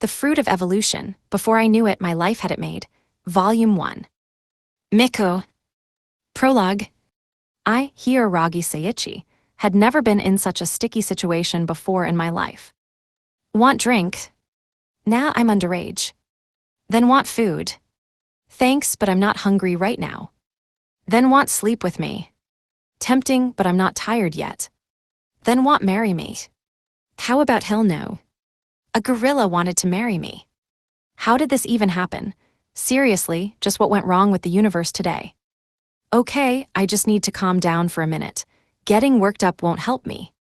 The Fruit of Evolution. Before I knew it, my life had it made. Volume 1. Miko. Prologue. I, Hiyaragi Seiichi, had never been in such a sticky situation before in my life. Want drink? Nah, I'm underage. Then want food? Thanks, but I'm not hungry right now. Then want sleep with me? Tempting, but I'm not tired yet. Then want marry me? How about hell no? A gorilla wanted to marry me. How did this even happen? Seriously, just what went wrong with the universe today? Okay, I just need to calm down for a minute. Getting worked up won't help me.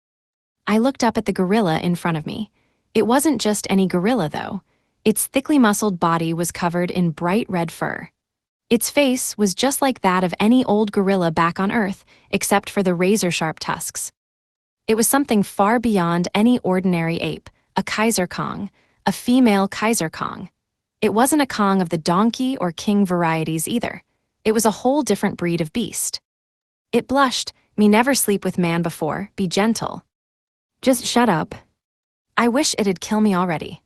I looked up at the gorilla in front of me. It wasn't just any gorilla, though. Its thickly muscled body was covered in bright red fur. Its face was just like that of any old gorilla back on Earth, except for the razor-sharp tusks. It was something far beyond any ordinary ape, a Kaiser Kong, a female Kaiser Kong. It wasn't a Kong of the donkey or king varieties either. It was a whole different breed of beast. It blushed, me never sleep with man before, be gentle. Just shut up. I wish it'd kill me already.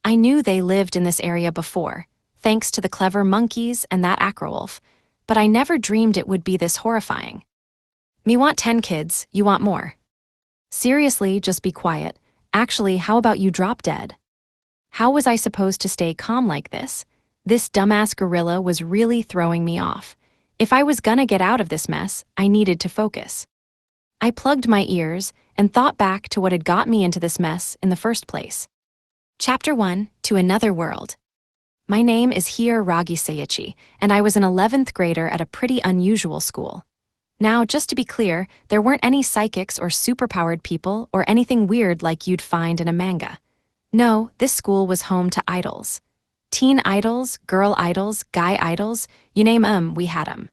I knew they lived in this area before, thanks to the clever monkeys and that acrowolf, but I never dreamed it would be this horrifying. Me want 10 kids, you want more. Seriously, just be quiet. Actually, how about you drop dead? How was I supposed to stay calm like this? This dumbass gorilla was really throwing me off. If I was gonna get out of this mess, I needed to focus. I plugged my ears and thought back to what had got me into this mess in the first place. Chapter 1, To Another World. My name is Hiyaragi Seiichi, and I was an 11th grader at a pretty unusual school. Now, just to be clear, there weren't any psychics or superpowered people or anything weird like you'd find in a manga. No, this school was home to idols. Teen idols, girl idols, guy idols, you name 'em, we had 'em.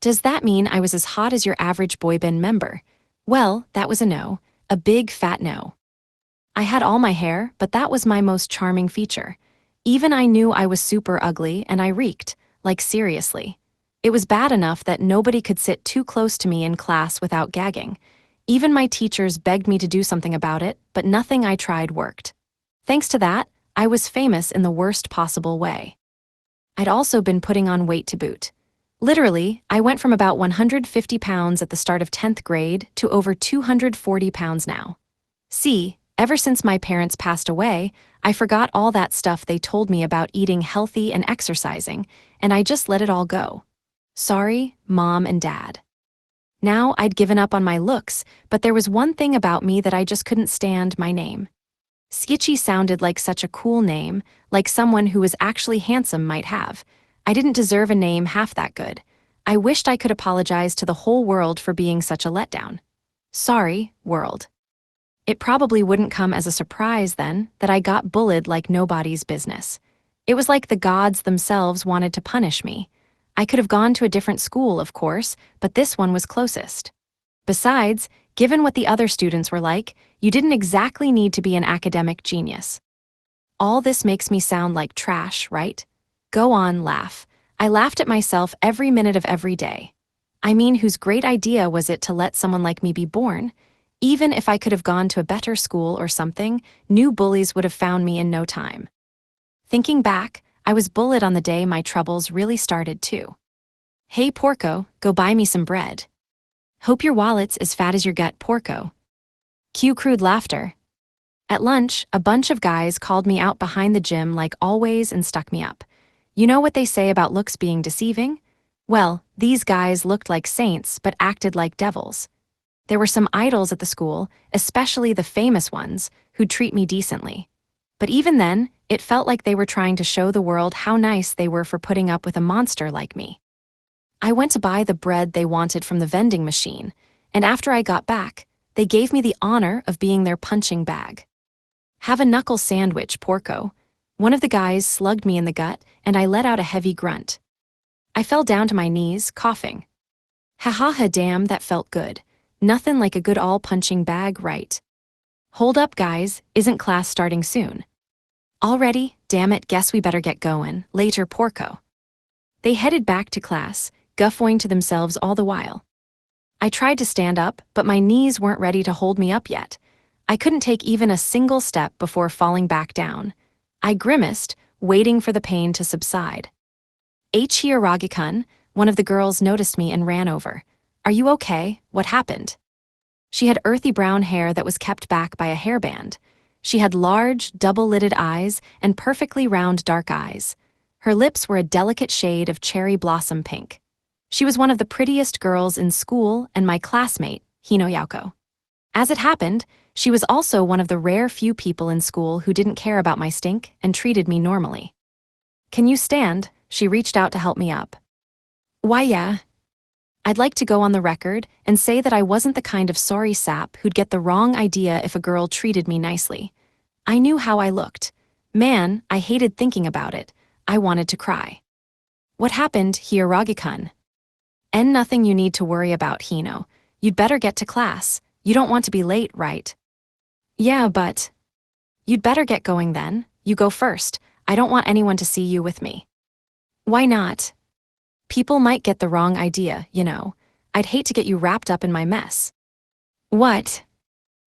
Does that mean I was as hot as your average boy band member? Well, that was a no, a big fat no. I had all my hair, but that was my most charming feature. Even I knew I was super ugly and I reeked, like seriously. It was bad enough that nobody could sit too close to me in class without gagging. Even my teachers begged me to do something about it, but nothing I tried worked. Thanks to that, I was famous in the worst possible way. I'd also been putting on weight to boot. Literally, I went from about 150 pounds at the start of 10th grade to over 240 pounds now. See, ever since my parents passed away, I forgot all that stuff they told me about eating healthy and exercising, and I just let it all go. Sorry, Mom and Dad. Now I'd given up on my looks, but there was one thing about me that I just couldn't stand: my name. Seiichi sounded like such a cool name, like someone who was actually handsome might have. I didn't deserve a name half that good. I wished I could apologize to the whole world for being such a letdown. Sorry, world. It probably wouldn't come as a surprise then that I got bullied like nobody's business. It was like the gods themselves wanted to punish me. I could have gone to a different school, of course, but this one was closest. Besides, given what the other students were like, you didn't exactly need to be an academic genius. All this makes me sound like trash, right? Go on, laugh. I laughed at myself every minute of every day. I mean, whose great idea was it to let someone like me be born? Even if I could have gone to a better school or something, new bullies would have found me in no time. Thinking back, I was bullied on the day my troubles really started too. Hey Porco, go buy me some bread. Hope your wallet's as fat as your gut, Porco. Cue crude laughter. At lunch, a bunch of guys called me out behind the gym like always and stuck me up. You know what they say about looks being deceiving? Well, these guys looked like saints but acted like devils. There were some idols at the school, especially the famous ones, who'd treat me decently. But even then, it felt like they were trying to show the world how nice they were for putting up with a monster like me. I went to buy the bread they wanted from the vending machine, and after I got back, they gave me the honor of being their punching bag. Have a knuckle sandwich, Porco. One of the guys slugged me in the gut, and I let out a heavy grunt. I fell down to my knees, coughing. Ha ha ha, damn, that felt good. Nothing like a good all-punching bag, right? Hold up, guys, isn't class starting soon? Already? Damn it, guess we better get going. Later, Porco. They headed back to class, guffawing to themselves all the while. I tried to stand up, but my knees weren't ready to hold me up yet. I couldn't take even a single step before falling back down. I grimaced, waiting for the pain to subside. Hiyaragi-kun, one of the girls noticed me and ran over. Are you okay? What happened? She had earthy brown hair that was kept back by a hairband. She had large, double-lidded eyes and perfectly round dark eyes. Her lips were a delicate shade of cherry blossom pink. She was one of the prettiest girls in school and my classmate, Hino Yauko. As it happened, she was also one of the rare few people in school who didn't care about my stink and treated me normally. Can you stand? She reached out to help me up. Why, yeah. I'd like to go on the record and say that I wasn't the kind of sorry sap who'd get the wrong idea if a girl treated me nicely. I knew how I looked. Man, I hated thinking about it. I wanted to cry. What happened, Hiyaragi-kun? Nothing you need to worry about, Hino. You'd better get to class. You don't want to be late, right? Yeah, but... You'd better get going then. You go first. I don't want anyone to see you with me. Why not? People might get the wrong idea, you know. I'd hate to get you wrapped up in my mess. What?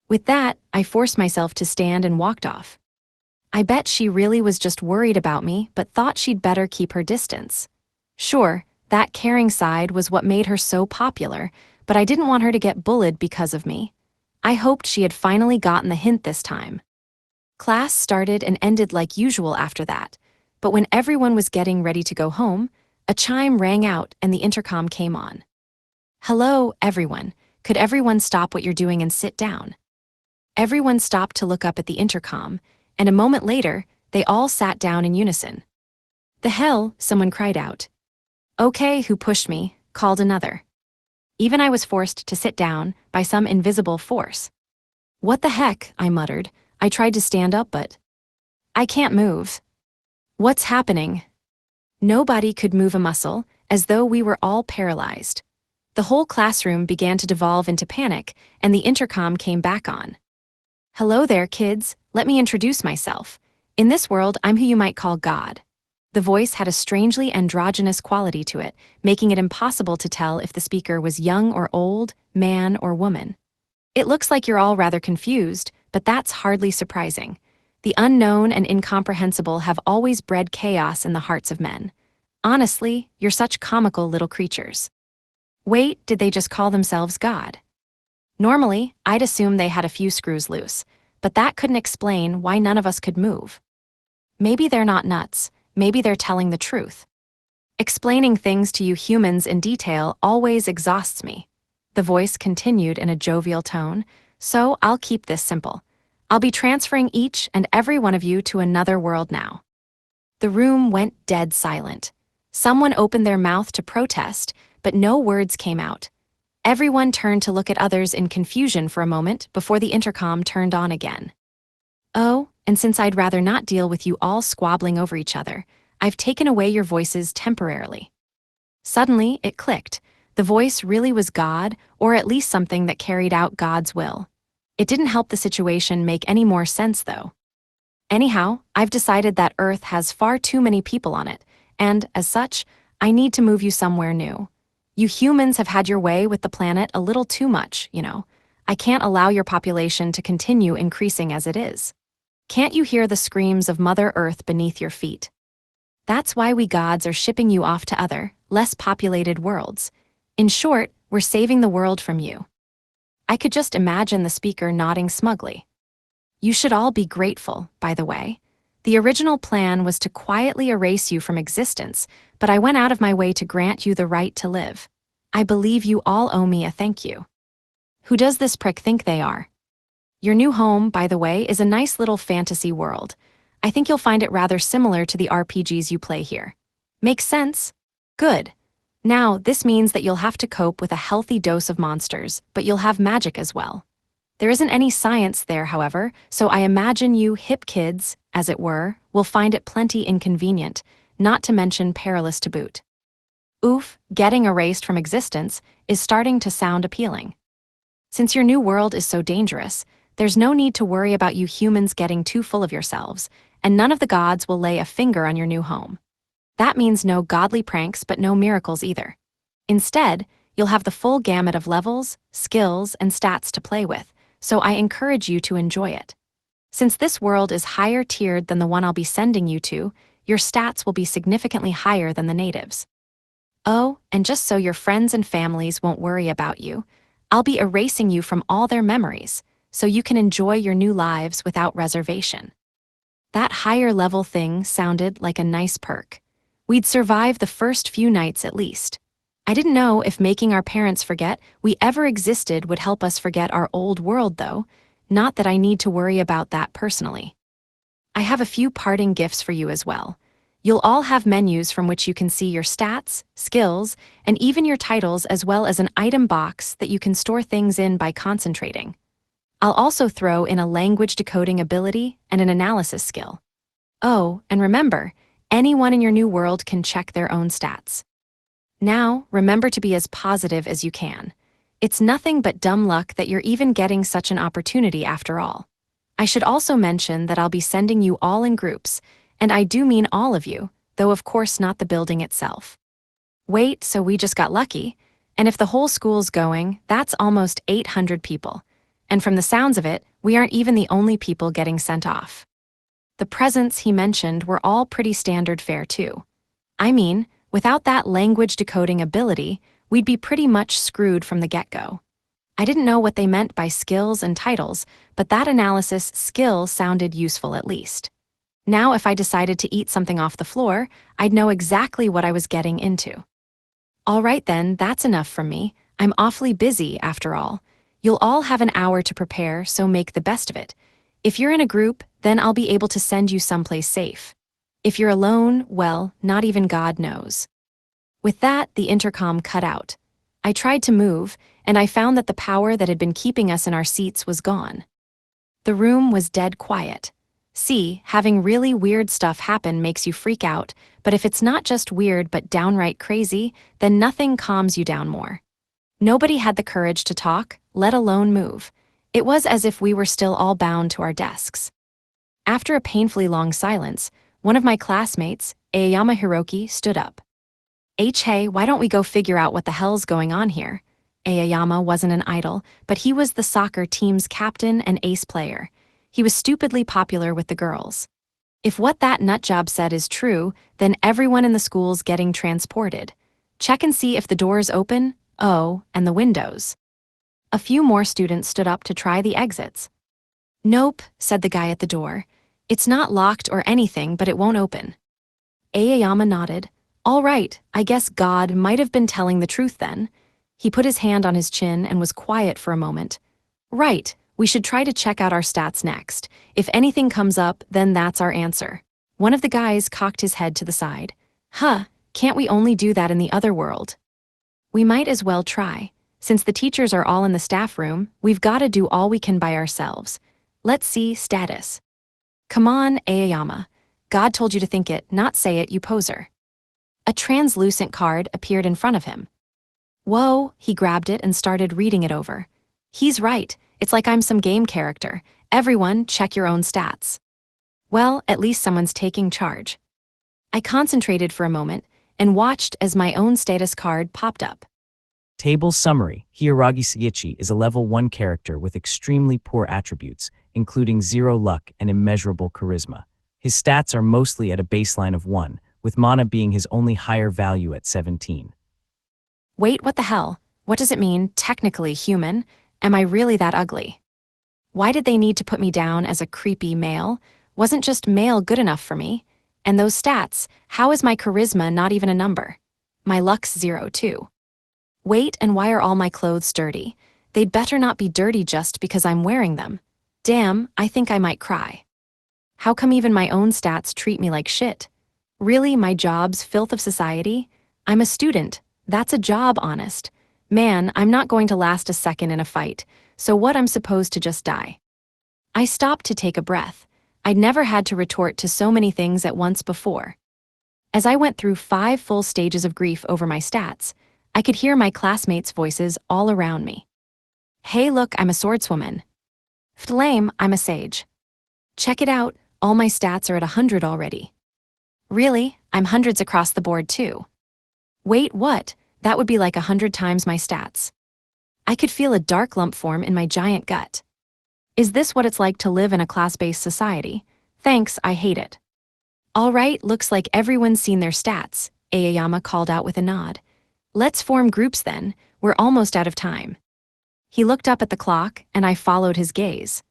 With that, I forced myself to stand and walked off. I bet she really was just worried about me, but thought she'd better keep her distance. Sure, that caring side was what made her so popular, but I didn't want her to get bullied because of me. I hoped she had finally gotten the hint this time. Class started and ended like usual after that, but when everyone was getting ready to go home, a chime rang out and the intercom came on. Hello, everyone. Could everyone stop what you're doing and sit down? Everyone stopped to look up at the intercom, and a moment later, they all sat down in unison. The hell, someone cried out. Okay, who pushed me, called another. Even I was forced to sit down by some invisible force. What the heck, I muttered. I tried to stand up, but I can't move. What's happening? Nobody could move a muscle, as though we were all paralyzed. The whole classroom began to devolve into panic, and the intercom came back on. Hello there, kids. Let me introduce myself. In this world, I'm who you might call God. The voice had a strangely androgynous quality to it, making it impossible to tell if the speaker was young or old, man or woman. It looks like you're all rather confused, but that's hardly surprising. The unknown and incomprehensible have always bred chaos in the hearts of men. Honestly, you're such comical little creatures. Wait, did they just call themselves God? Normally, I'd assume they had a few screws loose, but that couldn't explain why none of us could move. Maybe they're not nuts, maybe they're telling the truth. Explaining things to you humans in detail always exhausts me. The voice continued in a jovial tone, so I'll keep this simple. I'll be transferring each and every one of you to another world now. The room went dead silent. Someone opened their mouth to protest, but no words came out. Everyone turned to look at others in confusion for a moment before the intercom turned on again. Oh, and since I'd rather not deal with you all squabbling over each other, I've taken away your voices temporarily. Suddenly, it clicked. The voice really was God, or at least something that carried out God's will. It didn't help the situation make any more sense, though. Anyhow, I've decided that Earth has far too many people on it, and, as such, I need to move you somewhere new. You humans have had your way with the planet a little too much, you know. I can't allow your population to continue increasing as it is. Can't you hear the screams of Mother Earth beneath your feet? That's why we gods are shipping you off to other, less populated worlds. In short, we're saving the world from you. I could just imagine the speaker nodding smugly. You should all be grateful, by the way. The original plan was to quietly erase you from existence, but I went out of my way to grant you the right to live. I believe you all owe me a thank you. Who does this prick think they are? Your new home, by the way, is a nice little fantasy world. I think you'll find it rather similar to the RPGs you play here. Makes sense? Good. Now, this means that you'll have to cope with a healthy dose of monsters, but you'll have magic as well. There isn't any science there, however, so I imagine you hip kids, as it were, will find it plenty inconvenient, not to mention perilous to boot. Oof, getting erased from existence is starting to sound appealing. Since your new world is so dangerous, there's no need to worry about you humans getting too full of yourselves, and none of the gods will lay a finger on your new home. That means no godly pranks, but no miracles either. Instead, you'll have the full gamut of levels, skills, and stats to play with, so I encourage you to enjoy it. Since this world is higher tiered than the one I'll be sending you to, your stats will be significantly higher than the natives. Oh, and just so your friends and families won't worry about you, I'll be erasing you from all their memories, so you can enjoy your new lives without reservation. That higher level thing sounded like a nice perk. We'd survive the first few nights at least. I didn't know if making our parents forget we ever existed would help us forget our old world, though. Not that I need to worry about that personally. I have a few parting gifts for you as well. You'll all have menus from which you can see your stats, skills, and even your titles, as well as an item box that you can store things in by concentrating. I'll also throw in a language decoding ability and an analysis skill. Oh, and remember, anyone in your new world can check their own stats. Now, remember to be as positive as you can. It's nothing but dumb luck that you're even getting such an opportunity after all. I should also mention that I'll be sending you all in groups, and I do mean all of you, though of course not the building itself. Wait, so we just got lucky? And if the whole school's going, that's almost 800 people. And from the sounds of it, we aren't even the only people getting sent off. The presents he mentioned were all pretty standard fare too. I mean, without that language decoding ability, we'd be pretty much screwed from the get-go. I didn't know what they meant by skills and titles, but that analysis skill sounded useful at least. Now if I decided to eat something off the floor, I'd know exactly what I was getting into. All right then, that's enough from me. I'm awfully busy after all. You'll all have an hour to prepare, so make the best of it. If you're in a group, then I'll be able to send you someplace safe. If you're alone, well, not even God knows. With that, the intercom cut out. I tried to move, and I found that the power that had been keeping us in our seats was gone. The room was dead quiet. See, having really weird stuff happen makes you freak out, but if it's not just weird but downright crazy, then nothing calms you down more. Nobody had the courage to talk, let alone move. It was as if we were still all bound to our desks. After a painfully long silence, one of my classmates, Aoyama Hiroki, stood up. Hey, why don't we go figure out what the hell's going on here? Aoyama wasn't an idol, but he was the soccer team's captain and ace player. He was stupidly popular with the girls. If what that nutjob said is true, then everyone in the school's getting transported. Check and see if the door's open, and the windows. A few more students stood up to try the exits. Nope, said the guy at the door. It's not locked or anything, but it won't open. Aoyama nodded. All right, I guess God might have been telling the truth then. He put his hand on his chin and was quiet for a moment. Right, we should try to check out our stats next. If anything comes up, then that's our answer. One of the guys cocked his head to the side. Can't we only do that in the other world? We might as well try. Since the teachers are all in the staff room, we've got to do all we can by ourselves. Let's see status. Come on, Aoyama. God told you to think it, not say it, you poser. A translucent card appeared in front of him. Whoa, he grabbed it and started reading it over. He's right, it's like I'm some game character. Everyone, check your own stats. Well, at least someone's taking charge. I concentrated for a moment and watched as my own status card popped up. Table summary. Hiyaragi Seiichi is a level 1 character with extremely poor attributes, including 0 luck and immeasurable charisma. His stats are mostly at a baseline of 1, with mana being his only higher value at 17. Wait, what the hell? What does it mean, technically human? Am I really that ugly? Why did they need to put me down as a creepy male? Wasn't just male good enough for me? And those stats, how is my charisma not even a number? My luck's 0 too. Wait, and why are all my clothes dirty? They'd better not be dirty just because I'm wearing them. Damn, I think I might cry. How come even my own stats treat me like shit? Really, my job's filth of society? I'm a student. That's a job, honest. Man, I'm not going to last a second in a fight, so what, I'm supposed to just die? I stopped to take a breath. I'd never had to retort to so many things at once before. As I went through 5 full stages of grief over my stats, I could hear my classmates' voices all around me. Hey look, I'm a swordswoman. Flame, I'm a sage. Check it out, all my stats are at 100 already. Really, I'm hundreds across the board too. Wait, what? That would be like 100 times my stats. I could feel a dark lump form in my giant gut. Is this what it's like to live in a class-based society? Thanks, I hate it. All right, looks like everyone's seen their stats, Aoyama called out with a nod. Let's form groups then, we're almost out of time. He looked up at the clock, and I followed his gaze.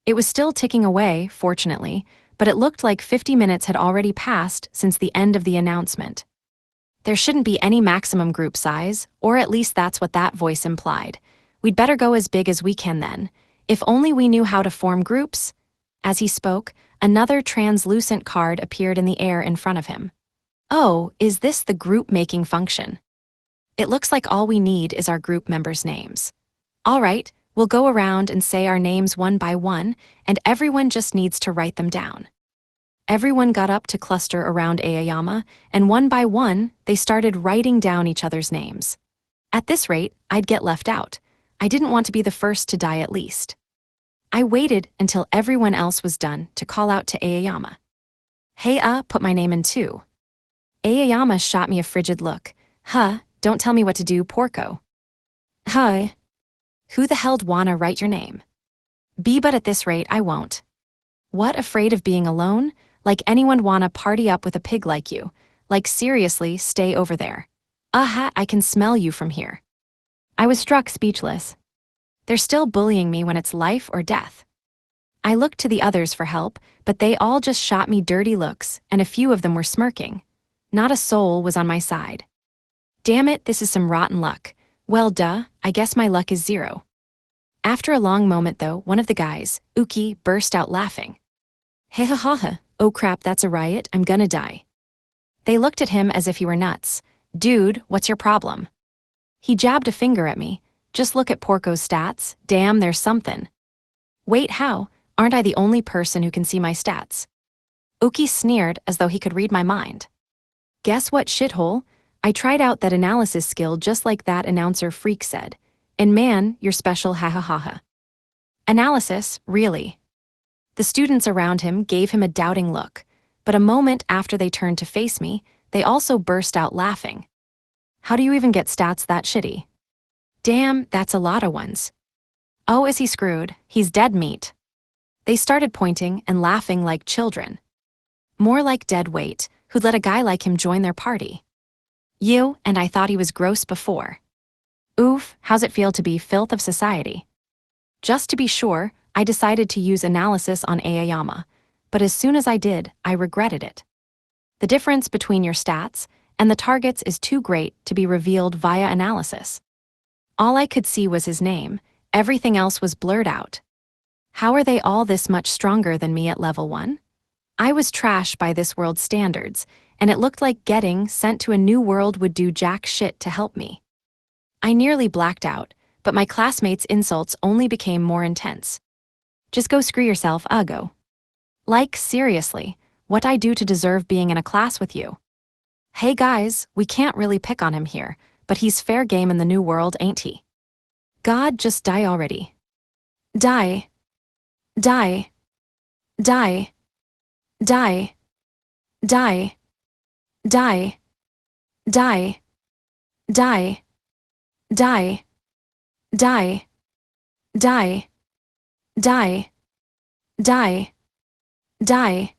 It was still ticking away, fortunately, but it looked like 50 minutes had already passed since the end of the announcement. There shouldn't be any maximum group size, or at least that's what that voice implied. We'd better go as big as we can then. If only we knew how to form groups. As he spoke, another translucent card appeared in the air in front of him. Oh, is this the group-making function? It looks like all we need is our group members' names. All right, we'll go around and say our names one by one, and everyone just needs to write them down. Everyone got up to cluster around Aoyama, and one by one, they started writing down each other's names. At this rate, I'd get left out. I didn't want to be the first to die at least. I waited until everyone else was done to call out to Aoyama. Hey, put my name in too. Aoyama shot me a frigid look. Don't tell me what to do, Porco. Who the hell'd wanna write your name? But at this rate, I won't. What, afraid of being alone? Like anyone wanna party up with a pig like you? Like seriously, stay over there. I can smell you from here. I was struck speechless. They're still bullying me when it's life or death. I looked to the others for help, but they all just shot me dirty looks, and a few of them were smirking. Not a soul was on my side. Damn it, this is some rotten luck. Well, duh, I guess my luck is 0. After a long moment though, one of the guys, Uki, burst out laughing. Hehahaha, oh crap, that's a riot, I'm gonna die. They looked at him as if he were nuts. Dude, what's your problem? He jabbed a finger at me. Just look at Porco's stats, damn, there's something. Wait, how? Aren't I the only person who can see my stats? Uki sneered as though he could read my mind. Guess what, shithole? I tried out that analysis skill just like that announcer freak said. And man, you're special, ha. Analysis, really? The students around him gave him a doubting look, but a moment after they turned to face me, they also burst out laughing. How do you even get stats that shitty? Damn, that's a lot of ones. Oh, is he screwed? He's dead meat. They started pointing and laughing like children. More like dead weight, who'd let a guy like him join their party. And I thought he was gross before. Oof, how's it feel to be filth of society? Just to be sure, I decided to use analysis on Aoyama, but as soon as I did, I regretted it. The difference between your stats and the targets is too great to be revealed via analysis. All I could see was his name, everything else was blurred out. How are they all this much stronger than me at level 1? I was trash by this world's standards, and it looked like getting sent to a new world would do jack shit to help me. I nearly blacked out, but my classmates' insults only became more intense. Just go screw yourself, Ugo. Like, seriously, what I do to deserve being in a class with you? Hey guys, we can't really pick on him here, but he's fair game in the new world, ain't he? God, just die already. Die. Die. Die. Die. Die. Die. Die. Die. Die. Die. Die. Die. Die. Die.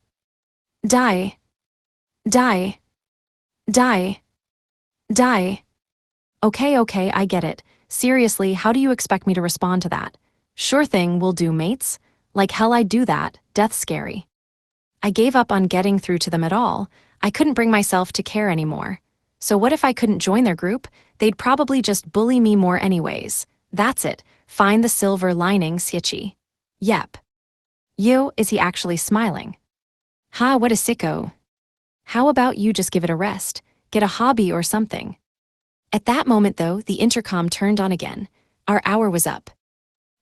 Die. Die. Die. Die. Okay, I get it. Seriously, how do you expect me to respond to that? Sure thing, will do, mates. Like hell I'd do that, death scary. I gave up on getting through to them at all. I couldn't bring myself to care anymore. So what if I couldn't join their group? They'd probably just bully me more anyways. That's it, find the silver lining, Siechi. Yep. Is he actually smiling? What a sicko. How about you just give it a rest, get a hobby or something? At that moment though, the intercom turned on again. Our hour was up.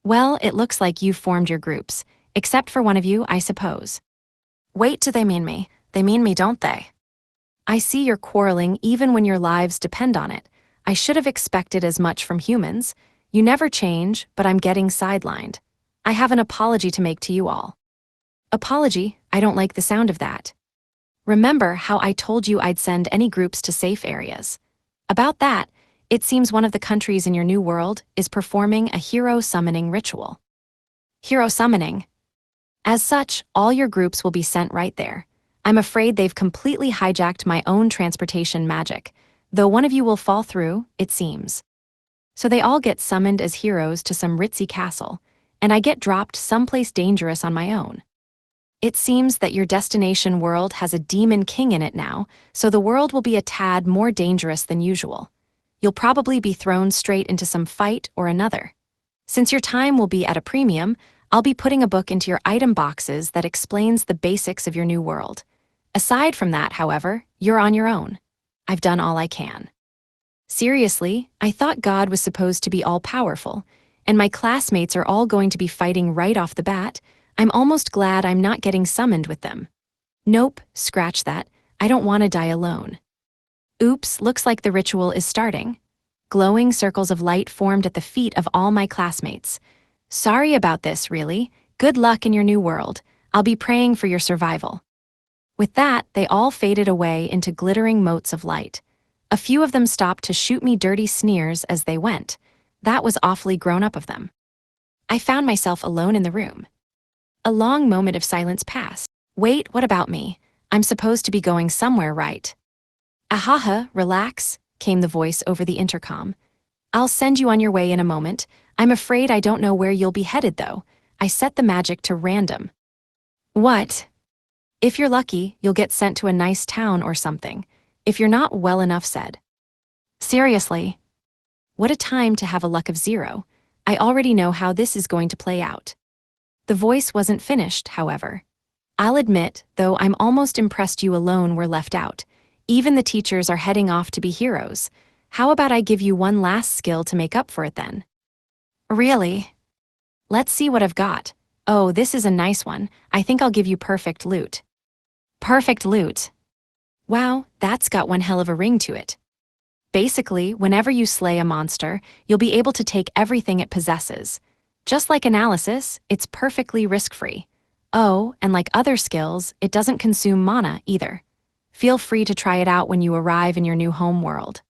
Well, it looks like you've formed your groups, except for one of you, I suppose. Wait, do they mean me? They mean me, don't they? I see you're quarreling even when your lives depend on it. I should have expected as much from humans. You never change, but I'm getting sidelined. I have an apology to make to you all. Apology? I don't like the sound of that. Remember how I told you I'd send any groups to safe areas? About that, it seems one of the countries in your new world is performing a hero summoning ritual. Hero summoning. As such, all your groups will be sent right there. I'm afraid they've completely hijacked my own transportation magic, though one of you will fall through, it seems. So they all get summoned as heroes to some ritzy castle, and I get dropped someplace dangerous on my own. It seems that your destination world has a demon king in it now, so the world will be a tad more dangerous than usual. You'll probably be thrown straight into some fight or another. Since your time will be at a premium, I'll be putting a book into your item boxes that explains the basics of your new world. Aside from that, however, you're on your own. I've done all I can. Seriously, I thought God was supposed to be all-powerful, and my classmates are all going to be fighting right off the bat. I'm almost glad I'm not getting summoned with them. Nope, scratch that. I don't want to die alone. Oops, looks like the ritual is starting. Glowing circles of light formed at the feet of all my classmates. Sorry about this, really. Good luck in your new world. I'll be praying for your survival. With that, they all faded away into glittering motes of light. A few of them stopped to shoot me dirty sneers as they went. That was awfully grown up of them. I found myself alone in the room. A long moment of silence passed. Wait, what about me? I'm supposed to be going somewhere, right? Ahaha, relax, came the voice over the intercom. I'll send you on your way in a moment. I'm afraid I don't know where you'll be headed, though. I set the magic to random. What? If you're lucky, you'll get sent to a nice town or something. If you're not, well enough said. Seriously? What a time to have a luck of 0. I already know how this is going to play out. The voice wasn't finished, however. I'll admit, though, I'm almost impressed you alone were left out. Even the teachers are heading off to be heroes. How about I give you one last skill to make up for it then? Really? Let's see what I've got. Oh, this is a nice one. I think I'll give you perfect loot. Perfect loot. Wow, that's got one hell of a ring to it. Basically, whenever you slay a monster, you'll be able to take everything it possesses. Just like analysis, it's perfectly risk-free. Oh, and like other skills, it doesn't consume mana either. Feel free to try it out when you arrive in your new home world.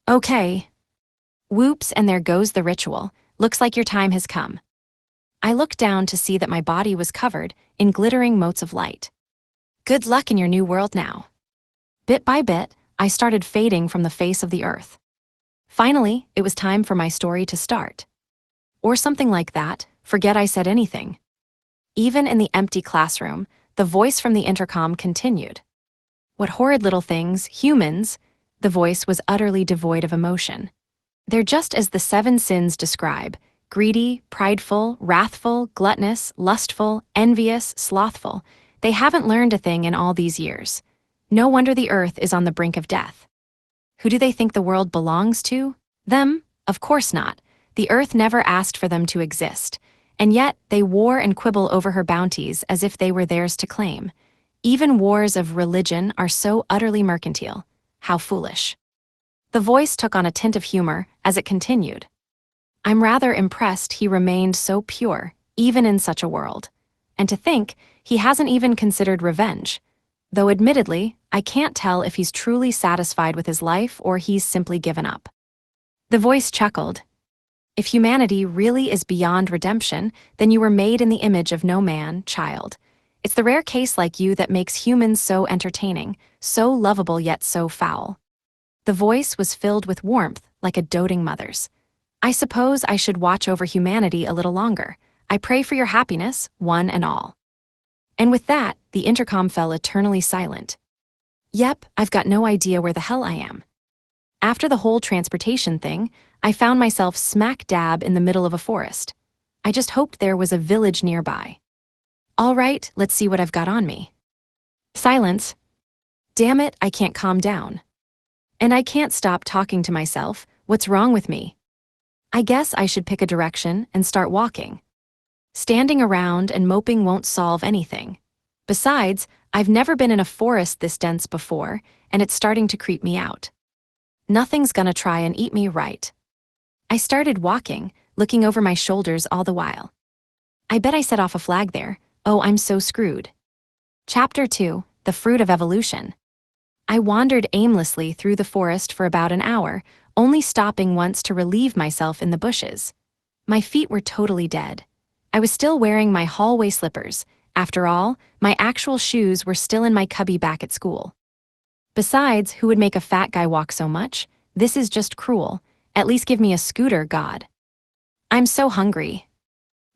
Okay. Whoops, and there goes the ritual. Looks like your time has come. I looked down to see that my body was covered in glittering motes of light. Good luck in your new world now. Bit by bit, I started fading from the face of the earth. Finally, it was time for my story to start. Or something like that, forget I said anything. Even in the empty classroom, the voice from the intercom continued. What horrid little things, humans. The voice was utterly devoid of emotion. They're just as the 7 sins describe: greedy, prideful, wrathful, gluttonous, lustful, envious, slothful. They haven't learned a thing in all these years. No wonder the earth is on the brink of death. Who do they think the world belongs to? Them? Of course not. The earth never asked for them to exist. And yet, they war and quibble over her bounties as if they were theirs to claim. Even wars of religion are so utterly mercantile. How foolish. The voice took on a tint of humor as it continued. I'm rather impressed he remained so pure, even in such a world. And to think, he hasn't even considered revenge. Though admittedly, I can't tell if he's truly satisfied with his life or he's simply given up. The voice chuckled. If humanity really is beyond redemption, then you were made in the image of no man, child. It's the rare case like you that makes humans so entertaining, so lovable yet so foul. The voice was filled with warmth, like a doting mother's. I suppose I should watch over humanity a little longer. I pray for your happiness, one and all. And with that, the intercom fell eternally silent. Yep, I've got no idea where the hell I am. After the whole transportation thing, I found myself smack dab in the middle of a forest. I just hoped there was a village nearby. All right, let's see what I've got on me. Silence. Damn it, I can't calm down. And I can't stop talking to myself. What's wrong with me? I guess I should pick a direction and start walking. Standing around and moping won't solve anything. Besides, I've never been in a forest this dense before, and it's starting to creep me out. Nothing's gonna try and eat me right. I started walking, looking over my shoulders all the while. I bet I set off a flag there. Oh, I'm so screwed. Chapter 2, The Fruit of Evolution. I wandered aimlessly through the forest for about an hour, only stopping once to relieve myself in the bushes. My feet were totally dead. I was still wearing my hallway slippers. After all, my actual shoes were still in my cubby back at school. Besides, who would make a fat guy walk so much? This is just cruel. At least give me a scooter, God. I'm so hungry.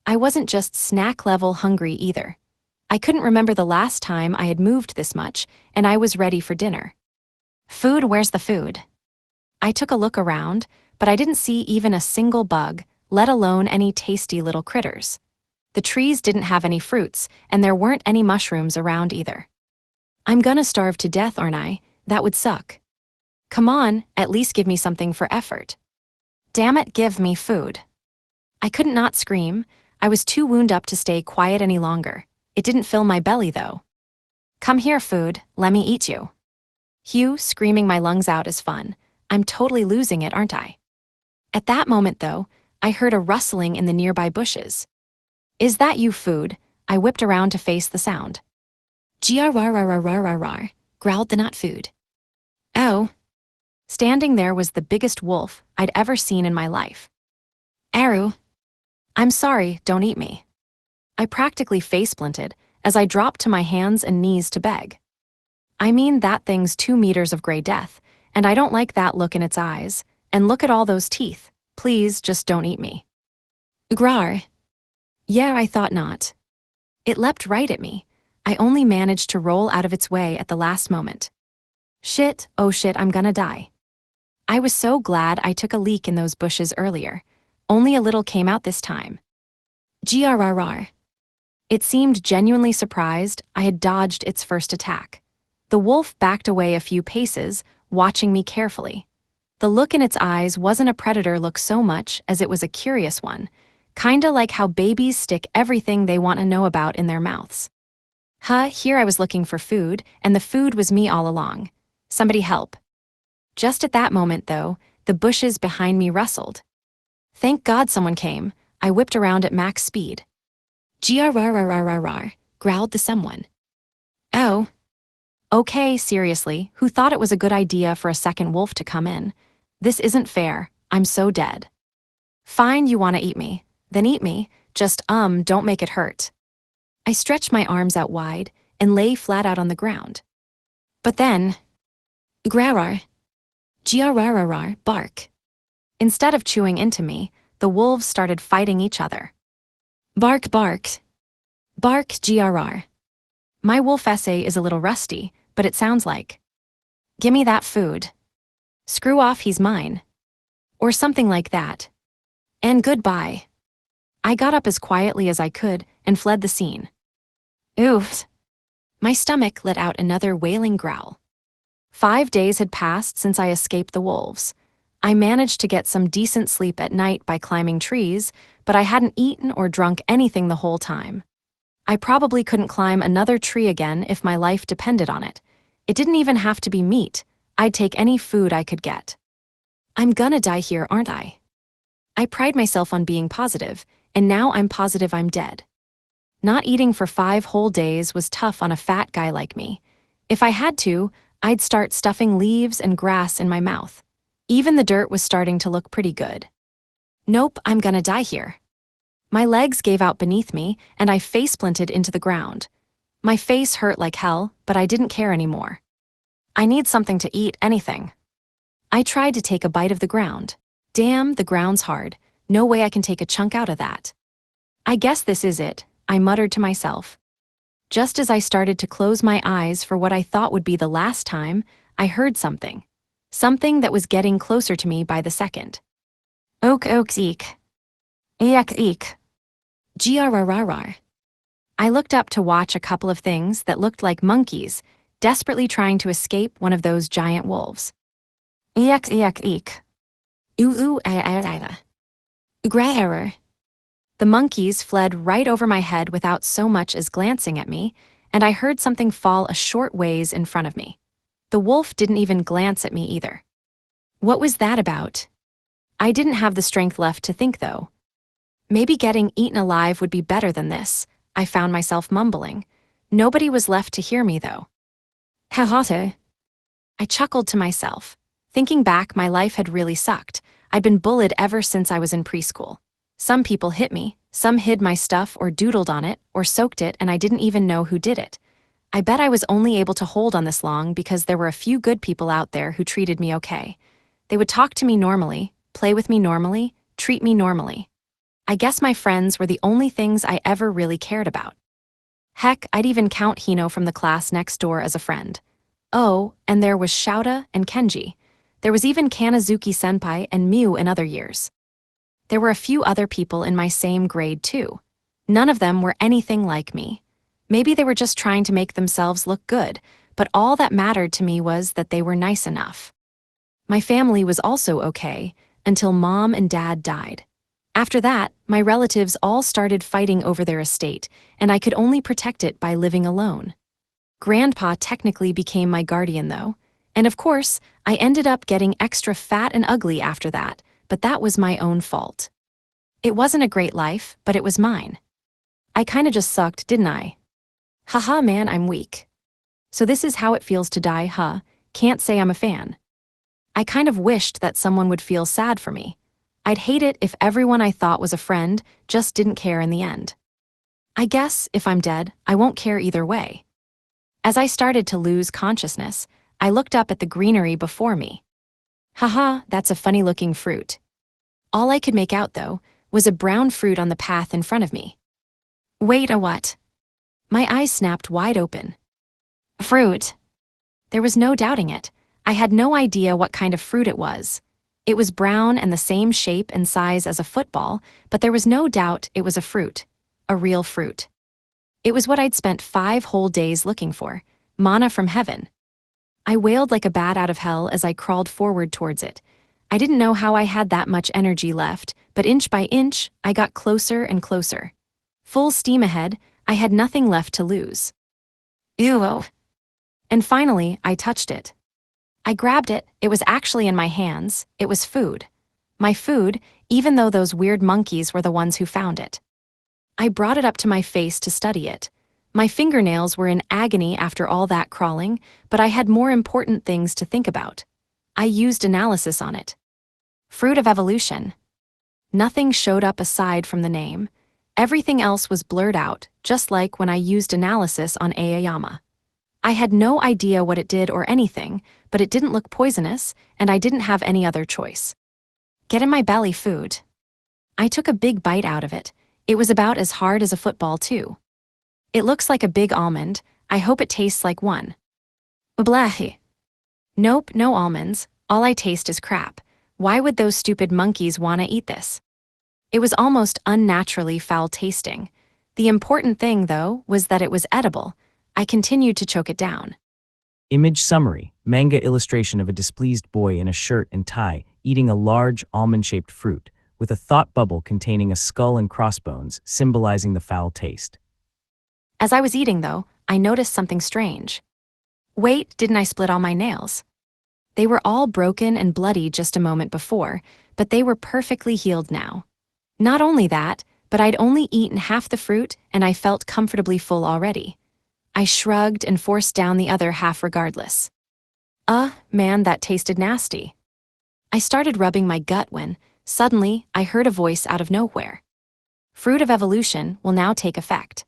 I wasn't just snack-level hungry either. I couldn't remember the last time I had moved this much, and I was ready for dinner. Food, where's the food? I took a look around, but I didn't see even a single bug, let alone any tasty little critters. The trees didn't have any fruits, and there weren't any mushrooms around either. I'm gonna starve to death, aren't I? That would suck. Come on, at least give me something for effort. Damn it, give me food. I couldn't not scream. I was too wound up to stay quiet any longer. It didn't fill my belly, though. Come here, food, let me eat you. Hugh, screaming my lungs out is fun. I'm totally losing it, aren't I? At that moment, though, I heard a rustling in the nearby bushes. Is that you, food? I whipped around to face the sound. Grrrrrrrrrrrrrr, growled the not food. Oh. Standing there was the biggest wolf I'd ever seen in my life. Aru. I'm sorry, don't eat me. I practically face-planted as I dropped to my hands and knees to beg. I mean, that thing's 2 meters of gray death, and I don't like that look in its eyes, and look at all those teeth. Please, just don't eat me. Grar. Yeah, I thought not. It leapt right at me. I only managed to roll out of its way at the last moment. Shit, oh shit, I'm gonna die. I was so glad I took a leak in those bushes earlier. Only a little came out this time. Grrrr. It seemed genuinely surprised I had dodged its first attack. The wolf backed away a few paces, watching me carefully. The look in its eyes wasn't a predator look so much as it was a curious one, kinda like how babies stick everything they want to know about in their mouths. Here I was looking for food, and the food was me all along. Somebody help. Just at that moment, though, the bushes behind me rustled. Thank God someone came. I whipped around at max speed. Grrrrrrrrrr, growled the someone. Oh. Okay, seriously, who thought it was a good idea for a second wolf to come in? This isn't fair. I'm so dead. Fine, you want to eat me. Then eat me. Just, don't make it hurt. I stretched my arms out wide and lay flat out on the ground. But then... Grrrr. Grrrrrrr, bark. Instead of chewing into me, the wolves started fighting each other. Bark, bark. Bark, grrr. My wolf essay is a little rusty, but it sounds like, gimme that food. Screw off, he's mine. Or something like that. And goodbye. I got up as quietly as I could and fled the scene. Oof. My stomach let out another wailing growl. 5 days had passed since I escaped the wolves. I managed to get some decent sleep at night by climbing trees, but I hadn't eaten or drunk anything the whole time. I probably couldn't climb another tree again if my life depended on it. It didn't even have to be meat. I'd take any food I could get. I'm gonna die here, aren't I? I pride myself on being positive, and now I'm positive I'm dead. Not eating for 5 whole days was tough on a fat guy like me. If I had to, I'd start stuffing leaves and grass in my mouth. Even the dirt was starting to look pretty good. Nope, I'm gonna die here. My legs gave out beneath me, and I face-planted into the ground. My face hurt like hell, but I didn't care anymore. I need something to eat, anything. I tried to take a bite of the ground. Damn, the ground's hard. No way I can take a chunk out of that. I guess this is it, I muttered to myself. Just as I started to close my eyes for what I thought would be the last time, I heard something. Something that was getting closer to me by the second. Oak oak eek. Eek eek. Grrrrrrr. I looked up to watch a couple of things that looked like monkeys, desperately trying to escape one of those giant wolves. Eek eek eek. Ooh Grrrr. The monkeys fled right over my head without so much as glancing at me, and I heard something fall a short ways in front of me. The wolf didn't even glance at me either. What was that about? I didn't have the strength left to think, though. Maybe getting eaten alive would be better than this, I found myself mumbling. Nobody was left to hear me, though. Ha-ha-ha. I chuckled to myself. Thinking back, my life had really sucked. I'd been bullied ever since I was in preschool. Some people hit me, Some hid my stuff or doodled on it or soaked it, and I didn't even know who did it. I bet I was only able to hold on this long because there were a few good people out there who treated me okay. They would talk to me normally, play with me normally, treat me normally. I guess my friends were the only things I ever really cared about. Heck, I'd even count Hino from the class next door as a friend. Oh, and there was Shouta and Kenji. There was even Kanazuki-senpai and Miu in other years. There were a few other people in my same grade too. None of them were anything like me. Maybe they were just trying to make themselves look good, but all that mattered to me was that they were nice enough. My family was also okay, until Mom and Dad died. After that, my relatives all started fighting over their estate, and I could only protect it by living alone. Grandpa technically became my guardian though, and of course, I ended up getting extra fat and ugly after that, but that was my own fault. It wasn't a great life, but it was mine. I kinda just sucked, didn't I? Haha man, I'm weak. So this is how it feels to die, huh? Can't say I'm a fan. I kind of wished that someone would feel sad for me. I'd hate it if everyone I thought was a friend just didn't care in the end. I guess, if I'm dead, I won't care either way. As I started to lose consciousness, I looked up at the greenery before me. Haha, that's a funny-looking fruit. All I could make out, though, was a brown fruit on the path in front of me. Wait, a what? My eyes snapped wide open. Fruit. There was no doubting it. I had no idea what kind of fruit it was. It was brown and the same shape and size as a football, but there was no doubt it was a fruit. A real fruit. It was what I'd spent 5 whole days looking for, manna from heaven. I wailed like a bat out of hell as I crawled forward towards it. I didn't know how I had that much energy left, but inch by inch, I got closer and closer. Full steam ahead, I had nothing left to lose. Ew. And finally, I touched it. I grabbed it, it was actually in my hands, it was food. My food, even though those weird monkeys were the ones who found it. I brought it up to my face to study it. My fingernails were in agony after all that crawling, but I had more important things to think about. I used analysis on it. Fruit of evolution. Nothing showed up aside from the name. Everything else was blurred out, just like when I used analysis on Aoyama. I had no idea what it did or anything, but it didn't look poisonous, and I didn't have any other choice. Get in my belly, food. I took a big bite out of it. It was about as hard as a football, too. It looks like a big almond. I hope it tastes like one. Blahi. Nope, no almonds. All I taste is crap. Why would those stupid monkeys want to eat this? It was almost unnaturally foul tasting. The important thing, though, was that it was edible. I continued to choke it down. Image summary, manga illustration of a displeased boy in a shirt and tie eating a large almond-shaped fruit, with a thought bubble containing a skull and crossbones, symbolizing the foul taste. As I was eating, though, I noticed something strange. Wait, didn't I split all my nails? They were all broken and bloody just a moment before, but they were perfectly healed now. Not only that, but I'd only eaten half the fruit and I felt comfortably full already. I shrugged and forced down the other half regardless. Man, that tasted nasty. I started rubbing my gut when, suddenly, I heard a voice out of nowhere. Fruit of evolution will now take effect.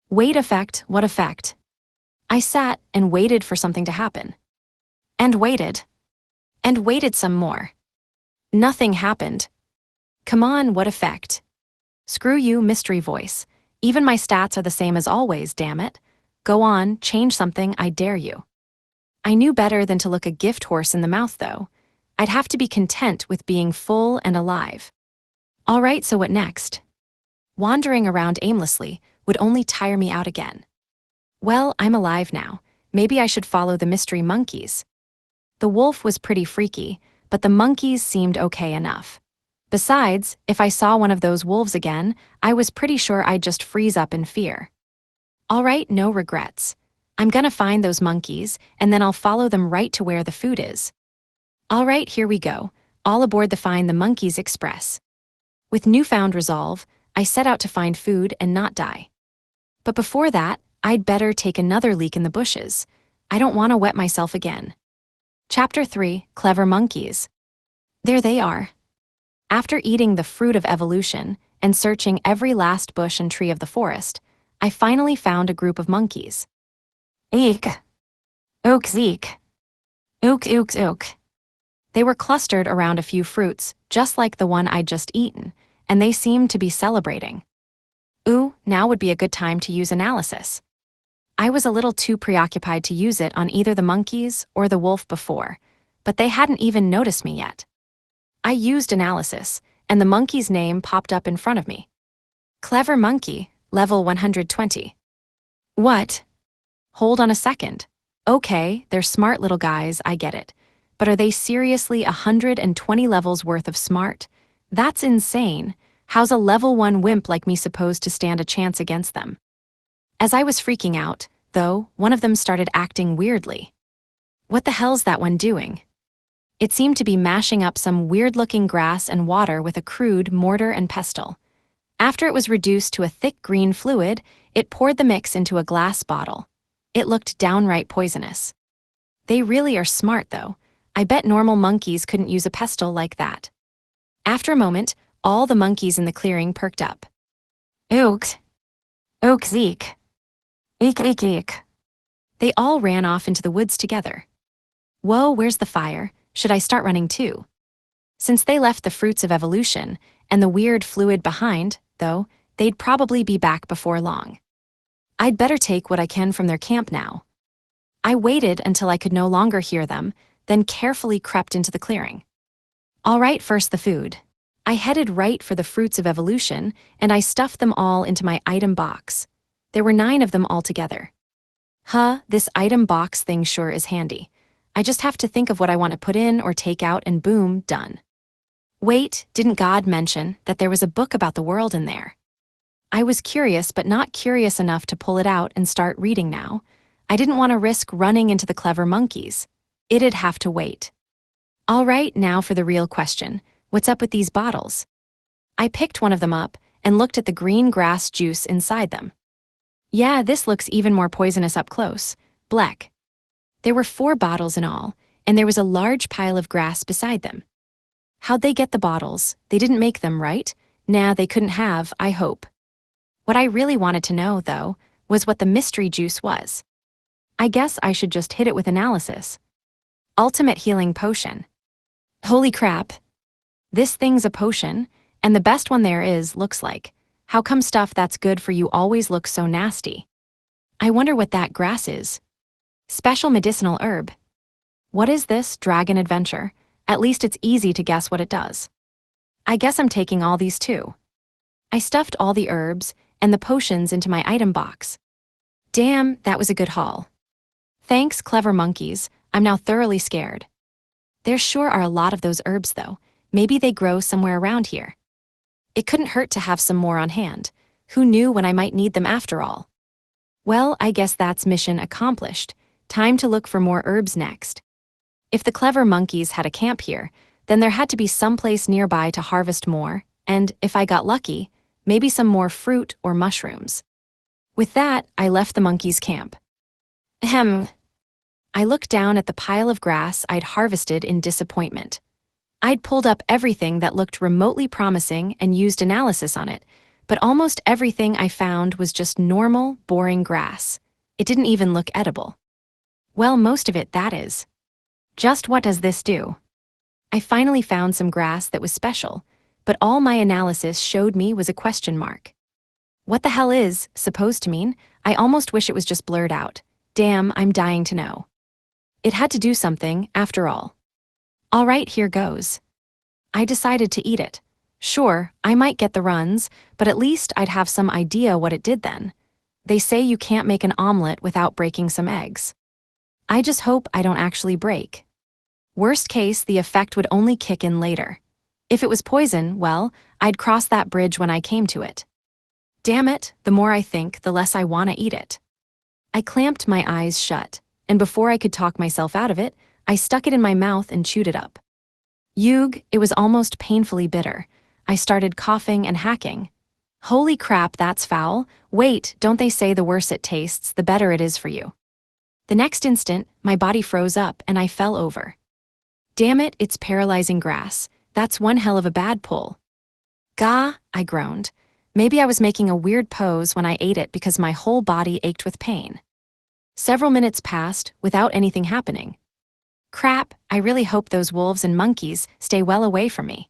Wait, effect? What effect? I sat and waited for something to happen. And waited. And waited some more. Nothing happened. Come on, what effect? Screw you, mystery voice. Even my stats are the same as always, damn it. Go on, change something, I dare you. I knew better than to look a gift horse in the mouth, though. I'd have to be content with being full and alive. All right, so what next? Wandering around aimlessly would only tire me out again. Well, I'm alive now. Maybe I should follow the mystery monkeys. The wolf was pretty freaky, but the monkeys seemed okay enough. Besides, if I saw one of those wolves again, I was pretty sure I'd just freeze up in fear. All right, no regrets. I'm gonna find those monkeys, and then I'll follow them right to where the food is. All right, here we go. All aboard the Find the Monkeys Express. With newfound resolve, I set out to find food and not die. But before that, I'd better take another leak in the bushes. I don't want to wet myself again. Chapter 3, Clever Monkeys. There they are. After eating the fruit of evolution, and searching every last bush and tree of the forest, I finally found a group of monkeys. Eek! Ook zeek! Ook ook ook! They were clustered around a few fruits, just like the one I'd just eaten, and they seemed to be celebrating. Ooh, now would be a good time to use analysis. I was a little too preoccupied to use it on either the monkeys or the wolf before, but they hadn't even noticed me yet. I used analysis, and the monkey's name popped up in front of me. Clever Monkey, level 120. What? Hold on a second. Okay, they're smart little guys, I get it. But are they seriously 120 levels worth of smart? That's insane. How's a level 1 wimp like me supposed to stand a chance against them? As I was freaking out, though, one of them started acting weirdly. What the hell's that one doing? It seemed to be mashing up some weird-looking grass and water with a crude mortar and pestle. After it was reduced to a thick green fluid, it poured the mix into a glass bottle. It looked downright poisonous. They really are smart, though. I bet normal monkeys couldn't use a pestle like that. After a moment, all the monkeys in the clearing perked up. Ook! Ook zeek! Eek eek eek! They all ran off into the woods together. Whoa, where's the fire? Should I start running too? Since they left the fruits of evolution and the weird fluid behind, though, they'd probably be back before long. I'd better take what I can from their camp now. I waited until I could no longer hear them, then carefully crept into the clearing. All right, first the food. I headed right for the fruits of evolution, and I stuffed them all into my item box. There were 9 of them altogether. This item box thing sure is handy. I just have to think of what I want to put in or take out and boom, done. Wait, didn't God mention that there was a book about the world in there? I was curious but not curious enough to pull it out and start reading now. I didn't want to risk running into the clever monkeys. It'd have to wait. All right, now for the real question. What's up with these bottles? I picked one of them up and looked at the green grass juice inside them. Yeah, this looks even more poisonous up close. Bleck. There were 4 bottles in all, and there was a large pile of grass beside them. How'd they get the bottles? They didn't make them, right? Nah, they couldn't have, I hope. What I really wanted to know, though, was what the mystery juice was. I guess I should just hit it with analysis. Ultimate healing potion. Holy crap. This thing's a potion, and the best one there is, looks like. How come stuff that's good for you always looks so nasty? I wonder what that grass is. Special medicinal herb. What is this, Dragon Adventure? At least it's easy to guess what it does. I guess I'm taking all these too. I stuffed all the herbs and the potions into my item box. Damn, that was a good haul. Thanks, clever monkeys. I'm now thoroughly scared. There sure are a lot of those herbs, though. Maybe they grow somewhere around here. It couldn't hurt to have some more on hand. Who knew when I might need them after all? Well, I guess that's mission accomplished. Time to look for more herbs next. If the clever monkeys had a camp here, then there had to be some place nearby to harvest more, and if I got lucky, maybe some more fruit or mushrooms. With that, I left the monkeys' camp. Ahem. I looked down at the pile of grass I'd harvested in disappointment. I'd pulled up everything that looked remotely promising and used analysis on it, but almost everything I found was just normal, boring grass. It didn't even look edible. Well, most of it, that is. Just what does this do? I finally found some grass that was special, but all my analysis showed me was a question mark. What the hell is supposed to mean? I almost wish it was just blurred out. Damn, I'm dying to know. It had to do something, after all. All right, here goes. I decided to eat it. Sure, I might get the runs, but at least I'd have some idea what it did then. They say you can't make an omelet without breaking some eggs. I just hope I don't actually break. Worst case, the effect would only kick in later. If it was poison, well, I'd cross that bridge when I came to it. Damn it, the more I think, the less I want to eat it. I clamped my eyes shut, and before I could talk myself out of it, I stuck it in my mouth and chewed it up. Yug, it was almost painfully bitter. I started coughing and hacking. Holy crap, that's foul. Wait, don't they say the worse it tastes, the better it is for you? The next instant, my body froze up and I fell over. Damn it, it's paralyzing grass. That's one hell of a bad pull. Gah, I groaned. Maybe I was making a weird pose when I ate it because my whole body ached with pain. Several minutes passed without anything happening. Crap, I really hope those wolves and monkeys stay well away from me.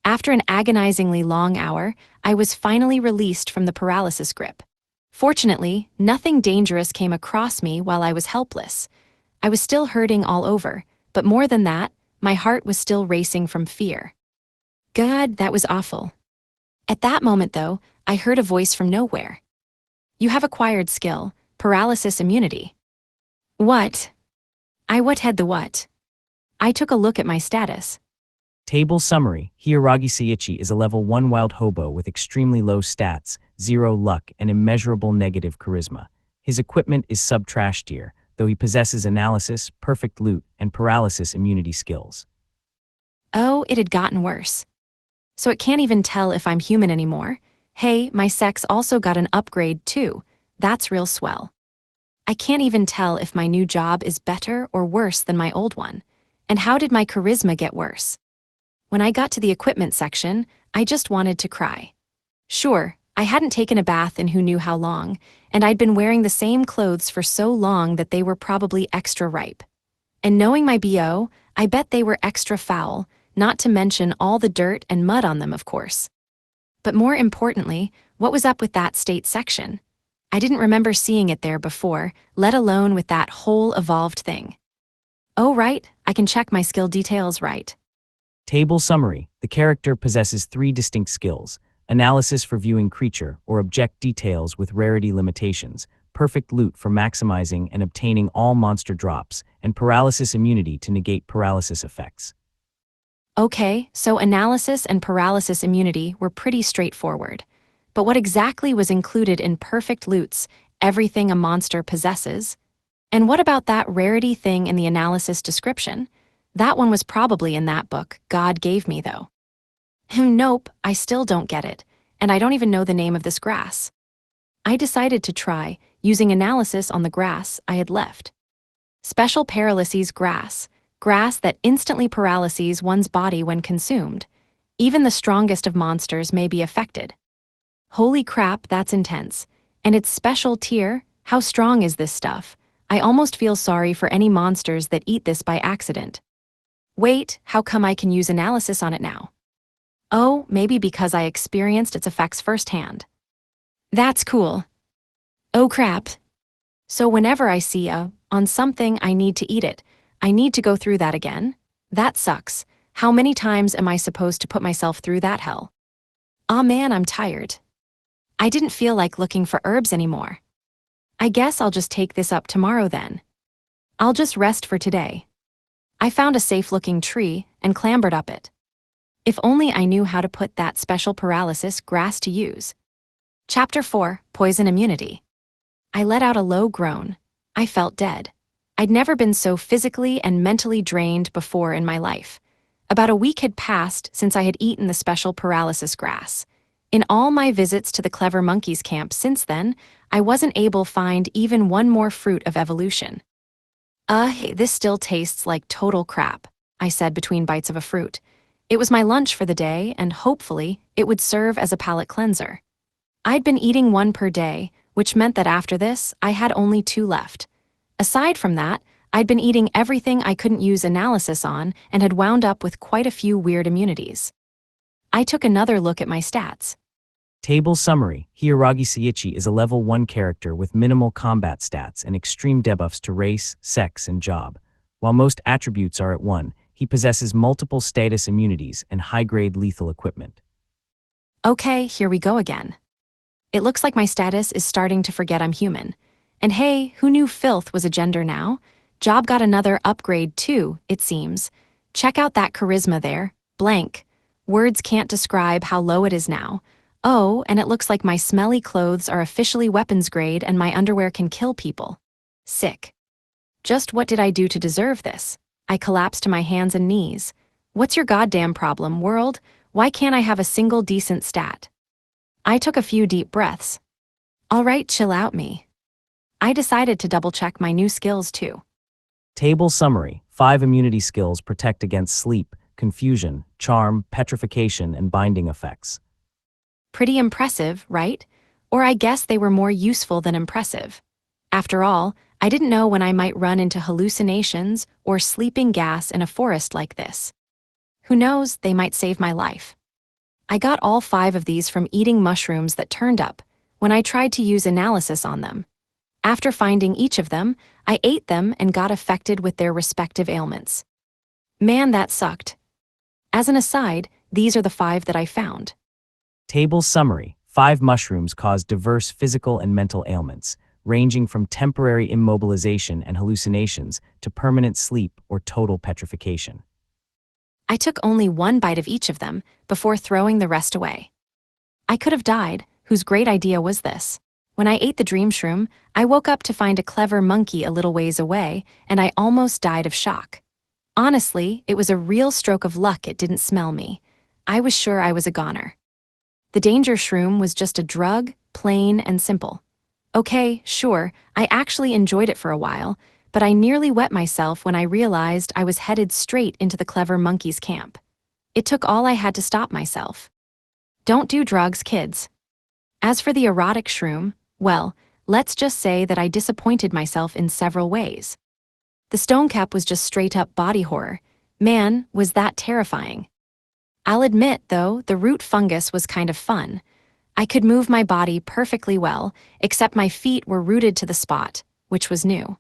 After an agonizingly long hour, I was finally released from the paralysis grip. Fortunately, nothing dangerous came across me while I was helpless. I was still hurting all over, but more than that, my heart was still racing from fear. God, that was awful. At that moment, though, I heard a voice from nowhere. You have acquired skill, paralysis immunity. What? What had the what? I took a look at my status. Table summary: Hiyaragi Seiichi is a level 1 wild hobo with extremely low stats, 0 luck, and immeasurable negative charisma. His equipment is sub-trash tier, though he possesses analysis, perfect loot, and paralysis immunity skills. Oh, it had gotten worse. So it can't even tell if I'm human anymore. Hey, my sex also got an upgrade too. That's real swell. I can't even tell if my new job is better or worse than my old one. And how did my charisma get worse? When I got to the equipment section, I just wanted to cry. Sure, I hadn't taken a bath in who knew how long, and I'd been wearing the same clothes for so long that they were probably extra ripe. And knowing my BO, I bet they were extra foul, not to mention all the dirt and mud on them, of course. But more importantly, what was up with that state section? I didn't remember seeing it there before, let alone with that whole evolved thing. Oh right, I can check my skill details right. Table summary: the character possesses 3 distinct skills: analysis for viewing creature or object details with rarity limitations, perfect loot for maximizing and obtaining all monster drops, and paralysis immunity to negate paralysis effects. Okay, so analysis and paralysis immunity were pretty straightforward. But what exactly was included in perfect loots, everything a monster possesses? And what about that rarity thing in the analysis description? That one was probably in that book God gave me, though. Nope, I still don't get it, and I don't even know the name of this grass. I decided to try, using analysis on the grass I had left. Special paralyses grass, grass that instantly paralyses one's body when consumed. Even the strongest of monsters may be affected. Holy crap, that's intense. And it's special tier? How strong is this stuff? I almost feel sorry for any monsters that eat this by accident. Wait, how come I can use analysis on it now? Oh, maybe because I experienced its effects firsthand. That's cool. Oh crap. So whenever I see on something I need to eat it, I need to go through that again? That sucks. How many times am I supposed to put myself through that hell? Aw man, I'm tired. I didn't feel like looking for herbs anymore. I guess I'll just take this up tomorrow then. I'll just rest for today. I found a safe-looking tree and clambered up it. If only I knew how to put that special paralysis grass to use. Chapter 4, Poison Immunity. I let out a low groan. I felt dead. I'd never been so physically and mentally drained before in my life. About a week had passed since I had eaten the special paralysis grass. In all my visits to the Clever Monkeys camp since then, I wasn't able to find even one more fruit of evolution. This still tastes like total crap, I said between bites of a fruit. It was my lunch for the day, and hopefully, it would serve as a palate cleanser. I'd been eating one per day, which meant that after this, I had only 2 left. Aside from that, I'd been eating everything I couldn't use analysis on and had wound up with quite a few weird immunities. I took another look at my stats. Table summary: Hiyaragi Seiichi is a level 1 character with minimal combat stats and extreme debuffs to race, sex, and job. While most attributes are at 1, he possesses multiple status immunities and high-grade lethal equipment. Okay, here we go again. It looks like my status is starting to forget I'm human. And hey, who knew filth was a gender now? Job got another upgrade too, it seems. Check out that charisma there, blank. Words can't describe how low it is now. Oh, and it looks like my smelly clothes are officially weapons grade and my underwear can kill people. Sick. Just what did I do to deserve this? I collapsed to my hands and knees. What's your goddamn problem, world? Why can't I have a single decent stat? I took a few deep breaths. All right, chill out me. I decided to double-check my new skills too. Table summary: 5 immunity skills protect against sleep, confusion, charm, petrification, and binding effects. Pretty impressive, right? Or I guess they were more useful than impressive. After all, I didn't know when I might run into hallucinations or sleeping gas in a forest like this. Who knows, they might save my life. I got all 5 of these from eating mushrooms that turned up when I tried to use analysis on them. After finding each of them, I ate them and got affected with their respective ailments. Man, that sucked. As an aside, these are the 5 that I found. Table summary: 5 mushrooms cause diverse physical and mental ailments, ranging from temporary immobilization and hallucinations to permanent sleep or total petrification. I took only 1 bite of each of them before throwing the rest away. I could have died. Whose great idea was this? When I ate the dream shroom, I woke up to find a clever monkey a little ways away, and I almost died of shock. Honestly, it was a real stroke of luck it didn't smell me. I was sure I was a goner. The danger shroom was just a drug, plain and simple. Okay, sure, I actually enjoyed it for a while, but I nearly wet myself when I realized I was headed straight into the clever monkey's camp. It took all I had to stop myself. Don't do drugs, kids. As for the erotic shroom, well, let's just say that I disappointed myself in several ways. The stone cap was just straight-up body horror. Man, was that terrifying. I'll admit, though, the root fungus was kind of fun. I could move my body perfectly well, except my feet were rooted to the spot, which was new.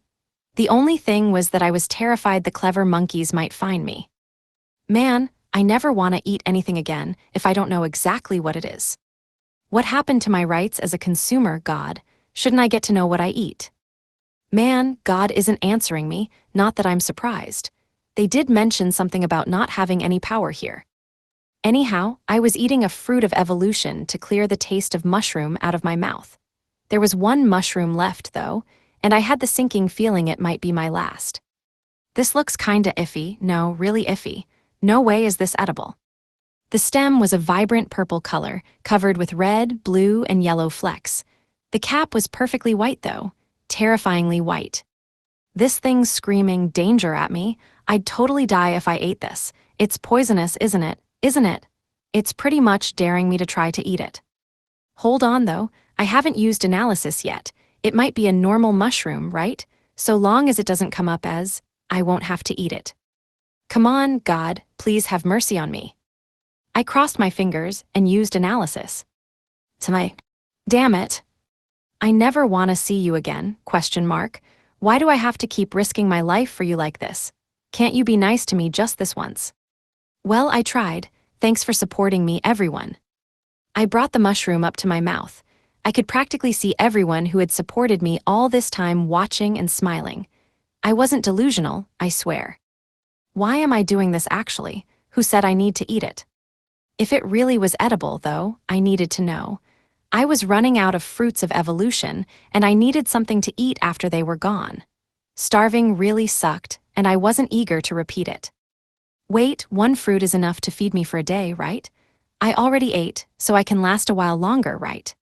The only thing was that I was terrified the clever monkeys might find me. Man, I never want to eat anything again if I don't know exactly what it is. What happened to my rights as a consumer, God? Shouldn't I get to know what I eat? Man, God isn't answering me, not that I'm surprised. They did mention something about not having any power here. Anyhow, I was eating a fruit of evolution to clear the taste of mushroom out of my mouth. There was 1 mushroom left, though, and I had the sinking feeling it might be my last. This looks kinda iffy, no, really iffy. No way is this edible. The stem was a vibrant purple color, covered with red, blue, and yellow flecks. The cap was perfectly white, though, terrifyingly white. This thing's screaming danger at me. I'd totally die if I ate this. It's poisonous, isn't it? Isn't it? It's pretty much daring me to try to eat it. Hold on, though, I haven't used analysis yet. It might be a normal mushroom, right? So long as it doesn't come up as, I won't have to eat it. Come on, God, please have mercy on me. I crossed my fingers and used analysis. Damn it. I never want to see you again, ? Why do I have to keep risking my life for you like this? Can't you be nice to me just this once? Well, I tried. Thanks for supporting me, everyone. I brought the mushroom up to my mouth. I could practically see everyone who had supported me all this time watching and smiling. I wasn't delusional, I swear. Why am I doing this actually? Who said I need to eat it? If it really was edible, though, I needed to know. I was running out of fruits of evolution, and I needed something to eat after they were gone. Starving really sucked, and I wasn't eager to repeat it. Wait, 1 fruit is enough to feed me for a day, right? I already ate, so I can last a while longer, right?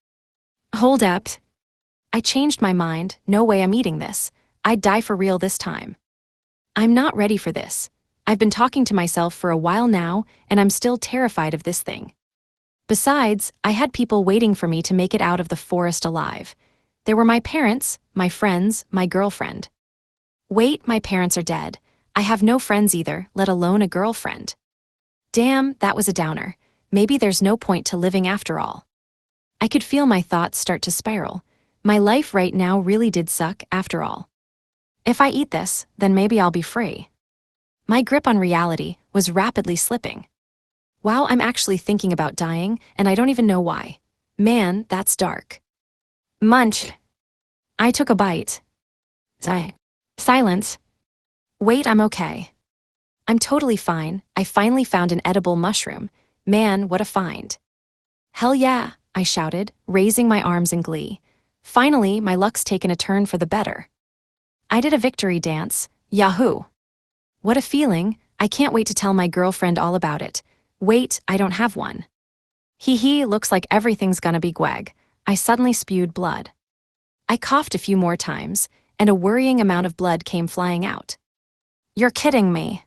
Hold up. I changed my mind. No way I'm eating this. I'd die for real this time. I'm not ready for this. I've been talking to myself for a while now, and I'm still terrified of this thing. Besides, I had people waiting for me to make it out of the forest alive. There were my parents, my friends, my girlfriend. Wait, my parents are dead. I have no friends either, let alone a girlfriend. Damn, that was a downer. Maybe there's no point to living after all. I could feel my thoughts start to spiral. My life right now really did suck, after all. If I eat this, then maybe I'll be free. My grip on reality was rapidly slipping. Wow, I'm actually thinking about dying, and I don't even know why. Man, that's dark. Munch. I took a bite. Silence. Wait, I'm okay. I'm totally fine. I finally found an edible mushroom. Man, what a find. Hell yeah, I shouted, raising my arms in glee. Finally, my luck's taken a turn for the better. I did a victory dance. Yahoo! What a feeling. I can't wait to tell my girlfriend all about it. Wait, I don't have one. Hee, looks like everything's gonna be gweg. I suddenly spewed blood. I coughed a few more times, and a worrying amount of blood came flying out. You're kidding me.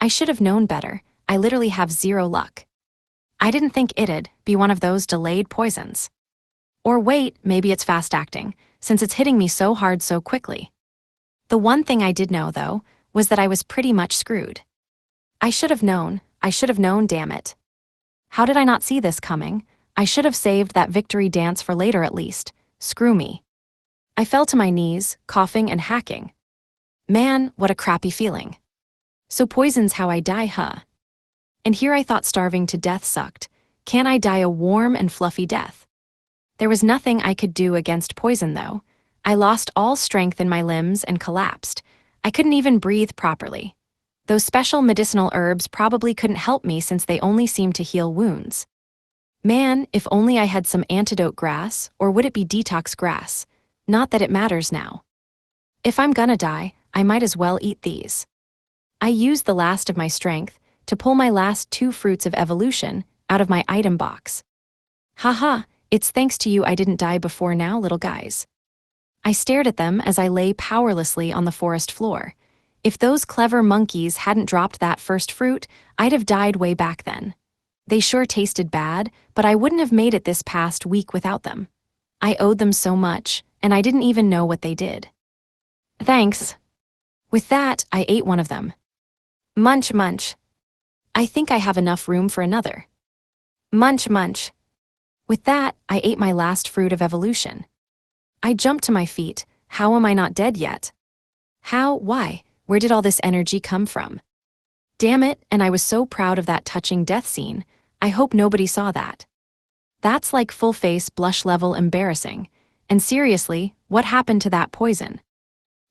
I should have known better. I literally have zero luck. I didn't think it'd be one of those delayed poisons. Or wait, maybe it's fast acting, since it's hitting me so hard so quickly. The one thing I did know, though, was that I was pretty much screwed. I should have known, damn it. How did I not see this coming? I should have saved that victory dance for later at least. Screw me. I fell to my knees, coughing and hacking. Man, what a crappy feeling. So poison's how I die, huh? And here I thought starving to death sucked. Can't I die a warm and fluffy death? There was nothing I could do against poison, though. I lost all strength in my limbs and collapsed. I couldn't even breathe properly. Those special medicinal herbs probably couldn't help me since they only seemed to heal wounds. Man, if only I had some antidote grass, or would it be detox grass? Not that it matters now. If I'm gonna die, I might as well eat these. I used the last of my strength to pull my last 2 fruits of evolution out of my item box. Haha, it's thanks to you I didn't die before now, little guys. I stared at them as I lay powerlessly on the forest floor. If those clever monkeys hadn't dropped that first fruit, I'd have died way back then. They sure tasted bad, but I wouldn't have made it this past week without them. I owed them so much, and I didn't even know what they did. Thanks. With that, I ate one of them. Munch, munch. I think I have enough room for another. Munch, munch. With that, I ate my last fruit of evolution. I jumped to my feet. How am I not dead yet? How? Why? Where did all this energy come from? Damn it, and I was so proud of that touching death scene. I hope nobody saw that. That's like full-face blush-level embarrassing. And seriously, what happened to that poison?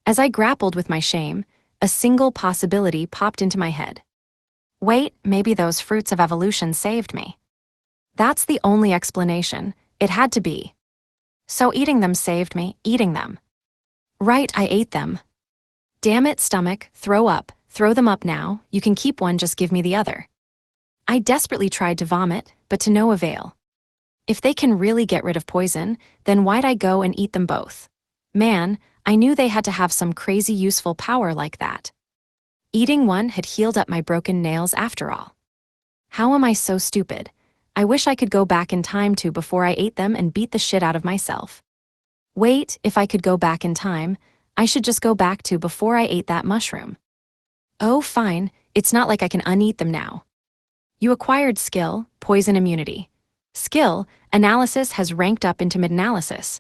As I grappled with my shame, a single possibility popped into my head. Wait, maybe those fruits of evolution saved me. That's the only explanation. It had to be. So eating them saved me, eating them. Right, I ate them. Damn it, stomach, throw up. Throw them up now, you can keep one, just give me the other. I desperately tried to vomit, but to no avail. If they can really get rid of poison, then why'd I go and eat them both? Man, I knew they had to have some crazy useful power like that. Eating one had healed up my broken nails after all. How am I so stupid? I wish I could go back in time to before I ate them and beat the shit out of myself. Wait, if I could go back in time, I should just go back to before I ate that mushroom. Oh, fine, it's not like I can uneat them now. You acquired skill, poison immunity. Skill, analysis has ranked up into mid-analysis.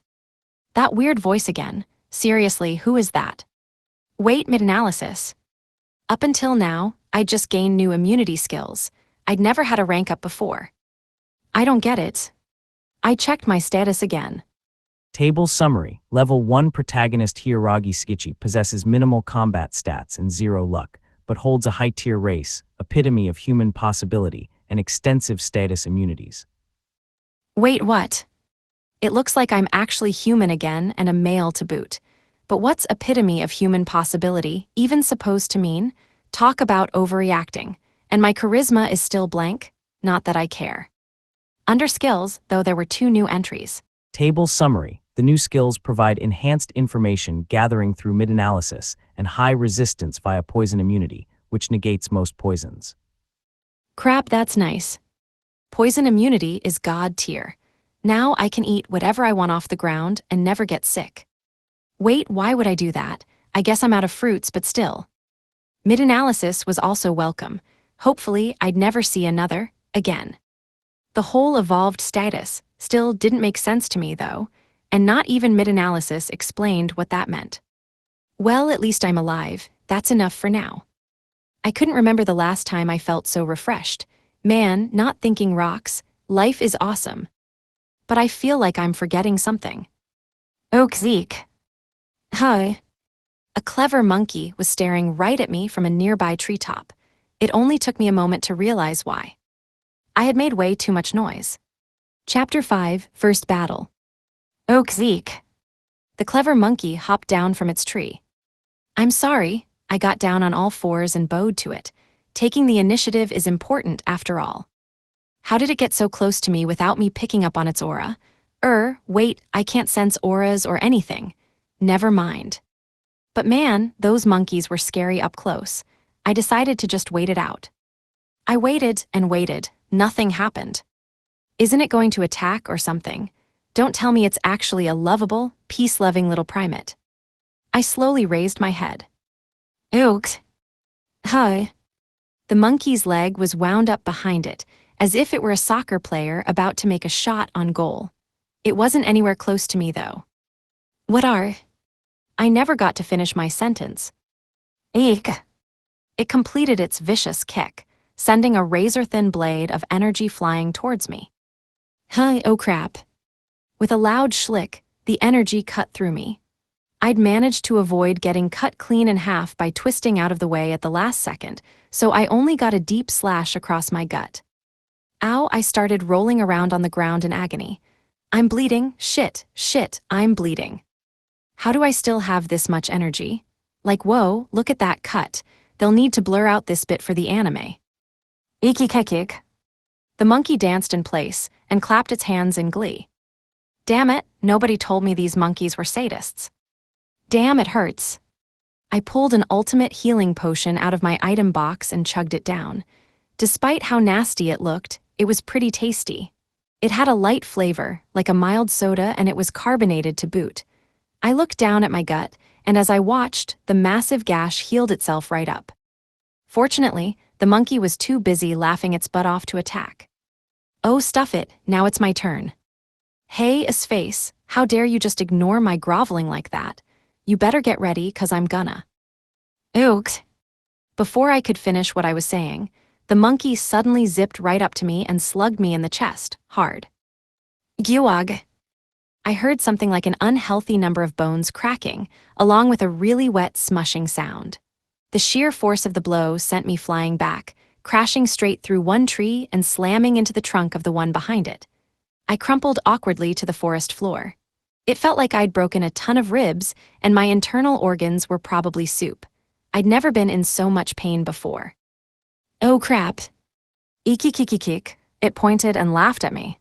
That weird voice again. Seriously, who is that? Wait, mid-analysis. Up until now, I'd just gained new immunity skills. I'd never had a rank up before. I don't get it. I checked my status again. Table summary. Level 1 protagonist Hiyaragi Saichi possesses minimal combat stats and 0 luck, but holds a high-tier race, epitome of human possibility, and extensive status immunities. Wait, what? It looks like I'm actually human again and a male to boot. But what's epitome of human possibility even supposed to mean? Talk about overreacting. And my charisma is still blank? Not that I care. Under skills, though, there were 2 new entries. Table summary. The new skills provide enhanced information gathering through mid-analysis and high resistance via poison immunity, which negates most poisons. Crap, that's nice. Poison immunity is God tier. Now I can eat whatever I want off the ground and never get sick. Wait, why would I do that? I guess I'm out of fruits, but still. Mid-analysis was also welcome. Hopefully, I'd never see another, again. The whole evolved status still didn't make sense to me, though, and not even mid-analysis explained what that meant. Well, at least I'm alive. That's enough for now. I couldn't remember the last time I felt so refreshed. Man, not thinking rocks. Life is awesome. But I feel like I'm forgetting something. Oak Zeke. Hi. A clever monkey was staring right at me from a nearby treetop. It only took me a moment to realize why. I had made way too much noise. Chapter 5, First Battle. Oak Zeke. The clever monkey hopped down from its tree. I'm sorry, I got down on all fours and bowed to it. Taking the initiative is important after all. How did it get so close to me without me picking up on its aura? Wait, I can't sense auras or anything. Never mind. But man, those monkeys were scary up close. I decided to just wait it out. I waited and waited. Nothing happened. Isn't it going to attack or something? Don't tell me it's actually a lovable, peace-loving little primate. I slowly raised my head. Ooks. Hi. The monkey's leg was wound up behind it, as if it were a soccer player about to make a shot on goal. It wasn't anywhere close to me, though. What are? I never got to finish my sentence. Eek. It completed its vicious kick, sending a razor-thin blade of energy flying towards me. Huh, oh crap. With a loud schlick, the energy cut through me. I'd managed to avoid getting cut clean in half by twisting out of the way at the last second, so I only got a deep slash across my gut. Ow, I started rolling around on the ground in agony. I'm bleeding, shit, I'm bleeding. How do I still have this much energy? Like, whoa, look at that cut. They'll need to blur out this bit for the anime. Ikikekik. The monkey danced in place and clapped its hands in glee. Damn it, nobody told me these monkeys were sadists. Damn, it hurts. I pulled an ultimate healing potion out of my item box and chugged it down. Despite how nasty it looked, it was pretty tasty. It had a light flavor, like a mild soda, and it was carbonated to boot. I looked down at my gut, and as I watched, the massive gash healed itself right up. Fortunately, the monkey was too busy laughing its butt off to attack. Oh, stuff it, now it's my turn. Hey, Face, how dare you just ignore my groveling like that? You better get ready, 'cause I'm gonna. Ooks. Before I could finish what I was saying, the monkey suddenly zipped right up to me and slugged me in the chest, hard. Giwag. I heard something like an unhealthy number of bones cracking, along with a really wet smushing sound. The sheer force of the blow sent me flying back, crashing straight through one tree and slamming into the trunk of the one behind it. I crumpled awkwardly to the forest floor. It felt like I'd broken a ton of ribs, and my internal organs were probably soup. I'd never been in so much pain before. Oh crap. Ikikikikik, it pointed and laughed at me.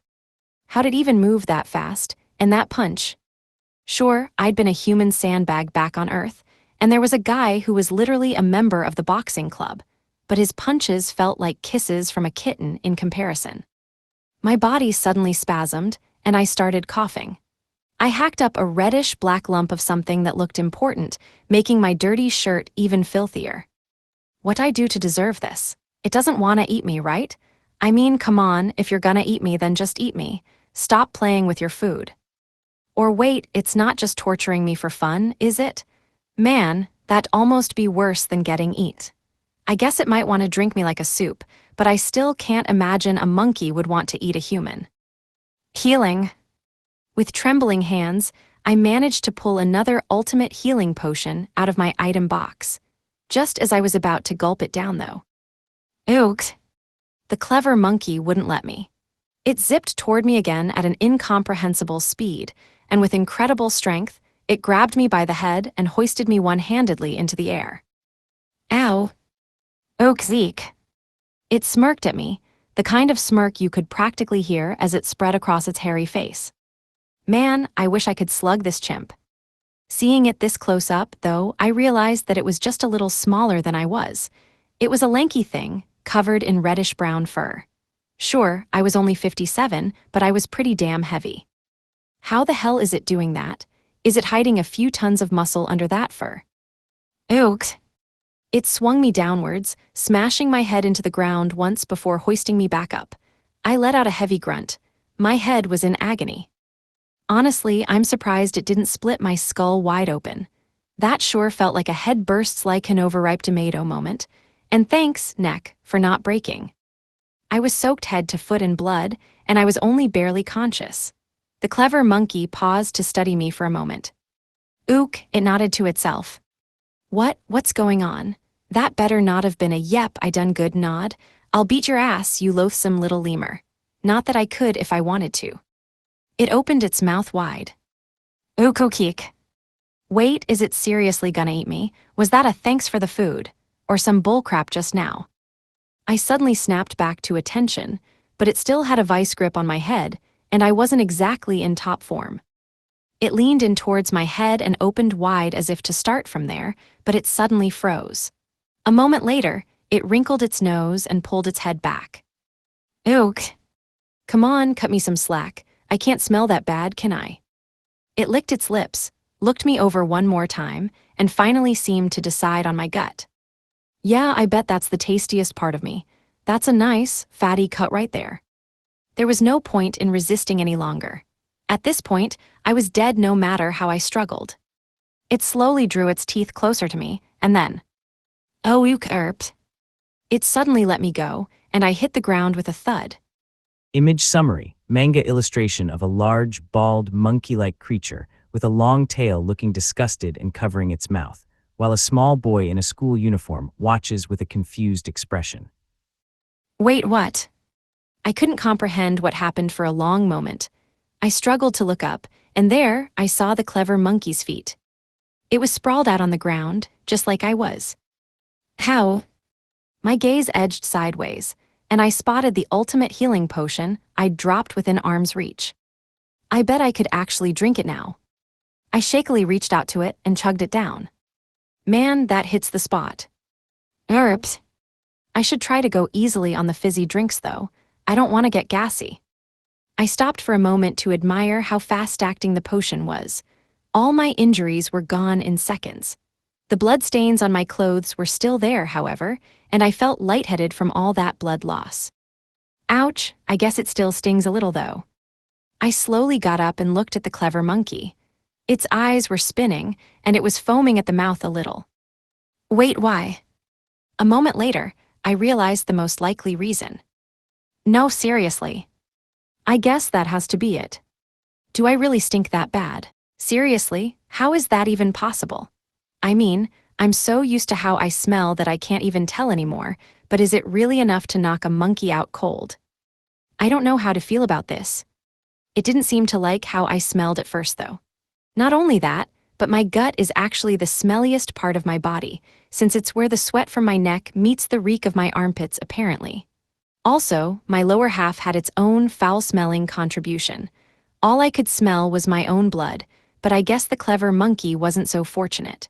How'd it even move that fast, and that punch? Sure, I'd been a human sandbag back on Earth, and there was a guy who was literally a member of the boxing club, but his punches felt like kisses from a kitten in comparison. My body suddenly spasmed, and I started coughing. I hacked up a reddish-black lump of something that looked important, making my dirty shirt even filthier. What'd I do to deserve this? It doesn't want to eat me, right? I mean, come on, if you're gonna eat me, then just eat me. Stop playing with your food. Or wait, it's not just torturing me for fun, is it? Man, that'd almost be worse than getting eat. I guess it might want to drink me like a soup, but I still can't imagine a monkey would want to eat a human. Healing. With trembling hands, I managed to pull another ultimate healing potion out of my item box, just as I was about to gulp it down, though. Ooks. The clever monkey wouldn't let me. It zipped toward me again at an incomprehensible speed, and with incredible strength, it grabbed me by the head and hoisted me one-handedly into the air. Ow. Oakzeek. It smirked at me, the kind of smirk you could practically hear as it spread across its hairy face. Man, I wish I could slug this chimp. Seeing it this close up, though, I realized that it was just a little smaller than I was. It was a lanky thing, covered in reddish-brown fur. Sure, I was only 57, but I was pretty damn heavy. How the hell is it doing that? Is it hiding a few tons of muscle under that fur? Ooks. It swung me downwards, smashing my head into the ground once before hoisting me back up. I let out a heavy grunt. My head was in agony. Honestly, I'm surprised it didn't split my skull wide open. That sure felt like a head bursts like an overripe tomato moment. And thanks, neck, for not breaking. I was soaked head to foot in blood, and I was only barely conscious. The clever monkey paused to study me for a moment. Ook, it nodded to itself. What's going on? That better not have been a yep, I done good nod. I'll beat your ass, you loathsome little lemur. Not that I could if I wanted to. It opened its mouth wide. Ookokik. Wait, is it seriously gonna eat me? Was that a thanks for the food? Or some bullcrap just now? I suddenly snapped back to attention, but it still had a vice grip on my head, and I wasn't exactly in top form. It leaned in towards my head and opened wide as if to start from there, but it suddenly froze. A moment later, It wrinkled its nose and pulled its head back. Ook. Come on, cut me some slack. I can't smell that bad, can I? It licked its lips, looked me over one more time, and finally seemed to decide on my gut. Yeah, I bet that's the tastiest part of me. That's a nice, fatty cut right there. There was no point in resisting any longer. At this point, I was dead no matter how I struggled. It slowly drew its teeth closer to me, and then, oh, ook erpt. It suddenly let me go, and I hit the ground with a thud. Image summary, manga illustration of a large, bald, monkey-like creature with a long tail looking disgusted and covering its mouth, while a small boy in a school uniform watches with a confused expression. Wait, what? I couldn't comprehend what happened for a long moment. I struggled to look up, and there I saw the clever monkey's feet. It was sprawled out on the ground, just like I was. How? My gaze edged sideways, and I spotted the ultimate healing potion I'd dropped within arm's reach. I bet I could actually drink it now. I shakily reached out to it and chugged it down. Man, that hits the spot. Erps. I should try to go easily on the fizzy drinks, though. I don't want to get gassy. I stopped for a moment to admire how fast-acting the potion was. All my injuries were gone in seconds. The bloodstains on my clothes were still there, however, and I felt lightheaded from all that blood loss. Ouch, I guess it still stings a little, though. I slowly got up and looked at the clever monkey. Its eyes were spinning, and it was foaming at the mouth a little. Wait, why? A moment later, I realized the most likely reason. No, seriously. I guess that has to be it. Do I really stink that bad? Seriously, how is that even possible? I mean, I'm so used to how I smell that I can't even tell anymore, but is it really enough to knock a monkey out cold? I don't know how to feel about this. It didn't seem to like how I smelled at first, though. Not only that, but my gut is actually the smelliest part of my body, since it's where the sweat from my neck meets the reek of my armpits, apparently. Also, my lower half had its own foul-smelling contribution. All I could smell was my own blood, but I guess the clever monkey wasn't so fortunate.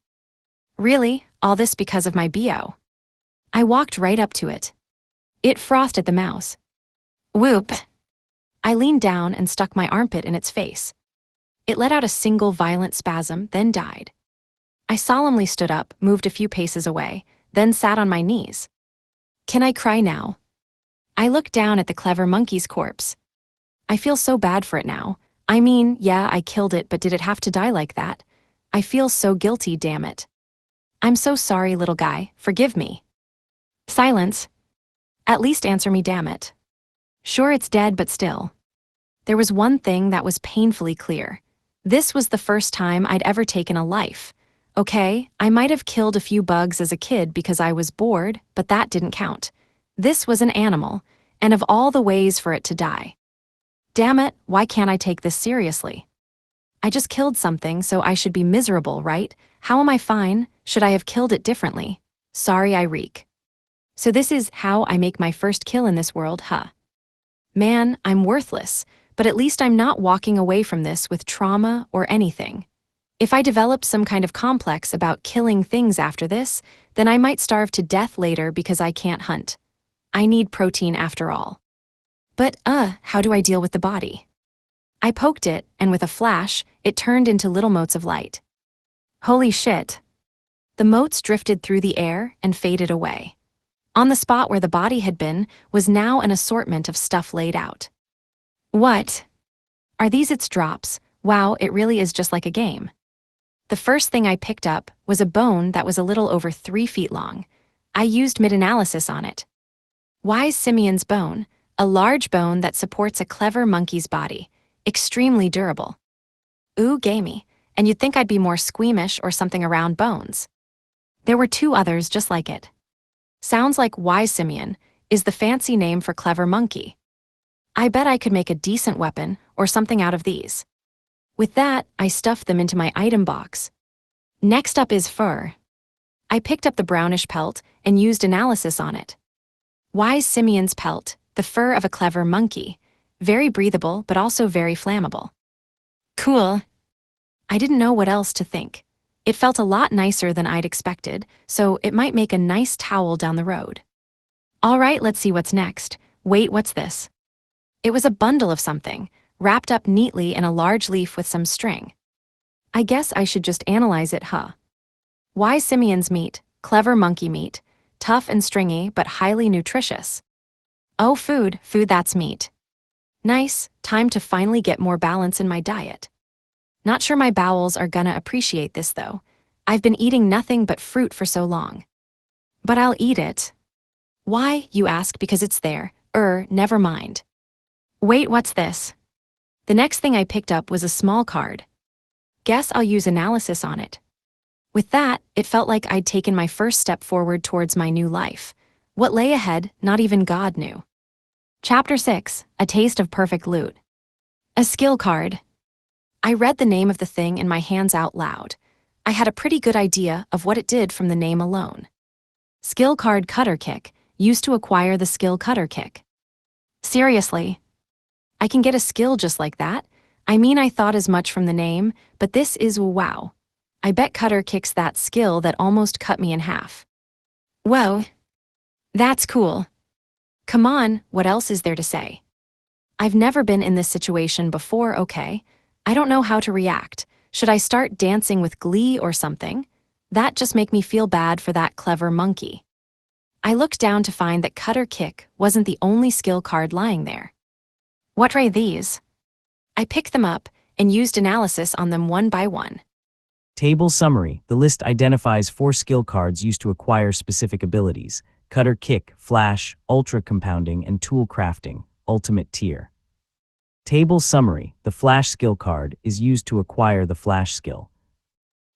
Really, all this because of my BO. I walked right up to it. It frothed at the mouth. Whoop! I leaned down and stuck my armpit in its face. It let out a single violent spasm, then died. I solemnly stood up, moved a few paces away, then sat on my knees. Can I cry now? I looked down at the clever monkey's corpse. I feel so bad for it now. I mean, yeah, I killed it, but did it have to die like that? I feel so guilty, damn it. I'm so sorry, little guy, forgive me. Silence. At least answer me, damn it. Sure, it's dead, but still. There was one thing that was painfully clear. This was the first time I'd ever taken a life. Okay, I might have killed a few bugs as a kid because I was bored, but that didn't count. This was an animal, and of all the ways for it to die. Damn it, why can't I take this seriously? I just killed something, so I should be miserable, right? How am I fine? Should I have killed it differently? Sorry, I reek. So this is how I make my first kill in this world, huh? Man, I'm worthless, but at least I'm not walking away from this with trauma or anything. If I develop some kind of complex about killing things after this, then I might starve to death later because I can't hunt. I need protein after all. But, how do I deal with the body? I poked it, and with a flash, it turned into little motes of light. Holy shit. The motes drifted through the air and faded away. On the spot where the body had been was now an assortment of stuff laid out. What? Are these its drops? Wow, it really is just like a game. The first thing I picked up was a bone that was a little over 3 feet long. I used mid-analysis on it. Wise Simian's bone, a large bone that supports a clever monkey's body, extremely durable. Ooh, gamey, and you'd think I'd be more squeamish or something around bones. There were 2 others just like it. Sounds like Wise Simian is the fancy name for clever monkey. I bet I could make a decent weapon or something out of these. With that, I stuffed them into my item box. Next up is fur. I picked up the brownish pelt and used analysis on it. Wise Simian's pelt, the fur of a clever monkey, very breathable but also very flammable. Cool. I didn't know what else to think. It felt a lot nicer than I'd expected, so it might make a nice towel down the road. All right, let's see what's next. Wait, what's this? It was a bundle of something, wrapped up neatly in a large leaf with some string. I guess I should just analyze it, huh? Why simian's meat, clever monkey meat, tough and stringy but highly nutritious. Oh, food, that's meat. Nice, time to finally get more balance in my diet. Not sure my bowels are gonna appreciate this though. I've been eating nothing but fruit for so long. But I'll eat it. Why, you ask, because it's there. Never mind. Wait, what's this? The next thing I picked up was a small card. Guess I'll use analysis on it. With that, it felt like I'd taken my first step forward towards my new life. What lay ahead, not even God knew. Chapter 6, A Taste of Perfect Loot. A skill card. I read the name of the thing in my hands out loud. I had a pretty good idea of what it did from the name alone. Skill card Cutter Kick, used to acquire the skill Cutter Kick. Seriously? I can get a skill just like that? I mean, I thought as much from the name, but this is wow. I bet Cutter Kick's that skill that almost cut me in half. Whoa. That's cool. Come on, what else is there to say? I've never been in this situation before, okay? I don't know how to react. Should I start dancing with glee or something? That just make me feel bad for that clever monkey. I looked down to find that Cutter Kick wasn't the only skill card lying there. What are these? I picked them up and used analysis on them one by one. Table summary. The list identifies 4 skill cards used to acquire specific abilities: Cutter Kick, Flash, Ultra Compounding, and Tool Crafting, Ultimate Tier. Table summary. The Flash skill card is used to acquire the Flash skill.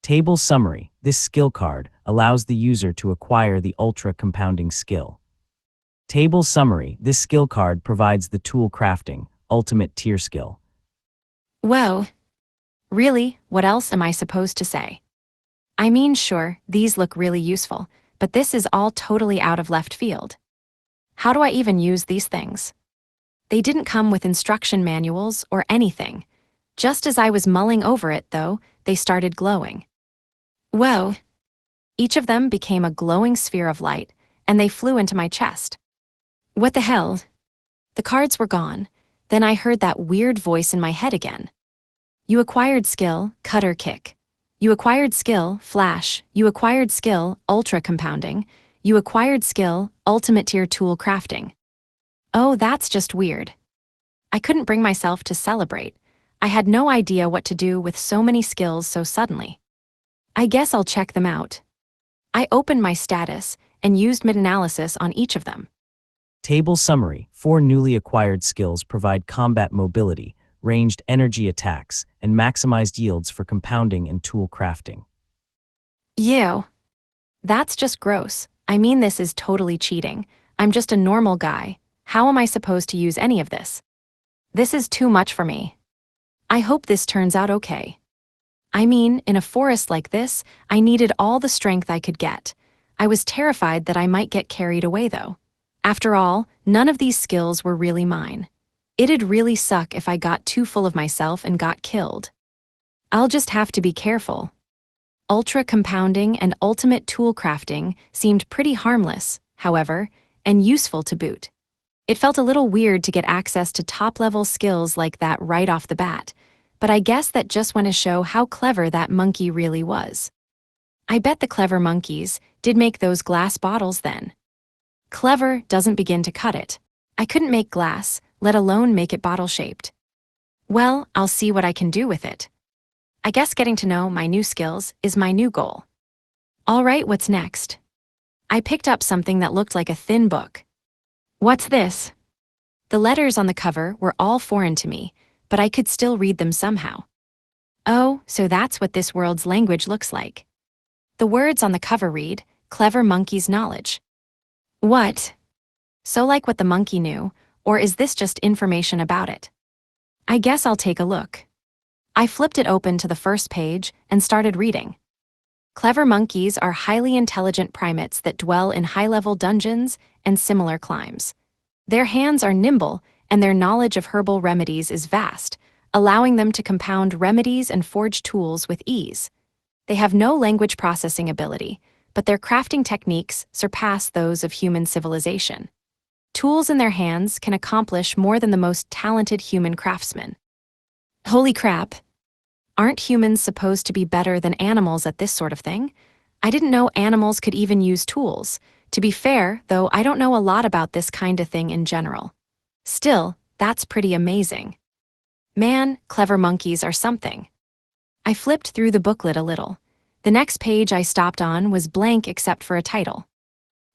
Table summary. This skill card allows the user to acquire the Ultra Compounding skill. Table summary. This skill card provides the Tool Crafting, Ultimate Tier skill. Whoa. Really, what else am I supposed to say? I mean, sure, these look really useful, but this is all totally out of left field. How do I even use these things? They didn't come with instruction manuals or anything. Just as I was mulling over it, though, they started glowing. Whoa. Each of them became a glowing sphere of light, and they flew into my chest. What the hell? The cards were gone. Then I heard that weird voice in my head again. You acquired skill, Cutter Kick. You acquired skill, Flash. You acquired skill, Ultra Compounding. You acquired skill, Ultimate Tier Tool Crafting. Oh, that's just weird. I couldn't bring myself to celebrate. I had no idea what to do with so many skills so suddenly. I guess I'll check them out. I opened my status and used mid-analysis on each of them. Table summary. 4 newly acquired skills provide combat mobility, ranged energy attacks, and maximized yields for compounding and tool crafting. Ew. That's just gross. I mean, this is totally cheating. I'm just a normal guy. How am I supposed to use any of this? This is too much for me. I hope this turns out okay. I mean, in a forest like this, I needed all the strength I could get. I was terrified that I might get carried away though. After all, none of these skills were really mine. It'd really suck if I got too full of myself and got killed. I'll just have to be careful. Ultra Compounding and Ultimate Tool Crafting seemed pretty harmless, however, and useful to boot. It felt a little weird to get access to top-level skills like that right off the bat, but I guess that just went to show how clever that monkey really was. I bet the clever monkeys did make those glass bottles then. Clever doesn't begin to cut it. I couldn't make glass, let alone make it bottle-shaped. Well, I'll see what I can do with it. I guess getting to know my new skills is my new goal. All right, what's next? I picked up something that looked like a thin book. What's this? The letters on the cover were all foreign to me, but I could still read them somehow. Oh, so that's what this world's language looks like. The words on the cover read, Clever Monkey's Knowledge. What? So like what the monkey knew, or is this just information about it? I guess I'll take a look. I flipped it open to the first page and started reading. Clever monkeys are highly intelligent primates that dwell in high-level dungeons and similar climes. Their hands are nimble, and their knowledge of herbal remedies is vast, allowing them to compound remedies and forge tools with ease. They have no language processing ability, but their crafting techniques surpass those of human civilization. Tools in their hands can accomplish more than the most talented human craftsmen. Holy crap! Aren't humans supposed to be better than animals at this sort of thing? I didn't know animals could even use tools. To be fair, though, I don't know a lot about this kind of thing in general. Still, that's pretty amazing. Man, clever monkeys are something. I flipped through the booklet a little. The next page I stopped on was blank except for a title.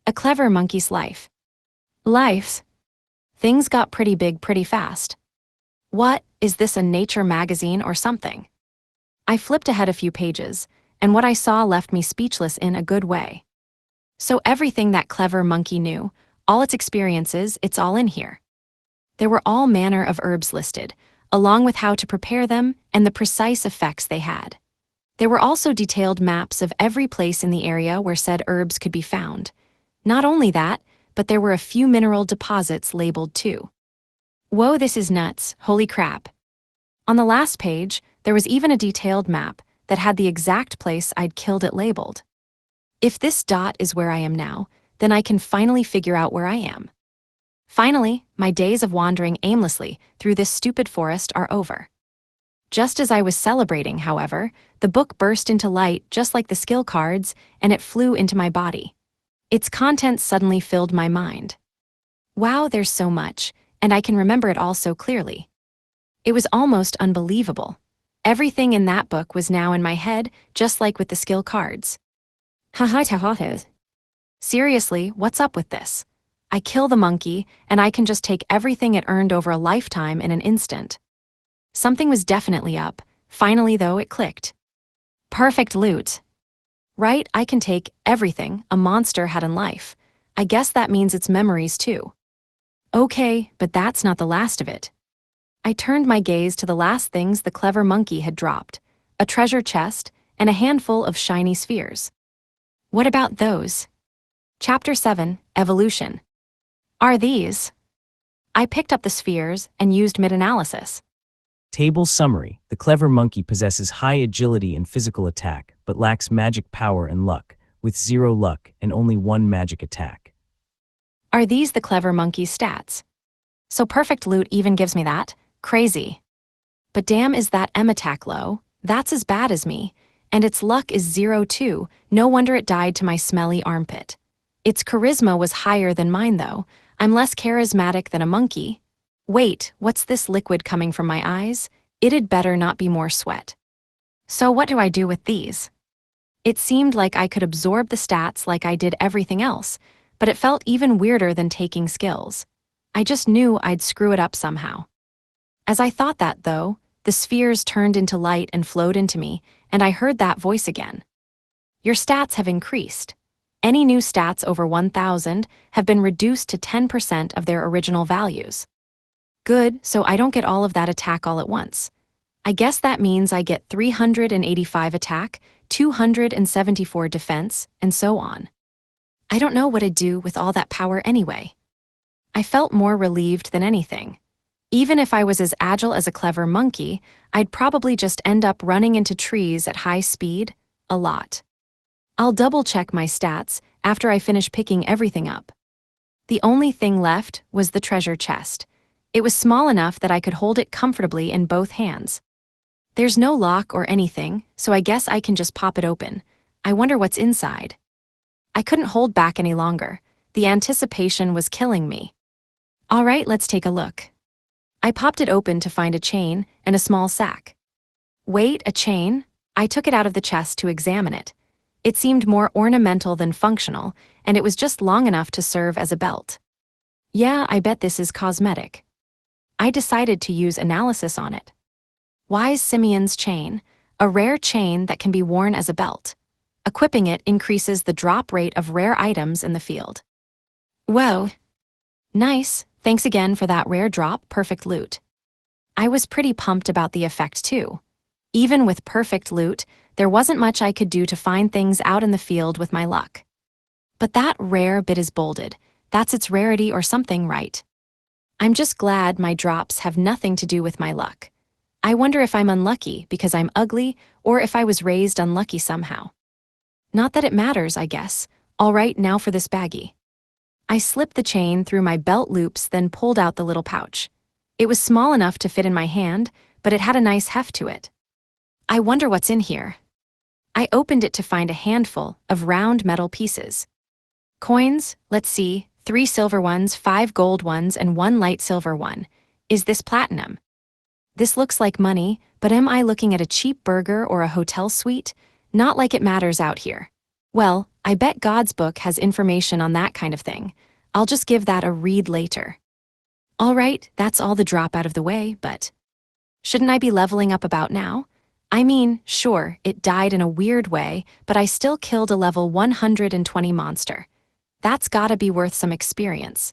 A Clever Monkey's Life. Life? Things got pretty big pretty fast. What, is this a nature magazine or something? I flipped ahead a few pages, and what I saw left me speechless in a good way. So everything that clever monkey knew, all its experiences, it's all in here. There were all manner of herbs listed, along with how to prepare them and the precise effects they had. There were also detailed maps of every place in the area where said herbs could be found. Not only that, but there were a few mineral deposits labeled too. Whoa, this is nuts, holy crap. On the last page, there was even a detailed map that had the exact place I'd killed it labeled. If this dot is where I am now, then I can finally figure out where I am. Finally, my days of wandering aimlessly through this stupid forest are over. Just as I was celebrating, however, the book burst into light just like the skill cards, and it flew into my body. Its contents suddenly filled my mind. Wow, there's so much, and I can remember it all so clearly. It was almost unbelievable. Everything in that book was now in my head, just like with the skill cards. Seriously, what's up with this? I kill the monkey, and I can just take everything it earned over a lifetime in an instant. Something was definitely up. Finally, though, it clicked. Perfect loot. Right, I can take everything a monster had in life. I guess that means its memories too. Okay, but that's not the last of it. I turned my gaze to the last things the clever monkey had dropped, a treasure chest and a handful of shiny spheres. What about those? Chapter 7, Evolution. Are these? I picked up the spheres and used mid-analysis. Table summary. The clever monkey possesses high agility and physical attack, but lacks magic power and luck, with 0 luck and only 1 magic attack. Are these the clever monkey's stats? So perfect loot even gives me that? Crazy. But damn, is that M attack low? That's as bad as me. And its luck is 0 too. No wonder it died to my smelly armpit. Its charisma was higher than mine though. I'm less charismatic than a monkey. Wait, what's this liquid coming from my eyes? It'd better not be more sweat. So what do I do with these? It seemed like I could absorb the stats like I did everything else, but it felt even weirder than taking skills. I just knew I'd screw it up somehow. As I thought that, though, the spheres turned into light and flowed into me, and I heard that voice again. Your stats have increased. Any new stats over 1,000 have been reduced to 10% of their original values. Good, so I don't get all of that attack all at once. I guess that means I get 385 attack, 274 defense, and so on. I don't know what I'd do with all that power anyway. I felt more relieved than anything. Even if I was as agile as a clever monkey, I'd probably just end up running into trees at high speed, a lot. I'll double-check my stats after I finish picking everything up. The only thing left was the treasure chest. It was small enough that I could hold it comfortably in both hands. There's no lock or anything, so I guess I can just pop it open. I wonder what's inside. I couldn't hold back any longer. The anticipation was killing me. All right, let's take a look. I popped it open to find a chain and a small sack. Wait, a chain? I took it out of the chest to examine it. It seemed more ornamental than functional, and it was just long enough to serve as a belt. Yeah, I bet this is cosmetic. I decided to use analysis on it. Wise Simeon's chain, a rare chain that can be worn as a belt. Equipping it increases the drop rate of rare items in the field. Whoa. Nice, thanks again for that rare drop, perfect loot. I was pretty pumped about the effect too. Even with perfect loot, there wasn't much I could do to find things out in the field with my luck. But that rare bit is bolded. That's its rarity or something, right? I'm just glad my drops have nothing to do with my luck. I wonder if I'm unlucky because I'm ugly or if I was raised unlucky somehow. Not that it matters, I guess. All right, now for this baggie. I slipped the chain through my belt loops, then pulled out the little pouch. It was small enough to fit in my hand, but it had a nice heft to it. I wonder what's in here. I opened it to find a handful of round metal pieces. Coins, let's see, 3 silver ones, 5 gold ones, and 1 light silver one. Is this platinum? This looks like money, but am I looking at a cheap burger or a hotel suite? Not like it matters out here. Well, I bet God's book has information on that kind of thing. I'll just give that a read later. All right, that's all the drop out of the way, but shouldn't I be leveling up about now? I mean, sure, it died in a weird way, but I still killed a level 120 monster. That's gotta be worth some experience.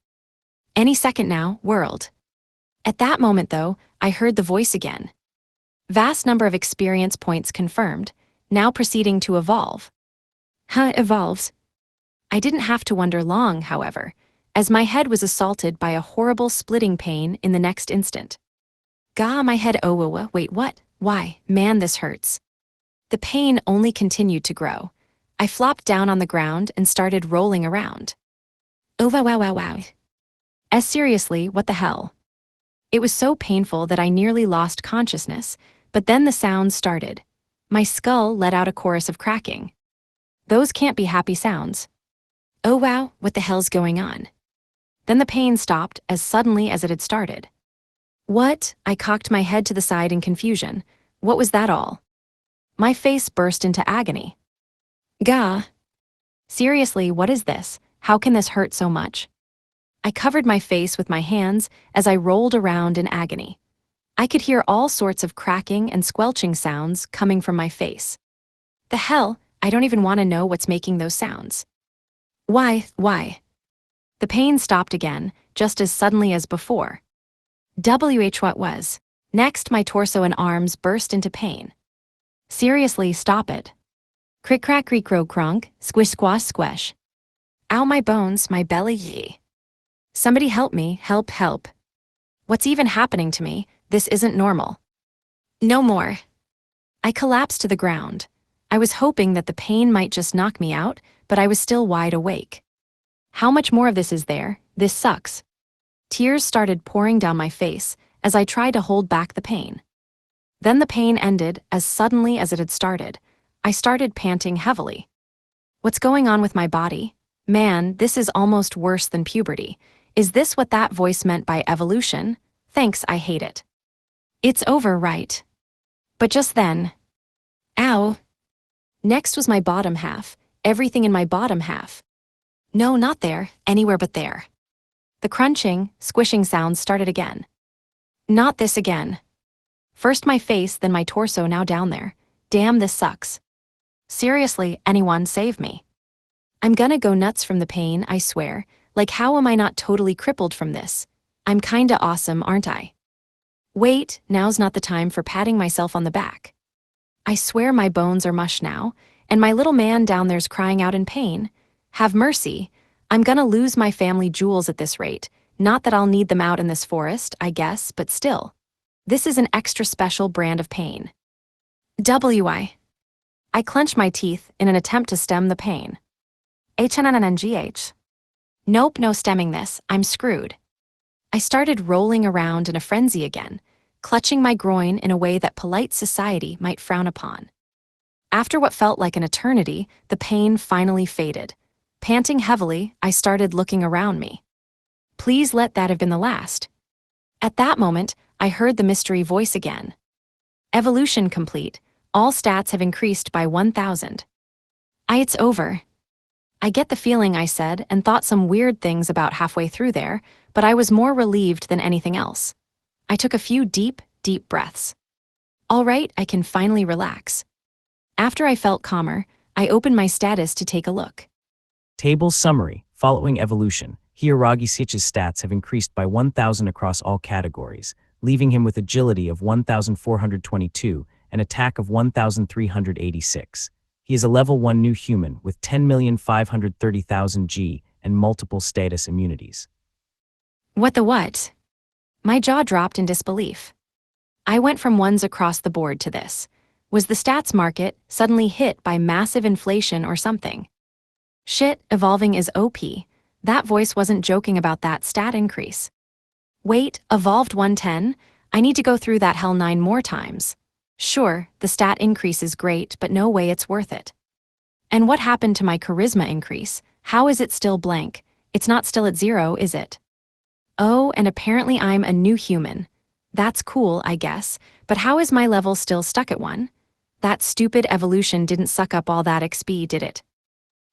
Any second now, world. At that moment, though, I heard the voice again. Vast number of experience points confirmed, now proceeding to evolve. Evolves. I didn't have to wonder long, however, as my head was assaulted by a horrible splitting pain in the next instant. Gah, my head, oh, wait, what? Why, man, this hurts. The pain only continued to grow. I flopped down on the ground and started rolling around. Oh, wow. Seriously, what the hell? It was so painful that I nearly lost consciousness, but then the sounds started. My skull let out a chorus of cracking. Those can't be happy sounds. Oh wow, what the hell's going on? Then the pain stopped as suddenly as it had started. What? I cocked my head to the side in confusion. What was that all? My face burst into agony. Gah. Seriously, what is this? How can this hurt so much? I covered my face with my hands as I rolled around in agony. I could hear all sorts of cracking and squelching sounds coming from my face. The hell, I don't even want to know what's making those sounds. Why? The pain stopped again, just as suddenly as before. What was? Next, my torso and arms burst into pain. Seriously, stop it. Crick crack creak croak cronk, squish squash squash. Ow, my bones, my belly, yee. Somebody help me, help. What's even happening to me? This isn't normal. No more. I collapsed to the ground. I was hoping that the pain might just knock me out, but I was still wide awake. How much more of this is there? This sucks. Tears started pouring down my face as I tried to hold back the pain. Then the pain ended as suddenly as it had started. I started panting heavily. What's going on with my body? Man, this is almost worse than puberty. Is this what that voice meant by evolution? Thanks, I hate it. It's over, right? But just then. Ow. Next was my bottom half, everything in my bottom half. No, not there, anywhere but there. The crunching, squishing sounds started again. Not this again. First my face, then my torso, now down there. Damn, this sucks. Seriously, anyone save me. I'm gonna go nuts from the pain, I swear. Like, how am I not totally crippled from this? I'm kinda awesome, aren't I? Wait, now's not the time for patting myself on the back. I swear my bones are mush now, and my little man down there's crying out in pain. Have mercy. I'm gonna lose my family jewels at this rate. Not that I'll need them out in this forest, I guess, but still. This is an extra special brand of pain. I clenched my teeth in an attempt to stem the pain. HNNNGH. Nope, no stemming this, I'm screwed. I started rolling around in a frenzy again, clutching my groin in a way that polite society might frown upon. After what felt like an eternity, the pain finally faded. Panting heavily, I started looking around me. Please let that have been the last. At that moment, I heard the mystery voice again. Evolution complete. All stats have increased by 1,000. It's over. I get the feeling, I said, and thought some weird things about halfway through there, but I was more relieved than anything else. I took a few deep breaths. All right, I can finally relax. After I felt calmer, I opened my status to take a look. Table summary. Following evolution, Hiyaragi Seichi's stats have increased by 1,000 across all categories, leaving him with agility of 1,422 and attack of 1,386. He is a level 1 new human with 10,530,000 G and multiple status immunities. What the what? My jaw dropped in disbelief. I went from ones across the board to this. Was the stats market suddenly hit by massive inflation or something? Shit, evolving is OP. That voice wasn't joking about that stat increase. Wait, evolved 110? I need to go through that hell 9 more times. Sure, the stat increase is great, but no way it's worth it. And what happened to my charisma increase? How is it still blank? It's not still at 0, is it? Oh, and apparently I'm a new human. That's cool, I guess, but how is my level still stuck at 1? That stupid evolution didn't suck up all that XP, did it?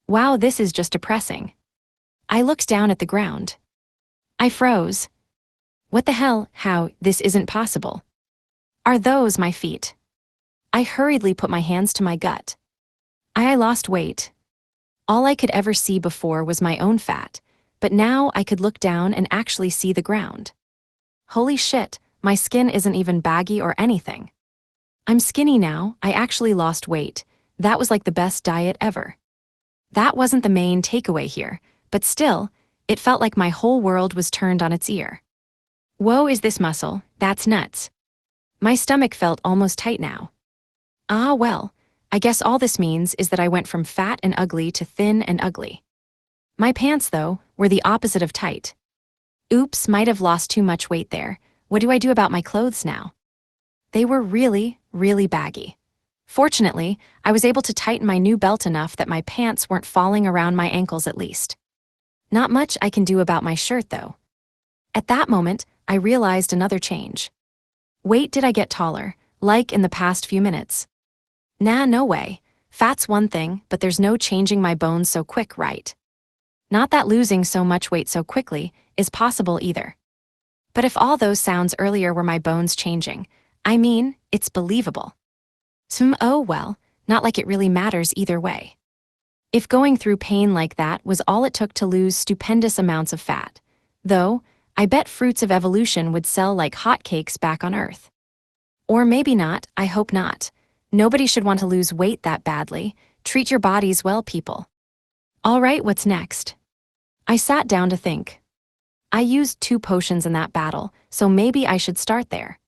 Wow, this is just depressing. I looked down at the ground. I froze. What the hell? How? This isn't possible. Are those my feet? I hurriedly put my hands to my gut. I lost weight. All I could ever see before was my own fat, but now I could look down and actually see the ground. Holy shit, my skin isn't even baggy or anything. I'm skinny now, I actually lost weight. That was like the best diet ever. That wasn't the main takeaway here, but still, it felt like my whole world was turned on its ear. Whoa, is this muscle? That's nuts. My stomach felt almost tight now. Ah, well, I guess all this means is that I went from fat and ugly to thin and ugly. My pants, though, were the opposite of tight. Oops, might have lost too much weight there. What do I do about my clothes now? They were really, really baggy. Fortunately, I was able to tighten my new belt enough that my pants weren't falling around my ankles at least. Not much I can do about my shirt, though. At that moment, I realized another change. Wait, did I get taller, like in the past few minutes? Nah, no way. Fat's one thing, but there's no changing my bones so quick, right? Not that losing so much weight so quickly is possible either. But if all those sounds earlier were my bones changing, I mean, it's believable. Oh well, not like it really matters either way. If going through pain like that was all it took to lose stupendous amounts of fat, though, I bet fruits of evolution would sell like hotcakes back on Earth. Or maybe not, I hope not. Nobody should want to lose weight that badly. Treat your bodies well, people. All right, what's next? I sat down to think. I used 2 potions in that battle, so maybe I should start there.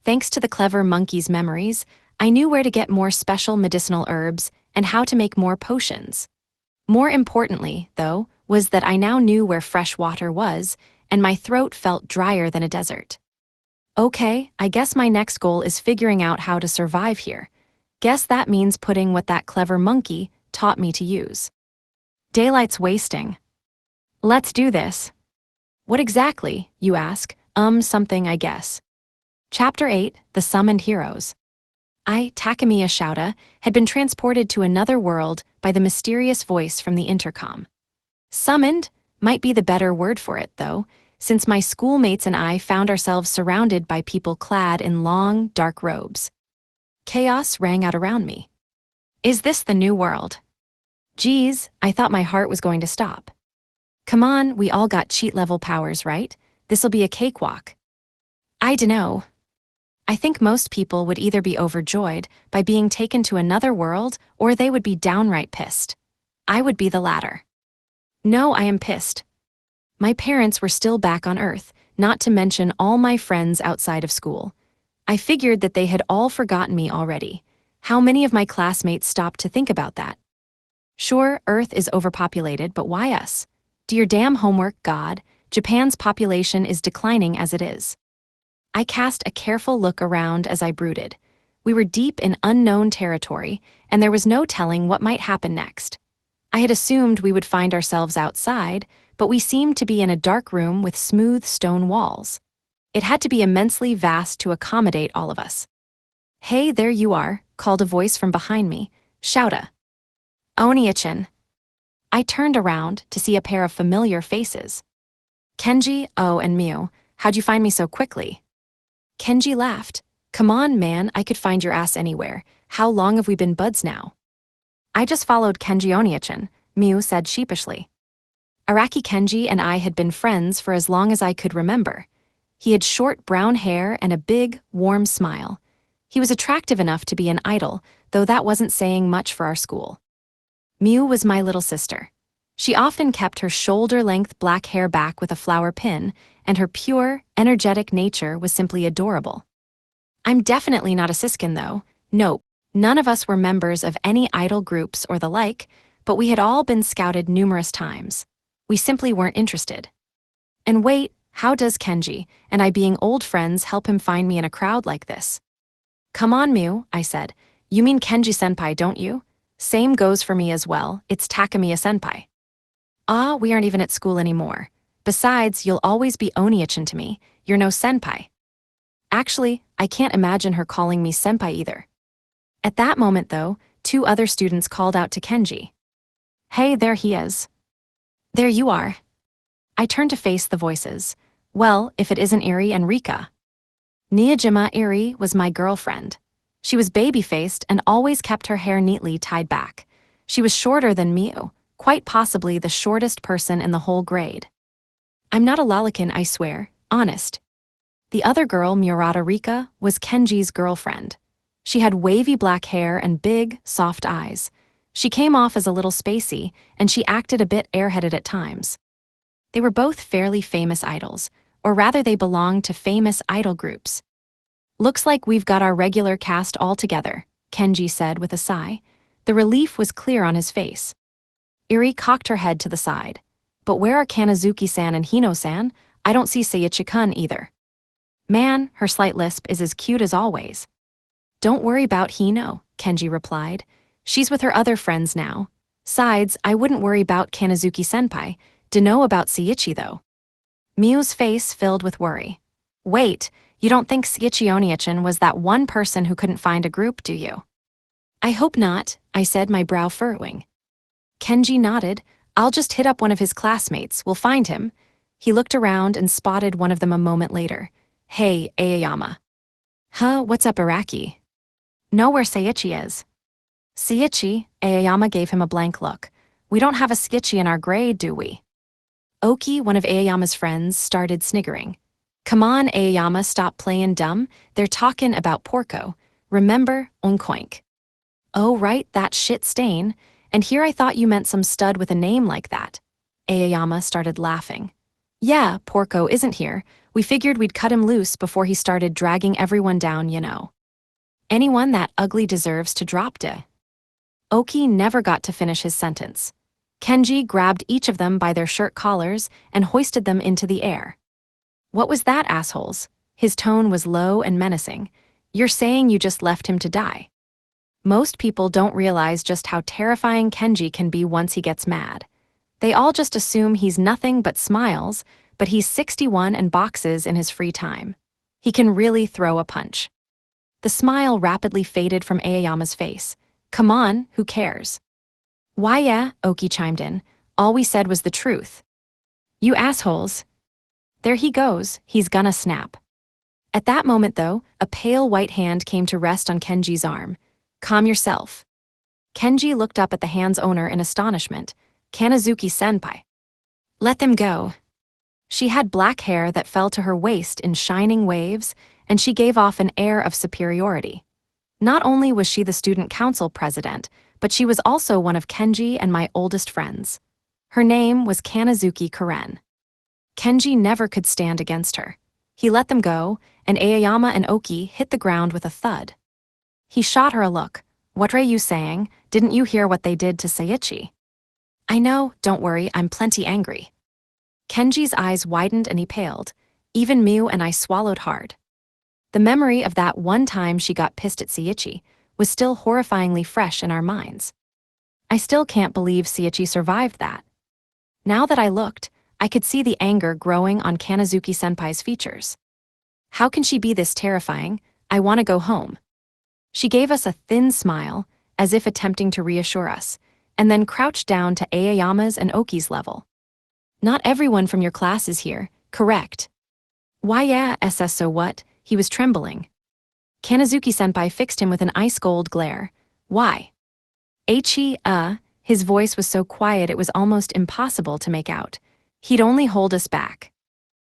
Thanks to the clever monkey's memories, I knew where to get more special medicinal herbs and how to make more potions. More importantly, though, was that I now knew where fresh water was, and my throat felt drier than a desert. Okay, I guess my next goal is figuring out how to survive here. Guess that means putting what that clever monkey taught me to use. Daylight's wasting. Let's do this. What exactly, you ask? Something, I guess. Chapter 8, The Summoned Heroes. I, Takemiya Shouta, had been transported to another world by the mysterious voice from the intercom. Summoned might be the better word for it, though, since my schoolmates and I found ourselves surrounded by people clad in long, dark robes. Chaos rang out around me. Is this the new world? Geez, I thought my heart was going to stop. Come on, we all got cheat-level powers, right? This'll be a cakewalk. I dunno. I think most people would either be overjoyed by being taken to another world or they would be downright pissed. I would be the latter. No, I am pissed. My parents were still back on Earth, not to mention all my friends outside of school. I figured that they had all forgotten me already. How many of my classmates stopped to think about that? Sure, Earth is overpopulated, but why us? Do your damn homework, God. Japan's population is declining as it is. I cast a careful look around as I brooded. We were deep in unknown territory, and there was no telling what might happen next. I had assumed we would find ourselves outside, but we seemed to be in a dark room with smooth stone walls. It had to be immensely vast to accommodate all of us. Hey, there you are, called a voice from behind me. Shouta. Oniachin. I turned around to see a pair of familiar faces. Kenji, Oh, and Miu, how'd you find me so quickly? Kenji laughed. Come on, man, I could find your ass anywhere. How long have we been buds now? I just followed Kenji Oniachin, Miu said sheepishly. Araki Kenji and I had been friends for as long as I could remember. He had short brown hair and a big, warm smile. He was attractive enough to be an idol, though that wasn't saying much for our school. Miu was my little sister. She often kept her shoulder-length black hair back with a flower pin, and her pure, energetic nature was simply adorable. I'm definitely not a siskin, though. Nope, None of us were members of any idol groups or the like, but we had all been scouted numerous times. We simply weren't interested. And wait, how does Kenji and I being old friends help him find me in a crowd like this? Come on, Mew, I said. You mean Kenji-senpai, don't you? Same goes for me as well, it's Takamiya-senpai. Ah, we aren't even at school anymore. Besides, you'll always be Oni-chan to me, you're no senpai. Actually, I can't imagine her calling me senpai either. At that moment, though, two other students called out to Kenji. Hey, there he is. There you are. I turned to face the voices. Well, if it isn't Eri and Rika. Niyajima Eri was my girlfriend. She was baby-faced and always kept her hair neatly tied back. She was shorter than Mew, quite possibly the shortest person in the whole grade. I'm not a lolicon, I swear, honest. The other girl, Murata Rika, was Kenji's girlfriend. She had wavy black hair and big, soft eyes. She came off as a little spacey, and she acted a bit airheaded at times. They were both fairly famous idols, or rather they belonged to famous idol groups. Looks like we've got our regular cast all together, Kenji said with a sigh. The relief was clear on his face. Eri cocked her head to the side. But where are Kanazuki-san and Hino-san? I don't see Seiichi-kun either. Man, her slight lisp is as cute as always. Don't worry about Hino, Kenji replied. She's with her other friends now. Sides, I wouldn't worry about Kanazuki-senpai. Dunno about Seiichi, though. Mew's face filled with worry. Wait, you don't think Seiichi Oni-chan was that one person who couldn't find a group, do you? I hope not, I said, my brow furrowing. Kenji nodded. I'll just hit up one of his classmates, we'll find him. He looked around and spotted one of them a moment later. Hey, Aoyama. Huh, what's up, Araki? Know where Seiichi is. Seiichi, Aoyama gave him a blank look. We don't have a Seiichi in our grade, do we? Oki, one of Aoyama's friends, started sniggering. Come on, Aoyama, stop playing dumb. They're talking about Porco. Remember, Onkoink. Oh, right, that shit stain. And here I thought you meant some stud with a name like that. Aoyama started laughing. Yeah, Porco isn't here. We figured we'd cut him loose before he started dragging everyone down, you know. Anyone that ugly deserves to drop de. Oki never got to finish his sentence. Kenji grabbed each of them by their shirt collars and hoisted them into the air. What was that, assholes? His tone was low and menacing. You're saying you just left him to die. Most people don't realize just how terrifying Kenji can be once he gets mad. They all just assume he's nothing but smiles, but he's 61 and boxes in his free time. He can really throw a punch. The smile rapidly faded from Aoyama's face. Come on, who cares? Why yeah, Oki chimed in. All we said was the truth. You assholes. There he goes, he's gonna snap. At that moment though, a pale white hand came to rest on Kenji's arm. Calm yourself. Kenji looked up at the hand's owner in astonishment. Kanazuki-senpai. Let them go. She had black hair that fell to her waist in shining waves, and she gave off an air of superiority. Not only was she the student council president, but she was also one of Kenji and my oldest friends. Her name was Kanazuki Karen. Kenji never could stand against her. He let them go, and Aoyama and Oki hit the ground with a thud. He shot her a look. What are you saying? Didn't you hear what they did to Seiichi? I know, don't worry, I'm plenty angry. Kenji's eyes widened and he paled. Even Mew and I swallowed hard. The memory of that one time she got pissed at Seiichi was still horrifyingly fresh in our minds. I still can't believe Seiichi survived that. Now that I looked, I could see the anger growing on Kanazuki-senpai's features. How can she be this terrifying? I want to go home. She gave us a thin smile, as if attempting to reassure us, and then crouched down to Aoyama's and Oki's level. Not everyone from your class is here, correct? Why yeah, SS so what? He was trembling. Kanazuki-senpai fixed him with an ice-cold glare. Why? His voice was so quiet it was almost impossible to make out. He'd only hold us back.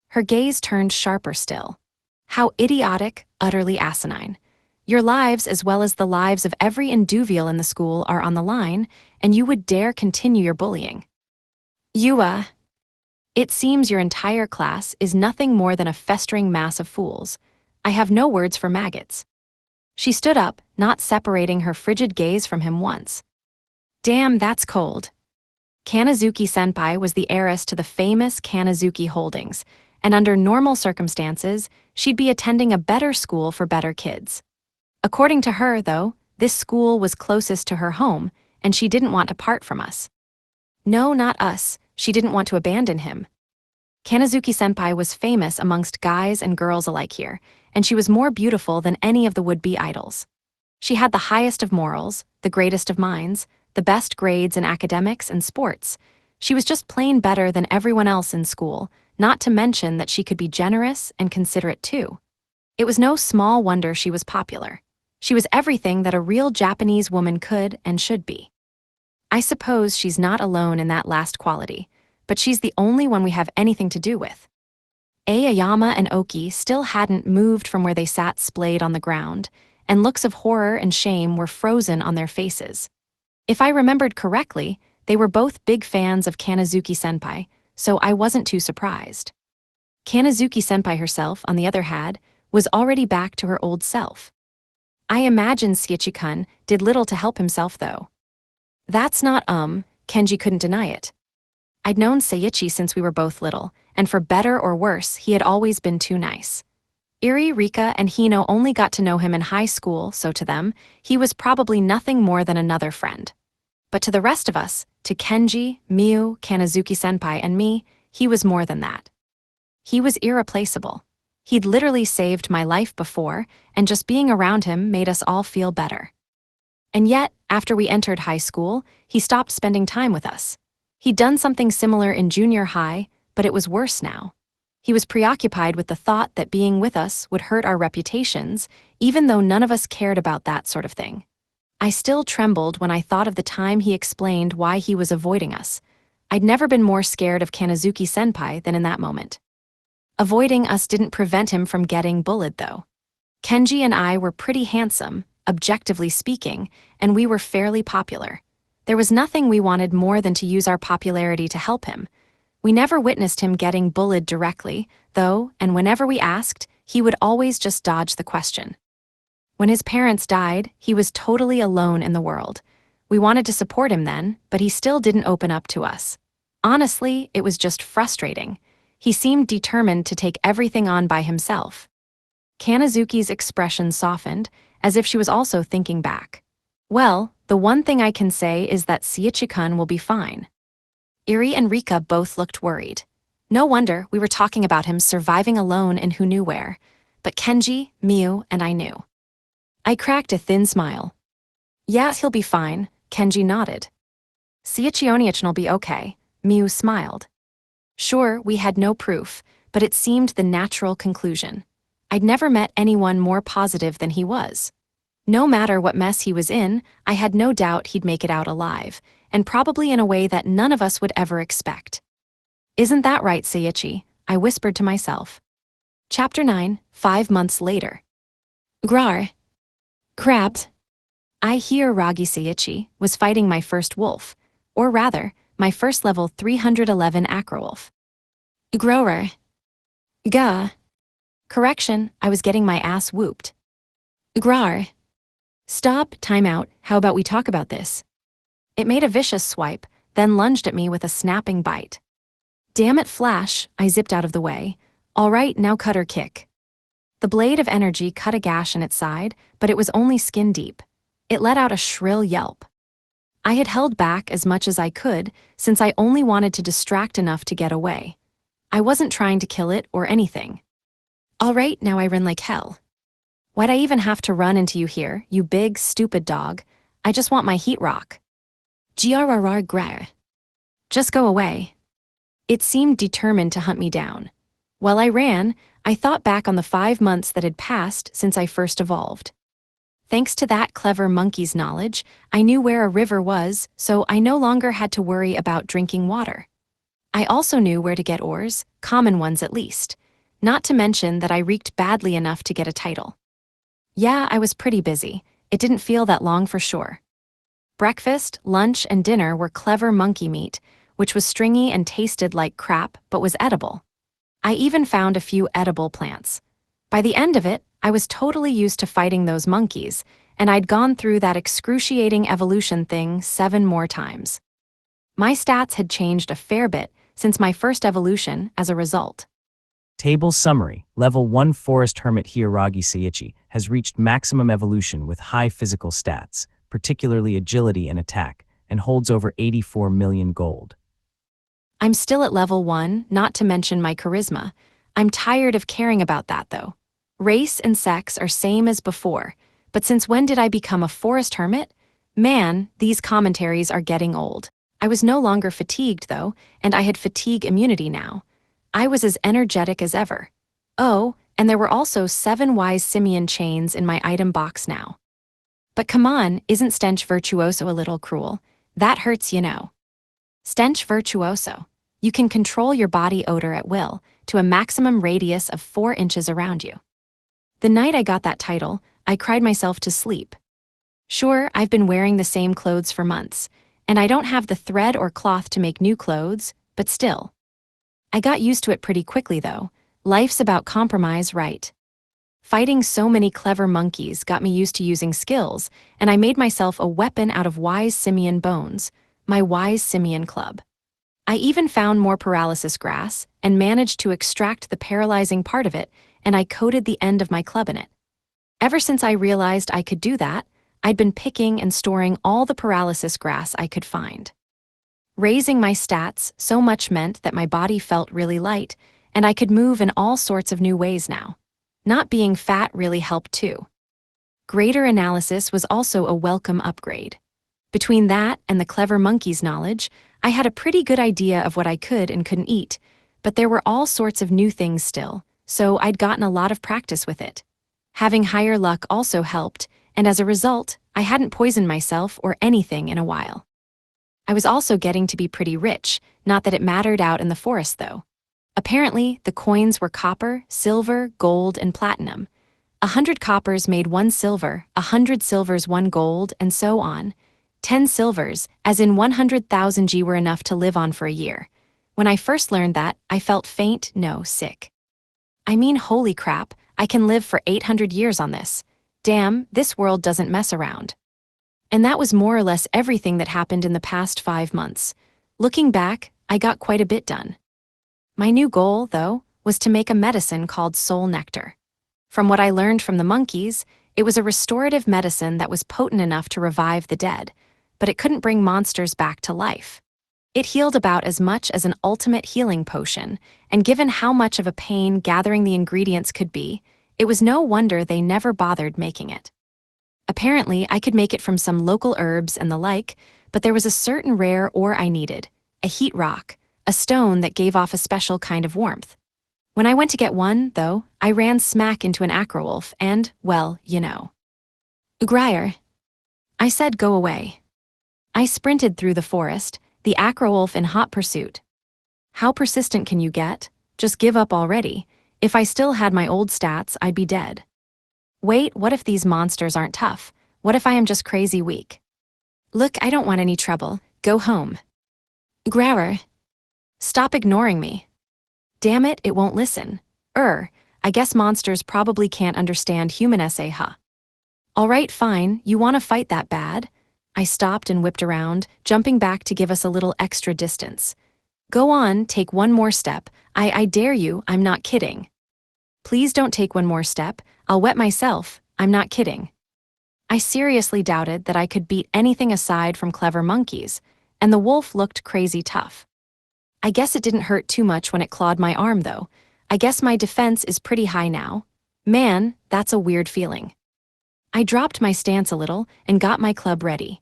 Her gaze turned sharper still. How idiotic, utterly asinine. Your lives, as well as the lives of every induvial in the school, are on the line, and you would dare continue your bullying. It seems your entire class is nothing more than a festering mass of fools. I have no words for maggots. She stood up, not separating her frigid gaze from him once. Damn, that's cold. Kanazuki-senpai was the heiress to the famous Kanazuki Holdings, and under normal circumstances, she'd be attending a better school for better kids. According to her, though, this school was closest to her home, and she didn't want to part from us. No, not us. She didn't want to abandon him. Kanazuki-senpai was famous amongst guys and girls alike here, and she was more beautiful than any of the would-be idols. She had the highest of morals, the greatest of minds, the best grades in academics and sports. She was just plain better than everyone else in school, not to mention that she could be generous and considerate too. It was no small wonder she was popular. She was everything that a real Japanese woman could and should be. I suppose she's not alone in that last quality, but she's the only one we have anything to do with. Aoyama and Oki still hadn't moved from where they sat splayed on the ground, and looks of horror and shame were frozen on their faces. If I remembered correctly, they were both big fans of Kanazuki-senpai, so I wasn't too surprised. Kanazuki-senpai herself, on the other hand, was already back to her old self. I imagine Seiichi-kun did little to help himself, though. That's not, Kenji couldn't deny it. I'd known Seiichi since we were both little, and for better or worse, he had always been too nice. Iri, Rika, and Hino only got to know him in high school, so to them, he was probably nothing more than another friend. But to the rest of us, to Kenji, Miu, Kanazuki-senpai, and me, he was more than that. He was irreplaceable. He'd literally saved my life before, and just being around him made us all feel better. And yet, after we entered high school, he stopped spending time with us. He'd done something similar in junior high, but it was worse now. He was preoccupied with the thought that being with us would hurt our reputations, even though none of us cared about that sort of thing. I still trembled when I thought of the time he explained why he was avoiding us. I'd never been more scared of Kanazuki-senpai than in that moment. Avoiding us didn't prevent him from getting bullied, though. Kenji and I were pretty handsome, objectively speaking, and we were fairly popular. There was nothing we wanted more than to use our popularity to help him. We never witnessed him getting bullied directly, though, and whenever we asked, he would always just dodge the question. When his parents died, he was totally alone in the world. We wanted to support him then, but he still didn't open up to us. Honestly, it was just frustrating. He seemed determined to take everything on by himself. Kanazuki's expression softened, as if she was also thinking back. Well, the one thing I can say is that Seiichi-kun will be fine. Iri and Rika both looked worried. No wonder we were talking about him surviving alone and who knew where. But Kenji, Miu, and I knew. I cracked a thin smile. Yeah, he'll be fine, Kenji nodded. Seiichi-oniachan will be okay, Miu smiled. Sure, we had no proof, but it seemed the natural conclusion. I'd never met anyone more positive than he was. No matter what mess he was in, I had no doubt he'd make it out alive, and probably in a way that none of us would ever expect. Isn't that right, Seiichi? I whispered to myself. Chapter 9, 5 months later. Grar. Crabs. I hear Ragi Seiichi was fighting my first wolf, or rather, my first level 311 Acrowolf. Grower. Gah. Correction, I was getting my ass whooped. Grar. Stop, time out, how about we talk about this? It made a vicious swipe, then lunged at me with a snapping bite. Damn it, Flash, I zipped out of the way. All right, now cut or kick. The blade of energy cut a gash in its side, but it was only skin deep. It let out a shrill yelp. I had held back as much as I could, since I only wanted to distract enough to get away. I wasn't trying to kill it or anything. All right, now I run like hell. Why'd I even have to run into you here, you big, stupid dog? I just want my heat rock. Grrrr. Just go away. It seemed determined to hunt me down. While I ran, I thought back on the 5 months that had passed since I first evolved. Thanks to that clever monkey's knowledge, I knew where a river was, so I no longer had to worry about drinking water. I also knew where to get ores, common ones at least, not to mention that I reeked badly enough to get a title. Yeah, I was pretty busy. It didn't feel that long for sure. Breakfast, lunch, and dinner were clever monkey meat, which was stringy and tasted like crap but was edible. I even found a few edible plants. By the end of it, I was totally used to fighting those monkeys, and I'd gone through that excruciating evolution thing 7 more times. My stats had changed a fair bit since my first evolution as a result. Table summary. Level 1 Forest Hermit Hiyaragi Seiichi has reached maximum evolution with high physical stats, particularly agility and attack, and holds over 84 million gold. I'm still at level 1, not to mention my charisma. I'm tired of caring about that though. Race and sex are same as before, but since when did I become a forest hermit? Man, these commentaries are getting old. I was no longer fatigued though, and I had fatigue immunity now. I was as energetic as ever. Oh, and there were also 7 wise simian chains in my item box now. But come on, isn't Stench Virtuoso a little cruel? That hurts, you know. Stench Virtuoso. You can control your body odor at will, to a maximum radius of 4 inches around you. The night I got that title, I cried myself to sleep. Sure, I've been wearing the same clothes for months, and I don't have the thread or cloth to make new clothes, but still. I got used to it pretty quickly though. Life's about compromise, right? Fighting so many clever monkeys got me used to using skills, and I made myself a weapon out of wise simian bones, my wise simian club. I even found more paralysis grass and managed to extract the paralyzing part of it, and I coated the end of my club in it. Ever since I realized I could do that, I'd been picking and storing all the paralysis grass I could find. Raising my stats so much meant that my body felt really light, and I could move in all sorts of new ways now. Not being fat really helped too. Greater analysis was also a welcome upgrade. Between that and the clever monkey's knowledge, I had a pretty good idea of what I could and couldn't eat, but there were all sorts of new things still, so I'd gotten a lot of practice with it. Having higher luck also helped, and as a result, I hadn't poisoned myself or anything in a while. I was also getting to be pretty rich, not that it mattered out in the forest though. Apparently, the coins were copper, silver, gold, and platinum. 100 coppers made 1 silver, 100 silvers 1 gold, and so on. 10 silvers, as in 100,000 G, were enough to live on for a year. When I first learned that, I felt faint, no, sick. I mean, holy crap, I can live for 800 years on this. Damn, this world doesn't mess around. And that was more or less everything that happened in the past 5 months. Looking back, I got quite a bit done. My new goal, though, was to make a medicine called Soul Nectar. From what I learned from the monkeys, it was a restorative medicine that was potent enough to revive the dead, but it couldn't bring monsters back to life. It healed about as much as an ultimate healing potion, and given how much of a pain gathering the ingredients could be, it was no wonder they never bothered making it. Apparently, I could make it from some local herbs and the like, but there was a certain rare ore I needed, a heat rock, a stone that gave off a special kind of warmth. When I went to get one, though, I ran smack into an acrowolf and, well, you know. Ugrier. I said go away. I sprinted through the forest, the acrowolf in hot pursuit. How persistent can you get? Just give up already. If I still had my old stats, I'd be dead. Wait, what if these monsters aren't tough? What if I am just crazy weak? Look, I don't want any trouble. Go home. Grower. Stop ignoring me. Damn it, it won't listen. I guess monsters probably can't understand human essay, huh? Alright, fine, you wanna fight that bad? I stopped and whipped around, jumping back to give us a little extra distance. Go on, take one more step. I dare you, I'm not kidding. Please don't take one more step, I'll wet myself, I'm not kidding. I seriously doubted that I could beat anything aside from clever monkeys, and the wolf looked crazy tough. I guess it didn't hurt too much when it clawed my arm though. I guess my defense is pretty high now. Man, that's a weird feeling. I dropped my stance a little and got my club ready.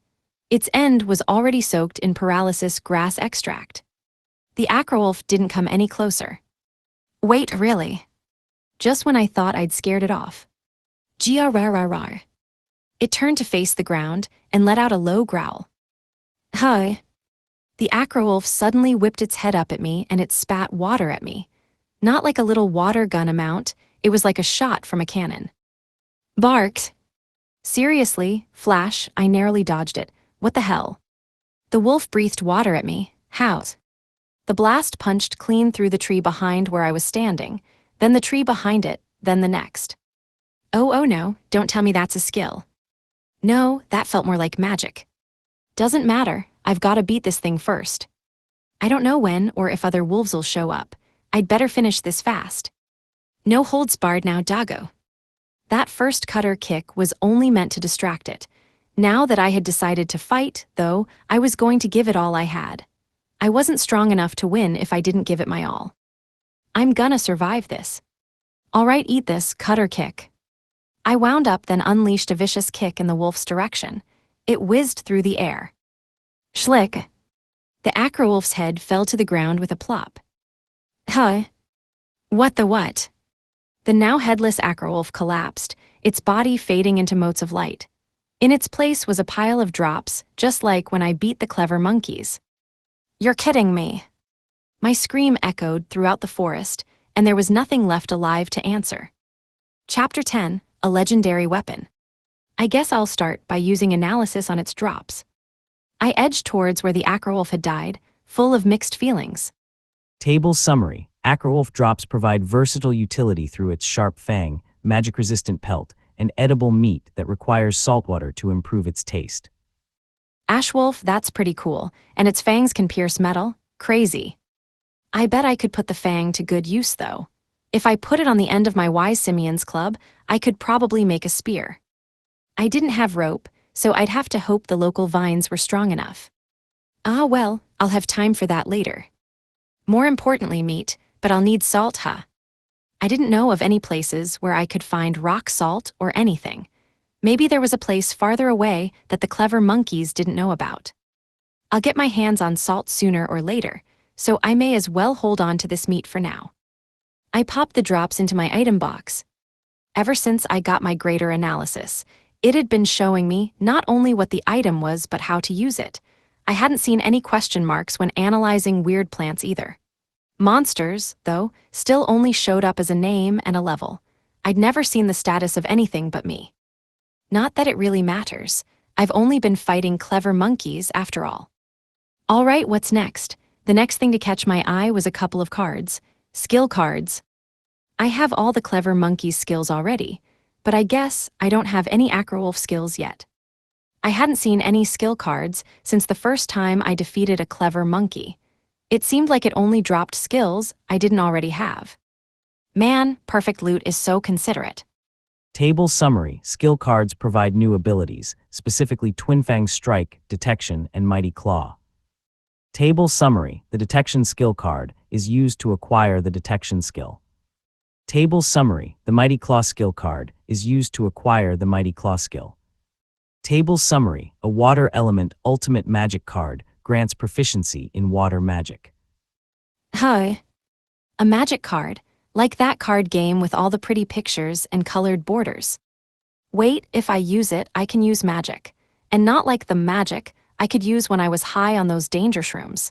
Its end was already soaked in paralysis grass extract. The acrowolf didn't come any closer. Wait, really? Just when I thought I'd scared it off. Gia-rar-rar-rar. It turned to face the ground and let out a low growl. Hi. The acrowolf suddenly whipped its head up at me and it spat water at me. Not like a little water gun amount, it was like a shot from a cannon. Barked. Seriously, Flash, I narrowly dodged it. What the hell? The wolf breathed water at me. How? The blast punched clean through the tree behind where I was standing, then the tree behind it, then the next. Oh no, don't tell me that's a skill. No, that felt more like magic. Doesn't matter, I've gotta beat this thing first. I don't know when or if other wolves will show up. I'd better finish this fast. No holds barred now, doggo. That first cutter kick was only meant to distract it. Now that I had decided to fight, though, I was going to give it all I had. I wasn't strong enough to win if I didn't give it my all. I'm gonna survive this. Alright, eat this, cutter kick. I wound up, then unleashed a vicious kick in the wolf's direction. It whizzed through the air. Schlick. The acrowolf's head fell to the ground with a plop. Huh? What the what? The now headless acrowolf collapsed, its body fading into motes of light. In its place was a pile of drops, just like when I beat the clever monkeys. You're kidding me. My scream echoed throughout the forest, and there was nothing left alive to answer. Chapter 10, A Legendary Weapon. I guess I'll start by using analysis on its drops. I edged towards where the acrowolf had died, full of mixed feelings. Table summary. Acrowolf drops provide versatile utility through its sharp fang, magic-resistant pelt, and edible meat that requires saltwater to improve its taste. Ashwolf, that's pretty cool, and its fangs can pierce metal? Crazy. I bet I could put the fang to good use, though. If I put it on the end of my Wise Simians club, I could probably make a spear. I didn't have rope, so I'd have to hope the local vines were strong enough. Ah well, I'll have time for that later. More importantly, meat, but I'll need salt, huh? I didn't know of any places where I could find rock salt or anything. Maybe there was a place farther away that the clever monkeys didn't know about. I'll get my hands on salt sooner or later, so I may as well hold on to this meat for now. I popped the drops into my item box. Ever since I got my greater analysis, it had been showing me not only what the item was but how to use it. I hadn't seen any question marks when analyzing weird plants either. Monsters, though, still only showed up as a name and a level. I'd never seen the status of anything but me. Not that it really matters. I've only been fighting clever monkeys after all. All right, what's next? The next thing to catch my eye was a couple of cards. Skill cards. I have all the clever monkey's skills already, but I guess I don't have any acrowolf skills yet. I hadn't seen any skill cards since the first time I defeated a clever monkey. It seemed like it only dropped skills I didn't already have. Man, Perfect Loot is so considerate. Table summary. Skill cards provide new abilities, specifically Twin Fang Strike, Detection, and Mighty Claw. Table summary. The Detection skill card is used to acquire the Detection skill. Table summary. The Mighty Claw skill card is used to acquire the Mighty Claw skill. Table summary. A Water Element Ultimate Magic card grants proficiency in water magic. Hi. A magic card, like that card game with all the pretty pictures and colored borders. Wait, if I use it, I can use magic. And not like the magic I could use when I was high on those danger shrooms.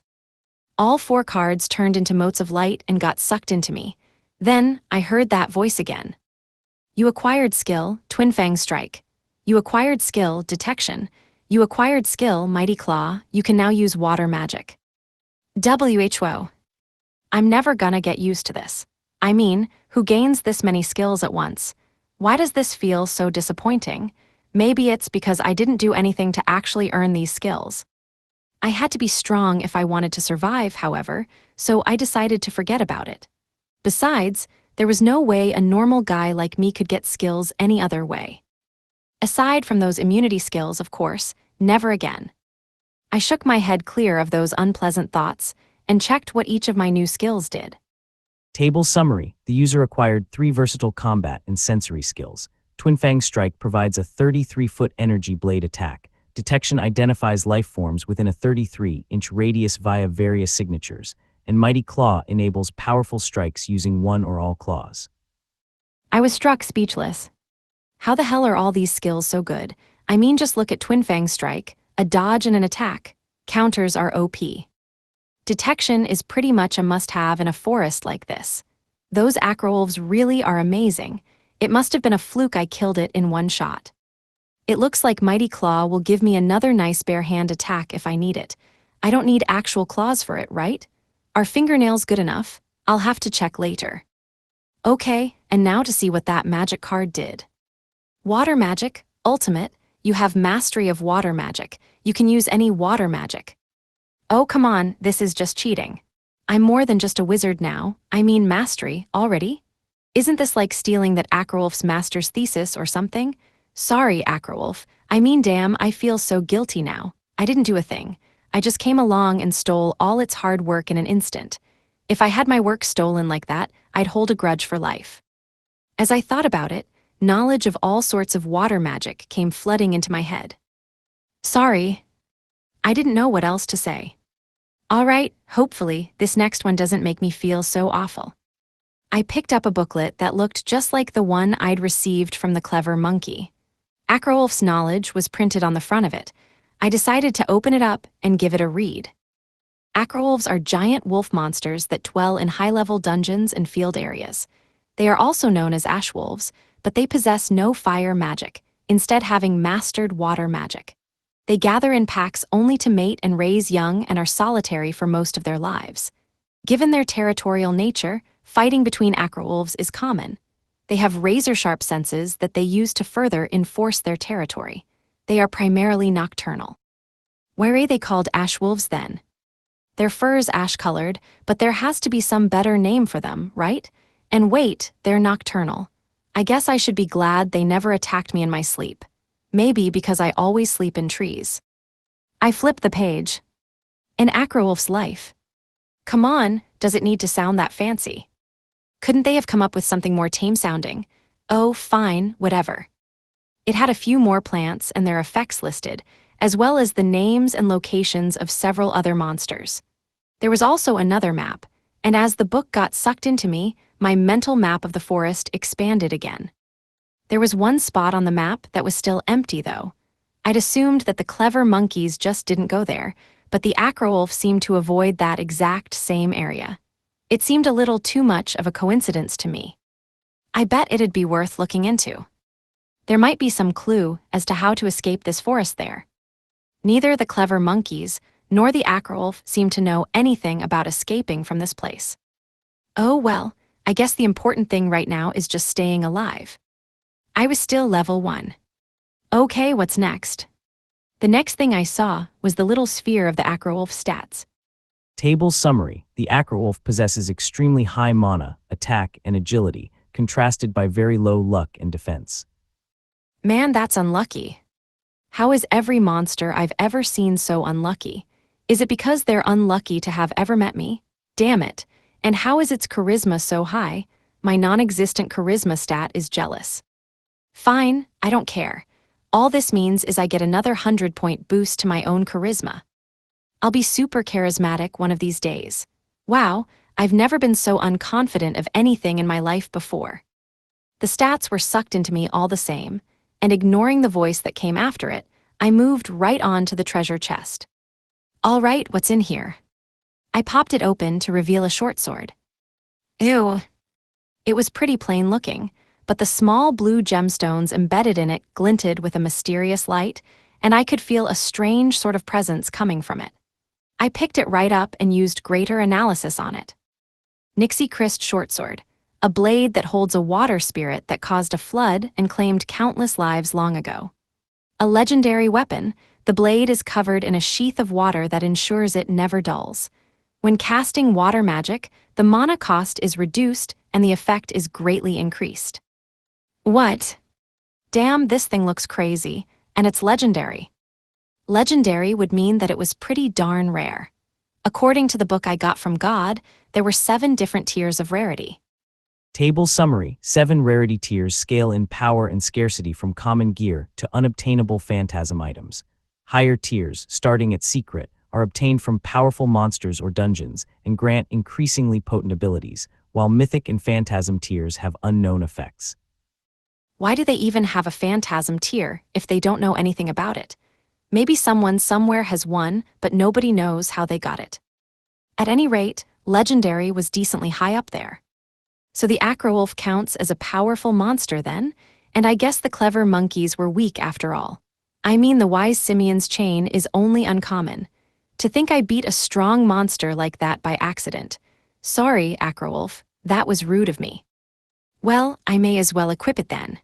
All 4 cards turned into motes of light and got sucked into me. Then, I heard that voice again. You acquired skill, Twin Fang Strike. You acquired skill, Detection. You acquired skill, Mighty Claw. You can now use water magic. WHO. I'm never gonna get used to this. I mean, who gains this many skills at once? Why does this feel so disappointing? Maybe it's because I didn't do anything to actually earn these skills. I had to be strong if I wanted to survive, however, so I decided to forget about it. Besides, there was no way a normal guy like me could get skills any other way. Aside from those immunity skills, of course, never again. I shook my head clear of those unpleasant thoughts and checked what each of my new skills did. Table summary. The user acquired 3 versatile combat and sensory skills. Twin Fang Strike provides a 33-foot energy blade attack. Detection identifies life forms within a 33-inch radius via various signatures. And Mighty Claw enables powerful strikes using one or all claws. I was struck speechless. How the hell are all these skills so good? I mean, just look at Twin Fang Strike, a dodge and an attack. Counters are OP. Detection is pretty much a must-have in a forest like this. Those acrowolves really are amazing. It must have been a fluke I killed it in one shot. It looks like Mighty Claw will give me another nice bare hand attack if I need it. I don't need actual claws for it, right? Are fingernails good enough? I'll have to check later. Okay, and now to see what that magic card did. Water magic, ultimate, you have mastery of water magic. You can use any water magic. Oh, come on, this is just cheating. I'm more than just a wizard now, I mean mastery, already? Isn't this like stealing that Acrowolf's master's thesis or something? Sorry, Acrowolf. I mean, damn, I feel so guilty now. I didn't do a thing. I just came along and stole all its hard work in an instant. If I had my work stolen like that, I'd hold a grudge for life. As I thought about it, knowledge of all sorts of water magic came flooding into my head. Sorry. I didn't know what else to say. All right, hopefully, this next one doesn't make me feel so awful. I picked up a booklet that looked just like the one I'd received from the clever monkey. Acrowolf's knowledge was printed on the front of it. I decided to open it up and give it a read. Acrowolves are giant wolf monsters that dwell in high-level dungeons and field areas. They are also known as ashwolves, but they possess no fire magic, instead having mastered water magic. They gather in packs only to mate and raise young and are solitary for most of their lives. Given their territorial nature, fighting between acrowolves is common. They have razor-sharp senses that they use to further enforce their territory. They are primarily nocturnal. Why are they called ashwolves then? Their fur is ash-colored, but there has to be some better name for them, right? And wait, they're nocturnal. I guess I should be glad they never attacked me in my sleep. Maybe because I always sleep in trees. I flip the page. An Acrowolf's life. Come on, does it need to sound that fancy? Couldn't they have come up with something more tame-sounding? Oh, fine, whatever. It had a few more plants and their effects listed, as well as the names and locations of several other monsters. There was also another map, and as the book got sucked into me, my mental map of the forest expanded again. There was one spot on the map that was still empty, though. I'd assumed that the clever monkeys just didn't go there, but the Acrowolf seemed to avoid that exact same area. It seemed a little too much of a coincidence to me. I bet it'd be worth looking into. There might be some clue as to how to escape this forest there. Neither the clever monkeys nor the Acrowolf seemed to know anything about escaping from this place. Oh well, I guess the important thing right now is just staying alive. I was still level 1. Okay, what's next? The next thing I saw was the little sphere of the Acrowolf stats. Table summary. The Acrowolf possesses extremely high mana, attack, and agility, contrasted by very low luck and defense. Man, that's unlucky. How is every monster I've ever seen so unlucky? Is it because they're unlucky to have ever met me? Damn it. And how is its charisma so high? My non-existent charisma stat is jealous. Fine, I don't care. All this means is I get another 100-point boost to my own charisma. I'll be super charismatic one of these days. Wow, I've never been so unconfident of anything in my life before. The stats were sucked into me all the same, and ignoring the voice that came after it, I moved right on to the treasure chest. All right, what's in here? I popped it open to reveal a short sword. Ew. It was pretty plain looking, but the small blue gemstones embedded in it glinted with a mysterious light, and I could feel a strange sort of presence coming from it. I picked it right up and used greater analysis on it. Nixie Christ Shortsword, a blade that holds a water spirit that caused a flood and claimed countless lives long ago. A legendary weapon, the blade is covered in a sheath of water that ensures it never dulls. When casting water magic, the mana cost is reduced and the effect is greatly increased. What? Damn, this thing looks crazy, and it's legendary. Legendary would mean that it was pretty darn rare. According to the book I got from God, there were 7 different tiers of rarity. Table summary. 7 rarity tiers scale in power and scarcity from common gear to unobtainable phantasm items. Higher tiers, starting at secret, are obtained from powerful monsters or dungeons and grant increasingly potent abilities, while mythic and phantasm tiers have unknown effects. Why do they even have a phantasm tier if they don't know anything about it? Maybe someone somewhere has won, but nobody knows how they got it. At any rate, legendary was decently high up there. So the Acrowolf counts as a powerful monster then, and I guess the clever monkeys were weak after all. I mean, the wise simian's chain is only uncommon. To think I beat a strong monster like that by accident. Sorry, Acrowolf, that was rude of me. Well, I may as well equip it then.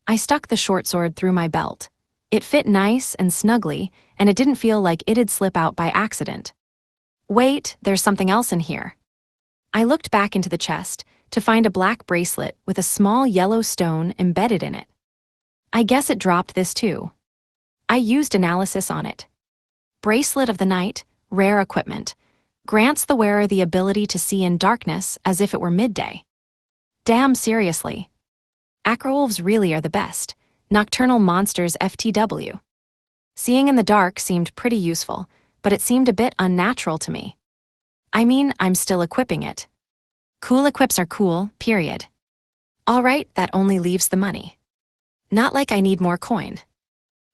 I stuck the short sword through my belt. It fit nice and snugly, and it didn't feel like it'd slip out by accident. Wait, there's something else in here. I looked back into the chest to find a black bracelet with a small yellow stone embedded in it. I guess it dropped this too. I used analysis on it. Bracelet of the Night, rare equipment. Grants the wearer the ability to see in darkness as if it were midday. Damn seriously. Acrowolves really are the best. Nocturnal monsters FTW. Seeing in the dark seemed pretty useful, but it seemed a bit unnatural to me. I mean, I'm still equipping it. Cool equips are cool, period. All right, that only leaves the money. Not like I need more coin.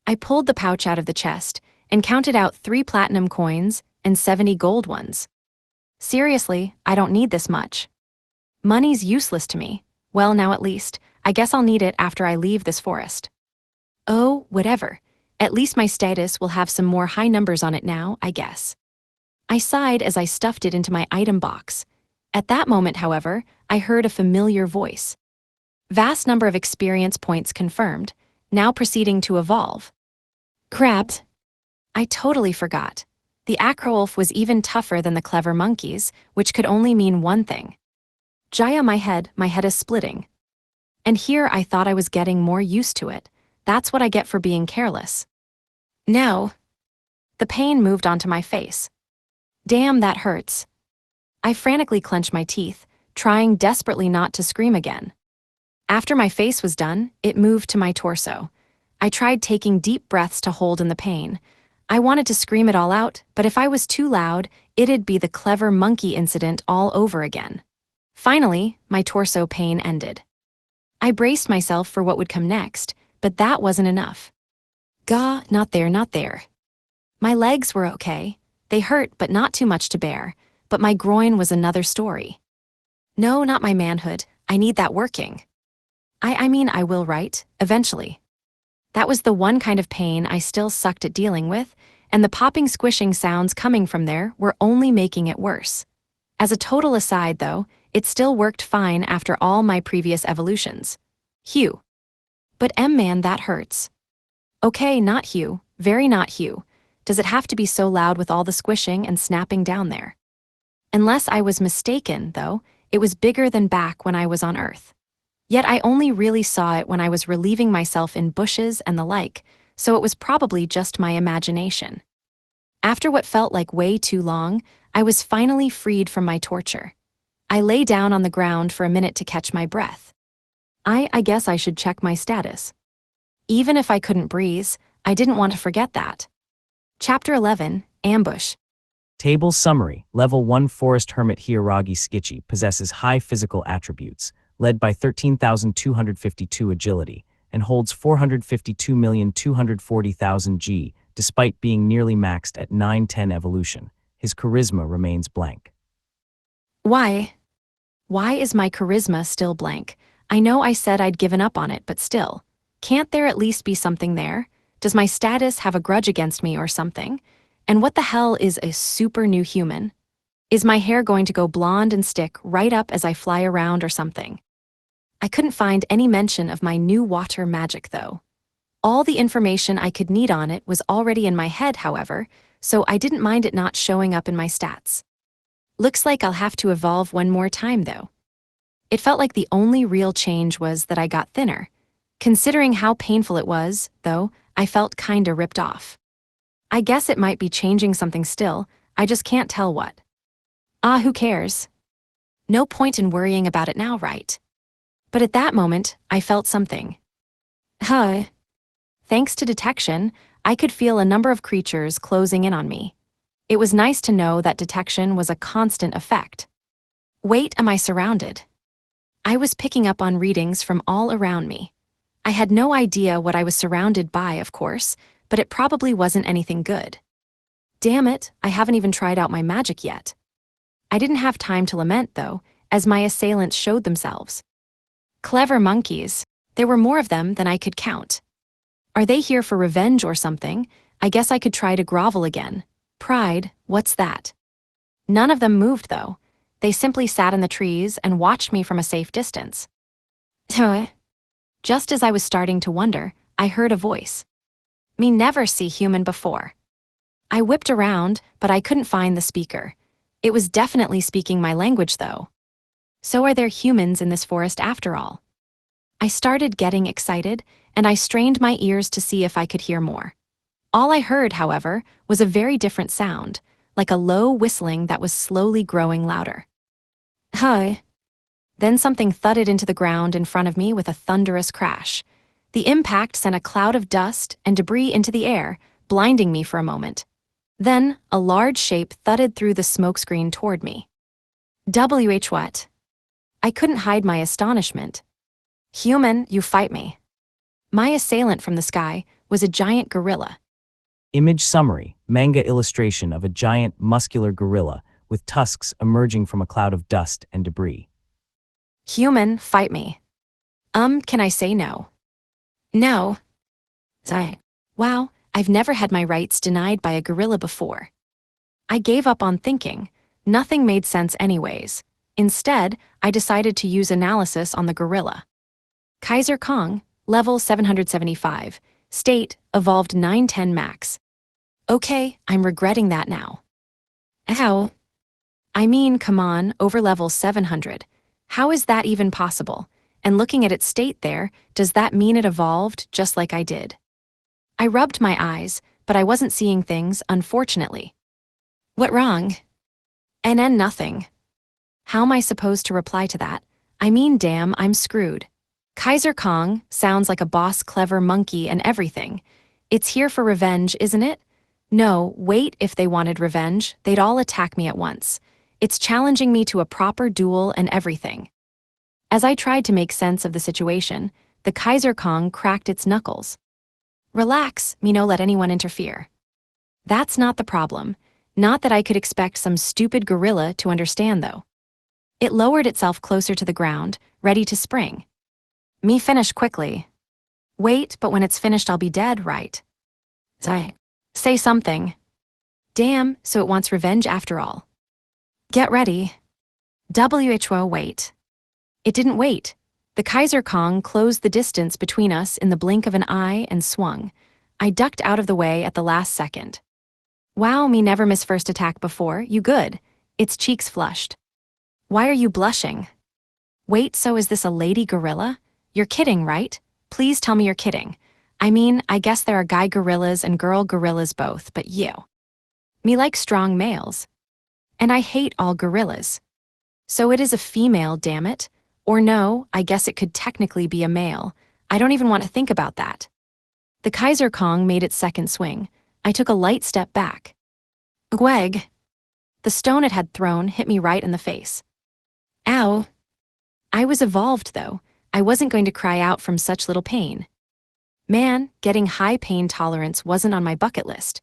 I pulled the pouch out of the chest and counted out 3 platinum coins and 70 gold ones. Seriously, I don't need this much. Money's useless to me. Well, now at least, I guess I'll need it after I leave this forest. Oh, whatever. At least my status will have some more high numbers on it now, I guess. I sighed as I stuffed it into my item box. At that moment, however, I heard a familiar voice. Vast number of experience points confirmed, now proceeding to evolve. Crap. I totally forgot. The Acrowolf was even tougher than the clever monkeys, which could only mean one thing. Jaya, my head is splitting. And here I thought I was getting more used to it. That's what I get for being careless. No. The pain moved onto my face. Damn, that hurts. I frantically clenched my teeth, trying desperately not to scream again. After my face was done, it moved to my torso. I tried taking deep breaths to hold in the pain. I wanted to scream it all out, but if I was too loud, it'd be the clever monkey incident all over again. Finally, my torso pain ended. I braced myself for what would come next, but that wasn't enough. Gah, not there, not there. My legs were okay. They hurt, but not too much to bear. But my groin was another story. No, not my manhood. I need that working. I mean, I will, right? Eventually. That was the one kind of pain I still sucked at dealing with, and the popping, squishing sounds coming from there were only making it worse. As a total aside, though, it still worked fine after all my previous evolutions. Hugh. But man, that hurts. Okay, not Hugh. Very not Hugh. Does it have to be so loud with all the squishing and snapping down there? Unless I was mistaken, though, it was bigger than back when I was on Earth. Yet I only really saw it when I was relieving myself in bushes and the like, so it was probably just my imagination. After what felt like way too long, I was finally freed from my torture. I lay down on the ground for a minute to catch my breath. I guess I should check my status. Even if I couldn't breathe, I didn't want to forget that. Chapter 11, Ambush. Table summary. Level 1 Forest Hermit Hierarchy Skitchy possesses high physical attributes, led by 13,252 agility, and holds 452,240,000 G, despite being nearly maxed at 910 evolution. His charisma remains blank. Why? Why is my charisma still blank? I know I said I'd given up on it, but still. Can't there at least be something there? Does my status have a grudge against me or something? And what the hell is a super new human? Is my hair going to go blonde and stick right up as I fly around or something? I couldn't find any mention of my new water magic, though. All the information I could need on it was already in my head, however, so I didn't mind it not showing up in my stats. Looks like I'll have to evolve one more time, though. It felt like the only real change was that I got thinner. Considering how painful it was, though, I felt kinda ripped off. I guess it might be changing something still, I just can't tell what. Who cares? No point in worrying about it now, right? But at that moment, I felt something. Thanks to detection, I could feel a number of creatures closing in on me. It was nice to know that detection was a constant effect. Wait, am I surrounded? I was picking up on readings from all around me. I had no idea what I was surrounded by, of course, but it probably wasn't anything good. Damn it, I haven't even tried out my magic yet. I didn't have time to lament, though, as my assailants showed themselves. Clever monkeys. There were more of them than I could count. Are they here for revenge or something? I guess I could try to grovel again. Pride, what's that? None of them moved, though. They simply sat in the trees and watched me from a safe distance. Just as I was starting to wonder, I heard a voice. Me never see human before. I whipped around, but I couldn't find the speaker. It was definitely speaking my language, though. So are there humans in this forest after all? I started getting excited, and I strained my ears to see if I could hear more. All I heard, however, was a very different sound, like a low whistling that was slowly growing louder. Huh. Then something thudded into the ground in front of me with a thunderous crash. The impact sent a cloud of dust and debris into the air, blinding me for a moment. Then, a large shape thudded through the smokescreen toward me. What? I couldn't hide my astonishment. Human, you fight me. My assailant from the sky was a giant gorilla. Image summary, manga illustration of a giant, muscular gorilla with tusks emerging from a cloud of dust and debris. Human, fight me. Can I say no? No. Wow, I've never had my rights denied by a gorilla before. I gave up on thinking. Nothing made sense anyways. Instead, I decided to use analysis on the gorilla. Kaiser Kong, level 775, state, evolved 910 max. Okay, I'm regretting that now. How? I mean, come on, over level 700. How is that even possible? And looking at its state there, does that mean it evolved just like I did? I rubbed my eyes, but I wasn't seeing things, unfortunately. What wrong? And nothing. How am I supposed to reply to that? I mean, damn, I'm screwed. Kaiser Kong sounds like a boss clever monkey and everything. It's here for revenge, isn't it? No, wait, if they wanted revenge, they'd all attack me at once. It's challenging me to a proper duel and everything. As I tried to make sense of the situation, the Kaiser Kong cracked its knuckles. Relax, me no let anyone interfere. That's not the problem. Not that I could expect some stupid gorilla to understand, though. It lowered itself closer to the ground, ready to spring. Me finish quickly. Wait, but when it's finished I'll be dead, right? Say something. Damn, so it wants revenge after all. Get ready. Wait. It didn't wait. The Kaiser Kong closed the distance between us in the blink of an eye and swung. I ducked out of the way at the last second. Wow, me never miss first attack before, you good. Its cheeks flushed. Why are you blushing? Wait, so is this a lady gorilla? You're kidding, right? Please tell me you're kidding. I mean, I guess there are guy gorillas and girl gorillas both, but you. Me like strong males. And I hate all gorillas. So it is a female, damn it. Or no, I guess it could technically be a male. I don't even want to think about that. The Kaiser Kong made its second swing. I took a light step back. Gweg. The stone it had thrown hit me right in the face. Ow. I was evolved, though. I wasn't going to cry out from such little pain. Man, getting high pain tolerance wasn't on my bucket list.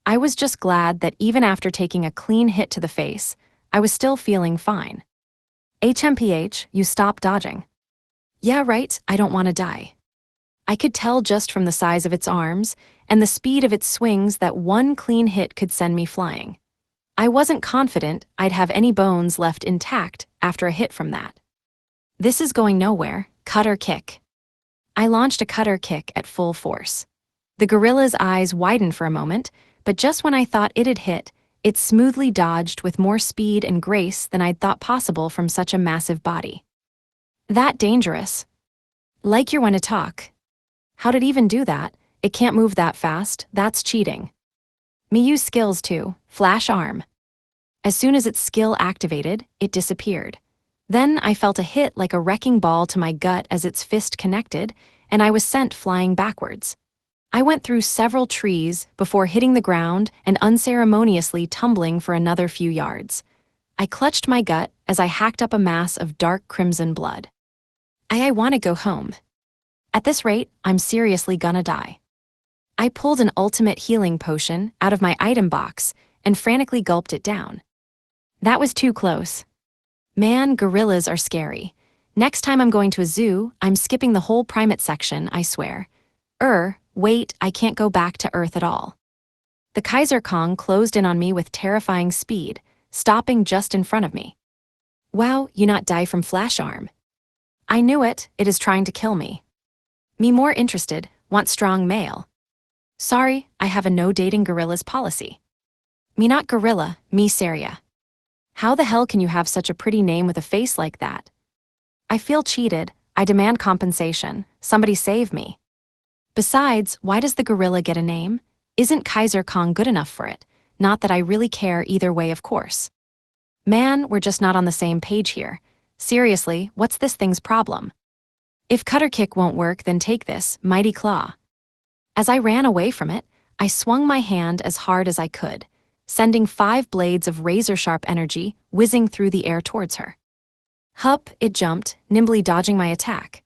I was just glad that even after taking a clean hit to the face, I was still feeling fine. HMPH, you stop dodging. Yeah, right, I don't want to die. I could tell just from the size of its arms and the speed of its swings that one clean hit could send me flying. I wasn't confident I'd have any bones left intact after a hit from that. This is going nowhere, cutter kick. I launched a cutter kick at full force. The gorilla's eyes widened for a moment, but just when I thought it had hit, it smoothly dodged with more speed and grace than I'd thought possible from such a massive body. That dangerous. Like you want to talk. How'd it even do that? It can't move that fast, that's cheating. Me use skills too, flash arm. As soon as its skill activated, it disappeared. Then I felt a hit like a wrecking ball to my gut as its fist connected, and I was sent flying backwards. I went through several trees before hitting the ground and unceremoniously tumbling for another few yards. I clutched my gut as I hacked up a mass of dark crimson blood. I want to go home. At this rate, I'm seriously gonna die. I pulled an ultimate healing potion out of my item box and frantically gulped it down. That was too close. Man, gorillas are scary. Next time I'm going to a zoo, I'm skipping the whole primate section, I swear. Wait, I can't go back to Earth at all. The Kaiser Kong closed in on me with terrifying speed, stopping just in front of me. Wow, you not die from flash arm. I knew it is trying to kill me. Me more interested, want strong male. Sorry, I have a no dating gorillas policy. Me not gorilla, me Saria. How the hell can you have such a pretty name with a face like that? I feel cheated, I demand compensation, somebody save me. Besides, why does the gorilla get a name? Isn't Kaiser Kong good enough for it? Not that I really care either way, of course. Man, we're just not on the same page here. Seriously, what's this thing's problem? If cutter kick won't work, then take this, mighty claw. As I ran away from it, I swung my hand as hard as I could, sending 5 blades of razor-sharp energy whizzing through the air towards her. Hup, it jumped, nimbly dodging my attack.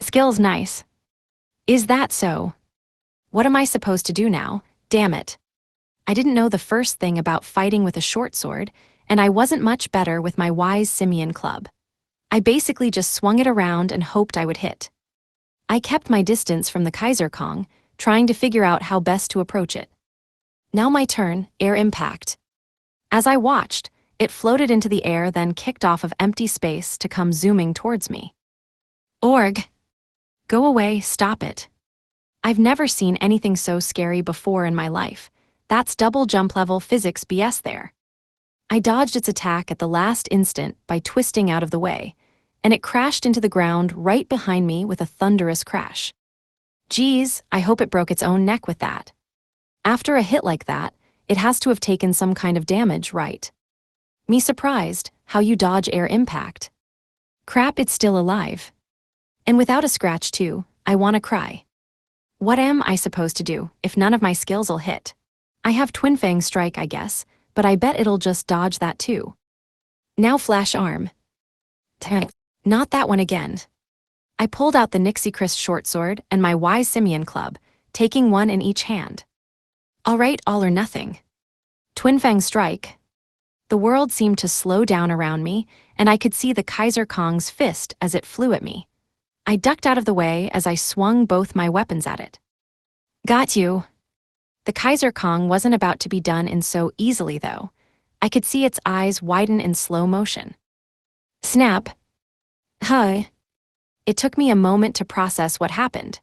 Skill's nice. Is that so? What am I supposed to do now? Damn it. I didn't know the first thing about fighting with a short sword, and I wasn't much better with my wise simian club. I basically just swung it around and hoped I would hit. I kept my distance from the Kaiser Kong, trying to figure out how best to approach it. Now my turn, air impact. As I watched, it floated into the air, then kicked off of empty space to come zooming towards me. Org! Go away, stop it. I've never seen anything so scary before in my life. That's double jump level physics BS there. I dodged its attack at the last instant by twisting out of the way, and it crashed into the ground right behind me with a thunderous crash. Geez, I hope it broke its own neck with that. After a hit like that, it has to have taken some kind of damage, right? Me surprised, how you dodge air impact. Crap, it's still alive. And without a scratch too, I wanna cry. What am I supposed to do if none of my skills'll hit? I have Twin Fang Strike, I guess, but I bet it'll just dodge that too. Now flash arm. Not that one again. I pulled out the Nixie Chris short sword and my wise simian club, taking one in each hand. All right, all or nothing. Twin Fang Strike. The world seemed to slow down around me, and I could see the Kaiser Kong's fist as it flew at me. I ducked out of the way as I swung both my weapons at it. Got you. The Kaiser Kong wasn't about to be done in so easily, though. I could see its eyes widen in slow motion. Snap. Huh. It took me a moment to process what happened.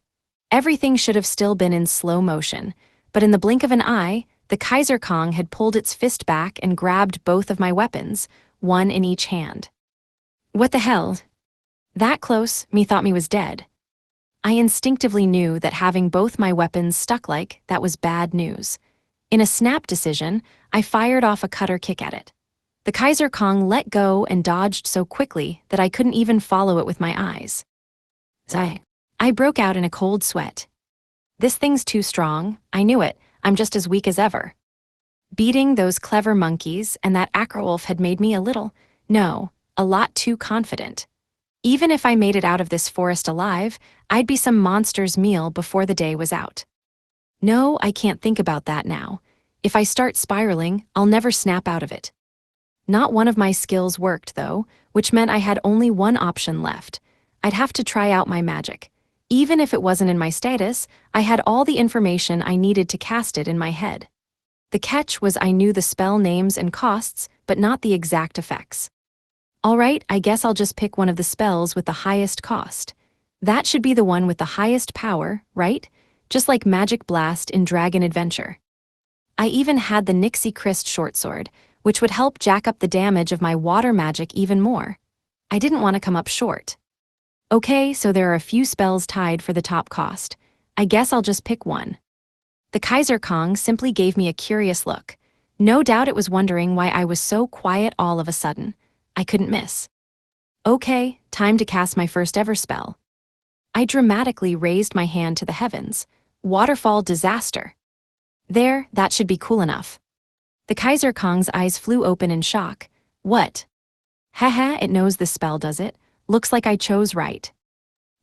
Everything should have still been in slow motion, but in the blink of an eye, the Kaiser Kong had pulled its fist back and grabbed both of my weapons, one in each hand. What the hell? That close, me thought me was dead. I instinctively knew that having both my weapons stuck like that was bad news. In a snap decision, I fired off a cutter kick at it. The Kaiser Kong let go and dodged so quickly that I couldn't even follow it with my eyes. I broke out in a cold sweat. This thing's too strong, I knew it, I'm just as weak as ever. Beating those clever monkeys and that Acrowolf had made me a lot too confident. Even if I made it out of this forest alive, I'd be some monster's meal before the day was out. No, I can't think about that now. If I start spiraling, I'll never snap out of it. Not one of my skills worked, though, which meant I had only one option left. I'd have to try out my magic. Even if it wasn't in my status, I had all the information I needed to cast it in my head. The catch was I knew the spell names and costs, but not the exact effects. All right, I guess I'll just pick one of the spells with the highest cost. That should be the one with the highest power, right? Just like Magic Blast in Dragon Adventure. I even had the Nixie Christ short sword, which would help jack up the damage of my water magic even more. I didn't want to come up short. Okay, so there are a few spells tied for the top cost. I guess I'll just pick one. The Kaiser Kong simply gave me a curious look. No doubt it was wondering why I was so quiet all of a sudden. I couldn't miss. Okay, time to cast my first ever spell. I dramatically raised my hand to the heavens. Waterfall Disaster. There, that should be cool enough. The Kaiser Kong's eyes flew open in shock. What? Haha, it knows the spell, does it? Looks like I chose right.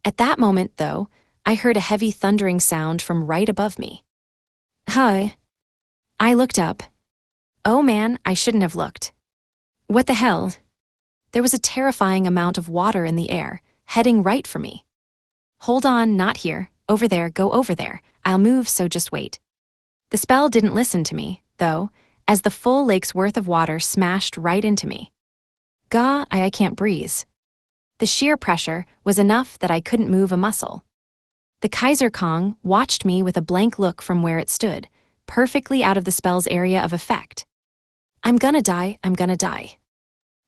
At that moment, though, I heard a heavy thundering sound from right above me. Hi. I looked up. Oh man, I shouldn't have looked. What the hell? There was a terrifying amount of water in the air, heading right for me. Hold on, not here. Over there, go over there. I'll move, so just wait. The spell didn't listen to me, though, as the full lake's worth of water smashed right into me. Gah, I can't breathe. The sheer pressure was enough that I couldn't move a muscle. The Kaiser Kong watched me with a blank look from where it stood, perfectly out of the spell's area of effect. I'm gonna die, I'm gonna die.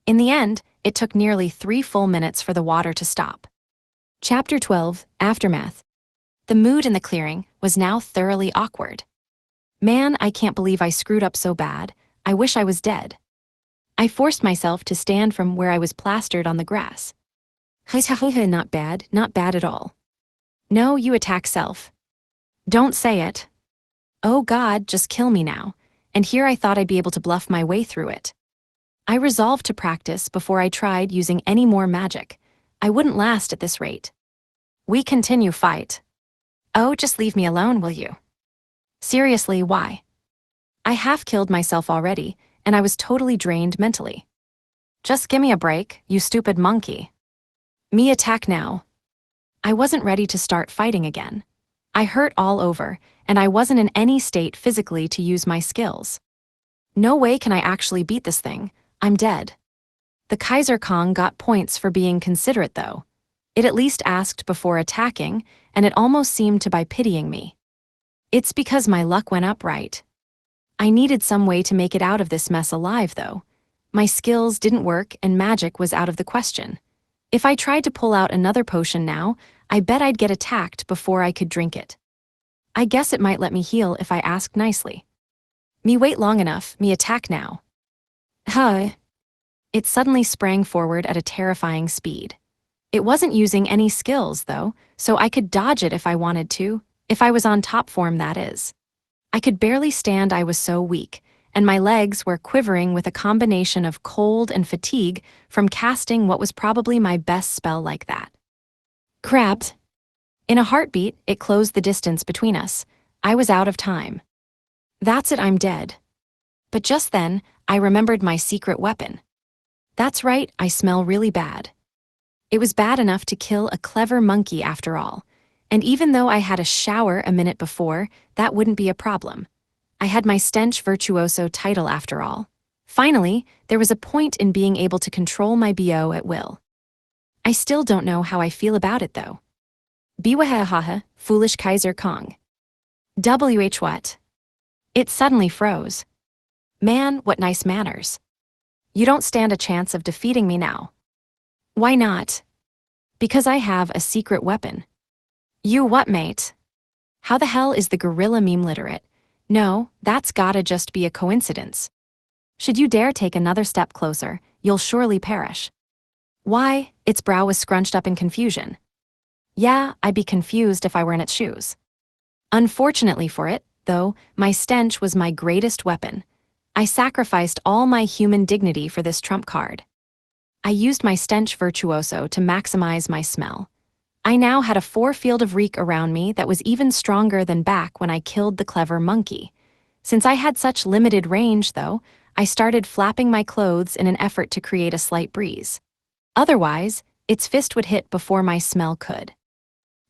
In the end, it took nearly 3 full minutes for the water to stop. Chapter 12, Aftermath. The mood in the clearing was now thoroughly awkward. Man, I can't believe I screwed up so bad. I wish I was dead. I forced myself to stand from where I was plastered on the grass. Not bad, not bad at all. No, you attack self. Don't say it. Oh God, just kill me now. And here I thought I'd be able to bluff my way through it. I resolved to practice before I tried using any more magic. I wouldn't last at this rate. We continue fight. Oh, just leave me alone, will you? Seriously, why? I half killed myself already, and I was totally drained mentally. Just give me a break, you stupid monkey. Me attack now. I wasn't ready to start fighting again. I hurt all over, and I wasn't in any state physically to use my skills. No way can I actually beat this thing. I'm dead. The Kaiser Kong got points for being considerate though. It at least asked before attacking, and it almost seemed to by pitying me. It's because my luck went up, right? I needed some way to make it out of this mess alive though. My skills didn't work and magic was out of the question. If I tried to pull out another potion now, I bet I'd get attacked before I could drink it. I guess it might let me heal if I asked nicely. Me wait long enough, me attack now. Huh. It suddenly sprang forward at a terrifying speed. It wasn't using any skills, though, so I could dodge it if I wanted to, if I was on top form, that is. I could barely stand, I was so weak, and my legs were quivering with a combination of cold and fatigue from casting what was probably my best spell like that. Crap. In a heartbeat, it closed the distance between us. I was out of time. That's it, I'm dead. But just then, I remembered my secret weapon. That's right, I smell really bad. It was bad enough to kill a clever monkey after all, and even though I had a shower a minute before, that wouldn't be a problem. I had my stench virtuoso title after all. Finally, there was a point in being able to control my BO at will. I still don't know how I feel about it though. Biwahahaha, foolish Kaiser Kong. WH what? It suddenly froze. Man, what nice manners. You don't stand a chance of defeating me now. Why not? Because I have a secret weapon. You what, mate? How the hell is the gorilla meme literate? No, that's gotta just be a coincidence. Should you dare take another step closer, you'll surely perish. Why? Its brow was scrunched up in confusion. Yeah, I'd be confused if I were in its shoes. Unfortunately for it, though, my stench was my greatest weapon. I sacrificed all my human dignity for this trump card. I used my stench virtuoso to maximize my smell. I now had a 4-field of reek around me that was even stronger than back when I killed the clever monkey. Since I had such limited range, though, I started flapping my clothes in an effort to create a slight breeze. Otherwise, its fist would hit before my smell could.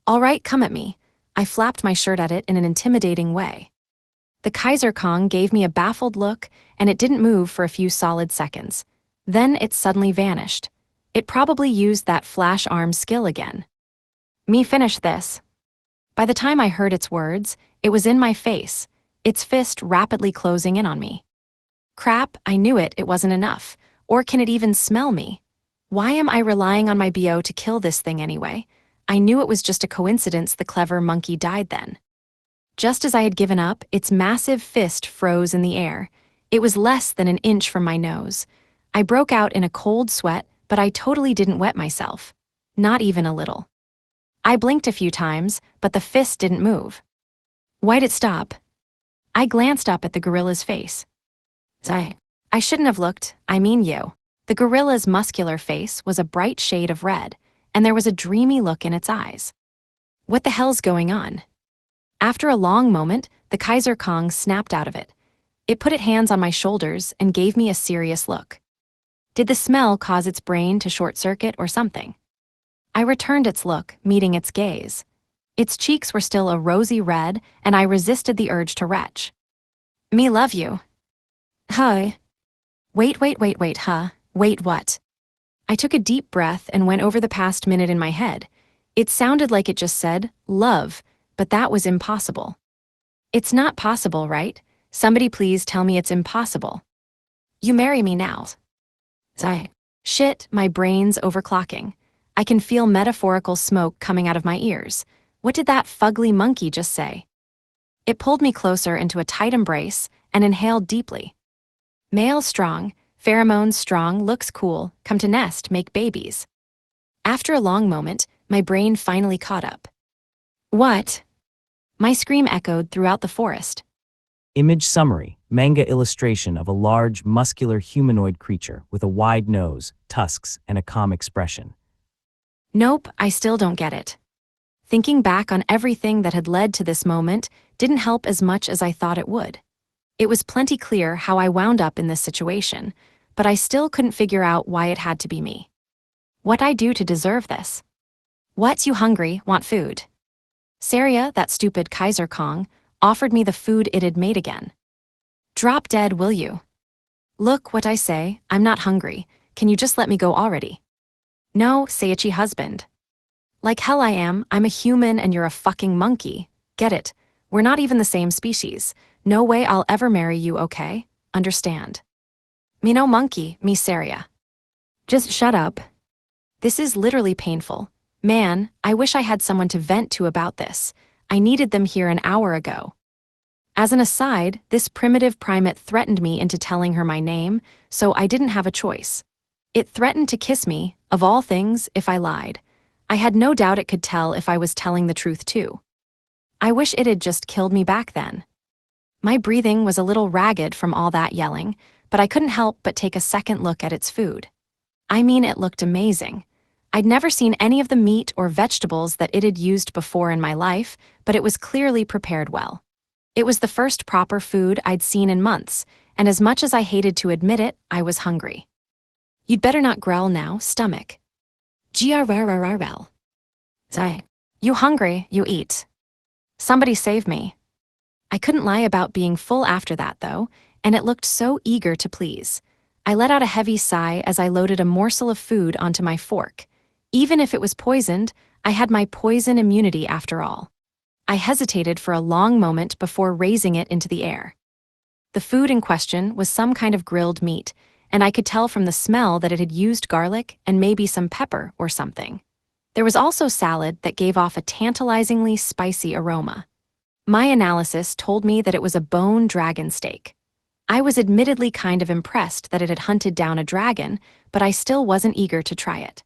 All right, come at me. I flapped my shirt at it in an intimidating way. The Kaiser Kong gave me a baffled look, and it didn't move for a few solid seconds. Then it suddenly vanished. It probably used that flash arm skill again. Me finish this. By the time I heard its words, it was in my face, its fist rapidly closing in on me. Crap, I knew it wasn't enough. Or can it even smell me? Why am I relying on my BO to kill this thing anyway? I knew it was just a coincidence the clever monkey died then. Just as I had given up, its massive fist froze in the air. It was less than an inch from my nose. I broke out in a cold sweat, but I totally didn't wet myself. Not even a little. I blinked a few times, but the fist didn't move. Why'd it stop? I glanced up at the gorilla's face. I shouldn't have looked, I mean you. The gorilla's muscular face was a bright shade of red, and there was a dreamy look in its eyes. What the hell's going on? After a long moment, the Kaiser Kong snapped out of it. It put its hands on my shoulders and gave me a serious look. Did the smell cause its brain to short-circuit or something? I returned its look, meeting its gaze. Its cheeks were still a rosy red, and I resisted the urge to retch. Me love you. Huh. Wait, huh? Wait, what? I took a deep breath and went over the past minute in my head. It sounded like it just said, love, but that was impossible. It's not possible, right? Somebody please tell me it's impossible. You marry me now. Sigh. Shit, my brain's overclocking. I can feel metaphorical smoke coming out of my ears. What did that fugly monkey just say? It pulled me closer into a tight embrace and inhaled deeply. Male strong, pheromones strong, looks cool, come to nest, make babies. After a long moment, my brain finally caught up. What? My scream echoed throughout the forest. Image summary, manga illustration of a large, muscular humanoid creature with a wide nose, tusks, and a calm expression. Nope, I still don't get it. Thinking back on everything that had led to this moment didn't help as much as I thought it would. It was plenty clear how I wound up in this situation, but I still couldn't figure out why it had to be me. What'd I do to deserve this? What, you hungry, want food? Saria, that stupid Kaiser Kong, offered me the food it had made again. Drop dead, will you? Look what I say, I'm not hungry. Can you just let me go already? No, Seiichi husband. Like hell I am, I'm a human and you're a fucking monkey. Get it? We're not even the same species. No way I'll ever marry you, okay? Understand? Me no monkey, me Saria. Just shut up. This is literally painful. Man, I wish I had someone to vent to about this. I needed them here an hour ago. As an aside, this primitive primate threatened me into telling her my name, so I didn't have a choice. It threatened to kiss me, of all things, if I lied. I had no doubt it could tell if I was telling the truth too. I wish it had just killed me back then. My breathing was a little ragged from all that yelling, but I couldn't help but take a second look at its food. I mean, it looked amazing. I'd never seen any of the meat or vegetables that it had used before in my life, but it was clearly prepared well. It was the first proper food I'd seen in months, and as much as I hated to admit it, I was hungry. You'd better not growl now, stomach. Grrrrrrrl. Zai. You hungry, you eat. Somebody save me. I couldn't lie about being full after that, though, and it looked so eager to please. I let out a heavy sigh as I loaded a morsel of food onto my fork. Even if it was poisoned, I had my poison immunity after all. I hesitated for a long moment before raising it into the air. The food in question was some kind of grilled meat, and I could tell from the smell that it had used garlic and maybe some pepper or something. There was also salad that gave off a tantalizingly spicy aroma. My analysis told me that it was a bone dragon steak. I was admittedly kind of impressed that it had hunted down a dragon, but I still wasn't eager to try it.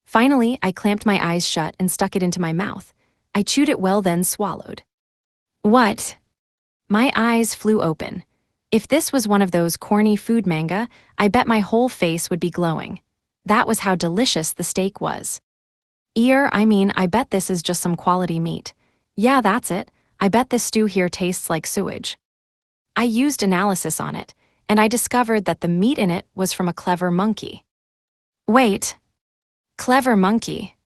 Finally, I clamped my eyes shut and stuck it into my mouth. I chewed it well, then swallowed. What? My eyes flew open. If this was one of those corny food manga, I bet my whole face would be glowing. That was how delicious the steak was. I bet this is just some quality meat. Yeah, that's it. I bet this stew here tastes like sewage. I used analysis on it, and I discovered that the meat in it was from a clever monkey. Wait. Clever monkey.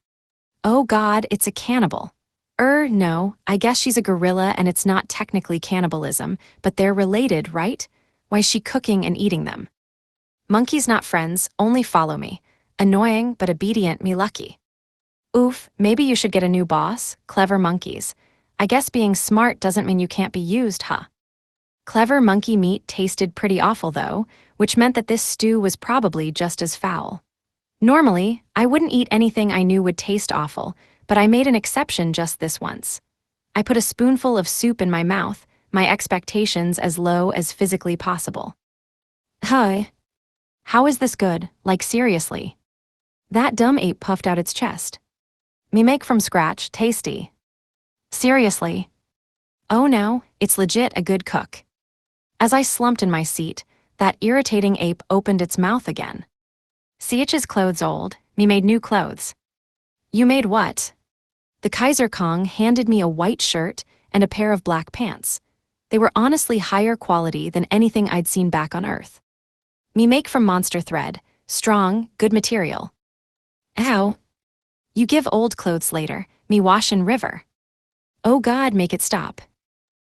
Oh God, it's a cannibal. No, I guess she's a gorilla and it's not technically cannibalism, but they're related, right? Why's she cooking and eating them? Monkeys not friends, only follow me. Annoying but obedient, me lucky. Oof, maybe you should get a new boss, clever monkeys. I guess being smart doesn't mean you can't be used, huh? Clever monkey meat tasted pretty awful though, which meant that this stew was probably just as foul. Normally, I wouldn't eat anything I knew would taste awful, but I made an exception just this once. I put a spoonful of soup in my mouth, my expectations as low as physically possible. Hi. How is this good, like seriously? That dumb ape puffed out its chest. Me make from scratch, tasty. Seriously? Oh no, it's legit a good cook. As I slumped in my seat, that irritating ape opened its mouth again. Seiichi's clothes old, me made new clothes. You made what? The Kaiser Kong handed me a white shirt and a pair of black pants. They were honestly higher quality than anything I'd seen back on Earth. Me make from monster thread, strong, good material. Ow. You give old clothes later, me wash in river. Oh God, make it stop.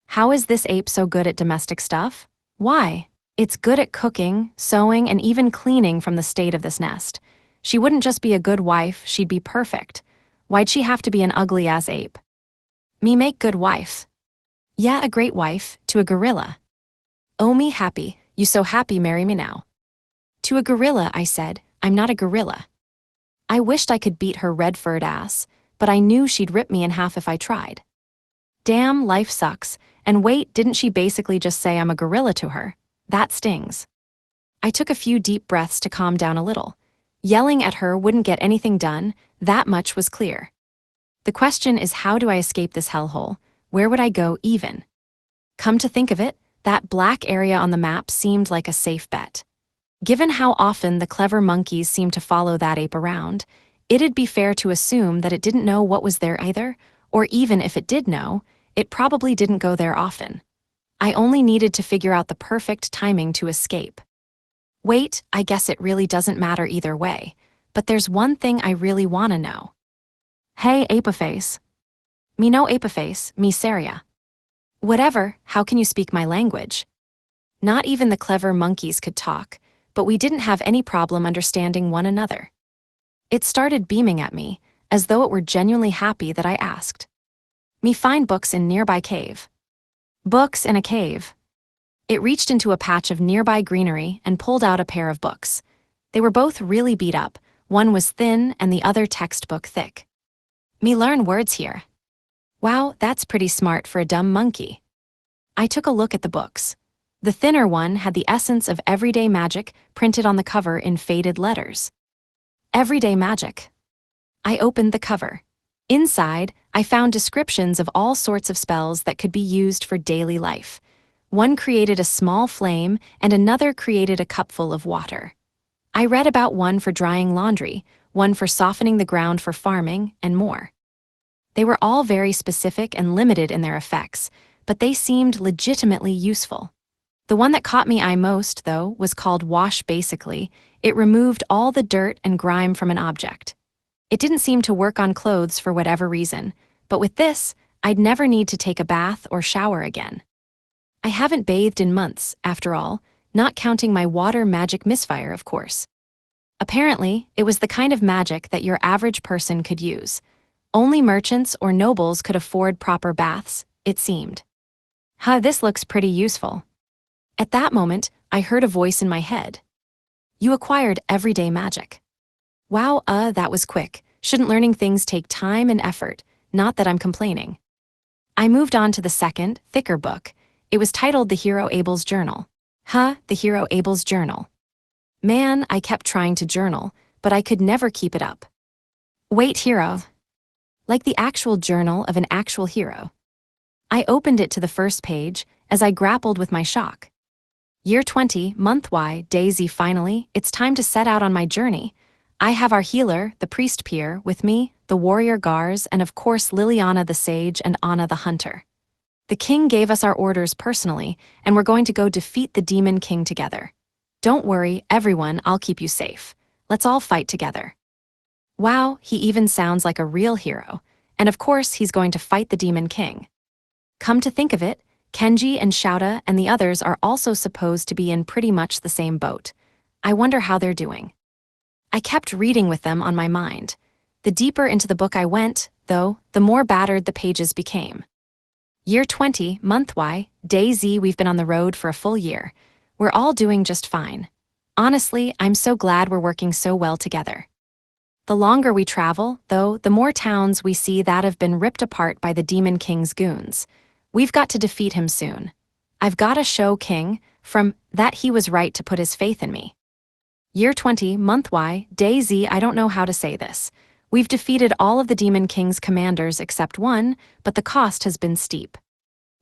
How is this ape so good at domestic stuff? Why? It's good at cooking, sewing, and even cleaning from the state of this nest. She wouldn't just be a good wife, she'd be perfect. Why'd she have to be an ugly-ass ape? Me make good wife. Yeah, a great wife, to a gorilla. Oh me happy, you so happy marry me now. To a gorilla, I said, I'm not a gorilla. I wished I could beat her red-furred ass, but I knew she'd rip me in half if I tried. Damn, life sucks, and wait, didn't she basically just say I'm a gorilla to her? That stings. I took a few deep breaths to calm down a little. Yelling at her wouldn't get anything done, that much was clear. The question is, how do I escape this hellhole? Where would I go even? Come to think of it, that black area on the map seemed like a safe bet. Given how often the clever monkeys seem to follow that ape around, it'd be fair to assume that it didn't know what was there either, or even if it did know, it probably didn't go there often. I only needed to figure out the perfect timing to escape. Wait, I guess it really doesn't matter either way, but there's one thing I really want to know. Hey, Apeface. Me no Apeface, me Saria. Whatever, how can you speak my language? Not even the clever monkeys could talk, but we didn't have any problem understanding one another. It started beaming at me, as though it were genuinely happy that I asked. Me find books in nearby cave. Books in a cave. It reached into a patch of nearby greenery and pulled out a pair of books. They were both really beat up, one was thin and the other textbook thick. Me learn words here. Wow, that's pretty smart for a dumb monkey. I took a look at the books. The thinner one had the essence of everyday magic printed on the cover in faded letters. Everyday magic. I opened the cover. Inside, I found descriptions of all sorts of spells that could be used for daily life. One created a small flame and another created a cupful of water. I read about one for drying laundry, one for softening the ground for farming, and more. They were all very specific and limited in their effects, but they seemed legitimately useful. The one that caught my eye most, though, was called Wash Basically. It removed all the dirt and grime from an object. It didn't seem to work on clothes for whatever reason, but with this, I'd never need to take a bath or shower again. I haven't bathed in months, after all, not counting my water magic misfire, of course. Apparently, it was the kind of magic that your average person could use. Only merchants or nobles could afford proper baths, it seemed. This looks pretty useful. At that moment, I heard a voice in my head. You acquired everyday magic. Wow, that was quick. Shouldn't learning things take time and effort? Not that I'm complaining. I moved on to the second, thicker book. It was titled The Hero Abel's Journal. The Hero Abel's Journal. Man, I kept trying to journal, but I could never keep it up. Wait, hero. Like the actual journal of an actual hero. I opened it to the first page as I grappled with my shock. Year 20, month Y, day Z. Finally, it's time to set out on my journey. I have our healer, the priest Pier, with me, the warrior Gars, and of course Liliana the sage and Anna the hunter. The king gave us our orders personally, and we're going to go defeat the demon king together. Don't worry, everyone, I'll keep you safe. Let's all fight together. Wow, he even sounds like a real hero. And of course, he's going to fight the demon king. Come to think of it, Kenji and Shouta and the others are also supposed to be in pretty much the same boat. I wonder how they're doing. I kept reading with them on my mind. The deeper into the book I went, though, the more battered the pages became. Year 20, month Y, day Z. We've been on the road for a full year. We're all doing just fine. Honestly, I'm so glad we're working so well together. The longer we travel, though, the more towns we see that have been ripped apart by the Demon King's goons. We've got to defeat him soon. I've got to show King, from that he was right to put his faith in me. Year 20, month Y, day Z. I don't know how to say this. We've defeated all of the Demon King's commanders except one, but the cost has been steep.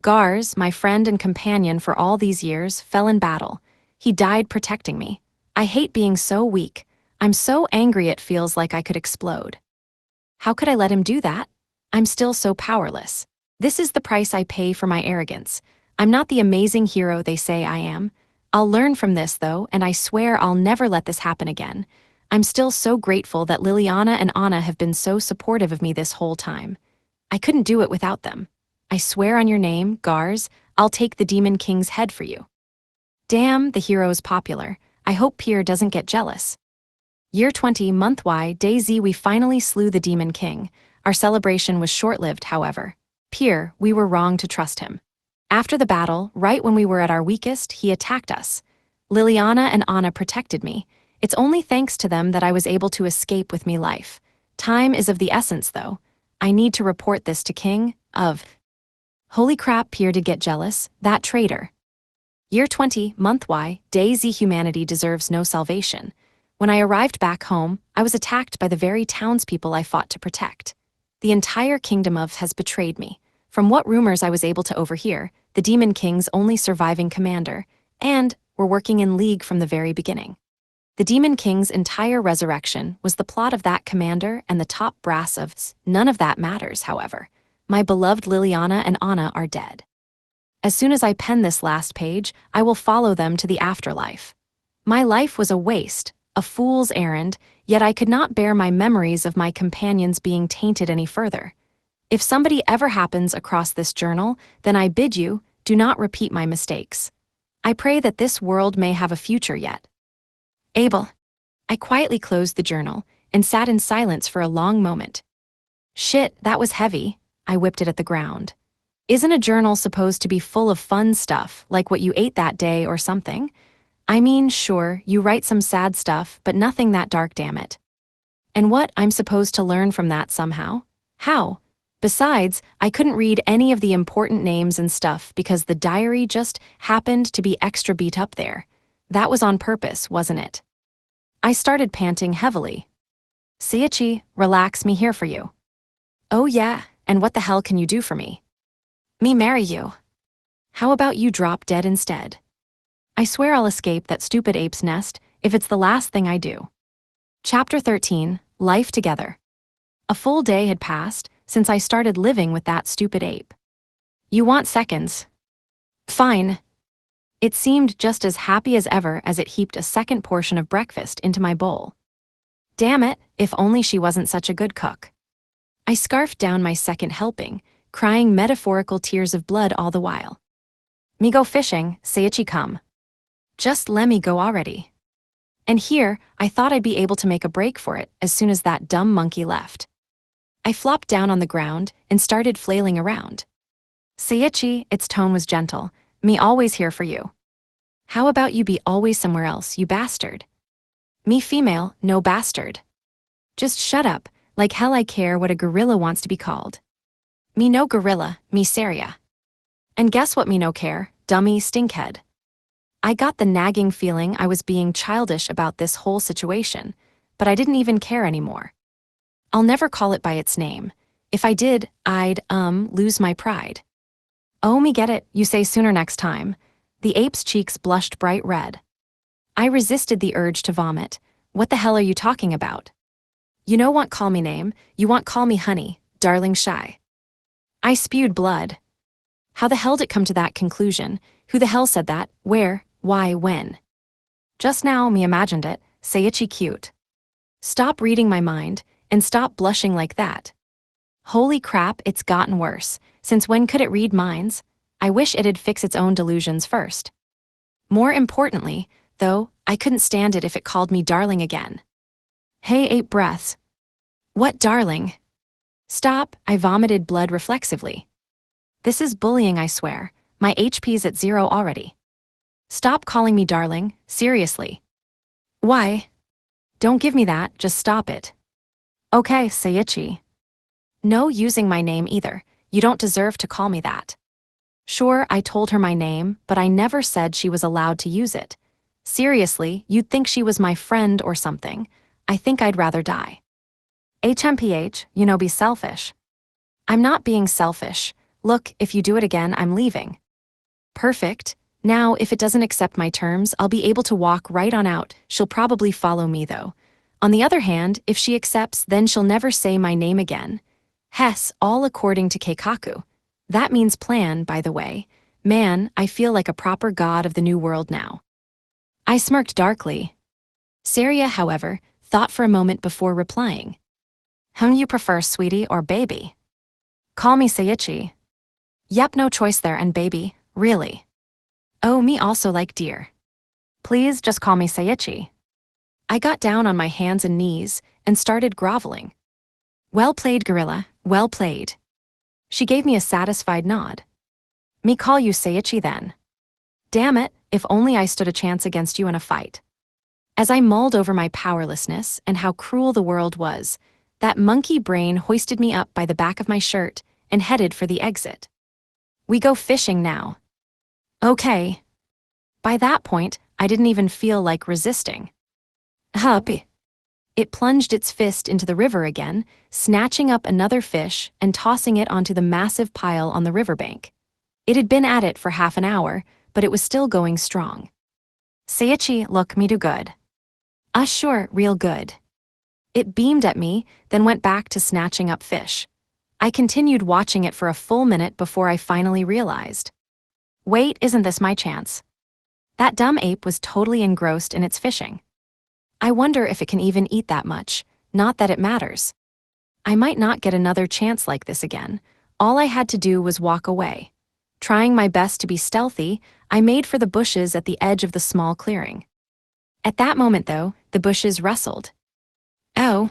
Gars, my friend and companion for all these years, fell in battle. He died protecting me. I hate being so weak. I'm so angry it feels like I could explode. How could I let him do that? I'm still so powerless. This is the price I pay for my arrogance. I'm not the amazing hero they say I am. I'll learn from this, though, and I swear I'll never let this happen again. I'm still so grateful that Liliana and Anna have been so supportive of me this whole time. I couldn't do it without them. I swear on your name, Gars, I'll take the Demon King's head for you. Damn, the hero's popular. I hope Pier doesn't get jealous. Year 20, month Y, day Z. We finally slew the Demon King. Our celebration was short-lived, however. Pier, we were wrong to trust him. After the battle, right when we were at our weakest, he attacked us. Liliana and Anna protected me. It's only thanks to them that I was able to escape with me life. Time is of the essence, though. I need to report this to King of... Holy crap, Pier did get jealous. That traitor. Year 20, month Y, day Z. Humanity deserves no salvation. When I arrived back home, I was attacked by the very townspeople I fought to protect. The entire kingdom of has betrayed me. From what rumors I was able to overhear, the Demon King's only surviving commander, and were working in league from the very beginning. The Demon King's entire resurrection was the plot of that commander and the top brass of... None of that matters, however. My beloved Liliana and Anna are dead. As soon as I pen this last page, I will follow them to the afterlife. My life was a waste, a fool's errand, yet I could not bear my memories of my companions being tainted any further. If somebody ever happens across this journal, then I bid you, do not repeat my mistakes. I pray that this world may have a future yet. Abel. I quietly closed the journal and sat in silence for a long moment. Shit, that was heavy. I whipped it at the ground. Isn't a journal supposed to be full of fun stuff, like what you ate that day or something? I mean, sure, you write some sad stuff, but nothing that dark, damn it. And what, I'm supposed to learn from that somehow? How? Besides, I couldn't read any of the important names and stuff because the diary just happened to be extra beat up there. That was on purpose, wasn't it? I started panting heavily. Seiichi, relax, me here for you. Oh yeah, and what the hell can you do for me? Me marry you. How about you drop dead instead? I swear I'll escape that stupid ape's nest if it's the last thing I do. Chapter 13, Life Together. A full day had passed since I started living with that stupid ape. You want seconds? Fine. It seemed just as happy as ever as it heaped a second portion of breakfast into my bowl. Damn it, if only she wasn't such a good cook. I scarfed down my second helping, crying metaphorical tears of blood all the while. Me go fishing, Seiichi come. Just let me go already. And here, I thought I'd be able to make a break for it as soon as that dumb monkey left. I flopped down on the ground and started flailing around. Seiichi, its tone was gentle, me always here for you. How about you be always somewhere else, you bastard? Me female, no bastard. Just shut up, like hell I care what a gorilla wants to be called. Me no gorilla, me Saria. And guess what me no care, dummy stinkhead. I got the nagging feeling I was being childish about this whole situation, but I didn't even care anymore. I'll never call it by its name. If I did, I'd, lose my pride. Oh, me get it, you say sooner next time. The ape's cheeks blushed bright red. I resisted the urge to vomit. What the hell are you talking about? You no want call me name, you want call me honey, darling shy. I spewed blood. How the hell did it come to that conclusion? Who the hell said that? Where? Why? When? Just now, me imagined it, Seiichi cute. Stop reading my mind, and stop blushing like that. Holy crap, it's gotten worse. Since when could it read minds? I wish it'd fix its own delusions first. More importantly, though, I couldn't stand it if it called me darling again. Hey, 8 breaths. What darling? Stop, I vomited blood reflexively. This is bullying, I swear. My HP's at 0 already. Stop calling me darling, seriously. Why? Don't give me that, just stop it. Okay, Seiichi. No using my name either, you don't deserve to call me that. Sure, I told her my name, but I never said she was allowed to use it. Seriously, you'd think she was my friend or something. I think I'd rather die. HMPH, you know, be selfish. I'm not being selfish. Look, if you do it again, I'm leaving. Perfect. Now, if it doesn't accept my terms, I'll be able to walk right on out. She'll probably follow me, though. On the other hand, if she accepts, then she'll never say my name again. Hess, all according to Keikaku. That means plan, by the way. Man, I feel like a proper god of the new world now. I smirked darkly. Saria, however, thought for a moment before replying. Whom you prefer, sweetie or baby? Call me Seiichi. Yep, no choice there, and baby, really. Oh, me also like dear. Please just call me Seiichi. I got down on my hands and knees and started groveling. Well played, gorilla. Well played. She gave me a satisfied nod. Me call you Seiichi then. Damn it, if only I stood a chance against you in a fight. As I mulled over my powerlessness and how cruel the world was, that monkey brain hoisted me up by the back of my shirt and headed for the exit. We go fishing now. Okay. By that point, I didn't even feel like resisting. Huppy. It plunged its fist into the river again, snatching up another fish and tossing it onto the massive pile on the riverbank. It had been at it for half an hour, but it was still going strong. Seiichi, look me do good. Sure, real good. It beamed at me, then went back to snatching up fish. I continued watching it for a full minute before I finally realized. Wait, isn't this my chance? That dumb ape was totally engrossed in its fishing. I wonder if it can even eat that much, not that it matters. I might not get another chance like this again. All I had to do was walk away. Trying my best to be stealthy, I made for the bushes at the edge of the small clearing. At that moment, though, the bushes rustled. Oh.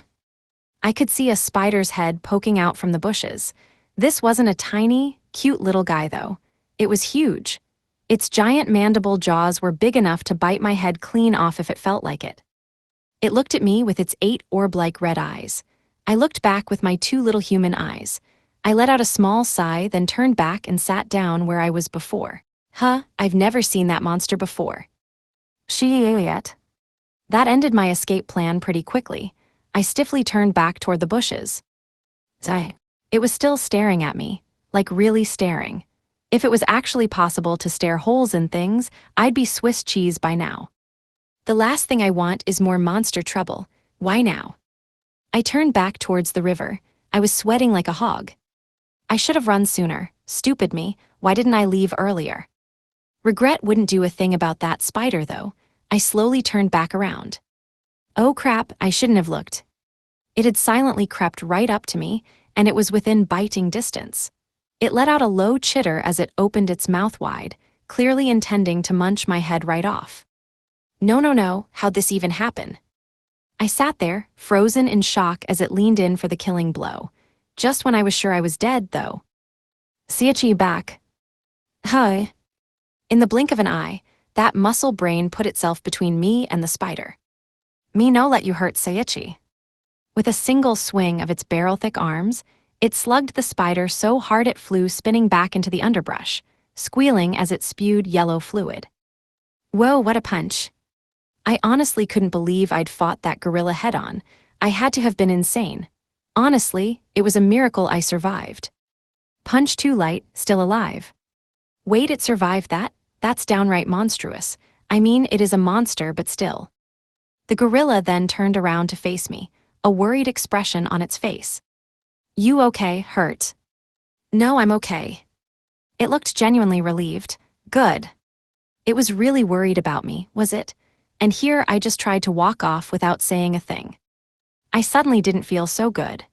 I could see a spider's head poking out from the bushes. This wasn't a tiny, cute little guy, though. It was huge. Its giant mandible jaws were big enough to bite my head clean off if it felt like it. It looked at me with its 8 orb-like red eyes. I looked back with my 2 little human eyes. I let out a small sigh, then turned back and sat down where I was before. I've never seen that monster before. She yet. That ended my escape plan pretty quickly. I stiffly turned back toward the bushes. It was still staring at me, like really staring. If it was actually possible to stare holes in things, I'd be Swiss cheese by now. The last thing I want is more monster trouble. Why now? I turned back towards the river. I was sweating like a hog. I should have run sooner. Stupid me, why didn't I leave earlier? Regret wouldn't do a thing about that spider, though. I slowly turned back around. Oh crap, I shouldn't have looked. It had silently crept right up to me, and it was within biting distance. It let out a low chitter as it opened its mouth wide, clearly intending to munch my head right off. No, how'd this even happen? I sat there, frozen in shock as it leaned in for the killing blow. Just when I was sure I was dead, though. Seiichi back. Hi. In the blink of an eye, that muscle brain put itself between me and the spider. Me no let you hurt Seiichi. With a single swing of its barrel-thick arms, it slugged the spider so hard it flew spinning back into the underbrush, squealing as it spewed yellow fluid. Whoa, what a punch. I honestly couldn't believe I'd fought that gorilla head-on. I had to have been insane. Honestly, it was a miracle I survived. Punch too light, still alive. Wait, it survived that? That's downright monstrous. I mean, it is a monster, but still. The gorilla then turned around to face me, a worried expression on its face. You okay, hurt? No, I'm okay. It looked genuinely relieved. Good. It was really worried about me, was it? And here I just tried to walk off without saying a thing. I suddenly didn't feel so good.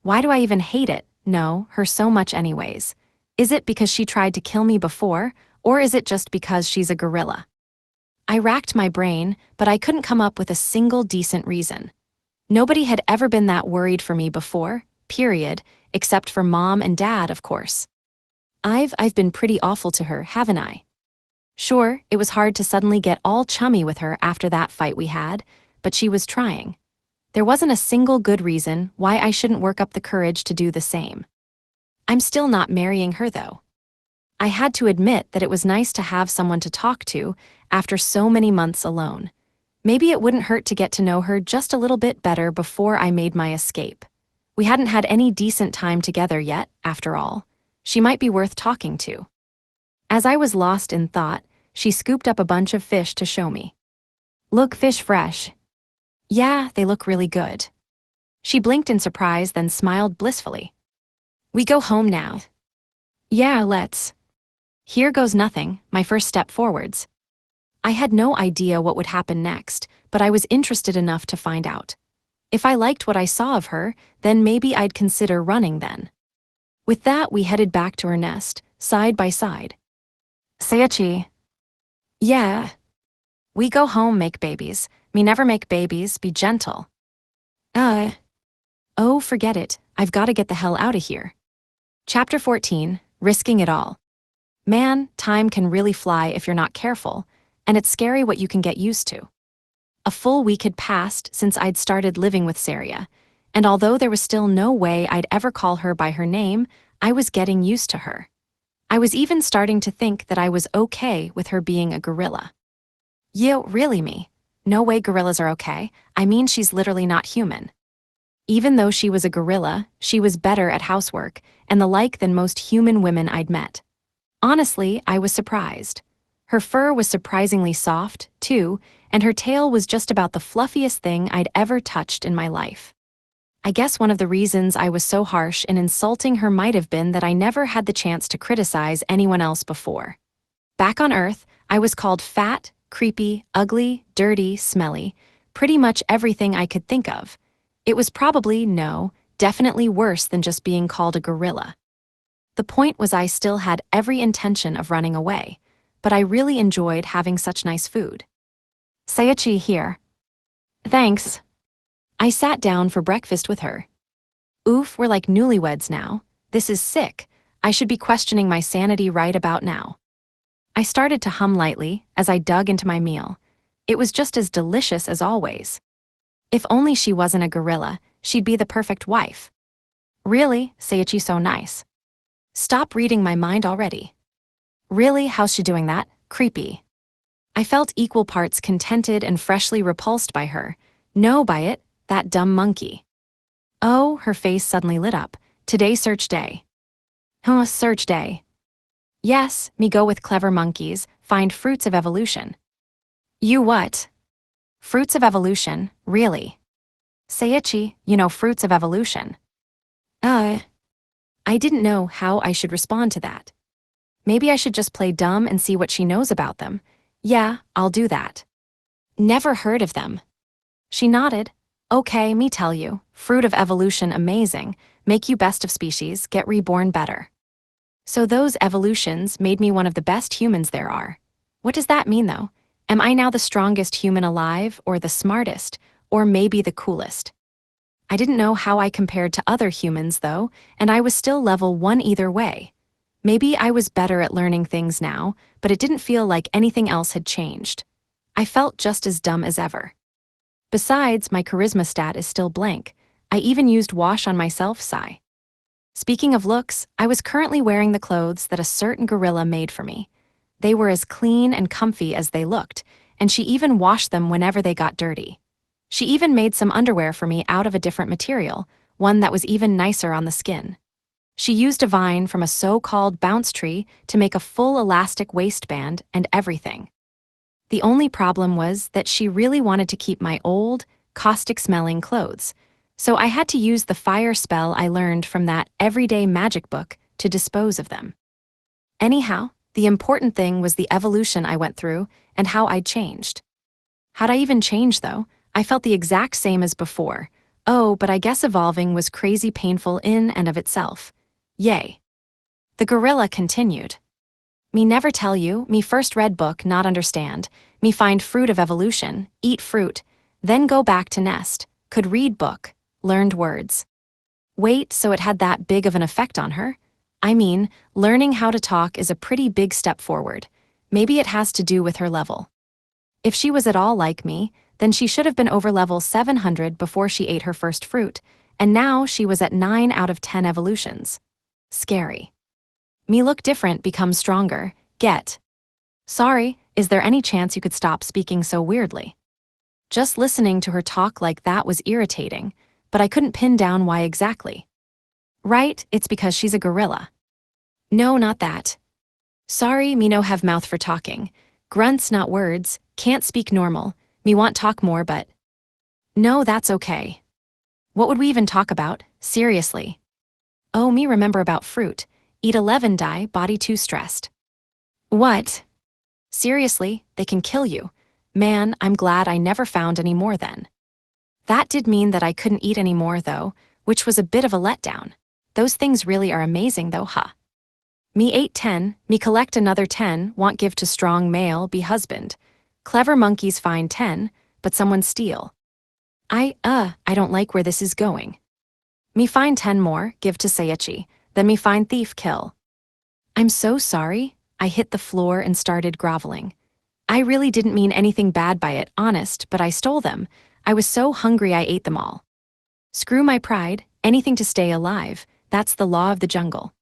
Why do I even hate it? No, her so much anyways. Is it because she tried to kill me before, or is it just because she's a gorilla? I racked my brain, but I couldn't come up with a single decent reason. Nobody had ever been that worried for me before, period, except for Mom and Dad, of course. I've been pretty awful to her, haven't I? Sure, it was hard to suddenly get all chummy with her after that fight we had, but she was trying. There wasn't a single good reason why I shouldn't work up the courage to do the same. I'm still not marrying her, though. I had to admit that it was nice to have someone to talk to after so many months alone. Maybe it wouldn't hurt to get to know her just a little bit better before I made my escape. We hadn't had any decent time together yet, after all. She might be worth talking to. As I was lost in thought, she scooped up a bunch of fish to show me. Look, fish fresh. Yeah, they look really good. She blinked in surprise, then smiled blissfully. We go home now. Yeah, let's. Here goes nothing, my first step forwards. I had no idea what would happen next, but I was interested enough to find out. If I liked what I saw of her, then maybe I'd consider running then. With that, we headed back to her nest, side by side. Seiichi. Yeah. We go home make babies. Me never make babies, be gentle. Oh, forget it. I've got to get the hell out of here. Chapter 14, Risking It All. Man, time can really fly if you're not careful, and it's scary what you can get used to. A full week had passed since I'd started living with Saria, and although there was still no way I'd ever call her by her name, I was getting used to her. I was even starting to think that I was okay with her being a gorilla. You, really me? No way gorillas are okay. I mean, she's literally not human. Even though she was a gorilla, she was better at housework and the like than most human women I'd met. Honestly, I was surprised. Her fur was surprisingly soft, too, and her tail was just about the fluffiest thing I'd ever touched in my life. I guess one of the reasons I was so harsh in insulting her might have been that I never had the chance to criticize anyone else before. Back on Earth, I was called fat, creepy, ugly, dirty, smelly, pretty much everything I could think of. It was probably, no, definitely worse than just being called a gorilla. The point was I still had every intention of running away, but I really enjoyed having such nice food. Sayachi here. Thanks. I sat down for breakfast with her. Oof, we're like newlyweds now. This is sick. I should be questioning my sanity right about now. I started to hum lightly as I dug into my meal. It was just as delicious as always. If only she wasn't a gorilla, she'd be the perfect wife. Really, Sayachi so nice. Stop reading my mind already. Really, how's she doing that? Creepy. I felt equal parts contented and freshly repulsed by her. No, by it, that dumb monkey. Oh, her face suddenly lit up. Today search day. Huh, search day. Yes, me go with clever monkeys, find fruits of evolution. You what? Fruits of evolution, really? Sayachi, you know fruits of evolution. I didn't know how I should respond to that. Maybe I should just play dumb and see what she knows about them. Yeah, I'll do that. Never heard of them. She nodded. Okay, me tell you, fruit of evolution amazing, make you best of species, get reborn better. So those evolutions made me one of the best humans there are. What does that mean though? Am I now the strongest human alive, or the smartest, or maybe the coolest? I didn't know how I compared to other humans though, and I was still level 1 either way. Maybe I was better at learning things now, but it didn't feel like anything else had changed. I felt just as dumb as ever. Besides, my charisma stat is still blank. I even used wash on myself, sigh. Speaking of looks, I was currently wearing the clothes that a certain gorilla made for me. They were as clean and comfy as they looked, and she even washed them whenever they got dirty. She even made some underwear for me out of a different material, one that was even nicer on the skin. She used a vine from a so-called bounce tree to make a full elastic waistband and everything. The only problem was that she really wanted to keep my old, caustic-smelling clothes, so I had to use the fire spell I learned from that everyday magic book to dispose of them. Anyhow, the important thing was the evolution I went through and how I'd changed. How'd I even change, though? I felt the exact same as before. Oh, but I guess evolving was crazy painful in and of itself. Yay. The gorilla continued. Me never tell you, me first read book not understand, me find fruit of evolution, eat fruit, then go back to nest, could read book, learned words. Wait, so it had that big of an effect on her? I mean, learning how to talk is a pretty big step forward. Maybe it has to do with her level. If she was at all like me, then she should have been over level 700 before she ate her first fruit, and now she was at 9 out of 10 evolutions. Scary. Me look different becomes stronger, get. Sorry, is there any chance you could stop speaking so weirdly? Just listening to her talk like that was irritating, but I couldn't pin down why exactly. Right, it's because she's a gorilla. No, not that. Sorry, me no have mouth for talking. Grunts, not words, can't speak normal, me want talk more but. No, that's okay. What would we even talk about, seriously? Oh, me remember about fruit. Eat 11 die, body too stressed. What? Seriously, they can kill you. Man, I'm glad I never found any more then. That did mean that I couldn't eat any more though, which was a bit of a letdown. Those things really are amazing though, huh? Me ate 10, me collect another 10, want give to strong male, be husband. Clever monkeys find 10, but someone steal. I don't like where this is going. Me find 10 more, give to Seiichi, then me find thief kill. I'm so sorry. I hit the floor and started groveling. I really didn't mean anything bad by it, honest, but I stole them. I was so hungry I ate them all. Screw my pride, anything to stay alive, that's the law of the jungle.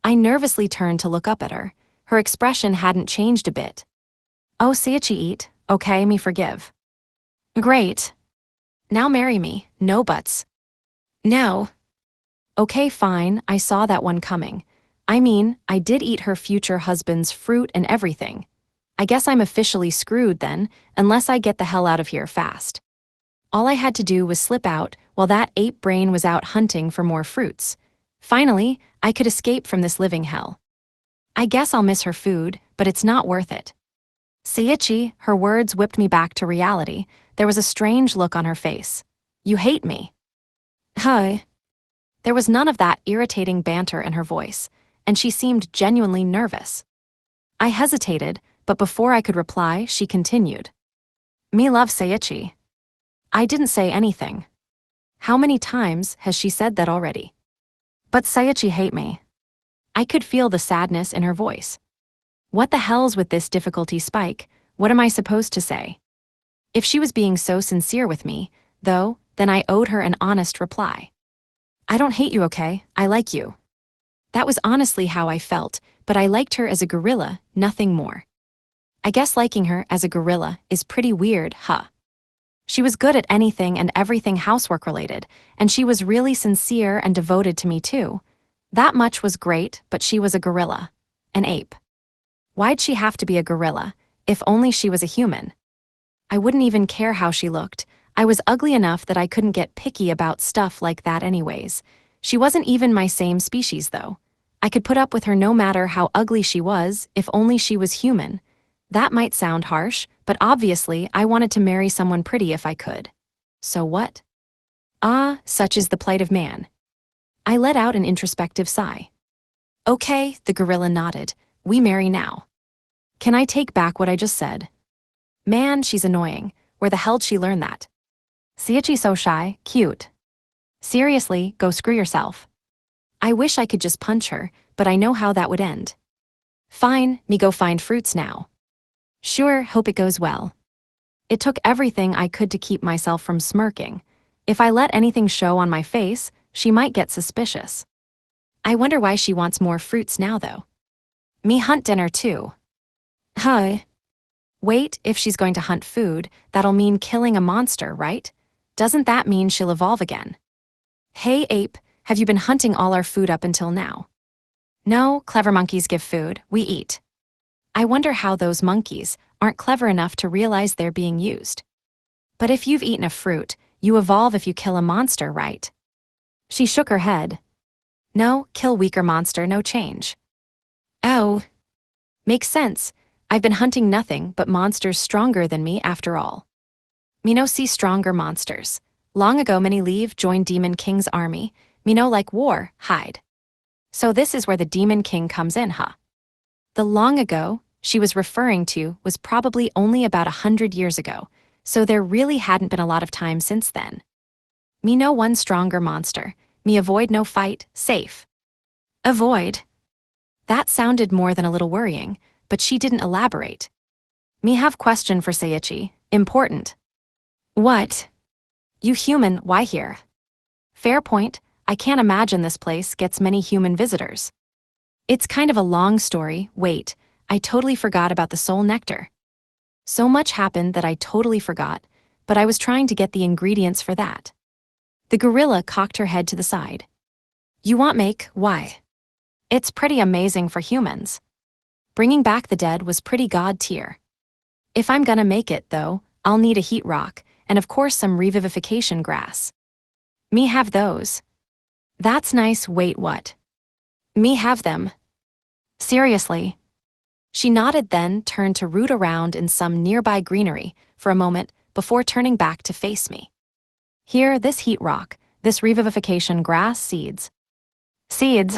I nervously turned to look up at her. Her expression hadn't changed a bit. Oh, Seiichi eat, okay, me forgive. Great. Now marry me, no buts. No. Okay, fine, I saw that one coming. I mean, I did eat her future husband's fruit and everything. I guess I'm officially screwed then, unless I get the hell out of here fast. All I had to do was slip out while that ape brain was out hunting for more fruits. Finally, I could escape from this living hell. I guess I'll miss her food, but it's not worth it. Seiichi, her words whipped me back to reality. There was a strange look on her face. You hate me. Huh? There was none of that irritating banter in her voice, and she seemed genuinely nervous. I hesitated, but before I could reply, she continued. Me love Seiichi. I didn't say anything. How many times has she said that already? But Seiichi hate me. I could feel the sadness in her voice. What the hell's with this difficulty spike? What am I supposed to say? If she was being so sincere with me, though, then I owed her an honest reply. I don't hate you, okay? I like you. That was honestly how I felt, but I liked her as a gorilla, nothing more. I guess liking her as a gorilla is pretty weird, huh? She was good at anything and everything housework related, and she was really sincere and devoted to me too. That much was great, but she was a gorilla. An ape. Why'd she have to be a gorilla, if only she was a human? I wouldn't even care how she looked. I was ugly enough that I couldn't get picky about stuff like that anyways. She wasn't even my same species though. I could put up with her no matter how ugly she was, if only she was human. That might sound harsh, but obviously I wanted to marry someone pretty if I could. So what? Ah, such is the plight of man. I let out an introspective sigh. Okay, the gorilla nodded. We marry now. Can I take back what I just said? Man, she's annoying. Where the hell'd she learn that? Seiichi so shy, cute. Seriously, go screw yourself. I wish I could just punch her, but I know how that would end. Fine, me go find fruits now. Sure, hope it goes well. It took everything I could to keep myself from smirking. If I let anything show on my face, she might get suspicious. I wonder why she wants more fruits now though. Me hunt dinner too. Huh? Wait, if she's going to hunt food, that'll mean killing a monster, right? Doesn't that mean she'll evolve again? Hey ape, have you been hunting all our food up until now? No, clever monkeys give food, we eat. I wonder how those monkeys aren't clever enough to realize they're being used. But if you've eaten a fruit, you evolve if you kill a monster, right? She shook her head. No, kill weaker monster, no change. Oh. Makes sense. I've been hunting nothing but monsters stronger than me after all. Me no see stronger monsters. Long ago many leave join Demon King's army. Me no like war, hide. So this is where the Demon King comes in, huh? The long ago she was referring to was probably only about 100 years ago, so there really hadn't been a lot of time since then. Me no one stronger monster. Me avoid no fight, safe. Avoid? That sounded more than a little worrying, but she didn't elaborate. Me have question for Seiichi, important. What? You human, why here? Fair point, I can't imagine this place gets many human visitors. It's kind of a long story, wait, I totally forgot about the soul nectar. So much happened that I totally forgot, but I was trying to get the ingredients for that. The gorilla cocked her head to the side. You want make, why? It's pretty amazing for humans. Bringing back the dead was pretty god tier. If I'm gonna make it, though, I'll need a heat rock, and of course some revivification grass. Me have those. That's nice, wait what? Me have them. Seriously. She nodded then turned to root around in some nearby greenery for a moment before turning back to face me. Here, this heat rock, this revivification grass seeds. Seeds.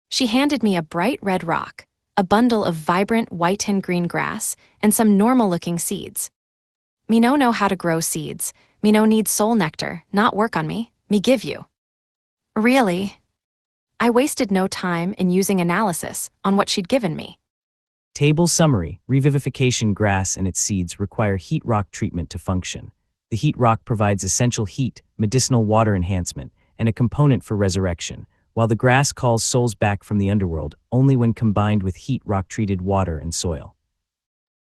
She handed me a bright red rock, a bundle of vibrant white and green grass, and some normal-looking seeds. Me no know how to grow seeds. Me no need soul nectar, not work on me. Me give you. Really? I wasted no time in using analysis on what she'd given me. Table summary: revivification grass and its seeds require heat rock treatment to function. The heat rock provides essential heat, medicinal water enhancement, and a component for resurrection, while the grass calls souls back from the underworld only when combined with heat rock treated water and soil.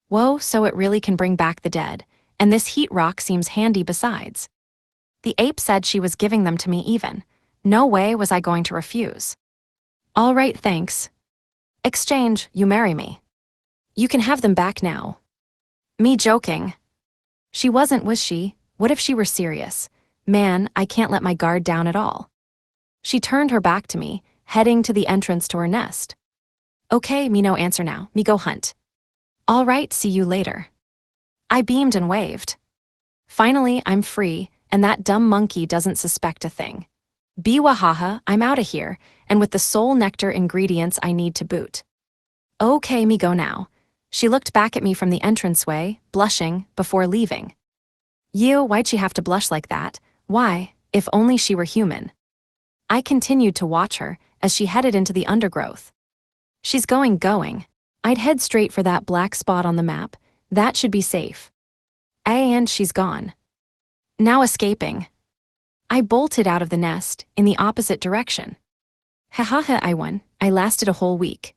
Whoa, so it really can bring back the dead, and this heat rock seems handy besides. The ape said she was giving them to me even. No way was I going to refuse. All right, thanks. Exchange, you marry me. You can have them back now. Me joking. She wasn't, was she? What if she were serious? Man, I can't let my guard down at all. She turned her back to me, heading to the entrance to her nest. Okay, me no answer now, me go hunt. All right, see you later. I beamed and waved. Finally, I'm free, and that dumb monkey doesn't suspect a thing. Biwahaha, I'm out of here, and with the soul nectar ingredients I need to boot. Okay, me go now. She looked back at me from the entranceway, blushing, before leaving. You, why'd she have to blush like that? Why, if only she were human. I continued to watch her as she headed into the undergrowth. She's going. I'd head straight for that black spot on the map. That should be safe. And she's gone. Now escaping. I bolted out of the nest in the opposite direction. Hahaha, I won. I lasted a whole week.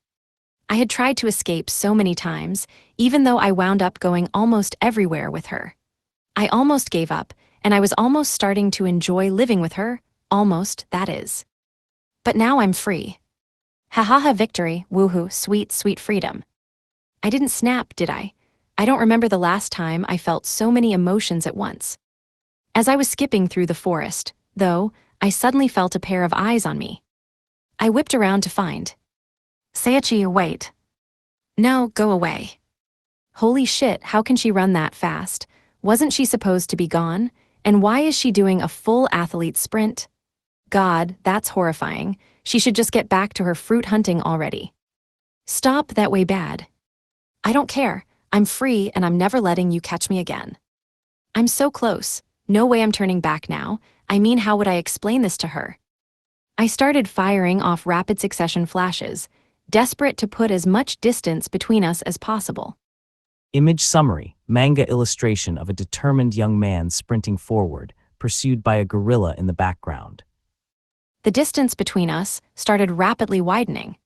I had tried to escape so many times, even though I wound up going almost everywhere with her. I almost gave up, and I was almost starting to enjoy living with her, almost, that is. But now I'm free. Hahaha, victory, woohoo, sweet, sweet freedom. I didn't snap, did I? I don't remember the last time I felt so many emotions at once. As I was skipping through the forest, though, I suddenly felt a pair of eyes on me. I whipped around to find. Seiichi, wait. No, go away. Holy shit, how can she run that fast? Wasn't she supposed to be gone? And why is she doing a full athlete sprint? God, that's horrifying. She should just get back to her fruit hunting already. Stop that way bad. I don't care. I'm free and I'm never letting you catch me again. I'm so close. No way I'm turning back now. I mean, how would I explain this to her? I started firing off rapid succession flashes, desperate to put as much distance between us as possible. Image summary: manga illustration of a determined young man sprinting forward, pursued by a gorilla in the background. The distance between us started rapidly widening.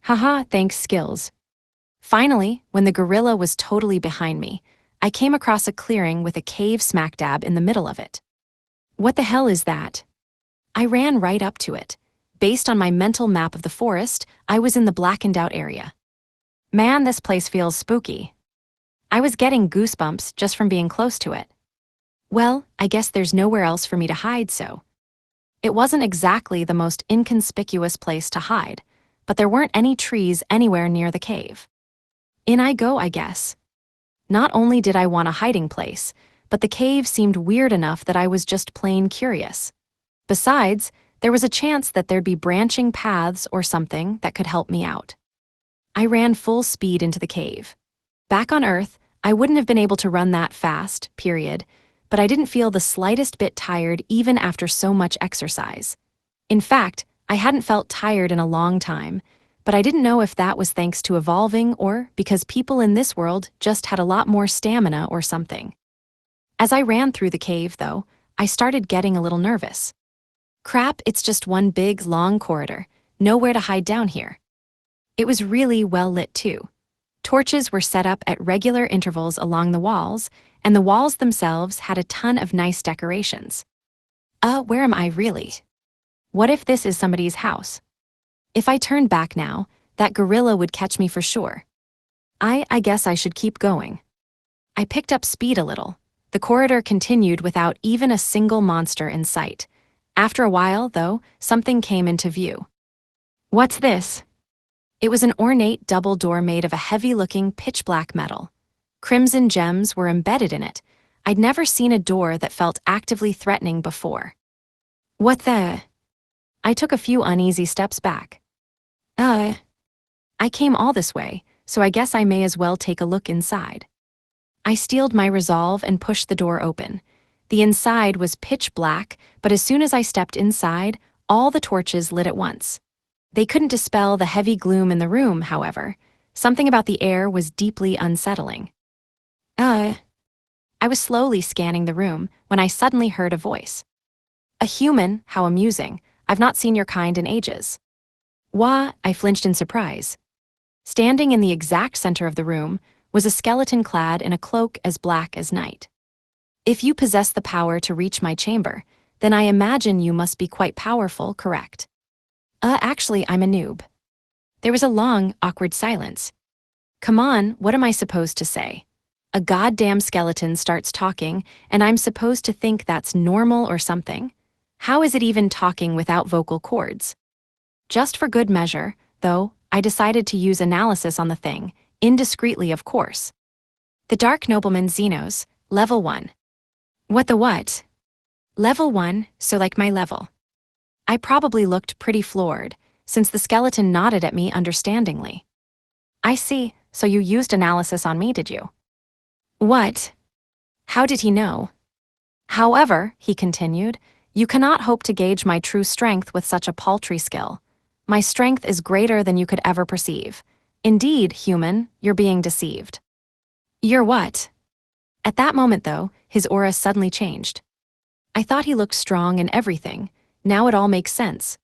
Haha, thanks skills. Finally, when the gorilla was totally behind me, I came across a clearing with a cave smack dab in the middle of it. What the hell is that? I ran right up to it. Based on my mental map of the forest, I was in the blackened out area. Man, this place feels spooky. I was getting goosebumps just from being close to it. Well, I guess there's nowhere else for me to hide, so. It wasn't exactly the most inconspicuous place to hide, but there weren't any trees anywhere near the cave. In I go, I guess. Not only did I want a hiding place, but the cave seemed weird enough that I was just plain curious. Besides, there was a chance that there'd be branching paths or something that could help me out. I ran full speed into the cave. Back on Earth, I wouldn't have been able to run that fast, period, but I didn't feel the slightest bit tired even after so much exercise. In fact, I hadn't felt tired in a long time, but I didn't know if that was thanks to evolving or because people in this world just had a lot more stamina or something. As I ran through the cave, though, I started getting a little nervous. Crap, it's just one big, long corridor, nowhere to hide down here. It was really well lit too. Torches were set up at regular intervals along the walls, and the walls themselves had a ton of nice decorations. Where am I really? What if this is somebody's house? If I turned back now, that gorilla would catch me for sure. I guess I should keep going. I picked up speed a little. The corridor continued without even a single monster in sight. After a while, though, something came into view. What's this? It was an ornate double door made of a heavy-looking pitch-black metal. Crimson gems were embedded in it. I'd never seen a door that felt actively threatening before. What the? I took a few uneasy steps back. I came all this way, so I guess I may as well take a look inside. I steeled my resolve and pushed the door open. The inside was pitch black, but as soon as I stepped inside, All the torches lit at once. They couldn't dispel the heavy gloom in the room, however. Something about the air was deeply unsettling. I was slowly scanning the room when I suddenly heard a voice. A human, how amusing. I've not seen your kind in ages. Wah, I flinched in surprise. Standing in the exact center of the room was a skeleton clad in a cloak as black as night. If you possess the power to reach my chamber, then I imagine you must be quite powerful, correct? Actually, I'm a noob. There was a long, awkward silence. Come on, what am I supposed to say? A goddamn skeleton starts talking, and I'm supposed to think that's normal or something? How is it even talking without vocal cords? Just for good measure, though, I decided to use analysis on the thing, indiscreetly of course. The Dark Nobleman Xenos, level 1. What the what? Level 1, so like my level. I probably looked pretty floored, since the skeleton nodded at me understandingly. I see, so you used analysis on me, did you? What? How did he know? However, he continued, you cannot hope to gauge my true strength with such a paltry skill. My strength is greater than you could ever perceive. Indeed, human, you're being deceived. You're what? At that moment, though, his aura suddenly changed. I thought he looked strong and everything. Now it all makes sense.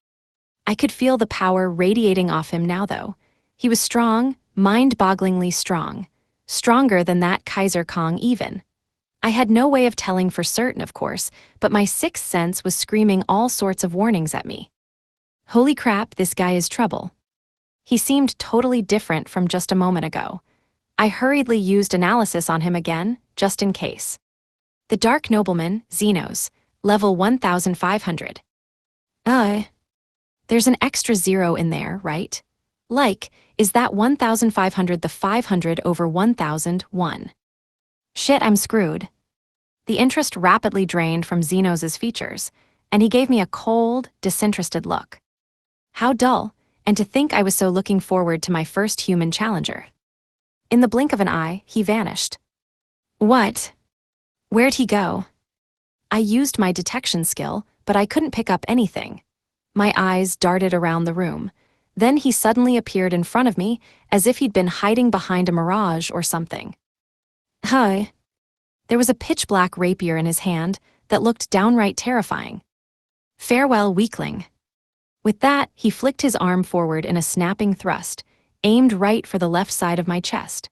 I could feel the power radiating off him now, though. He was strong, mind-bogglingly strong. Stronger than that Kaiser Kong even. I had no way of telling for certain, of course, but my sixth sense was screaming all sorts of warnings at me. Holy crap, this guy is trouble. He seemed totally different from just a moment ago. I hurriedly used analysis on him again, just in case. The Dark Nobleman, Xenos, level 1500. There's an extra 0 in there, right? Like, is that 1500 the 500 over 1001? Shit, I'm screwed. The interest rapidly drained from Xenos' features, and he gave me a cold, disinterested look. How dull, and to think I was so looking forward to my first human challenger. In the blink of an eye, he vanished. What? Where'd he go? I used my detection skill, but I couldn't pick up anything. My eyes darted around the room. Then he suddenly appeared in front of me, as if he'd been hiding behind a mirage or something. Hi. There was a pitch-black rapier in his hand that looked downright terrifying. Farewell, weakling. With that, he flicked his arm forward in a snapping thrust, aimed right for the left side of my chest.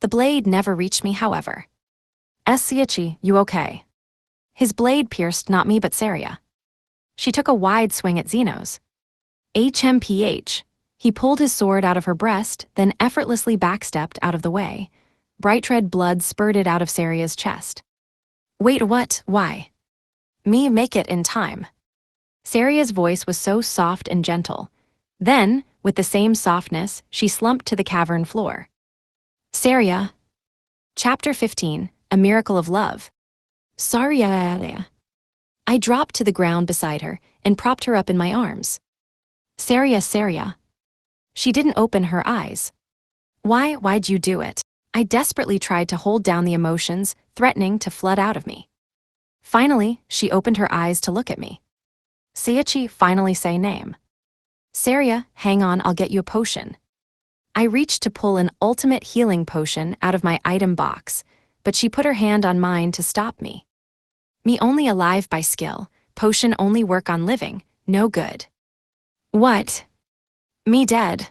The blade never reached me, however. Seiichi, you okay? His blade pierced not me but Saria. She took a wide swing at Xenos. HMPH. He pulled his sword out of her breast, then effortlessly backstepped out of the way. Bright red blood spurted out of Saria's chest. Wait, what? Why? Me make it in time. Saria's voice was so soft and gentle. Then, with the same softness, she slumped to the cavern floor. Saria. Chapter 15, A Miracle of Love. Saria. I dropped to the ground beside her and propped her up in my arms. Saria. She didn't open her eyes. Why'd you do it? I desperately tried to hold down the emotions, threatening to flood out of me. Finally, she opened her eyes to look at me. Seiichi, finally say name. Saria, hang on, I'll get you a potion. I reached to pull an ultimate healing potion out of my item box, but she put her hand on mine to stop me. Me only alive by skill, potion only work on living, no good. What? Me dead.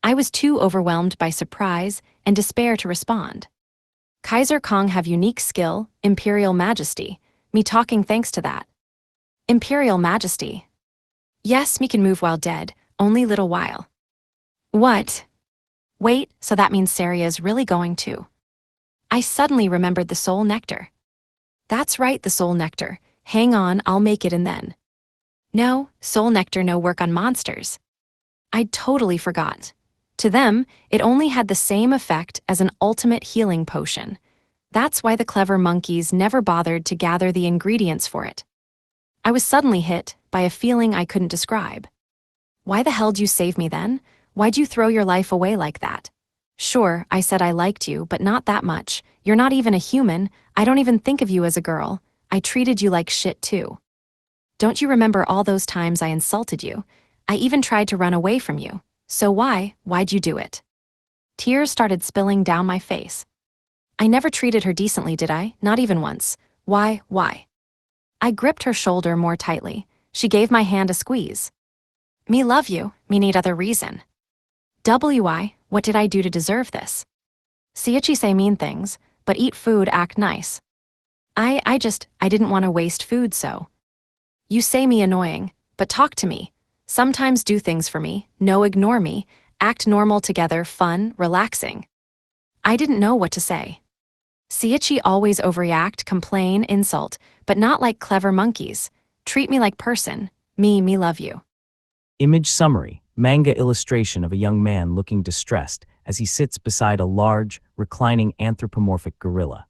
I was too overwhelmed by surprise and despair to respond. Kaiser Kong have unique skill, Imperial Majesty, me talking thanks to that. Imperial Majesty. Yes, me can move while dead, only little while. What? Wait, so that means Saria's really going to. I suddenly remembered the soul nectar. That's right, the soul nectar. Hang on, I'll make it and then. No, soul nectar no work on monsters. I'd totally forgot. To them, it only had the same effect as an ultimate healing potion. That's why the clever monkeys never bothered to gather the ingredients for it. I was suddenly hit by a feeling I couldn't describe. Why the hell did you save me then? Why'd you throw your life away like that? Sure, I said I liked you, but not that much. You're not even a human. I don't even think of you as a girl. I treated you like shit too. Don't you remember all those times I insulted you? I even tried to run away from you. So why'd you do it? Tears started spilling down my face. I never treated her decently, did I? Not even once. Why? I gripped her shoulder more tightly. She gave my hand a squeeze. Me love you, me need other reason. What did I do to deserve this? Seiichi say mean things, but eat food, act nice. I didn't want to waste food, so. You say me annoying, but talk to me. Sometimes do things for me, no ignore me, act normal together, fun, relaxing. I didn't know what to say. Seiichi always overreact, complain, insult, but not like clever monkeys. Treat me like person, me love you. Image summary, manga illustration of a young man looking distressed as he sits beside a large, reclining anthropomorphic gorilla.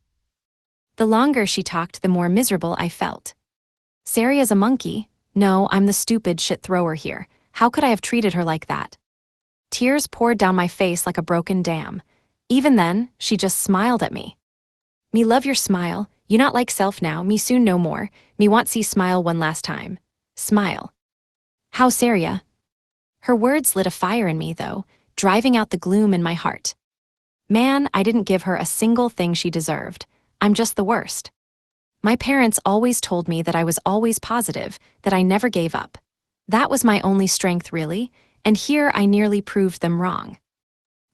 The longer she talked, the more miserable I felt. Saria's a monkey. No, I'm the stupid shit thrower here. How could I have treated her like that? Tears poured down my face like a broken dam. Even then, she just smiled at me. Me love your smile. You not like self now, me soon no more. Me want see smile one last time. Smile. How Saria? Her words lit a fire in me, though, driving out the gloom in my heart. Man, I didn't give her a single thing she deserved. I'm just the worst. My parents always told me that I was always positive, that I never gave up. That was my only strength, really, and here I nearly proved them wrong.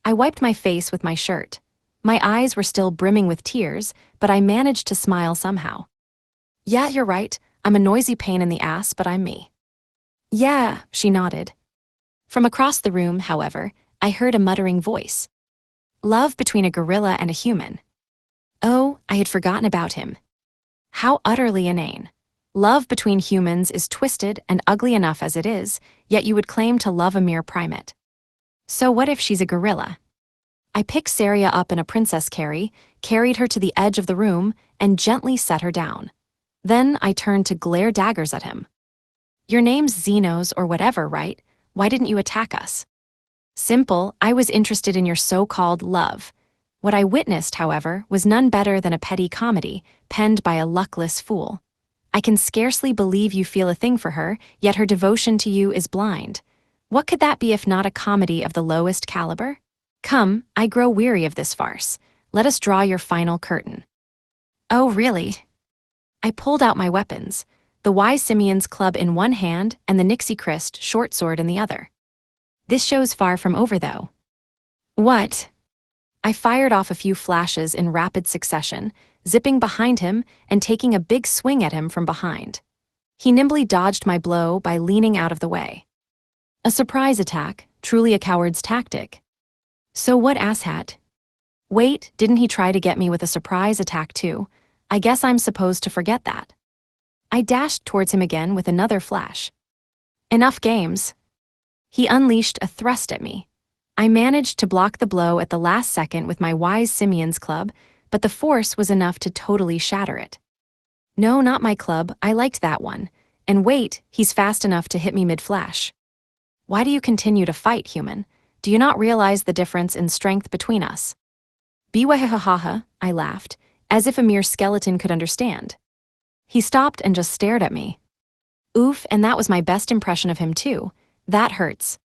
I wiped my face with my shirt. My eyes were still brimming with tears, but I managed to smile somehow. Yeah, you're right. I'm a noisy pain in the ass, but I'm me. Yeah, she nodded. From across the room, however, I heard a muttering voice. Love between a gorilla and a human. Oh, I had forgotten about him. How utterly inane. Love between humans is twisted and ugly enough as it is, yet you would claim to love a mere primate. So what if she's a gorilla? I picked Saria up in a princess carry, carried her to the edge of the room, and gently set her down. Then I turned to glare daggers at him. Your name's Xenos or whatever, right? Why didn't you attack us? Simple, I was interested in your so-called love. What I witnessed, however, was none better than a petty comedy, penned by a luckless fool. I can scarcely believe you feel a thing for her, yet her devotion to you is blind. What could that be if not a comedy of the lowest caliber? Come, I grow weary of this farce. Let us draw your final curtain. Oh, really? I pulled out my weapons, the Wise Simeon's club in one hand and the Nixie Christ short sword in the other. This show's far from over, though. What? I fired off a few flashes in rapid succession, zipping behind him and taking a big swing at him from behind. He nimbly dodged my blow by leaning out of the way. A surprise attack, truly a coward's tactic. So what, asshat? Wait, didn't he try to get me with a surprise attack too? I guess I'm supposed to forget that. I dashed towards him again with another flash. Enough games. He unleashed a thrust at me. I managed to block the blow at the last second with my Wise Simeon's club, but the force was enough to totally shatter it. No, not my club, I liked that one. And wait, he's fast enough to hit me mid-flash. Why do you continue to fight, human? Do you not realize the difference in strength between us? Biwahahaha, I laughed, as if a mere skeleton could understand. He stopped and just stared at me. Oof, and that was my best impression of him too. That hurts.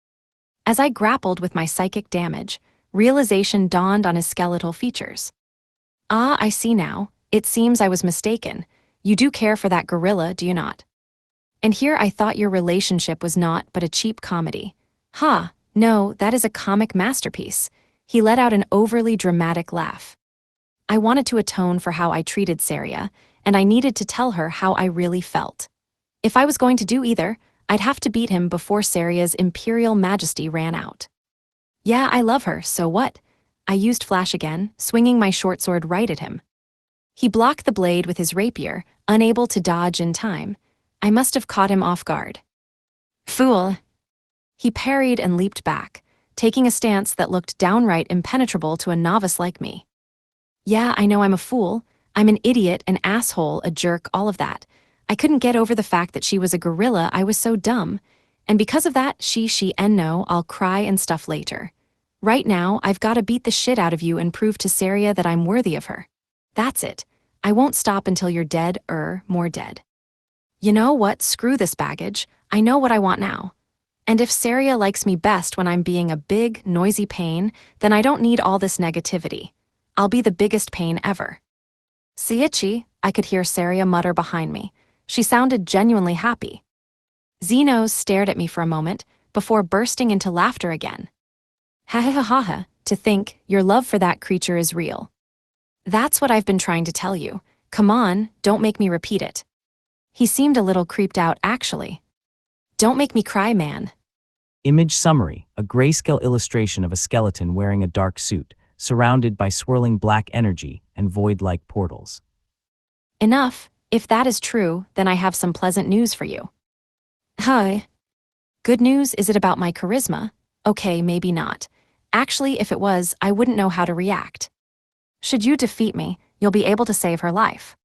As I grappled with my psychic damage, realization dawned on his skeletal features. Ah, I see now. It seems I was mistaken. You do care for that gorilla, do you not? And here I thought your relationship was naught but a cheap comedy. Ha, no, that is a comic masterpiece. He let out an overly dramatic laugh. I wanted to atone for how I treated Saria, and I needed to tell her how I really felt. If I was going to do either, I'd have to beat him before Saria's imperial majesty ran out. Yeah, I love her, so what? I used flash again, swinging my short sword right at him. He blocked the blade with his rapier, unable to dodge in time. I must have caught him off guard. Fool! He parried and leaped back, taking a stance that looked downright impenetrable to a novice like me. Yeah, I know I'm a fool. I'm an idiot, an asshole, a jerk, all of that. I couldn't get over the fact that she was a gorilla. I was so dumb. And because of that, she, and no, I'll cry and stuff later. Right now, I've got to beat the shit out of you and prove to Saria that I'm worthy of her. That's it. I won't stop until you're dead, more dead. You know what? Screw this baggage. I know what I want now. And if Saria likes me best when I'm being a big, noisy pain, then I don't need all this negativity. I'll be the biggest pain ever. Seiichi, I could hear Saria mutter behind me. She sounded genuinely happy. Xenos stared at me for a moment before bursting into laughter again. Ha ha ha ha ha, to think your love for that creature is real. That's what I've been trying to tell you. Come on, don't make me repeat it. He seemed a little creeped out, actually. Don't make me cry, man. Image summary, a grayscale illustration of a skeleton wearing a dark suit, surrounded by swirling black energy and void-like portals. Enough. If that is true, then I have some pleasant news for you. Hi. Good news, is it about my charisma? Okay, maybe not. Actually, if it was, I wouldn't know how to react. Should you defeat me, you'll be able to save her life.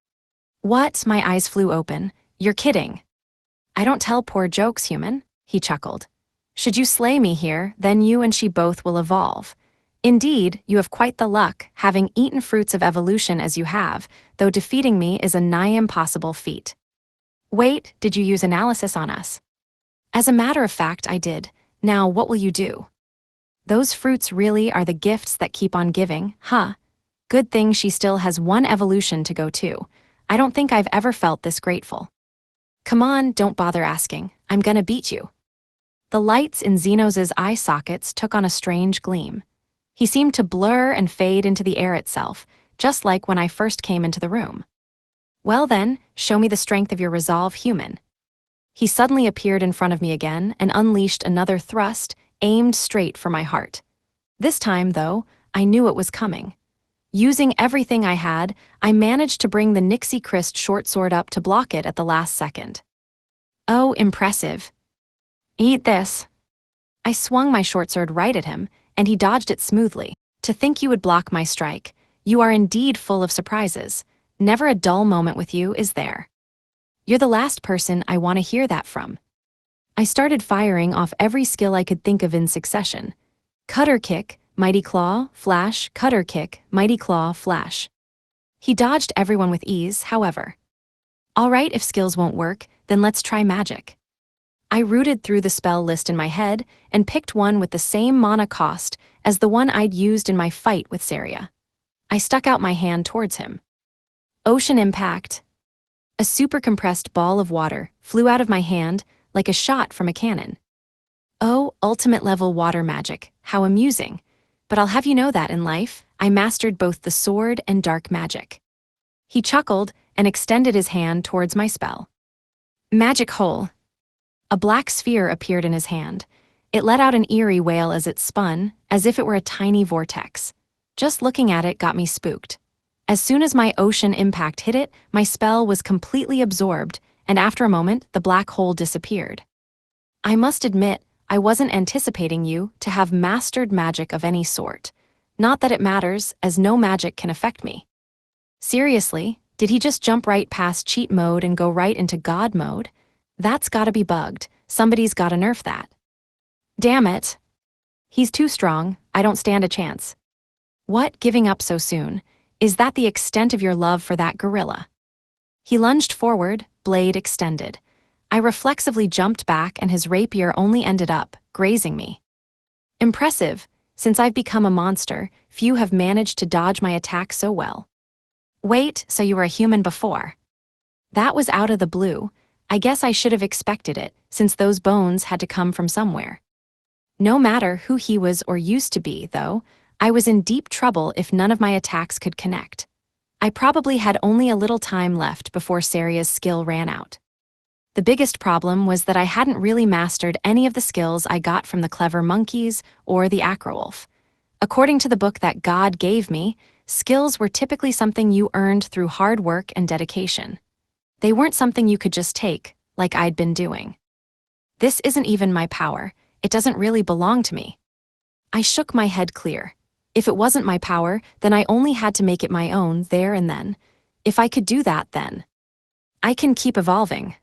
What? My eyes flew open. You're kidding. I don't tell poor jokes, human, he chuckled. Should you slay me here, then you and she both will evolve. Indeed, you have quite the luck, having eaten fruits of evolution as you have, though defeating me is a nigh impossible feat. Wait, did you use analysis on us? As a matter of fact, I did. Now, what will you do? Those fruits really are the gifts that keep on giving, huh? Good thing she still has one evolution to go to. I don't think I've ever felt this grateful. Come on, don't bother asking. I'm gonna beat you. The lights in Xenos' eye sockets took on a strange gleam. He seemed to blur and fade into the air itself, just like when I first came into the room. Well then, show me the strength of your resolve, human. He suddenly appeared in front of me again and unleashed another thrust, aimed straight for my heart. This time, though, I knew it was coming. Using everything I had, I managed to bring the Nixie Christ short sword up to block it at the last second. Oh, impressive. Eat this. I swung my short sword right at him, and he dodged it smoothly. To think you would block my strike. You are indeed full of surprises. Never a dull moment with you, is there? You're the last person I want to hear that from. I started firing off every skill I could think of in succession. Cutter kick, mighty claw, flash, cutter kick, mighty claw, flash. He dodged everyone with ease, however. All right, if skills won't work, then let's try magic. I rooted through the spell list in my head and picked one with the same mana cost as the one I'd used in my fight with Saria. I stuck out my hand towards him. Ocean impact. A super compressed ball of water flew out of my hand like a shot from a cannon. Oh, ultimate level water magic, how amusing. But I'll have you know that in life, I mastered both the sword and dark magic. He chuckled and extended his hand towards my spell. Magic hole. A black sphere appeared in his hand. It let out an eerie wail as it spun, as if it were a tiny vortex. Just looking at it got me spooked. As soon as my ocean impact hit it, my spell was completely absorbed, and after a moment, the black hole disappeared. I must admit, I wasn't anticipating you to have mastered magic of any sort. Not that it matters, as no magic can affect me. Seriously, did he just jump right past cheat mode and go right into God mode? That's gotta be bugged. Somebody's gotta nerf that. Damn it. He's too strong. I don't stand a chance. What, giving up so soon? Is that the extent of your love for that gorilla? He lunged forward, blade extended. I reflexively jumped back and his rapier only ended up grazing me. Impressive. Since I've become a monster, few have managed to dodge my attack so well. Wait, so you were a human before? That was out of the blue. I guess I should have expected it, since those bones had to come from somewhere. No matter who he was or used to be, though, I was in deep trouble if none of my attacks could connect. I probably had only a little time left before Saria's skill ran out. The biggest problem was that I hadn't really mastered any of the skills I got from the clever monkeys or the Acrowolf. According to the book that God gave me, skills were typically something you earned through hard work and dedication. They weren't something you could just take, like I'd been doing. This isn't even my power. It doesn't really belong to me. I shook my head clear. If it wasn't my power, then I only had to make it my own there and then. If I could do that, then I can keep evolving.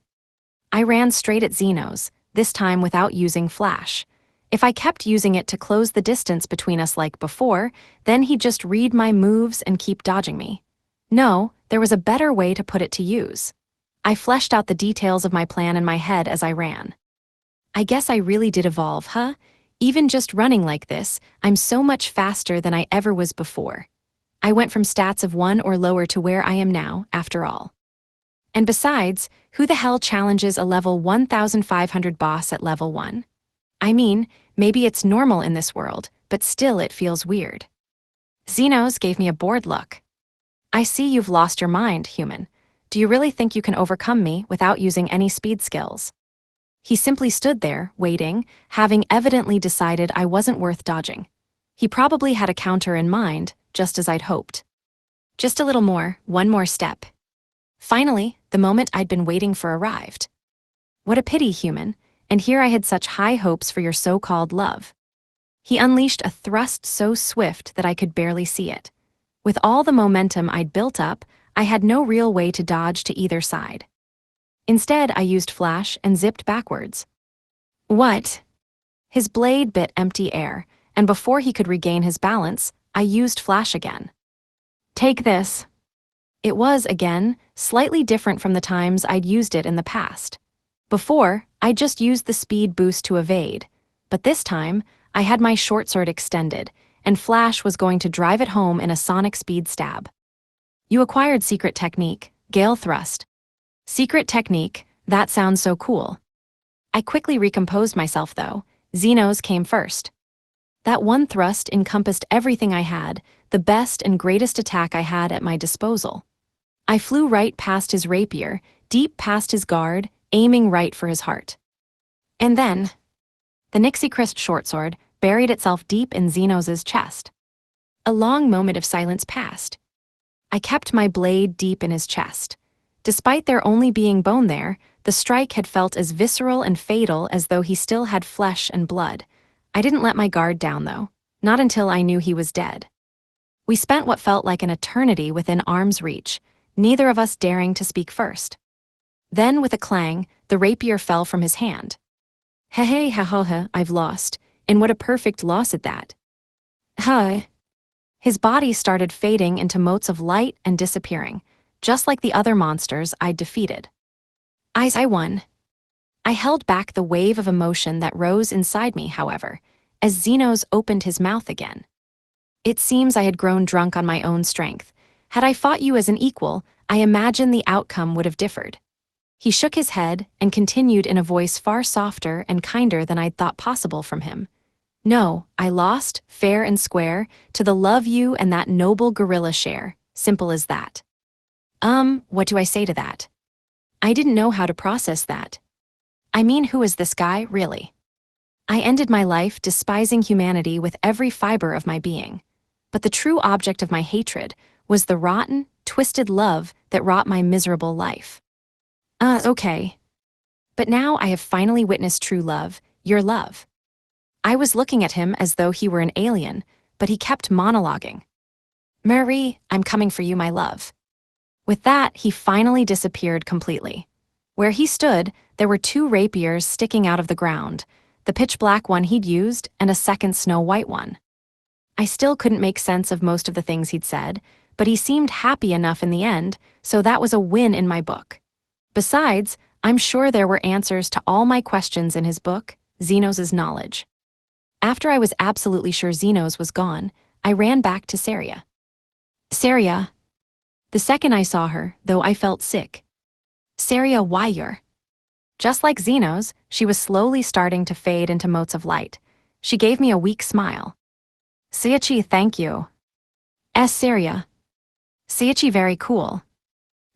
I ran straight at Xenos, this time without using flash. If I kept using it to close the distance between us like before, then he'd just read my moves and keep dodging me. No, there was a better way to put it to use. I fleshed out the details of my plan in my head as I ran. I guess I really did evolve, huh? Even just running like this, I'm so much faster than I ever was before. I went from stats of 1 or lower to where I am now, after all. And besides, who the hell challenges a level 1500 boss at level 1? I mean, maybe it's normal in this world, but still it feels weird. Xenos gave me a bored look. I see you've lost your mind, human. Do you really think you can overcome me without using any speed skills? He simply stood there, waiting, having evidently decided I wasn't worth dodging. He probably had a counter in mind, just as I'd hoped. Just a little more, one more step. Finally, the moment I'd been waiting for arrived. What a pity, human, and here I had such high hopes for your so-called love. He unleashed a thrust so swift that I could barely see it. With all the momentum I'd built up, I had no real way to dodge to either side. Instead, I used flash and zipped backwards. What? His blade bit empty air, and before he could regain his balance, I used flash again. Take this. It was, again, slightly different from the times I'd used it in the past. Before, I just used the speed boost to evade, but this time, I had my short sword extended, and Flash was going to drive it home in a sonic speed stab. You acquired Secret Technique, Gale Thrust. Secret Technique, that sounds so cool. I quickly recomposed myself though. Xenos came first. That one thrust encompassed everything I had, the best and greatest attack I had at my disposal. I flew right past his rapier, deep past his guard, aiming right for his heart. And then, the Nixie Christ shortsword buried itself deep in Xenos' chest. A long moment of silence passed. I kept my blade deep in his chest. Despite there only being bone there, the strike had felt as visceral and fatal as though he still had flesh and blood. I didn't let my guard down, though, not until I knew he was dead. We spent what felt like an eternity within arm's reach, neither of us daring to speak first. Then, with a clang, the rapier fell from his hand. Hey, ha, I've lost, and what a perfect loss at that. Huh. His body started fading into motes of light and disappearing, just like the other monsters I'd defeated. I won. I held back the wave of emotion that rose inside me, however, as Xenos opened his mouth again. It seems I had grown drunk on my own strength. Had I fought you as an equal, I imagine the outcome would have differed. He shook his head and continued in a voice far softer and kinder than I'd thought possible from him. No, I lost, fair and square, to the love you and that noble gorilla share, simple as that. What do I say to that? I didn't know how to process that. I mean, who is this guy, really? I ended my life despising humanity with every fiber of my being. But the true object of my hatred was the rotten, twisted love that wrought my miserable life. Okay. But now I have finally witnessed true love, your love. I was looking at him as though he were an alien, but he kept monologuing. Marie, I'm coming for you, my love. With that, he finally disappeared completely. Where he stood, there were 2 rapiers sticking out of the ground, the pitch-black one he'd used and a second snow-white one. I still couldn't make sense of most of the things he'd said, but he seemed happy enough in the end, so that was a win in my book. Besides, I'm sure there were answers to all my questions in his book, Xenos' knowledge. After I was absolutely sure Xenos was gone, I ran back to Saria. Saria. The second I saw her, though, I felt sick. Saria, why you're? Just like Xenos, she was slowly starting to fade into motes of light. She gave me a weak smile. Seiichi, thank you. Saria. Seiichi, very cool.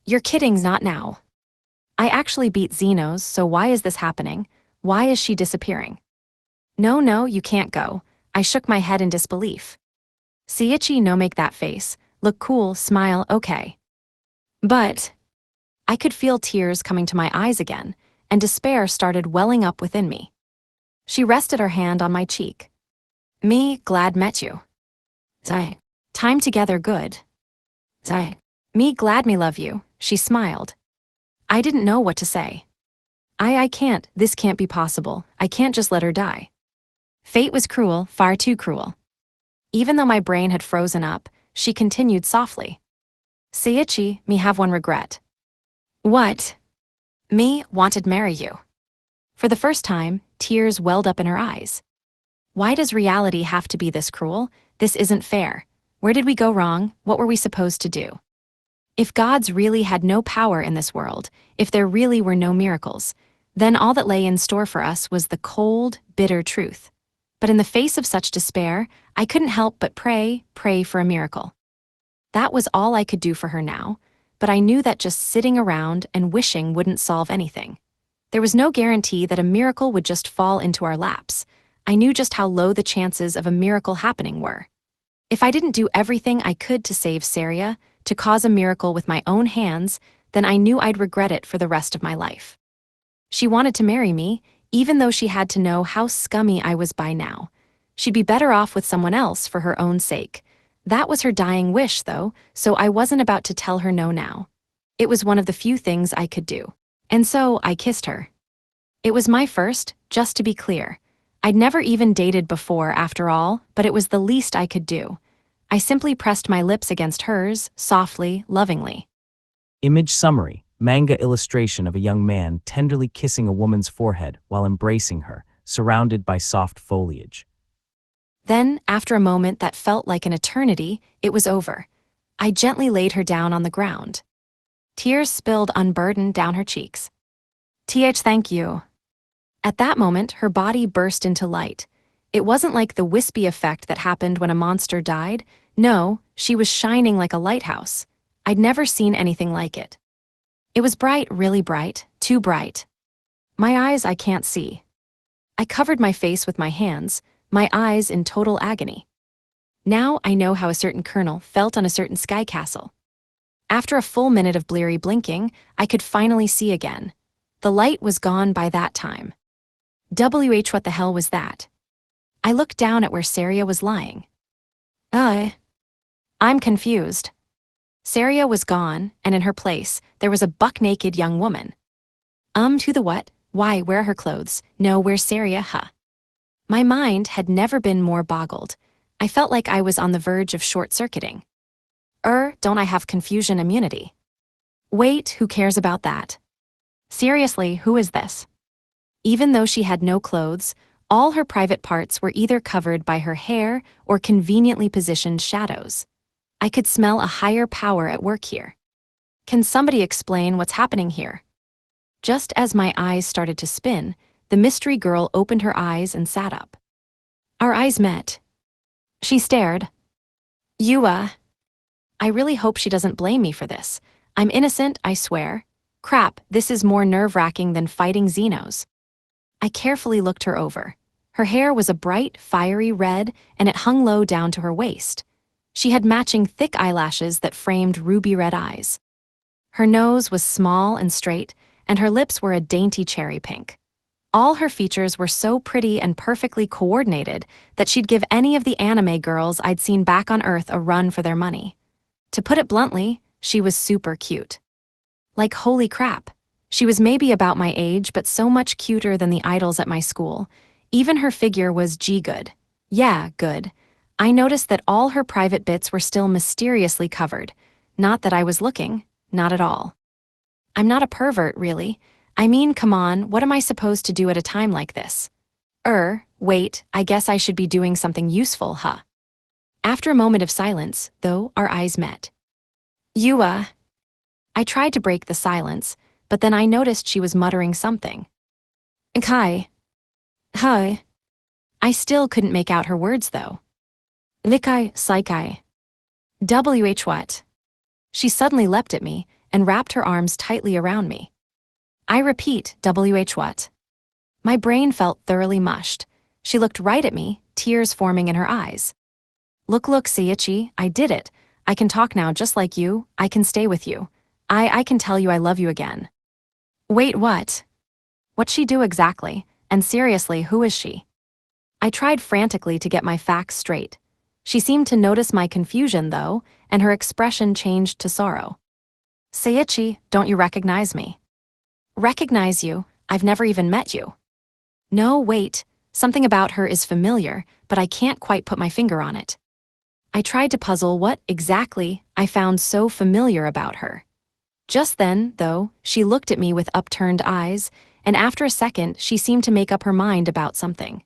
You're kidding, not now. I actually beat Xenos, so why is this happening? Why is she disappearing? No, you can't go. I shook my head in disbelief. Seiichi, no, make that face. Look cool, smile, okay. But I could feel tears coming to my eyes again, and despair started welling up within me. She rested her hand on my cheek. Me, glad met you. Zai. Time together good. Zai. Me, glad me love you, she smiled. I didn't know what to say. I can't, this can't be possible, I can't just let her die. Fate was cruel, far too cruel. Even though my brain had frozen up, she continued softly. Seiichi, me have one regret. What? Me wanted marry you. For the first time, tears welled up in her eyes. Why does reality have to be this cruel? This isn't fair. Where did we go wrong? What were we supposed to do? If gods really had no power in this world, if there really were no miracles, then all that lay in store for us was the cold, bitter truth. But in the face of such despair, I couldn't help but pray for a miracle. That was all I could do for her now, but I knew that just sitting around and wishing wouldn't solve anything. There was no guarantee that a miracle would just fall into our laps. I knew just how low the chances of a miracle happening were. If I didn't do everything I could to save Saria, to cause a miracle with my own hands, then I knew I'd regret it for the rest of my life. She wanted to marry me, even though she had to know how scummy I was by now. She'd be better off with someone else for her own sake. That was her dying wish, though, so I wasn't about to tell her no now. It was one of the few things I could do. And so I kissed her. It was my first, just to be clear. I'd never even dated before, after all, but it was the least I could do. I simply pressed my lips against hers, softly, lovingly. Image summary: manga illustration of a young man tenderly kissing a woman's forehead while embracing her, surrounded by soft foliage. Then, after a moment that felt like an eternity, it was over. I gently laid her down on the ground. Tears spilled unburdened down her cheeks. Thank you. At that moment, her body burst into light. It wasn't like the wispy effect that happened when a monster died. No, she was shining like a lighthouse. I'd never seen anything like it. It was bright, really bright, too bright. My eyes I can't see. I covered my face with my hands, my eyes in total agony. Now I know how a certain colonel felt on a certain sky castle. After a full minute of bleary blinking, I could finally see again. The light was gone by that time. What the hell was that? I looked down at where Saria was lying. I'm confused. Saria was gone, and in her place, there was a buck-naked young woman. To the what? Why, where are her clothes? No, where's Saria, huh? My mind had never been more boggled. I felt like I was on the verge of short-circuiting. Don't I have confusion immunity? Wait, who cares about that? Seriously, who is this? Even though she had no clothes, all her private parts were either covered by her hair or conveniently positioned shadows. I could smell a higher power at work here. Can somebody explain what's happening here? Just as my eyes started to spin, the mystery girl opened her eyes and sat up. Our eyes met. She stared. I really hope she doesn't blame me for this. I'm innocent, I swear. Crap, this is more nerve-wracking than fighting Xenos. I carefully looked her over. Her hair was a bright, fiery red, and it hung low down to her waist. She had matching thick eyelashes that framed ruby-red eyes. Her nose was small and straight, and her lips were a dainty cherry pink. All her features were so pretty and perfectly coordinated that she'd give any of the anime girls I'd seen back on Earth a run for their money. To put it bluntly, she was super cute. Like holy crap. She was maybe about my age, but so much cuter than the idols at my school. Even her figure was good. Yeah, good. I noticed that all her private bits were still mysteriously covered. Not that I was looking, not at all. I'm not a pervert, really. I mean, come on, what am I supposed to do at a time like this? Wait, I guess I should be doing something useful, huh? After a moment of silence, though, our eyes met. I tried to break the silence, but then I noticed she was muttering something. Hi. I still couldn't make out her words, though. Likai, Saikai. What? She suddenly leapt at me and wrapped her arms tightly around me. I repeat, what? My brain felt thoroughly mushed. She looked right at me, tears forming in her eyes. Look, Seiichi, I did it. I can talk now just like you. I can stay with you. I can tell you I love you again. Wait, what? What'd she do exactly? And seriously, who is she? I tried frantically to get my facts straight. She seemed to notice my confusion, though, and her expression changed to sorrow. Seiichi, don't you recognize me? Recognize you? I've never even met you. No, wait. Something about her is familiar, but I can't quite put my finger on it. I tried to puzzle what, exactly, I found so familiar about her. Just then, though, she looked at me with upturned eyes, and after a second, she seemed to make up her mind about something.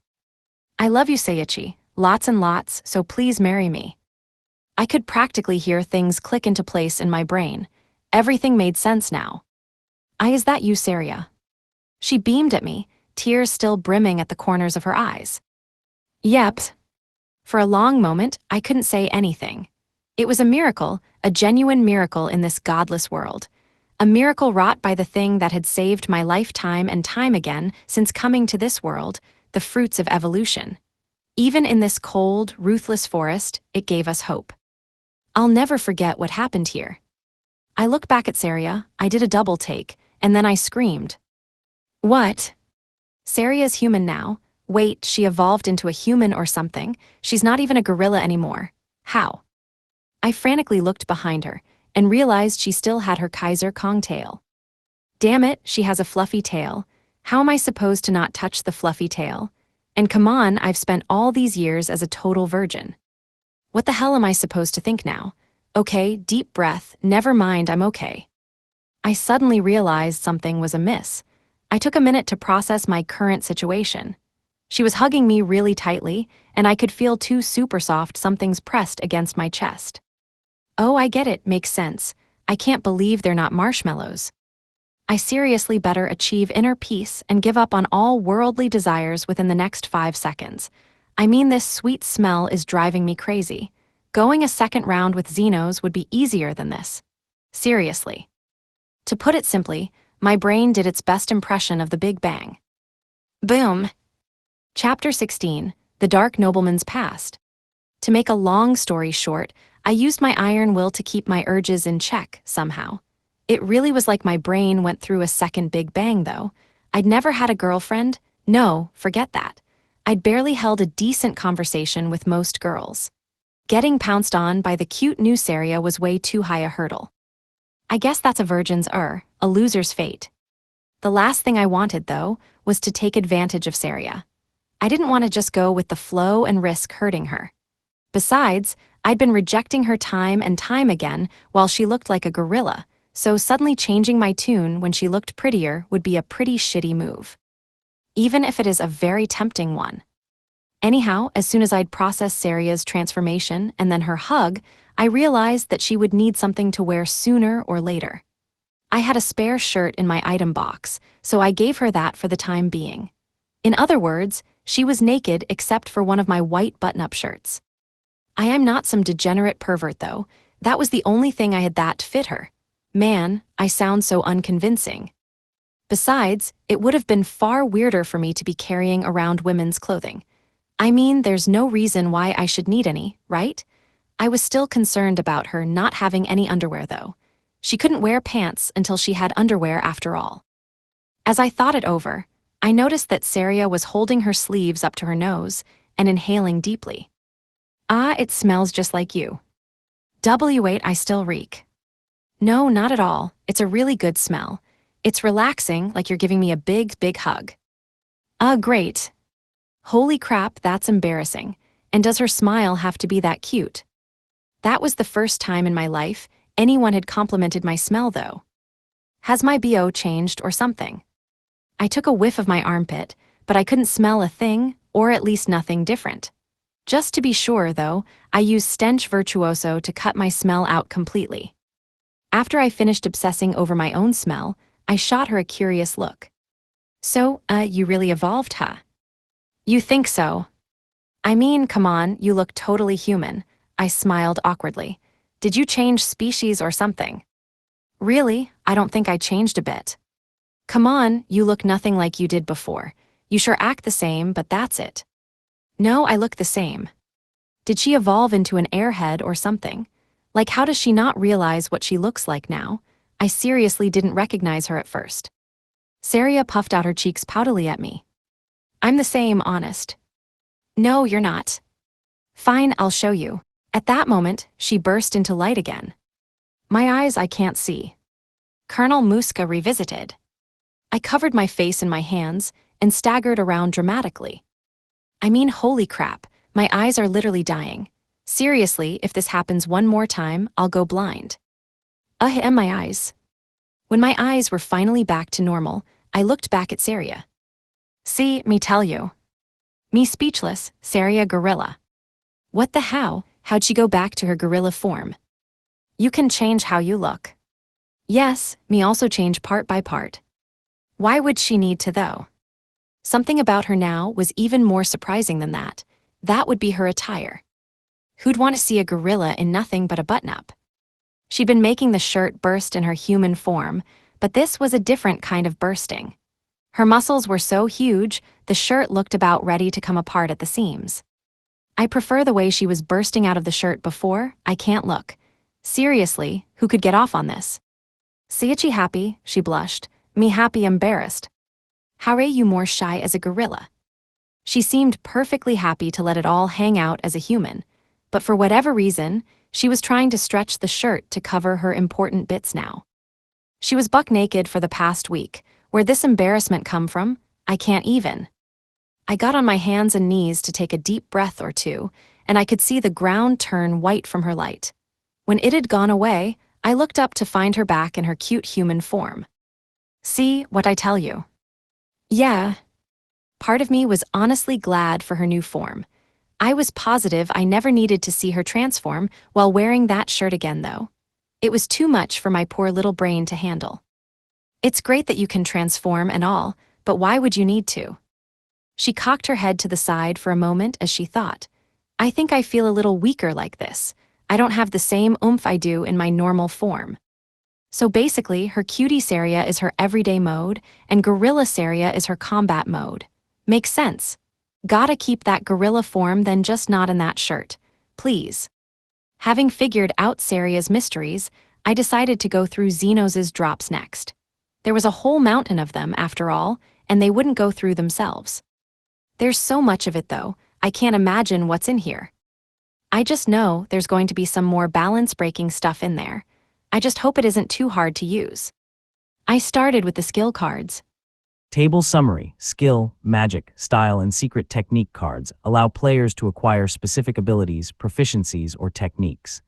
I love you, Seiichi, lots and lots, so please marry me. I could practically hear things click into place in my brain. Everything made sense now. Is that you, Saria? She beamed at me, tears still brimming at the corners of her eyes. Yep. For a long moment, I couldn't say anything. It was a miracle, a genuine miracle in this godless world. A miracle wrought by the thing that had saved my life time and time again since coming to this world, the fruits of evolution. Even in this cold, ruthless forest, it gave us hope. I'll never forget what happened here. I looked back at Saria, I did a double take, and then I screamed. What? Saria's human now. Wait, she evolved into a human or something. She's not even a gorilla anymore. How? I frantically looked behind her and realized she still had her Kaiser Kong tail. Damn it, she has a fluffy tail. How am I supposed to not touch the fluffy tail? And come on, I've spent all these years as a total virgin. What the hell am I supposed to think now? Okay, deep breath, never mind, I'm okay. I suddenly realized something was amiss. I took a minute to process my current situation. She was hugging me really tightly, and I could feel two super soft somethings pressed against my chest. Oh, I get it, makes sense. I can't believe they're not marshmallows. I seriously better achieve inner peace and give up on all worldly desires within the next 5 seconds. I mean, this sweet smell is driving me crazy. Going a second round with Xenos would be easier than this. Seriously. To put it simply, my brain did its best impression of the Big Bang. Boom. Chapter 16, The Dark Nobleman's Past. To make a long story short, I used my iron will to keep my urges in check, somehow. It really was like my brain went through a second Big Bang, though. I'd never had a girlfriend. No, forget that. I'd barely held a decent conversation with most girls. Getting pounced on by the cute new Saria was way too high a hurdle. I guess that's a virgin's a loser's fate. The last thing I wanted, though, was to take advantage of Saria. I didn't want to just go with the flow and risk hurting her. Besides, I'd been rejecting her time and time again while she looked like a gorilla, so suddenly changing my tune when she looked prettier would be a pretty shitty move. Even if it is a very tempting one. Anyhow, as soon as I'd processed Saria's transformation and then her hug, I realized that she would need something to wear sooner or later. I had a spare shirt in my item box, so I gave her that for the time being. In other words, she was naked except for one of my white button-up shirts. I am not some degenerate pervert, though. That was the only thing I had that fit her. Man, I sound so unconvincing. Besides, it would have been far weirder for me to be carrying around women's clothing. I mean, there's no reason why I should need any, right? I was still concerned about her not having any underwear, though. She couldn't wear pants until she had underwear after all. As I thought it over, I noticed that Saria was holding her sleeves up to her nose and inhaling deeply. It smells just like you. W8, I still reek. No, not at all. It's a really good smell. It's relaxing, like you're giving me a big, big hug. Great. Holy crap, that's embarrassing. And does her smile have to be that cute? That was the first time in my life anyone had complimented my smell, though. Has my BO changed or something? I took a whiff of my armpit, but I couldn't smell a thing, or at least nothing different. Just to be sure, though, I used Stench Virtuoso to cut my smell out completely. After I finished obsessing over my own smell, I shot her a curious look. So, you really evolved, huh? You think so? I mean, come on, you look totally human. I smiled awkwardly. Did you change species or something? Really? I don't think I changed a bit. Come on, you look nothing like you did before. You sure act the same, but that's it. No, I look the same. Did she evolve into an airhead or something? Like, how does she not realize what she looks like now? I seriously didn't recognize her at first. Saria puffed out her cheeks poutily at me. I'm the same, honest. No, you're not. Fine, I'll show you. At that moment, she burst into light again. My eyes I can't see. Colonel Muska revisited. I covered my face in my hands and staggered around dramatically. I mean, holy crap, my eyes are literally dying. Seriously, if this happens one more time, I'll go blind. And my eyes. When my eyes were finally back to normal, I looked back at Saria. See, me tell you. Me speechless, Saria gorilla. What the how? How'd she go back to her gorilla form? You can change how you look. Yes, me also change part by part. Why would she need to though? Something about her now was even more surprising than that. That would be her attire. Who'd want to see a gorilla in nothing but a button-up? She'd been making the shirt burst in her human form, but this was a different kind of bursting. Her muscles were so huge, the shirt looked about ready to come apart at the seams. I prefer the way she was bursting out of the shirt before. I can't look. Seriously, who could get off on this? Seiichi happy, she blushed. Me happy embarrassed. How are you more shy as a gorilla? She seemed perfectly happy to let it all hang out as a human, but for whatever reason, she was trying to stretch the shirt to cover her important bits now. She was buck naked for the past week. Where this embarrassment come from, I can't even. I got on my hands and knees to take a deep breath or two, and I could see the ground turn white from her light. When it had gone away, I looked up to find her back in her cute human form. See what I tell you? Yeah. Part of me was honestly glad for her new form. I was positive I never needed to see her transform while wearing that shirt again, though. It was too much for my poor little brain to handle. It's great that you can transform and all, but why would you need to? She cocked her head to the side for a moment as she thought. I think I feel a little weaker like this. I don't have the same oomph I do in my normal form. So basically, her cutie Saria is her everyday mode, and gorilla Saria is her combat mode. Makes sense. Gotta keep that gorilla form, then just not in that shirt. Please. Having figured out Saria's mysteries, I decided to go through Xenos' drops next. There was a whole mountain of them, after all, and they wouldn't go through themselves. There's so much of it, though, I can't imagine what's in here. I just know there's going to be some more balance-breaking stuff in there. I just hope it isn't too hard to use. I started with the skill cards. Table summary, skill, magic, style, and secret technique cards allow players to acquire specific abilities, proficiencies, or techniques.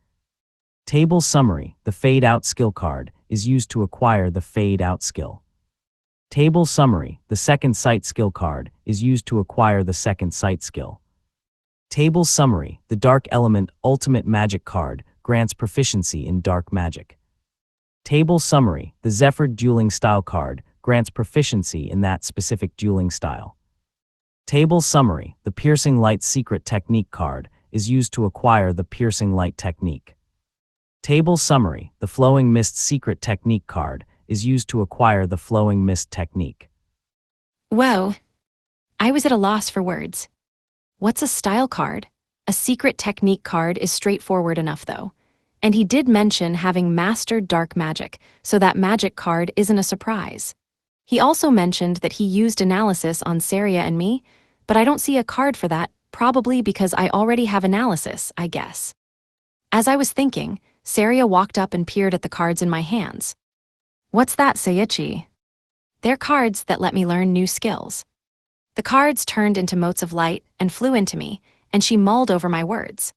Table summary, the Fade Out skill card, is used to acquire the Fade Out skill. Table summary, the Second Sight skill card, is used to acquire the Second Sight skill. Table summary, the Dark Element Ultimate Magic card grants proficiency in dark magic. Table summary, the Zephyr Dueling Style card grants proficiency in that specific dueling style. Table summary, the Piercing Light Secret Technique card is used to acquire the Piercing Light Technique. Table summary, the Flowing Mist Secret Technique card is used to acquire the Flowing Mist Technique. Whoa. I was at a loss for words. What's a style card? A secret technique card is straightforward enough, though. And he did mention having mastered dark magic, so that magic card isn't a surprise. He also mentioned that he used analysis on Saria and me, but I don't see a card for that, probably because I already have analysis, I guess. As I was thinking, Saria walked up and peered at the cards in my hands. What's that, Seiichi? They're cards that let me learn new skills. The cards turned into motes of light and flew into me, and she mulled over my words.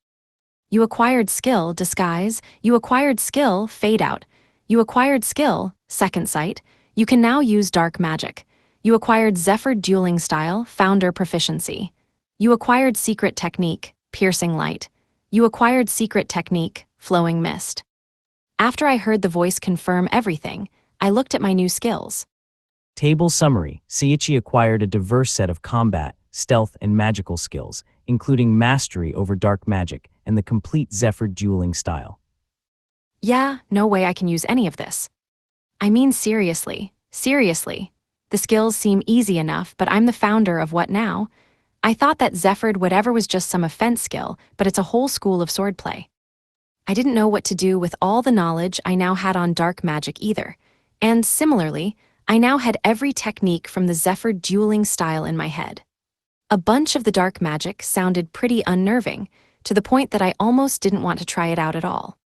You acquired skill, disguise. You acquired skill, fade out. You acquired skill, second sight. You can now use dark magic. You acquired Zephyr Dueling Style, founder proficiency. You acquired secret technique, piercing light. You acquired secret technique, flowing mist. After I heard the voice confirm everything, I looked at my new skills. Table summary, Seiichi acquired a diverse set of combat, stealth, and magical skills, including mastery over dark magic and the complete Zephyr Dueling Style. Yeah, no way I can use any of this. I mean seriously. The skills seem easy enough, but I'm the founder of what now? I thought that Zephyred whatever was just some offense skill, but it's a whole school of swordplay. I didn't know what to do with all the knowledge I now had on dark magic either. And similarly, I now had every technique from the Zephyr Dueling Style in my head. A bunch of the dark magic sounded pretty unnerving, to the point that I almost didn't want to try it out at all.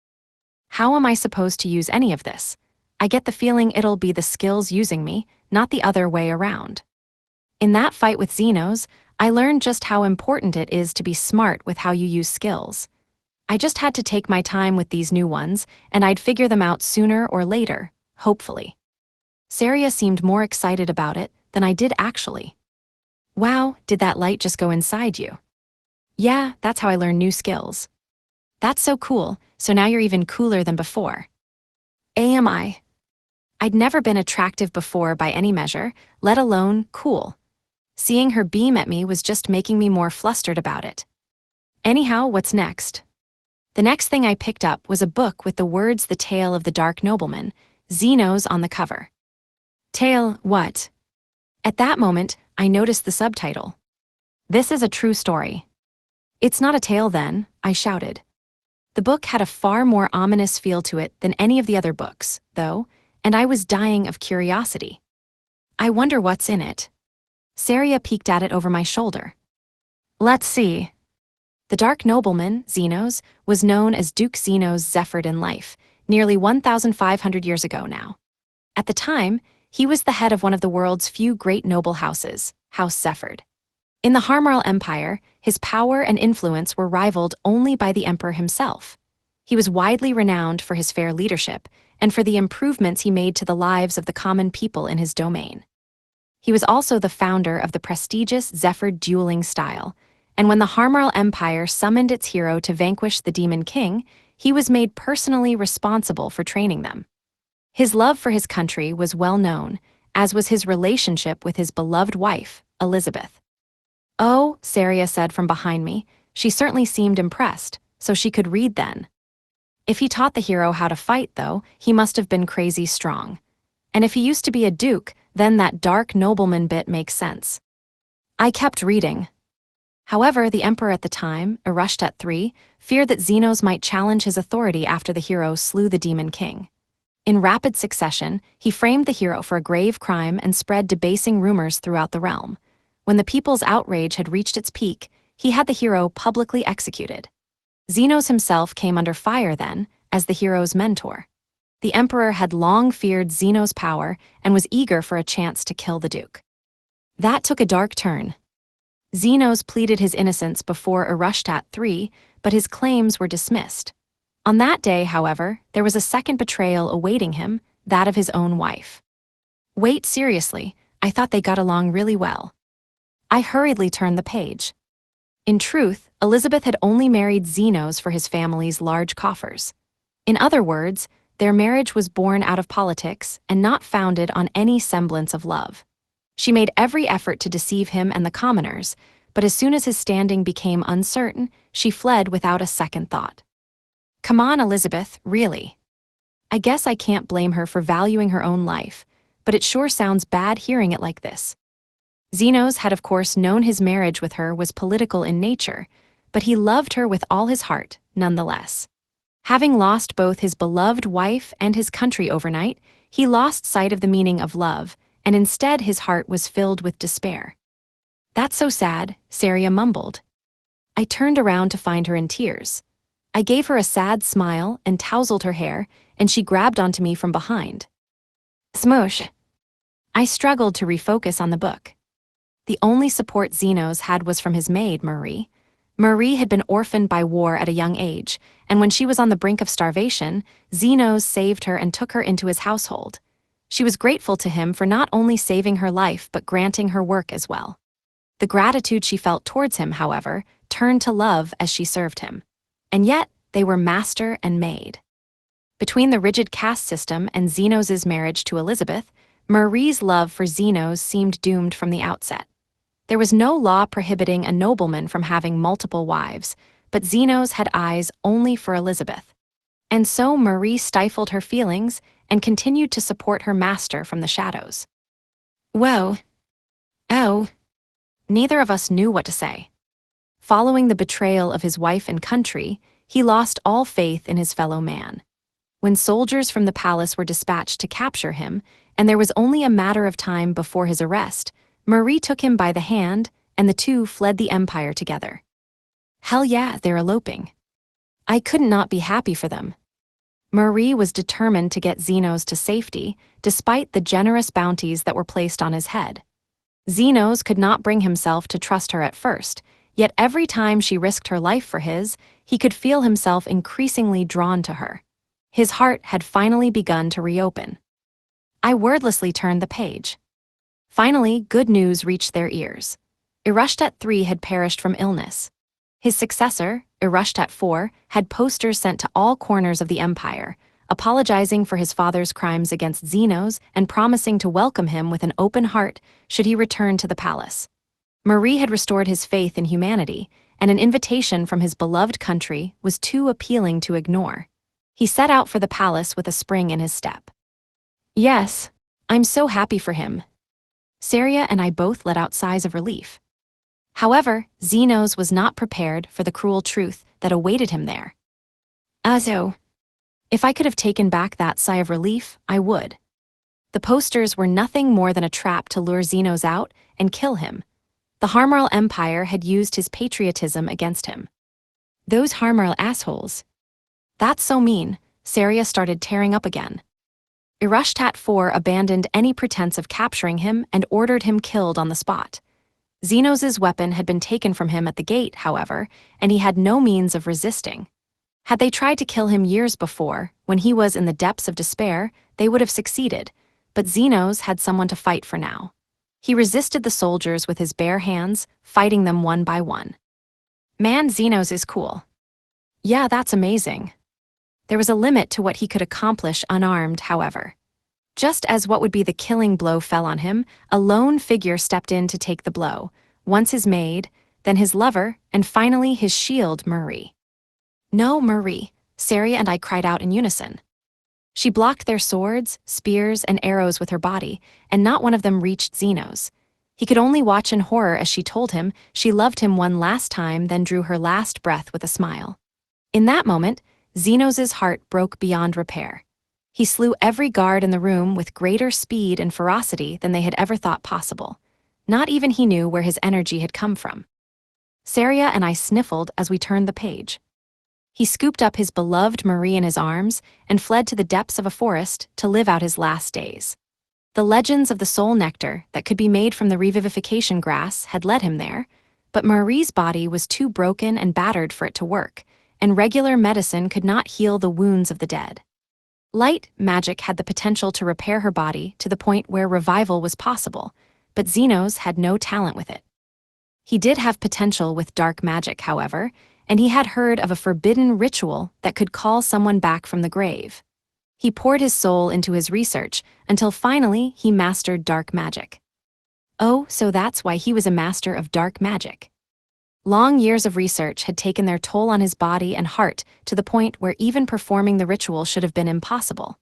How am I supposed to use any of this? I get the feeling it'll be the skills using me, not the other way around. In that fight with Xenos, I learned just how important it is to be smart with how you use skills. I just had to take my time with these new ones, and I'd figure them out sooner or later, hopefully. Saria seemed more excited about it than I did actually. Wow, did that light just go inside you? Yeah, that's how I learn new skills. That's so cool, so now you're even cooler than before. AMI. I'd never been attractive before by any measure, let alone cool. Seeing her beam at me was just making me more flustered about it. Anyhow, what's next? The next thing I picked up was a book with the words "The Tale of the Dark Nobleman," Xenos on the cover. Tale, what? At that moment, I noticed the subtitle. This is a true story. It's not a tale then, I shouted. The book had a far more ominous feel to it than any of the other books, though, and I was dying of curiosity. I wonder what's in it. Saria peeked at it over my shoulder. Let's see. The Dark Nobleman, Xenos, was known as Duke Xenos Zephyr in life, nearly 1,500 years ago now. At the time, he was the head of one of the world's few great noble houses, House Zephyr. In the Harmarl Empire, his power and influence were rivaled only by the emperor himself. He was widely renowned for his fair leadership and for the improvements he made to the lives of the common people in his domain. He was also the founder of the prestigious Zephyr dueling style, and when the Harmarl Empire summoned its hero to vanquish the Demon King, he was made personally responsible for training them. His love for his country was well known, as was his relationship with his beloved wife, Elizabeth. Oh, Saria said from behind me. She certainly seemed impressed, so she could read then. If he taught the hero how to fight, though, he must have been crazy strong. And if he used to be a duke, then that dark nobleman bit makes sense. I kept reading. However, the emperor at the time, Urashtat III, feared that Xenos might challenge his authority after the hero slew the Demon King. In rapid succession, he framed the hero for a grave crime and spread debasing rumors throughout the realm. When the people's outrage had reached its peak, he had the hero publicly executed. Xenos himself came under fire then, as the hero's mentor. The emperor had long feared Xenos' power and was eager for a chance to kill the duke. That took a dark turn. Xenos pleaded his innocence before Urashtat III, but his claims were dismissed. On that day, however, there was a second betrayal awaiting him, that of his own wife. Wait, seriously, I thought they got along really well. I hurriedly turned the page. In truth, Elizabeth had only married Xenos for his family's large coffers. In other words, their marriage was born out of politics and not founded on any semblance of love. She made every effort to deceive him and the commoners, but as soon as his standing became uncertain, she fled without a second thought. Come on, Elizabeth, really. I guess I can't blame her for valuing her own life, but it sure sounds bad hearing it like this. Xenos had of course known his marriage with her was political in nature, but he loved her with all his heart, nonetheless. Having lost both his beloved wife and his country overnight, he lost sight of the meaning of love, and instead his heart was filled with despair. That's so sad, Saria mumbled. I turned around to find her in tears. I gave her a sad smile and tousled her hair, and she grabbed onto me from behind. Smoosh. I struggled to refocus on the book. The only support Xenos had was from his maid, Marie. Marie had been orphaned by war at a young age, and when she was on the brink of starvation, Xenos saved her and took her into his household. She was grateful to him for not only saving her life but granting her work as well. The gratitude she felt towards him, however, turned to love as she served him. And yet, they were master and maid. Between the rigid caste system and Xenos' marriage to Elizabeth, Marie's love for Xenos seemed doomed from the outset. There was no law prohibiting a nobleman from having multiple wives, but Xenos had eyes only for Elizabeth. And so Marie stifled her feelings and continued to support her master from the shadows. Whoa. Oh. Neither of us knew what to say. Following the betrayal of his wife and country, he lost all faith in his fellow man. When soldiers from the palace were dispatched to capture him, and there was only a matter of time before his arrest, Marie took him by the hand, and the two fled the empire together. Hell yeah, they're eloping. I could not be happy for them. Marie was determined to get Xenos to safety, despite the generous bounties that were placed on his head. Xenos could not bring himself to trust her at first, yet every time she risked her life for his, he could feel himself increasingly drawn to her. His heart had finally begun to reopen. I wordlessly turned the page. Finally, good news reached their ears. Erushtet III had perished from illness. His successor, Erushtet IV, had posters sent to all corners of the empire, apologizing for his father's crimes against Xenos and promising to welcome him with an open heart should he return to the palace. Marie had restored his faith in humanity, and an invitation from his beloved country was too appealing to ignore. He set out for the palace with a spring in his step. Yes, I'm so happy for him. Saria and I both let out sighs of relief. However, Xenos was not prepared for the cruel truth that awaited him there. So, if I could have taken back that sigh of relief, I would. The posters were nothing more than a trap to lure Xenos out and kill him. The Harmarl Empire had used his patriotism against him. Those Harmarl assholes. That's so mean. Saria started tearing up again. Erushtet IV abandoned any pretense of capturing him and ordered him killed on the spot. Xenos' weapon had been taken from him at the gate, however, and he had no means of resisting. Had they tried to kill him years before, when he was in the depths of despair, they would have succeeded, but Xenos had someone to fight for now. He resisted the soldiers with his bare hands, fighting them one by one. Man, Xenos is cool. Yeah, that's amazing. There was a limit to what he could accomplish unarmed, however. Just as what would be the killing blow fell on him, a lone figure stepped in to take the blow, once his maid, then his lover, and finally his shield, Marie. No, Marie, Saria and I cried out in unison. She blocked their swords, spears, and arrows with her body, and not one of them reached Xenos. He could only watch in horror as she told him she loved him one last time, then drew her last breath with a smile. In that moment, Xenos' heart broke beyond repair. He slew every guard in the room with greater speed and ferocity than they had ever thought possible. Not even he knew where his energy had come from. Saria and I sniffled as we turned the page. He scooped up his beloved Marie in his arms and fled to the depths of a forest to live out his last days. The legends of the soul nectar that could be made from the revivification grass had led him there, but Marie's body was too broken and battered for it to work, and regular medicine could not heal the wounds of the dead. Light magic had the potential to repair her body to the point where revival was possible, but Xenos had no talent with it. He did have potential with dark magic, however, and he had heard of a forbidden ritual that could call someone back from the grave. He poured his soul into his research until finally he mastered dark magic. Oh, so that's why he was a master of dark magic. Long years of research had taken their toll on his body and heart to the point where even performing the ritual should have been impossible.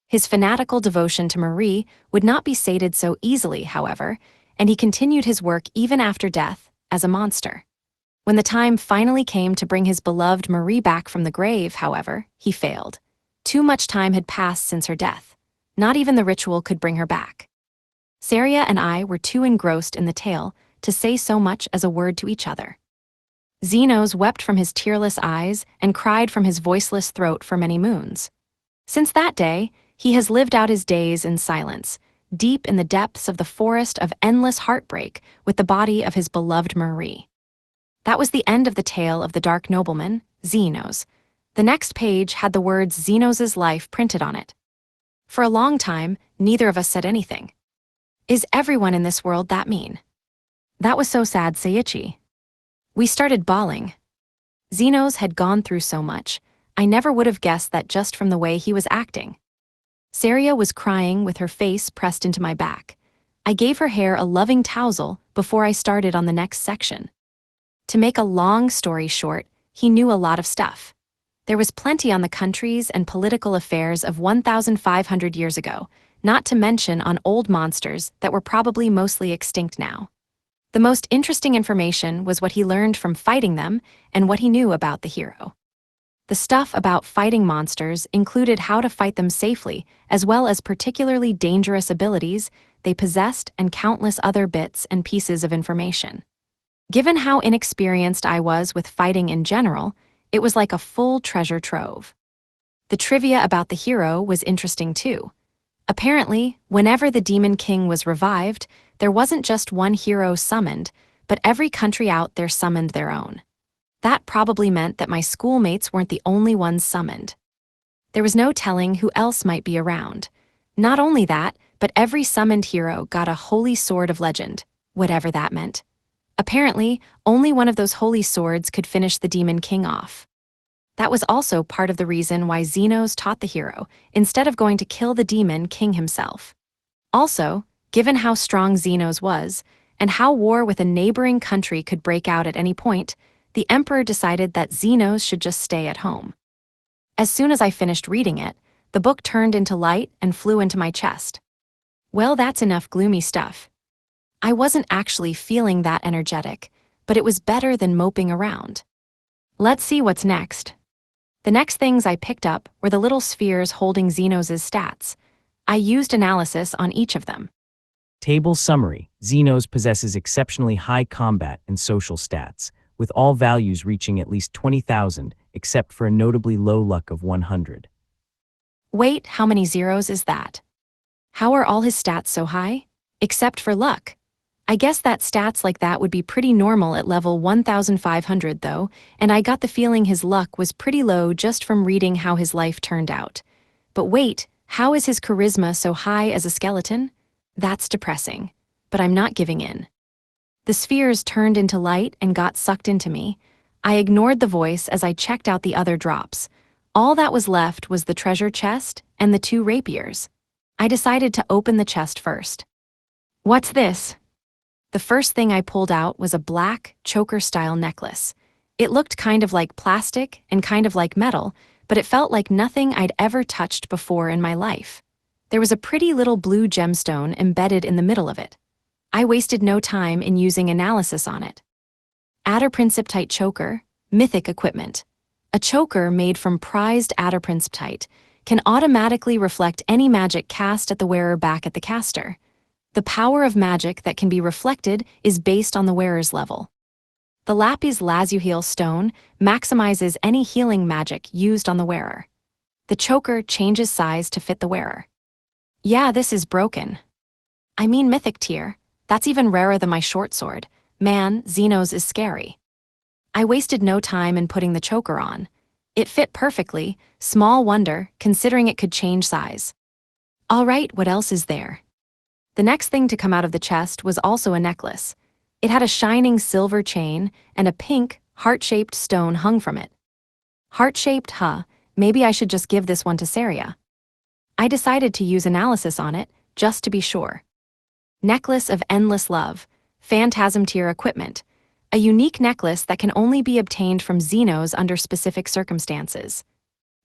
His fanatical devotion to Marie would not be sated so easily, however, and he continued his work even after death, as a monster. When the time finally came to bring his beloved Marie back from the grave, however, he failed. Too much time had passed since her death. Not even the ritual could bring her back. Saria and I were too engrossed in the tale to say so much as a word to each other. Xenos wept from his tearless eyes and cried from his voiceless throat for many moons. Since that day, he has lived out his days in silence, deep in the depths of the forest of endless heartbreak with the body of his beloved Marie. That was the end of the tale of the Dark Nobleman, Xenos. The next page had the words Xenos' life printed on it. For a long time, neither of us said anything. Is everyone in this world that mean? That was so sad, Seiichi. We started bawling. Xenos had gone through so much. I never would have guessed that just from the way he was acting. Saria was crying with her face pressed into my back. I gave her hair a loving tousle before I started on the next section. To make a long story short, he knew a lot of stuff. There was plenty on the countries and political affairs of 1,500 years ago, not to mention on old monsters that were probably mostly extinct now. The most interesting information was what he learned from fighting them and what he knew about the hero. The stuff about fighting monsters included how to fight them safely, as well as particularly dangerous abilities they possessed and countless other bits and pieces of information. Given how inexperienced I was with fighting in general, it was like a full treasure trove. The trivia about the hero was interesting too. Apparently, whenever the Demon King was revived, there wasn't just one hero summoned, but every country out there summoned their own. That probably meant that my schoolmates weren't the only ones summoned. There was no telling who else might be around. Not only that, but every summoned hero got a holy sword of legend, whatever that meant. Apparently, only one of those holy swords could finish the Demon King off. That was also part of the reason why Xenos taught the hero, instead of going to kill the Demon King himself. Also, given how strong Xenos was, and how war with a neighboring country could break out at any point, the Emperor decided that Xenos should just stay at home. As soon as I finished reading it, the book turned into light and flew into my chest. Well, that's enough gloomy stuff. I wasn't actually feeling that energetic, but it was better than moping around. Let's see what's next. The next things I picked up were the little spheres holding Xenos' stats. I used analysis on each of them. Table summary. Xenos possesses exceptionally high combat and social stats, with all values reaching at least 20,000, except for a notably low luck of 100. Wait, how many zeros is that? How are all his stats so high? Except for luck. I guess that stats like that would be pretty normal at level 1,500 though, and I got the feeling his luck was pretty low just from reading how his life turned out. But wait, how is his charisma so high as a skeleton? That's depressing, but I'm not giving in. The spheres turned into light and got sucked into me. I ignored the voice as I checked out the other drops. All that was left was the treasure chest and the 2 rapiers. I decided to open the chest first. What's this? The first thing I pulled out was a black, choker-style necklace. It looked kind of like plastic and kind of like metal, but it felt like nothing I'd ever touched before in my life. There was a pretty little blue gemstone embedded in the middle of it. I wasted no time in using analysis on it. Adderprinciptite choker, mythic equipment. A choker made from prized adderprinciptite can automatically reflect any magic cast at the wearer back at the caster. The power of magic that can be reflected is based on the wearer's level. The lapis lazuli stone maximizes any healing magic used on the wearer. The choker changes size to fit the wearer. Yeah, this is broken. I mean mythic tier. That's even rarer than my short sword. Man, Xenos is scary. I wasted no time in putting the choker on. It fit perfectly, small wonder, considering it could change size. All right, what else is there? The next thing to come out of the chest was also a necklace. It had a shining silver chain and a pink, heart-shaped stone hung from it. Heart-shaped, huh? Maybe I should just give this one to Saria. I decided to use analysis on it, just to be sure. Necklace of Endless Love, Phantasm tier equipment. A unique necklace that can only be obtained from Xenos under specific circumstances.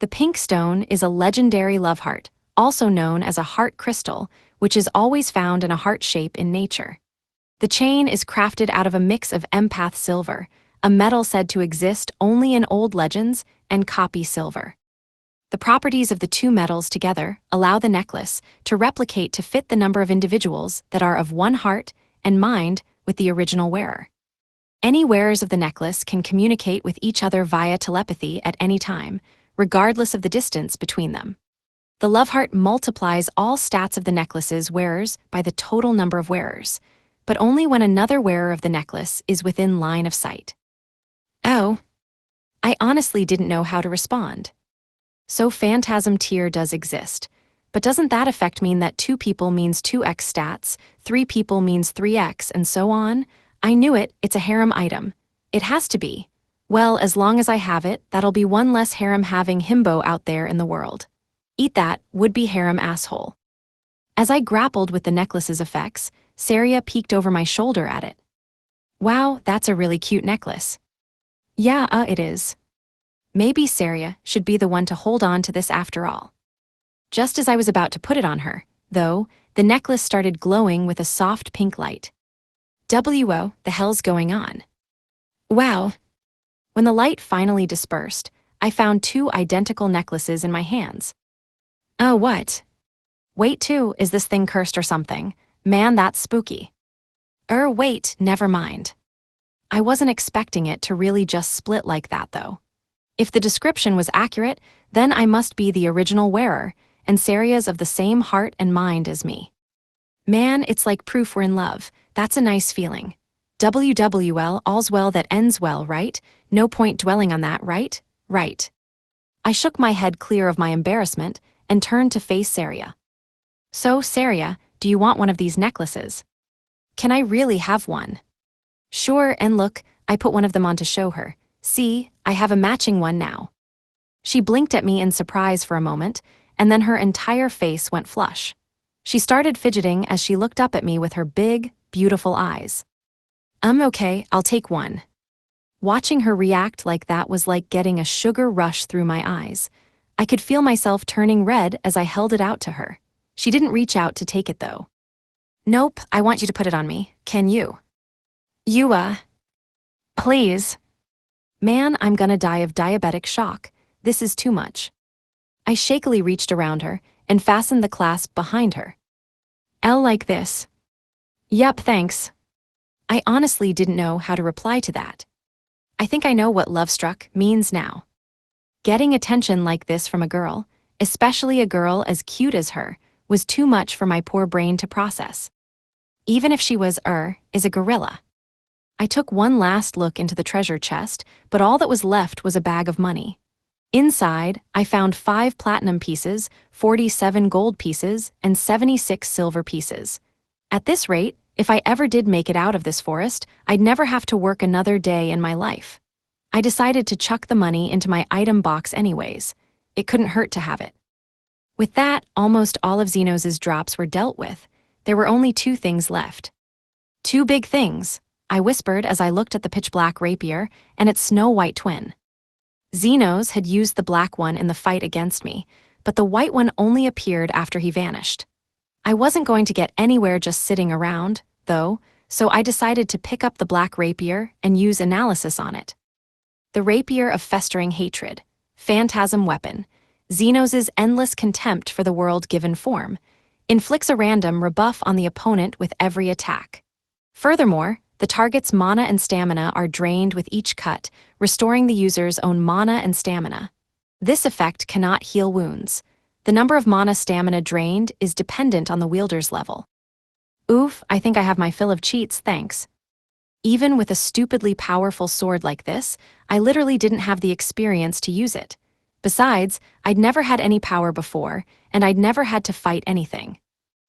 The pink stone is a legendary love heart, also known as a heart crystal, which is always found in a heart shape in nature. The chain is crafted out of a mix of empath silver, a metal said to exist only in old legends, and copy silver. The properties of the 2 metals together allow the necklace to replicate to fit the number of individuals that are of one heart and mind with the original wearer. Any wearers of the necklace can communicate with each other via telepathy at any time, regardless of the distance between them. The love heart multiplies all stats of the necklace's wearers by the total number of wearers, but only when another wearer of the necklace is within line of sight. Oh. I honestly didn't know how to respond. So Phantasm tier does exist, but doesn't that effect mean that 2 people means 2x stats, 3 people means 3x, and so on? I knew it, it's a harem item. It has to be. Well, as long as I have it, that'll be one less harem having himbo out there in the world. Eat that, would-be harem asshole. As I grappled with the necklace's effects, Saria peeked over my shoulder at it. Wow, that's a really cute necklace. Yeah, it is. Maybe Saria should be the one to hold on to this after all. Just as I was about to put it on her, though, the necklace started glowing with a soft pink light. WO, the hell's going on? Wow. When the light finally dispersed, I found 2 identical necklaces in my hands. Oh, what? Wait, too, is this thing cursed or something? Man, that's spooky. Wait, never mind. I wasn't expecting it to really just split like that, though. If the description was accurate, then I must be the original wearer, and Saria's of the same heart and mind as me. Man, it's like proof we're in love. That's a nice feeling. WWL, all's well that ends well, right? No point dwelling on that, right? Right. I shook my head clear of my embarrassment and turned to face Saria. So, Saria, do you want one of these necklaces? Can I really have one? Sure, and look, I put one of them on to show her. See, I have a matching one now. She blinked at me in surprise for a moment, and then her entire face went flush. She started fidgeting as she looked up at me with her big, beautiful eyes. Okay, I'll take one. Watching her react like that was like getting a sugar rush through my eyes. I could feel myself turning red as I held it out to her. She didn't reach out to take it though. Nope, I want you to put it on me. Can you? You, please. Man, I'm gonna die of diabetic shock. This is too much. I shakily reached around her and fastened the clasp behind her. L like this. Yep, thanks. I honestly didn't know how to reply to that. I think I know what love struck means now. Getting attention like this from a girl, especially a girl as cute as her, was too much for my poor brain to process. Even if she was, is a gorilla. I took one last look into the treasure chest, but all that was left was a bag of money. Inside, I found 5 platinum pieces, 47 gold pieces, and 76 silver pieces. At this rate, if I ever did make it out of this forest, I'd never have to work another day in my life. I decided to chuck the money into my item box anyways. It couldn't hurt to have it. With that, almost all of Zenos' drops were dealt with. There were only 2 things left. 2 big things, I whispered as I looked at the pitch-black rapier and its snow-white twin. Zenos had used the black one in the fight against me, but the white one only appeared after he vanished. I wasn't going to get anywhere just sitting around, though, so I decided to pick up the black rapier and use analysis on it. The Rapier of Festering Hatred, Phantasm Weapon, Zenos' endless contempt for the world given form, inflicts a random rebuff on the opponent with every attack. Furthermore, the target's mana and stamina are drained with each cut, restoring the user's own mana and stamina. This effect cannot heal wounds. The number of mana stamina drained is dependent on the wielder's level. Oof, I think I have my fill of cheats, thanks. Even with a stupidly powerful sword like this, I literally didn't have the experience to use it. Besides, I'd never had any power before, and I'd never had to fight anything.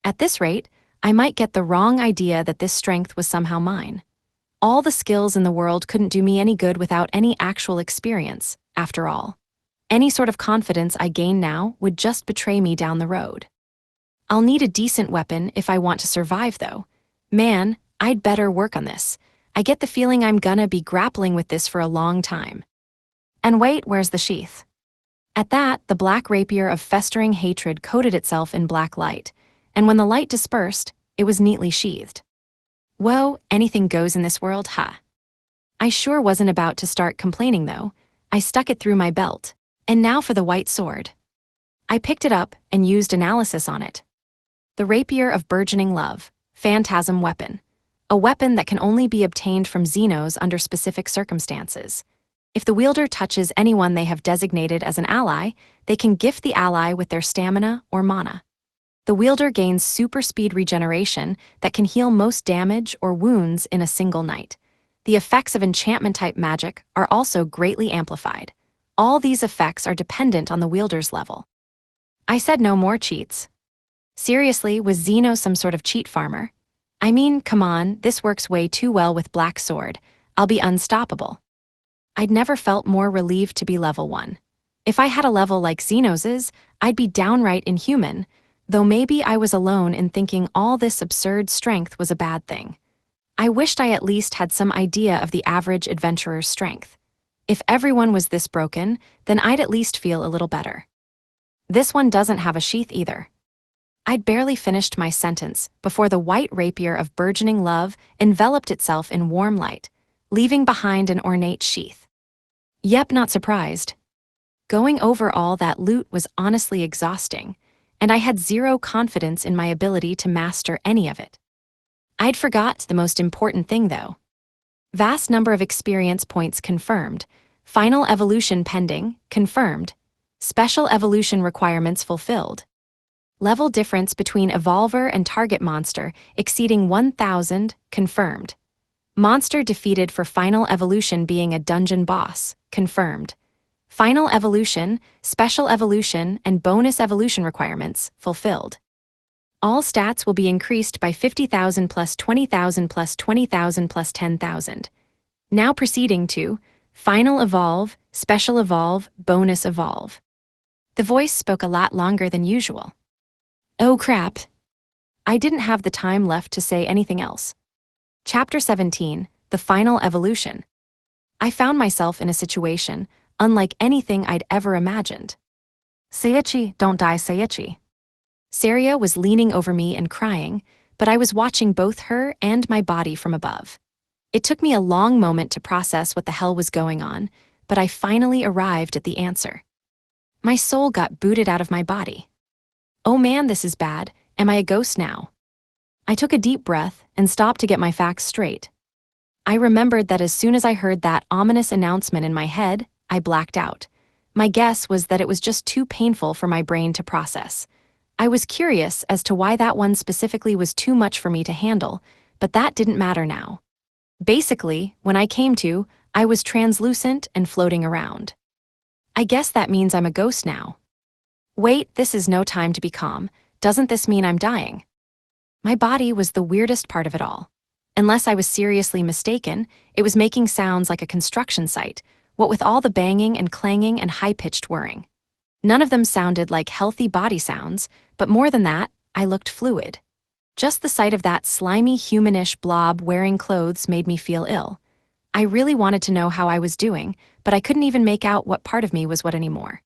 At this rate, I might get the wrong idea that this strength was somehow mine. All the skills in the world couldn't do me any good without any actual experience, after all. Any sort of confidence I gain now would just betray me down the road. I'll need a decent weapon if I want to survive, though. Man, I'd better work on this. I get the feeling I'm gonna be grappling with this for a long time. And wait, where's the sheath? At that, the black rapier of festering hatred coated itself in black light, and when the light dispersed, it was neatly sheathed. Whoa, anything goes in this world, huh? I sure wasn't about to start complaining, though. I stuck it through my belt. And now for the white sword. I picked it up and used analysis on it. The Rapier of Burgeoning Love, Phantasm Weapon. A weapon that can only be obtained from Zenos under specific circumstances. If the wielder touches anyone they have designated as an ally, they can gift the ally with their stamina or mana. The wielder gains super speed regeneration that can heal most damage or wounds in a single night. The effects of enchantment-type magic are also greatly amplified. All these effects are dependent on the wielder's level. I said no more cheats. Seriously, was Zeno some sort of cheat farmer? I mean, come on, this works way too well with Black Sword. I'll be unstoppable. I'd never felt more relieved to be level 1. If I had a level like Zenos's, I'd be downright inhuman, though maybe I was alone in thinking all this absurd strength was a bad thing. I wished I at least had some idea of the average adventurer's strength. If everyone was this broken, then I'd at least feel a little better. This one doesn't have a sheath either. I'd barely finished my sentence before the white rapier of burgeoning love enveloped itself in warm light, leaving behind an ornate sheath. Yep, not surprised. Going over all that loot was honestly exhausting, and I had zero confidence in my ability to master any of it. I'd forgot the most important thing, though. Vast number of experience points confirmed. Final evolution pending, confirmed. Special evolution requirements fulfilled. Level difference between evolver and target monster exceeding 1,000, confirmed. Monster defeated for final evolution being a dungeon boss, confirmed. Final evolution, special evolution, and bonus evolution requirements fulfilled. All stats will be increased by 50,000 plus 20,000 plus 20,000 plus 10,000. Now proceeding to Final Evolve, Special Evolve, Bonus Evolve. The voice spoke a lot longer than usual. Oh crap. I didn't have the time left to say anything else. Chapter 17, The Final Evolution. I found myself in a situation unlike anything I'd ever imagined. Seiichi, don't die, Seiichi. Saria was leaning over me and crying, but I was watching both her and my body from above. It took me a long moment to process what the hell was going on, but I finally arrived at the answer. My soul got booted out of my body. Oh man, this is bad. Am I a ghost now? I took a deep breath and stopped to get my facts straight. I remembered that as soon as I heard that ominous announcement in my head, I blacked out. My guess was that it was just too painful for my brain to process. I was curious as to why that one specifically was too much for me to handle, but that didn't matter now. Basically, when I came to, I was translucent and floating around. I guess that means I'm a ghost now. Wait, this is no time to be calm. Doesn't this mean I'm dying? My body was the weirdest part of it all. Unless I was seriously mistaken, it was making sounds like a construction site, what with all the banging and clanging and high-pitched whirring. None of them sounded like healthy body sounds, but more than that, I looked fluid. Just the sight of that slimy, humanish blob wearing clothes made me feel ill. I really wanted to know how I was doing, but I couldn't even make out what part of me was what anymore.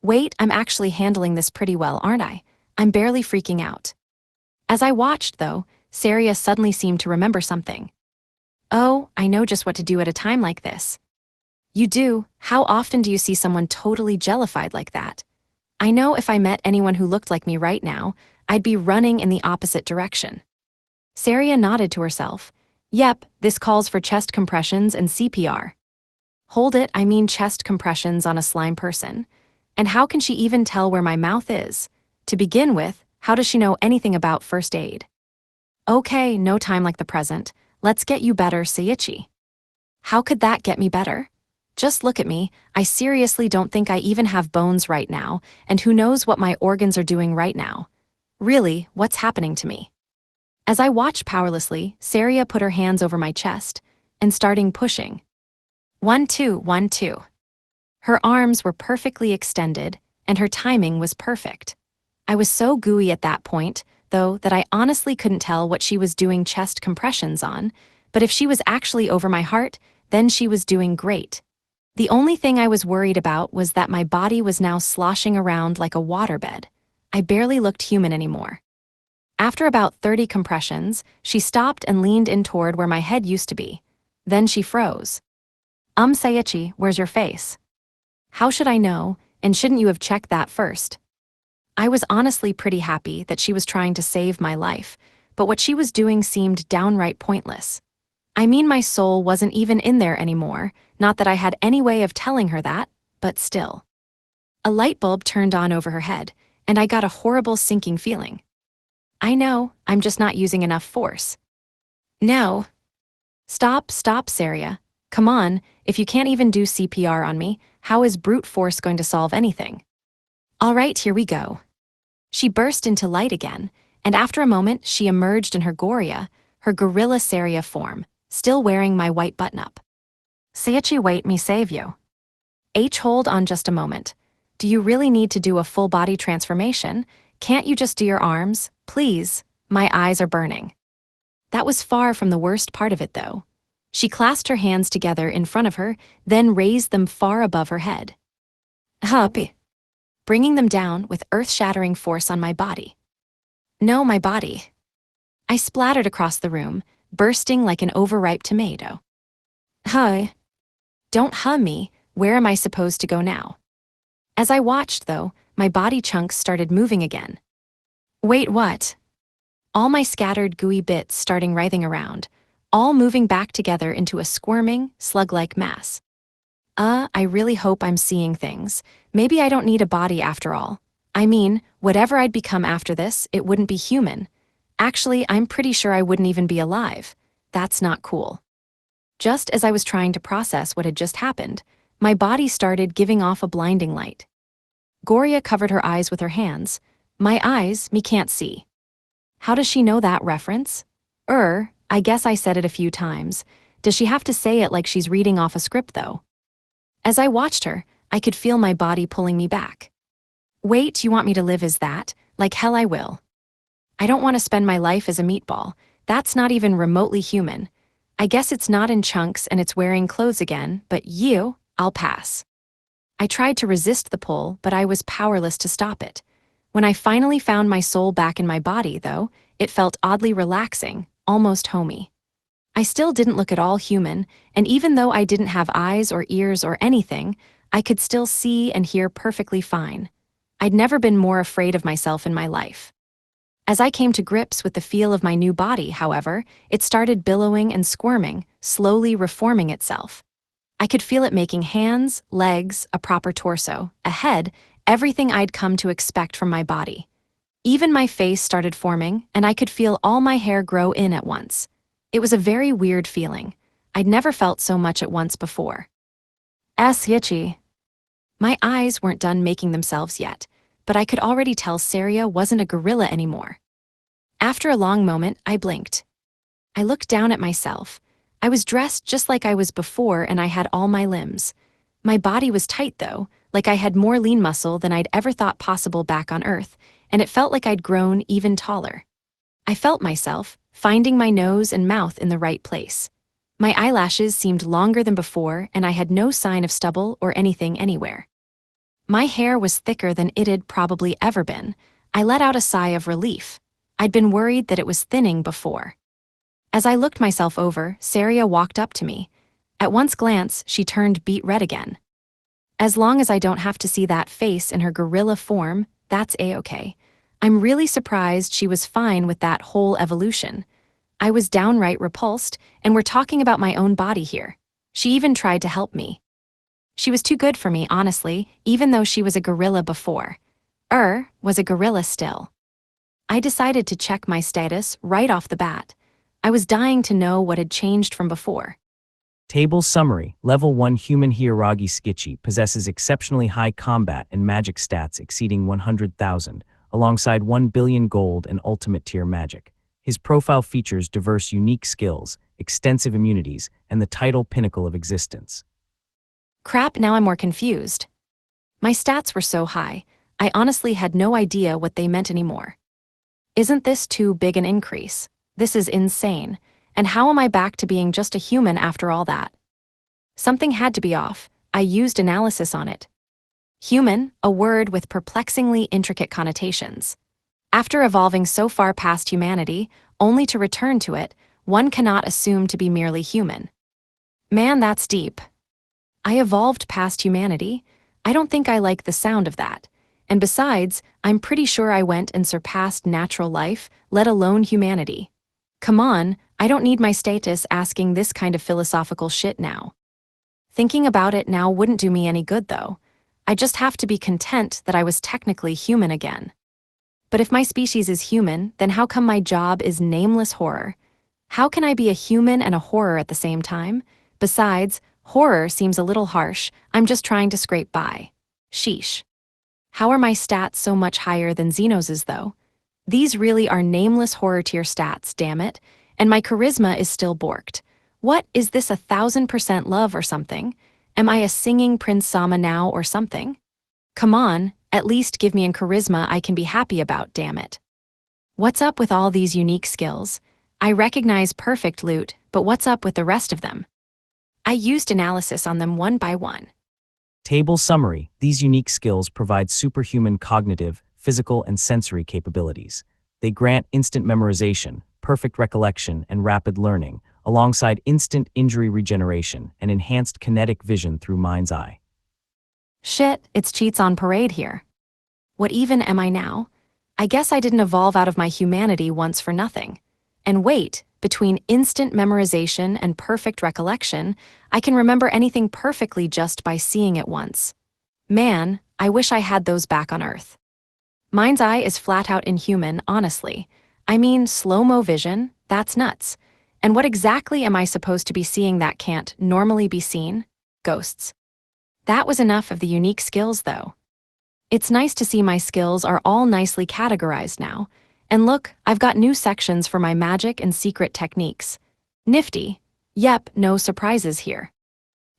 Wait, I'm actually handling this pretty well, aren't I? I'm barely freaking out. As I watched, though, Saria suddenly seemed to remember something. Oh, I know just what to do at a time like this. You do? How often do you see someone totally jellified like that? I know if I met anyone who looked like me right now, I'd be running in the opposite direction. Saria nodded to herself. Yep, this calls for chest compressions and CPR. Hold it, I mean chest compressions on a slime person. And how can she even tell where my mouth is? To begin with, how does she know anything about first aid? Okay, no time like the present. Let's get you better, Seiichi. How could that get me better? Just look at me, I seriously don't think I even have bones right now, and who knows what my organs are doing right now. Really, what's happening to me? As I watched powerlessly, Saria put her hands over my chest, and starting pushing. 1, 2, 1, 2. Her arms were perfectly extended, and her timing was perfect. I was so gooey at that point, though, that I honestly couldn't tell what she was doing chest compressions on, but if she was actually over my heart, then she was doing great. The only thing I was worried about was that my body was now sloshing around like a waterbed. I barely looked human anymore. After about 30 compressions, she stopped and leaned in toward where my head used to be. Then she froze. Seiichi, where's your face? How should I know, and shouldn't you have checked that first? I was honestly pretty happy that she was trying to save my life, but what she was doing seemed downright pointless. I mean, my soul wasn't even in there anymore, not that I had any way of telling her that, but still. A light bulb turned on over her head, and I got a horrible sinking feeling. I know, I'm just not using enough force. No. Stop, Saria. Come on, if you can't even do CPR on me, how is brute force going to solve anything? All right, here we go. She burst into light again, and after a moment she emerged in her Goria, her gorilla Saria form, still wearing my white button-up. Seiichi, wait, me save you. Hold on just a moment. Do you really need to do a full body transformation? Can't you just do your arms? Please, my eyes are burning. That was far from the worst part of it, though. She clasped her hands together in front of her, then raised them far above her head. Huppy. Bringing them down with earth-shattering force on my body. No, my body. I splattered across the room, bursting like an overripe tomato. Hi. Don't me, where am I supposed to go now? As I watched, though, my body chunks started moving again. Wait, what? All my scattered gooey bits starting writhing around, all moving back together into a squirming, slug-like mass. I really hope I'm seeing things. Maybe I don't need a body after all. I mean, whatever I'd become after this, it wouldn't be human. Actually, I'm pretty sure I wouldn't even be alive. That's not cool. Just as I was trying to process what had just happened, my body started giving off a blinding light. Goria covered her eyes with her hands. My eyes, me can't see. How does she know that reference? I guess I said it a few times. Does she have to say it like she's reading off a script, though? As I watched her, I could feel my body pulling me back. Wait, you want me to live as that? Like hell I will. I don't want to spend my life as a meatball. That's not even remotely human. I guess it's not in chunks and it's wearing clothes again, but I'll pass. I tried to resist the pull, but I was powerless to stop it. When I finally found my soul back in my body, though, it felt oddly relaxing, almost homey. I still didn't look at all human, and even though I didn't have eyes or ears or anything, I could still see and hear perfectly fine. I'd never been more afraid of myself in my life. As I came to grips with the feel of my new body, however, it started billowing and squirming, slowly reforming itself. I could feel it making hands, legs, a proper torso, a head, everything I'd come to expect from my body. Even my face started forming, and I could feel all my hair grow in at once. It was a very weird feeling. I'd never felt so much at once before. Itchy. My eyes weren't done making themselves yet, but I could already tell Saria wasn't a gorilla anymore. After a long moment, I blinked. I looked down at myself. I was dressed just like I was before, and I had all my limbs. My body was tight, though, like I had more lean muscle than I'd ever thought possible back on Earth, and it felt like I'd grown even taller. I felt myself, finding my nose and mouth in the right place. My eyelashes seemed longer than before, and I had no sign of stubble or anything anywhere. My hair was thicker than it'd probably ever been. I let out a sigh of relief. I'd been worried that it was thinning before. As I looked myself over, Saria walked up to me. At one glance, she turned beet red again. As long as I don't have to see that face in her gorilla form, that's a-okay. I'm really surprised she was fine with that whole evolution. I was downright repulsed, and we're talking about my own body here. She even tried to help me. She was too good for me, honestly, even though she was a gorilla before. Was a gorilla still. I decided to check my status right off the bat. I was dying to know what had changed from before. Table summary: Level 1 human Hiyaragi Tsukichi possesses exceptionally high combat and magic stats exceeding 100,000, alongside 1 billion gold and ultimate tier magic. His profile features diverse unique skills, extensive immunities, and the title Pinnacle of Existence. Crap, now I'm more confused. My stats were so high, I honestly had no idea what they meant anymore. Isn't this too big an increase? This is insane. And how am I back to being just a human after all that? Something had to be off. I used analysis on it. Human, a word with perplexingly intricate connotations. After evolving so far past humanity, only to return to it, one cannot assume to be merely human. Man, that's deep. I evolved past humanity? I don't think I like the sound of that. And besides, I'm pretty sure I went and surpassed natural life, let alone humanity. Come on, I don't need my status asking this kind of philosophical shit now. Thinking about it now wouldn't do me any good, though. I just have to be content that I was technically human again. But if my species is human, then how come my job is nameless horror? How can I be a human and a horror at the same time? Besides, horror seems a little harsh. I'm just trying to scrape by. Sheesh. How are my stats so much higher than Xenos's, though? These really are nameless horror tier stats, damn it. And my charisma is still borked. What, is this 1,000% love or something? Am I a singing Prince Sama now or something? Come on, at least give me a charisma I can be happy about, damn it. What's up with all these unique skills? I recognize perfect loot, but what's up with the rest of them? I used analysis on them one by one. Table summary: These unique skills provide superhuman cognitive, physical, and sensory capabilities. They grant instant memorization, perfect recollection, and rapid learning, alongside instant injury regeneration and enhanced kinetic vision through mind's eye. Shit, it's cheats on parade here. What even am I now? I guess I didn't evolve out of my humanity once for nothing. And wait, between instant memorization and perfect recollection, I can remember anything perfectly just by seeing it once. Man, I wish I had those back on Earth. Mind's eye is flat out inhuman, honestly. I mean, slow-mo vision, that's nuts. And what exactly am I supposed to be seeing that can't normally be seen? Ghosts. That was enough of the unique skills, though. It's nice to see my skills are all nicely categorized now, And look, I've got new sections for my magic and secret techniques. Nifty. Yep, no surprises here.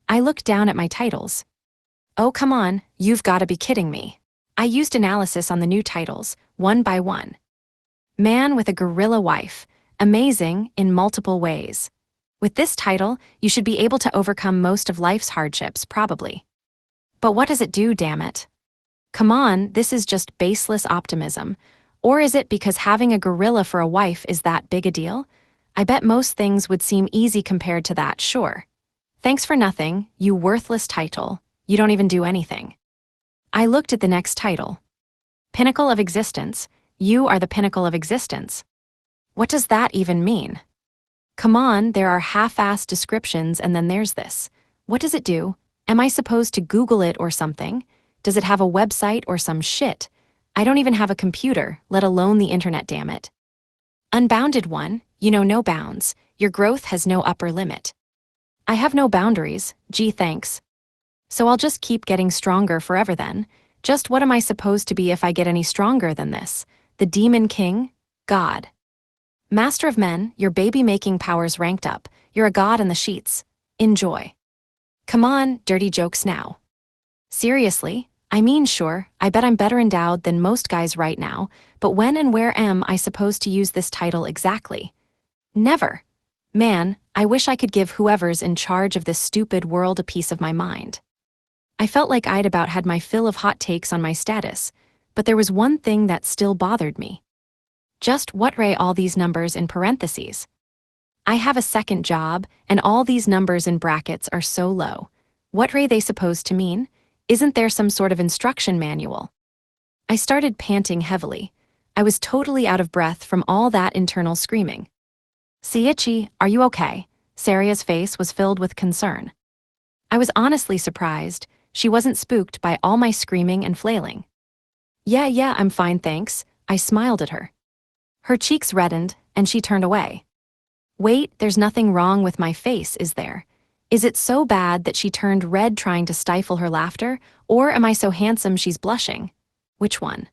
I looked down at my titles. Oh, come on, you've got to be kidding me. I used analysis on the new titles, one by one. Man with a gorilla wife. Amazing in multiple ways. With this title, you should be able to overcome most of life's hardships, probably. But what does it do, damn it? Come on, this is just baseless optimism. Or is it because having a gorilla for a wife is that big a deal? I bet most things would seem easy compared to that, sure. Thanks for nothing, you worthless title. You don't even do anything. I looked at the next title. Pinnacle of Existence. You are the pinnacle of existence. What does that even mean? Come on, there are half-assed descriptions and then there's this. What does it do? Am I supposed to Google it or something? Does it have a website or some shit? I don't even have a computer, let alone the internet, damn it. Unbounded one, you know, no bounds. Your growth has no upper limit. I have no boundaries, gee thanks. So I'll just keep getting stronger forever then. Just what am I supposed to be if I get any stronger than this? The Demon King? God. Master of Men, your baby-making powers ranked up. You're a god in the sheets. Enjoy. Come on, dirty jokes now. Seriously? I mean, sure, I bet I'm better endowed than most guys right now, but when and where am I supposed to use this title exactly? Never. Man, I wish I could give whoever's in charge of this stupid world a piece of my mind. I felt like I'd about had my fill of hot takes on my status, but there was one thing that still bothered me. Just what ray all these numbers in parentheses? I have a second job, and all these numbers in brackets are so low. What ray they supposed to mean? Isn't there some sort of instruction manual? I started panting heavily. I was totally out of breath from all that internal screaming. Seiichi, are you okay? Saria's face was filled with concern. I was honestly surprised. She wasn't spooked by all my screaming and flailing. Yeah, I'm fine, thanks. I smiled at her. Her cheeks reddened, and she turned away. Wait, there's nothing wrong with my face, is there? Is it so bad that she turned red trying to stifle her laughter, or am I so handsome she's blushing? Which one?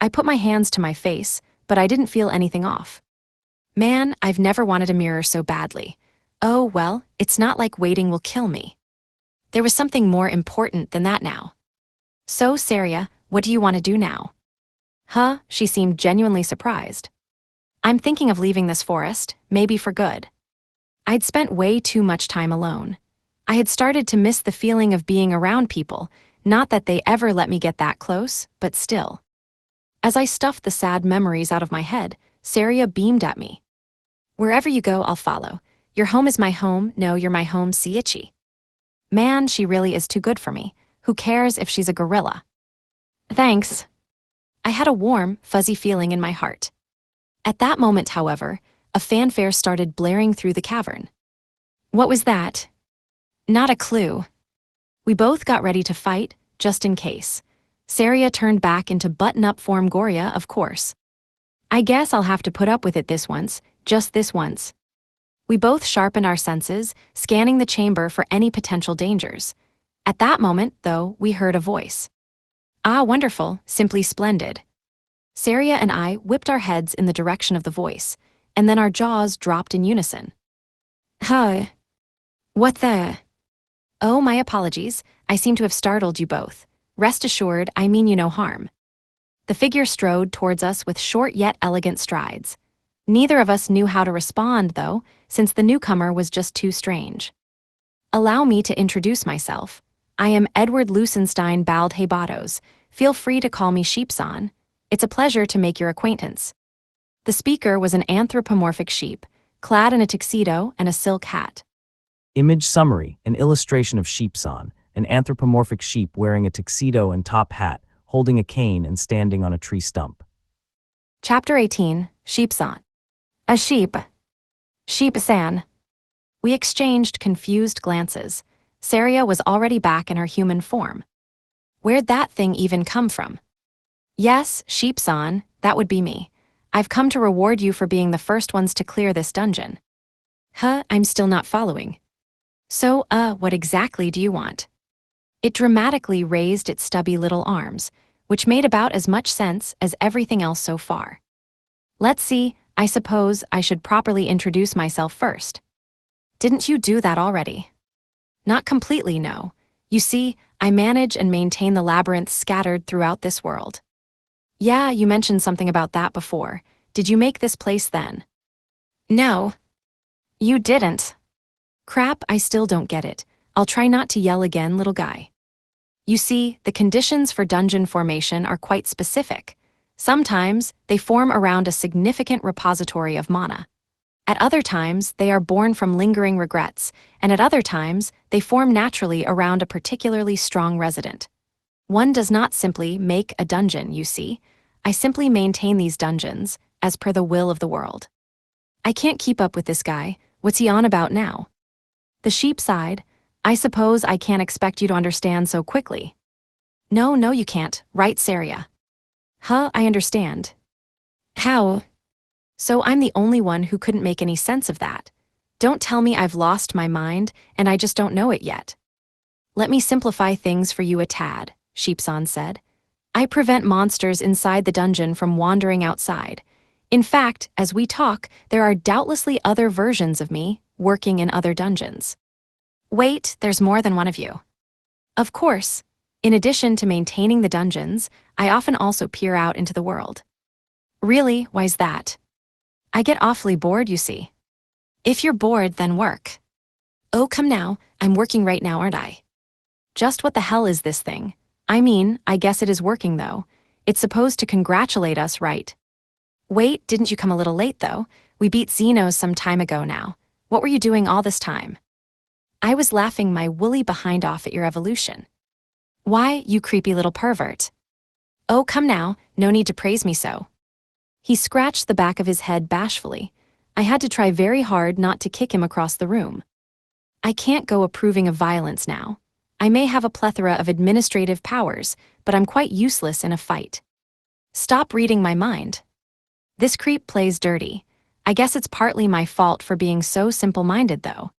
I put my hands to my face, but I didn't feel anything off. Man, I've never wanted a mirror so badly. Oh, well, it's not like waiting will kill me. There was something more important than that now. So, Saria, what do you want to do now? Huh? She seemed genuinely surprised. I'm thinking of leaving this forest, maybe for good. I'd spent way too much time alone. I had started to miss the feeling of being around people, not that they ever let me get that close, but still. As I stuffed the sad memories out of my head, Saria beamed at me. Wherever you go, I'll follow. Your home is my home, no, you're my home, Seiichi. Man, she really is too good for me. Who cares if she's a gorilla? Thanks. I had a warm, fuzzy feeling in my heart. At that moment, however, a fanfare started blaring through the cavern. What was that? Not a clue. We both got ready to fight, just in case. Saria turned back into button-up form Goria, of course. I guess I'll have to put up with it this once, just this once. We both sharpened our senses, scanning the chamber for any potential dangers. At that moment, though, we heard a voice. Ah, wonderful, simply splendid. Saria and I whipped our heads in the direction of the voice, and then our jaws dropped in unison. Huh. What the? Oh, my apologies. I seem to have startled you both. Rest assured, I mean you no harm. The figure strode towards us with short yet elegant strides. Neither of us knew how to respond, though, since the newcomer was just too strange. Allow me to introduce myself. I am Edward Lucenstein Baldhebatos. Feel free to call me Sheepson. It's a pleasure to make your acquaintance. The speaker was an anthropomorphic sheep, clad in a tuxedo and a silk hat. Image summary, an illustration of Sheepson, an anthropomorphic sheep wearing a tuxedo and top hat, holding a cane and standing on a tree stump. Chapter 18, Sheepson. A sheep. Sheep-san. We exchanged confused glances. Saria was already back in her human form. Where'd that thing even come from? Yes, Sheepson, that would be me. I've come to reward you for being the first ones to clear this dungeon. Huh, I'm still not following. So, what exactly do you want? It dramatically raised its stubby little arms, which made about as much sense as everything else so far. Let's see, I suppose I should properly introduce myself first. Didn't you do that already? Not completely, no. You see, I manage and maintain the labyrinths scattered throughout this world. Yeah, you mentioned something about that before. Did you make this place then? No. You didn't. Crap, I still don't get it. I'll try not to yell again, little guy. You see, the conditions for dungeon formation are quite specific. Sometimes, they form around a significant repository of mana. At other times, they are born from lingering regrets, and at other times, they form naturally around a particularly strong resident. One does not simply make a dungeon, you see. I simply maintain these dungeons, as per the will of the world. I can't keep up with this guy. What's he on about now? The sheep sighed. I suppose I can't expect you to understand so quickly. No, you can't, right, Saria? Huh, I understand. How? So I'm the only one who couldn't make any sense of that. Don't tell me I've lost my mind and I just don't know it yet. Let me simplify things for you a tad, Sheepson said. I prevent monsters inside the dungeon from wandering outside. In fact, as we talk, there are doubtlessly other versions of me working in other dungeons. Wait, there's more than one of you. Of course. In addition to maintaining the dungeons, I often also peer out into the world. Really, why's that? I get awfully bored, you see. If you're bored, then work. Oh, come now, I'm working right now, aren't I? Just what the hell is this thing? I mean, I guess it is working, though. It's supposed to congratulate us, right? Wait, didn't you come a little late, though? We beat Xenos some time ago now. What were you doing all this time? I was laughing my woolly behind off at your evolution. Why, you creepy little pervert. Oh, come now, no need to praise me so. He scratched the back of his head bashfully. I had to try very hard not to kick him across the room. I can't go approving of violence now. I may have a plethora of administrative powers, but I'm quite useless in a fight. Stop reading my mind. This creep plays dirty. I guess it's partly my fault for being so simple-minded, though.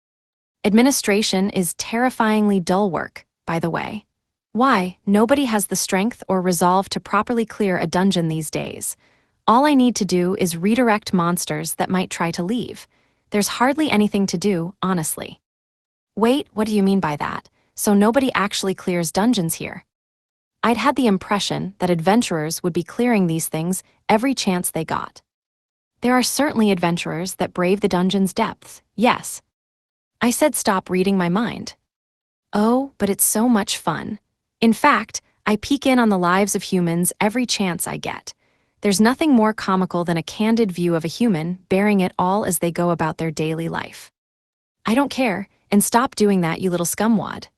Administration is terrifyingly dull work, by the way. Why, nobody has the strength or resolve to properly clear a dungeon these days. All I need to do is redirect monsters that might try to leave. There's hardly anything to do, honestly. Wait, what do you mean by that? So nobody actually clears dungeons here? I'd had the impression that adventurers would be clearing these things every chance they got. There are certainly adventurers that brave the dungeon's depths, yes. I said stop reading my mind. Oh, but it's so much fun. In fact, I peek in on the lives of humans every chance I get. There's nothing more comical than a candid view of a human bearing it all as they go about their daily life. I don't care, and stop doing that, you little scumwad.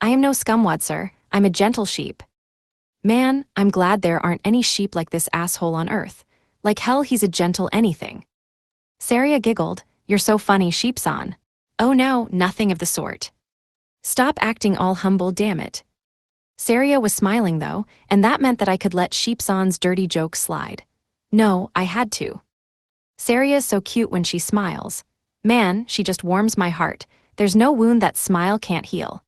I am no scumwad, sir. I'm a gentle sheep. Man, I'm glad there aren't any sheep like this asshole on Earth. Like hell, he's a gentle anything. Saria giggled. You're so funny, Sheepson. Oh no, nothing of the sort. Stop acting all humble, damn it. Saria was smiling, though, and that meant that I could let Sheepson's dirty jokes slide. No, I had to. Saria's so cute when she smiles. Man, she just warms my heart. There's no wound that smile can't heal.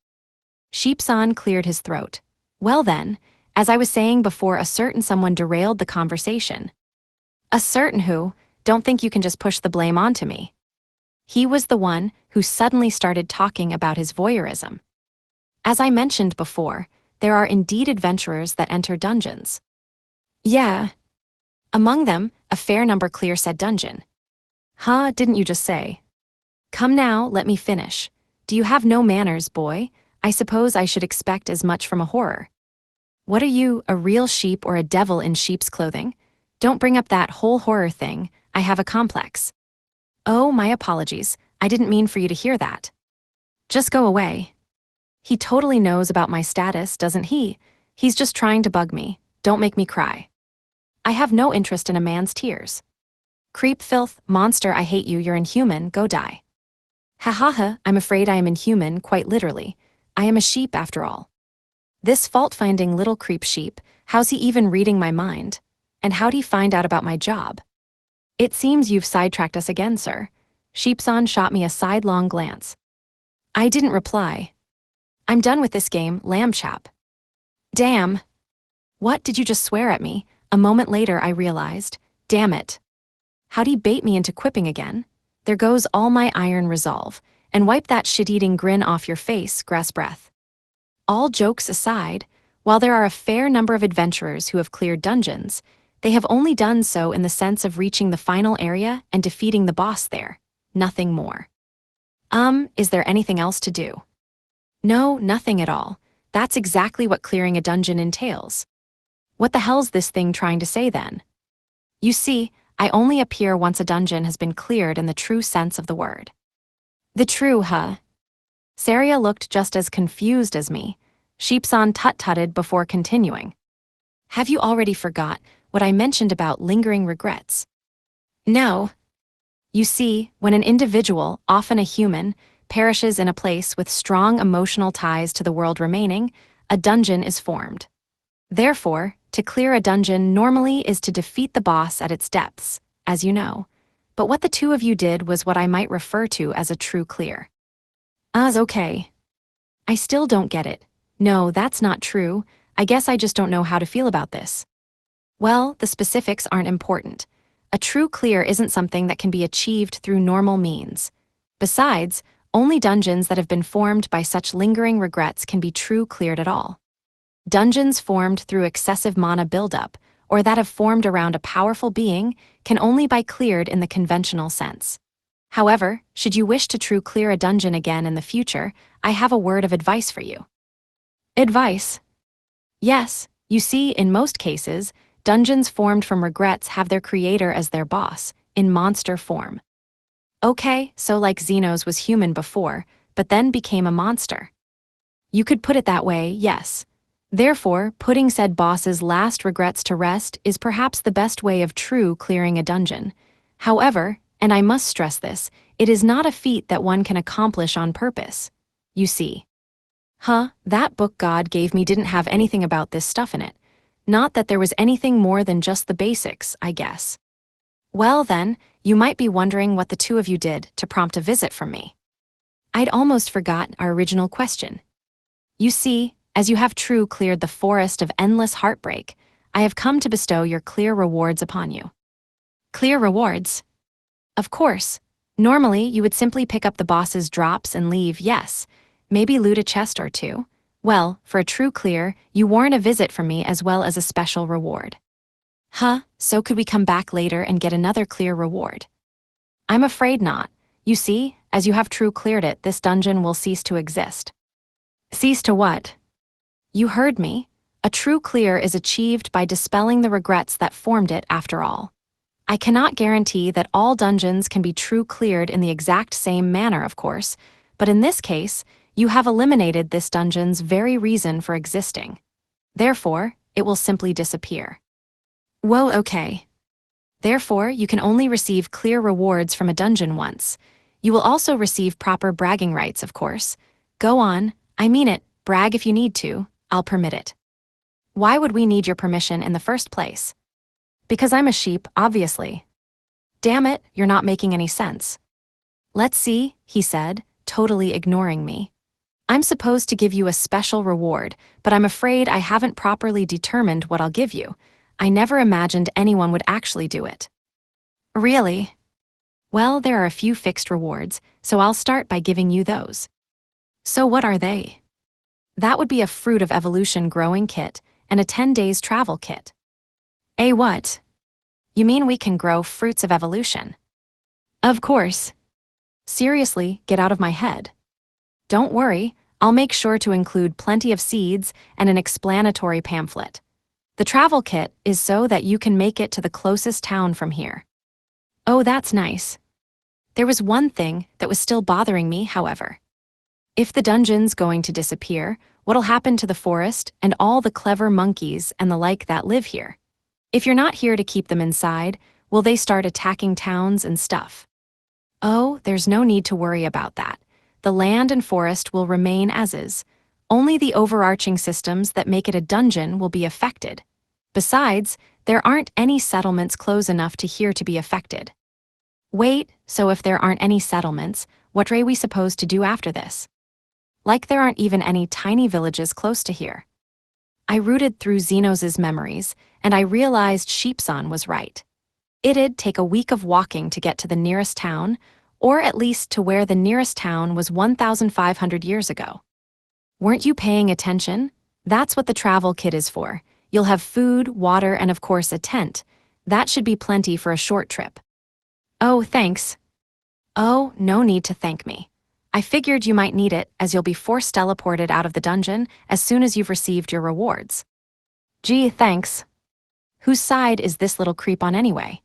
Sheepson cleared his throat. Well then, as I was saying before, a certain someone derailed the conversation. A certain who? Don't think you can just push the blame onto me. He was the one who suddenly started talking about his voyeurism. As I mentioned before, there are indeed adventurers that enter dungeons. Yeah. Among them, a fair number clear said dungeon. Huh, didn't you just say? Come now, let me finish. Do you have no manners, boy? I suppose I should expect as much from a horror. What are you, a real sheep or a devil in sheep's clothing? Don't bring up that whole horror thing. I have a complex. Oh, my apologies. I didn't mean for you to hear that. Just go away. He totally knows about my status, doesn't he? He's just trying to bug me. Don't make me cry. I have no interest in a man's tears. Creep, filth, monster, I hate you, you're inhuman, go die. Ha ha ha, I'm afraid I am inhuman, quite literally. I am a sheep after all. This fault-finding little creep sheep, how's he even reading my mind? And how'd he find out about my job? It seems you've sidetracked us again, sir. Sheepson shot me a sidelong glance. I didn't reply. I'm done with this game, lamb chap. Damn. What, did you just swear at me? A moment later I realized. Damn it. How'd he bait me into quipping again? There goes all my iron resolve, and wipe that shit-eating grin off your face, Grass Breath. All jokes aside, while there are a fair number of adventurers who have cleared dungeons, they have only done so in the sense of reaching the final area and defeating the boss there, nothing more. Is there anything else to do? No, nothing at all. That's exactly what clearing a dungeon entails. What the hell's this thing trying to say then? You see, I only appear once a dungeon has been cleared in the true sense of the word. The true, huh? Saria looked just as confused as me. Sheepson tut-tutted before continuing. Have you already forgot what I mentioned about lingering regrets? No. You see, when an individual, often a human, perishes in a place with strong emotional ties to the world remaining, a dungeon is formed. Therefore, to clear a dungeon normally is to defeat the boss at its depths, as you know. But what the two of you did was what I might refer to as a true clear. Okay. I still don't get it. No, that's not true. I guess I just don't know how to feel about this. Well, the specifics aren't important. A true clear isn't something that can be achieved through normal means. Besides, only dungeons that have been formed by such lingering regrets can be true cleared at all. Dungeons formed through excessive mana buildup, or that have formed around a powerful being, can only be cleared in the conventional sense. However, should you wish to true clear a dungeon again in the future, I have a word of advice for you. Advice? Yes, you see, in most cases, dungeons formed from regrets have their creator as their boss, in monster form. Okay, so like Xenos was human before, but then became a monster. You could put it that way, yes. Therefore, putting said boss's last regrets to rest is perhaps the best way of true clearing a dungeon. However, and I must stress this, it is not a feat that one can accomplish on purpose. You see. That book God gave me didn't have anything about this stuff in it. Not that there was anything more than just the basics, I guess. Well then, you might be wondering what the two of you did to prompt a visit from me. I'd almost forgotten our original question. You see, as you have true cleared the forest of endless heartbreak, I have come to bestow your clear rewards upon you. Clear rewards? Of course. Normally, you would simply pick up the boss's drops and leave, yes. Maybe loot a chest or two. Well, for a true clear, you warrant a visit from me as well as a special reward. So could we come back later and get another clear reward? I'm afraid not. You see, as you have true cleared it, this dungeon will cease to exist. Cease to what? You heard me. A true clear is achieved by dispelling the regrets that formed it after all. I cannot guarantee that all dungeons can be true cleared in the exact same manner, of course, but in this case, you have eliminated this dungeon's very reason for existing. Therefore, it will simply disappear. Well, okay. Therefore, you can only receive clear rewards from a dungeon once. You will also receive proper bragging rights, of course. Go on, I mean it, brag if you need to, I'll permit it. Why would we need your permission in the first place? Because I'm a sheep, obviously. Damn it, you're not making any sense. Let's see, he said, totally ignoring me. I'm supposed to give you a special reward, but I'm afraid I haven't properly determined what I'll give you. I never imagined anyone would actually do it. Really? Well, there are a few fixed rewards, so I'll start by giving you those. So what are they? That would be a Fruit of Evolution growing kit and a 10 days travel kit. What? You mean we can grow fruits of evolution? Of course. Seriously, get out of my head. Don't worry, I'll make sure to include plenty of seeds and an explanatory pamphlet. The travel kit is so that you can make it to the closest town from here. Oh, that's nice. There was one thing that was still bothering me, however. If the dungeon's going to disappear, what'll happen to the forest and all the clever monkeys and the like that live here? If you're not here to keep them inside, will they start attacking towns and stuff? Oh, there's no need to worry about that. The land and forest will remain as is. Only the overarching systems that make it a dungeon will be affected. Besides, there aren't any settlements close enough to here to be affected. Wait, so if there aren't any settlements, what are we supposed to do after this? Like there aren't even any tiny villages close to here. I rooted through Xenos' memories, and I realized Sheepson was right. It'd take a week of walking to get to the nearest town, or at least to where the nearest town was 1,500 years ago. Weren't you paying attention? That's what the travel kit is for. You'll have food, water, and of course a tent. That should be plenty for a short trip. Oh, thanks. Oh, no need to thank me. I figured you might need it, as you'll be force teleported out of the dungeon as soon as you've received your rewards. Gee, thanks. Whose side is this little creep on anyway?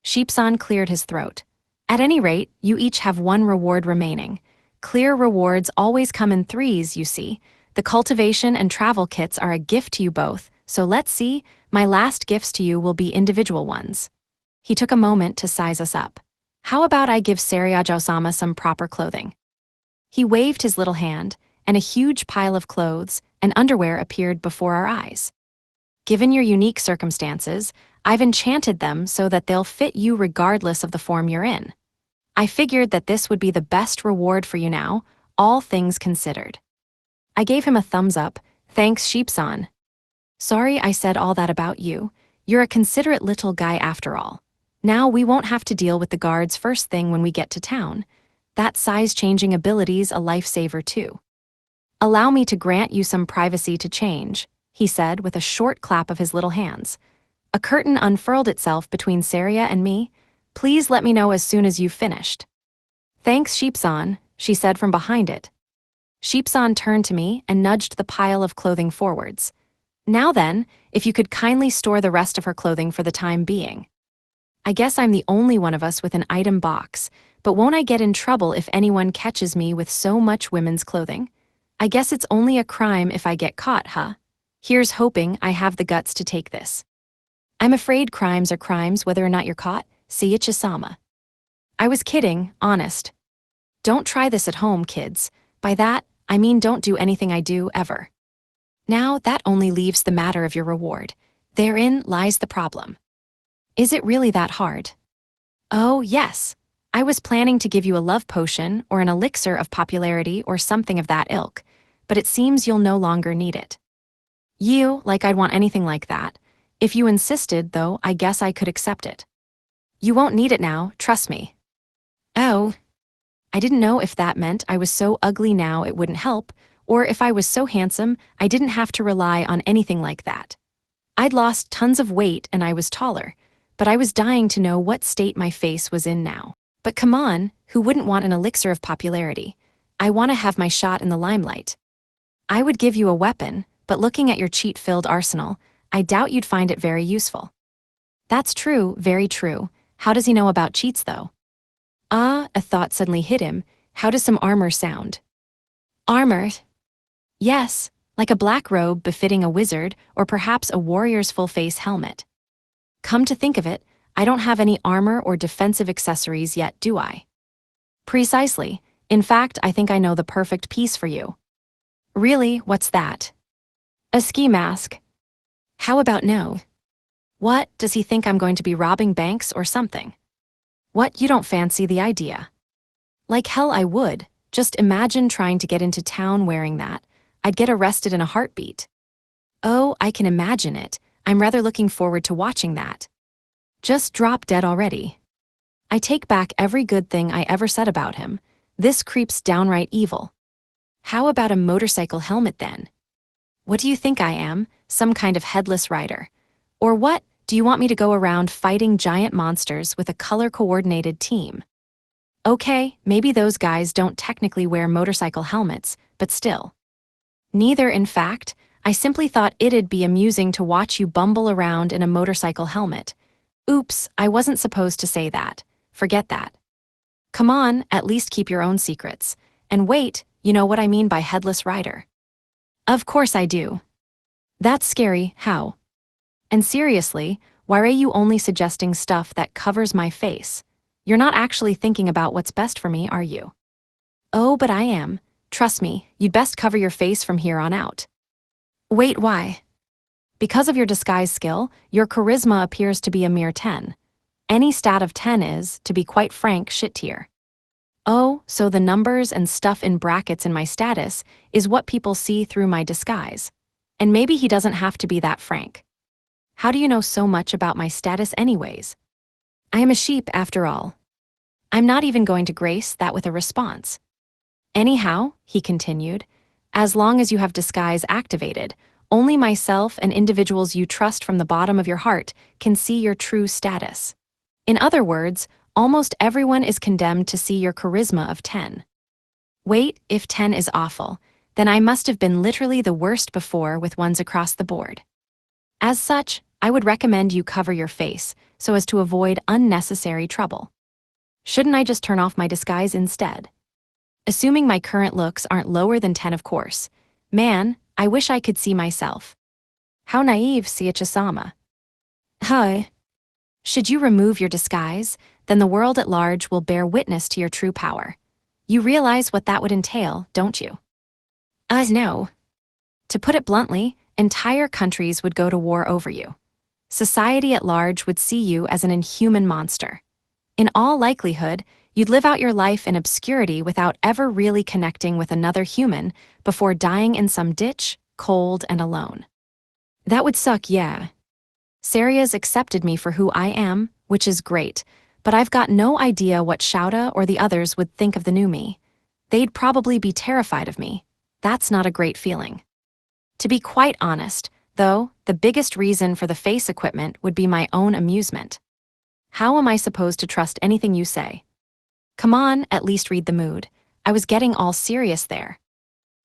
Sheepson cleared his throat. At any rate, you each have one reward remaining. Clear rewards always come in threes, you see. The cultivation and travel kits are a gift to you both, so let's see, my last gifts to you will be individual ones. He took a moment to size us up. How about I give Seryaj-sama some proper clothing? He waved his little hand, and a huge pile of clothes and underwear appeared before our eyes. Given your unique circumstances, I've enchanted them so that they'll fit you regardless of the form you're in. I figured that this would be the best reward for you now, all things considered. I gave him a thumbs up, thanks Sheepson. Sorry I said all that about you. You're a considerate little guy after all. Now we won't have to deal with the guards first thing when we get to town. That size-changing ability's a lifesaver too. Allow me to grant you some privacy to change, he said with a short clap of his little hands. A curtain unfurled itself between Saria and me. Please let me know as soon as you've finished. Thanks, Sheepson, she said from behind it. Sheepson turned to me and nudged the pile of clothing forwards. Now then, if you could kindly store the rest of her clothing for the time being. I guess I'm the only one of us with an item box, but won't I get in trouble if anyone catches me with so much women's clothing? I guess it's only a crime if I get caught, huh? Here's hoping I have the guts to take this. I'm afraid crimes are crimes whether or not you're caught, Seiyuchi-sama. I was kidding, honest. Don't try this at home, kids. By that, I mean don't do anything I do, ever. Now that only leaves the matter of your reward. Therein lies the problem. Is it really that hard? Oh, yes. I was planning to give you a love potion or an elixir of popularity or something of that ilk, but it seems you'll no longer need it. You, like I'd want anything like that. If you insisted, though, I guess I could accept it. You won't need it now, trust me. Oh. I didn't know if that meant I was so ugly now it wouldn't help, or if I was so handsome I didn't have to rely on anything like that. I'd lost tons of weight and I was taller, but I was dying to know what state my face was in now. But come on, who wouldn't want an elixir of popularity? I want to have my shot in the limelight. I would give you a weapon, but looking at your cheat-filled arsenal, I doubt you'd find it very useful. That's true, very true. How does he know about cheats, though? Ah, a thought suddenly hit him. How does some armor sound? Armor? Yes, like a black robe befitting a wizard, or perhaps a warrior's full-face helmet. Come to think of it, I don't have any armor or defensive accessories yet, do I? Precisely. In fact, I think I know the perfect piece for you. Really, what's that? A ski mask. How about no? What, does he think I'm going to be robbing banks or something? What, you don't fancy the idea? Like hell I would. Just imagine trying to get into town wearing that. I'd get arrested in a heartbeat. Oh, I can imagine it. I'm rather looking forward to watching that. Just drop dead already. I take back every good thing I ever said about him. This creep's downright evil. How about a motorcycle helmet then? What do you think I am? Some kind of headless rider? Or what, do you want me to go around fighting giant monsters with a color-coordinated team? Okay, maybe those guys don't technically wear motorcycle helmets, but still. Neither, in fact. I simply thought it'd be amusing to watch you bumble around in a motorcycle helmet. Oops, I wasn't supposed to say that. Forget that. Come on, at least keep your own secrets. And wait, you know what I mean by headless rider? Of course I do. That's scary, how? And seriously, why are you only suggesting stuff that covers my face? You're not actually thinking about what's best for me, are you? Oh, but I am. Trust me, you'd best cover your face from here on out. Wait, why? Because of your disguise skill, your charisma appears to be a mere 10. Any stat of 10 is, to be quite frank, shit tier. Oh, so the numbers and stuff in brackets in my status is what people see through my disguise. And maybe he doesn't have to be that frank. How do you know so much about my status anyways? I am a sheep after all. I'm not even going to grace that with a response. Anyhow, he continued, as long as you have disguise activated, only myself and individuals you trust from the bottom of your heart can see your true status. In other words, almost everyone is condemned to see your charisma of 10. Wait, if 10 is awful, then I must have been literally the worst before with ones across the board. As such, I would recommend you cover your face so as to avoid unnecessary trouble. Shouldn't I just turn off my disguise instead? Assuming my current looks aren't lower than 10, of course. Man, I wish I could see myself. How naive, Siya-sama. Hi. Should you remove your disguise, then the world at large will bear witness to your true power. You realize what that would entail, don't you? No. To put it bluntly, entire countries would go to war over you. Society at large would see you as an inhuman monster. In all likelihood, you'd live out your life in obscurity without ever really connecting with another human before dying in some ditch, cold and alone. That would suck, yeah. Saria's accepted me for who I am, which is great, but I've got no idea what Shouta or the others would think of the new me. They'd probably be terrified of me. That's not a great feeling. To be quite honest, though, the biggest reason for the face equipment would be my own amusement. How am I supposed to trust anything you say? Come on, at least read the mood. I was getting all serious there.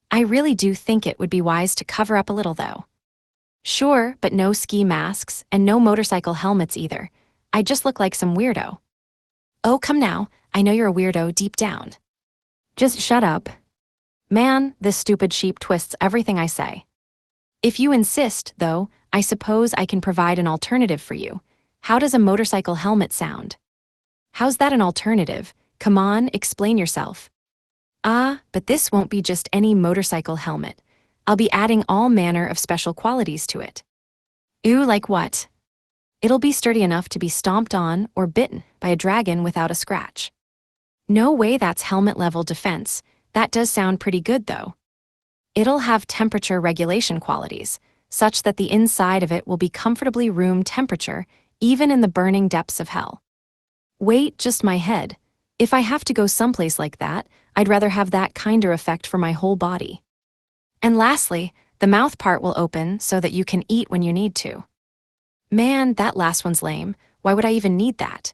I really do think it would be wise to cover up a little, though. Sure, but no ski masks and no motorcycle helmets either. I just look like some weirdo. Oh, come now, I know you're a weirdo deep down. Just shut up. Man, this stupid sheep twists everything I say. If you insist, though, I suppose I can provide an alternative for you. How does a motorcycle helmet sound? How's that an alternative? Come on, explain yourself. But this won't be just any motorcycle helmet. I'll be adding all manner of special qualities to it. Ooh, like what? It'll be sturdy enough to be stomped on or bitten by a dragon without a scratch. No way that's helmet-level defense. That does sound pretty good, though. It'll have temperature regulation qualities, such that the inside of it will be comfortably room temperature, even in the burning depths of hell. Wait, just my head. If I have to go someplace like that, I'd rather have that kinder effect for my whole body. And lastly, the mouth part will open so that you can eat when you need to. Man, that last one's lame. Why would I even need that?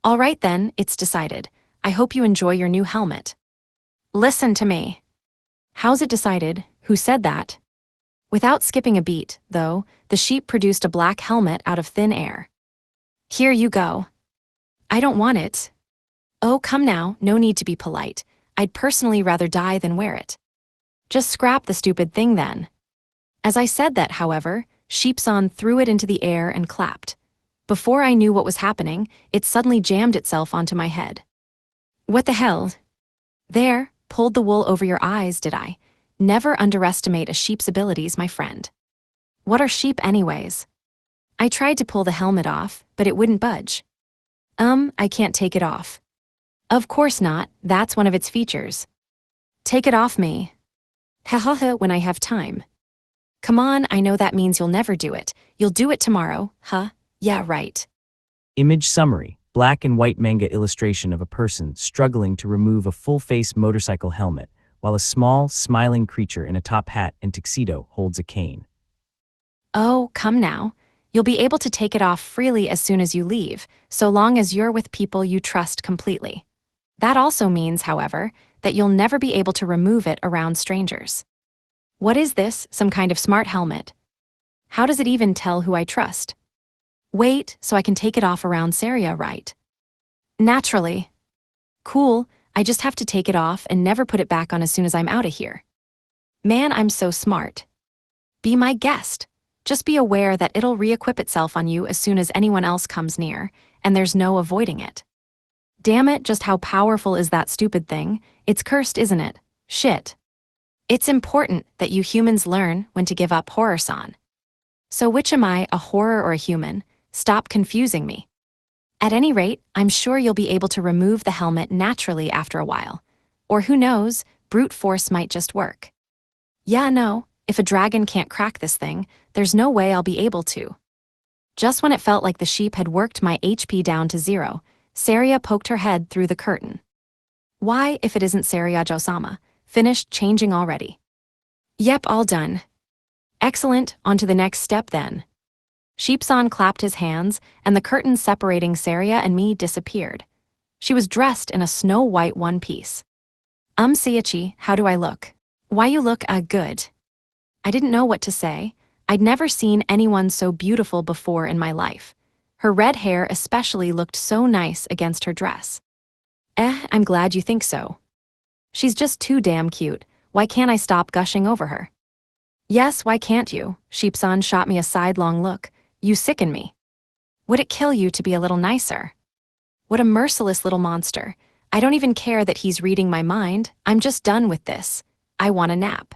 All right then, it's decided. I hope you enjoy your new helmet. Listen to me. How's it decided? Who said that? Without skipping a beat, though, the sheep produced a black helmet out of thin air. Here you go. I don't want it. Oh, come now, no need to be polite. I'd personally rather die than wear it. Just scrap the stupid thing then. As I said that, however, Sheepson threw it into the air and clapped. Before I knew what was happening, it suddenly jammed itself onto my head. What the hell? There, pulled the wool over your eyes, did I? Never underestimate a sheep's abilities, my friend. What are sheep anyways? I tried to pull the helmet off, but it wouldn't budge. I can't take it off. Of course not, that's one of its features. Take it off me. Ha when I have time. Come on, I know that means you'll never do it. You'll do it tomorrow, huh? Yeah, right. Image summary: black and white manga illustration of a person struggling to remove a full-face motorcycle helmet, while a small, smiling creature in a top hat and tuxedo holds a cane. Oh, come now. You'll be able to take it off freely as soon as you leave, so long as you're with people you trust completely. That also means, however, that you'll never be able to remove it around strangers. What is this, some kind of smart helmet? How does it even tell who I trust? Wait, so I can take it off around Saria, right? Naturally. Cool, I just have to take it off and never put it back on as soon as I'm out of here. Man, I'm so smart. Be my guest. Just be aware that it'll re-equip itself on you as soon as anyone else comes near, and there's no avoiding it. Damn it, just how powerful is that stupid thing? It's cursed, isn't it? Shit. It's important that you humans learn when to give up horror-san. So which am I, a horror or a human? Stop confusing me. At any rate, I'm sure you'll be able to remove the helmet naturally after a while. Or who knows, brute force might just work. Yeah, no, if a dragon can't crack this thing, there's no way I'll be able to. Just when it felt like the sheep had worked my HP down to zero, Saria poked her head through the curtain. Why, if it isn't Saria-jo-sama, finished changing already? Yep, all done. Excellent, on to the next step then. Sheepsan clapped his hands, and the curtain separating Saria and me disappeared. She was dressed in a snow-white one-piece. Seiichi, how do I look? Why you look, good. I didn't know what to say. I'd never seen anyone so beautiful before in my life. Her red hair especially looked so nice against her dress. I'm glad you think so. She's just too damn cute. Why can't I stop gushing over her? Yes, why can't you? Sheepsan shot me a sidelong look. You sicken me. Would it kill you to be a little nicer? What a merciless little monster. I don't even care that he's reading my mind. I'm just done with this. I want a nap.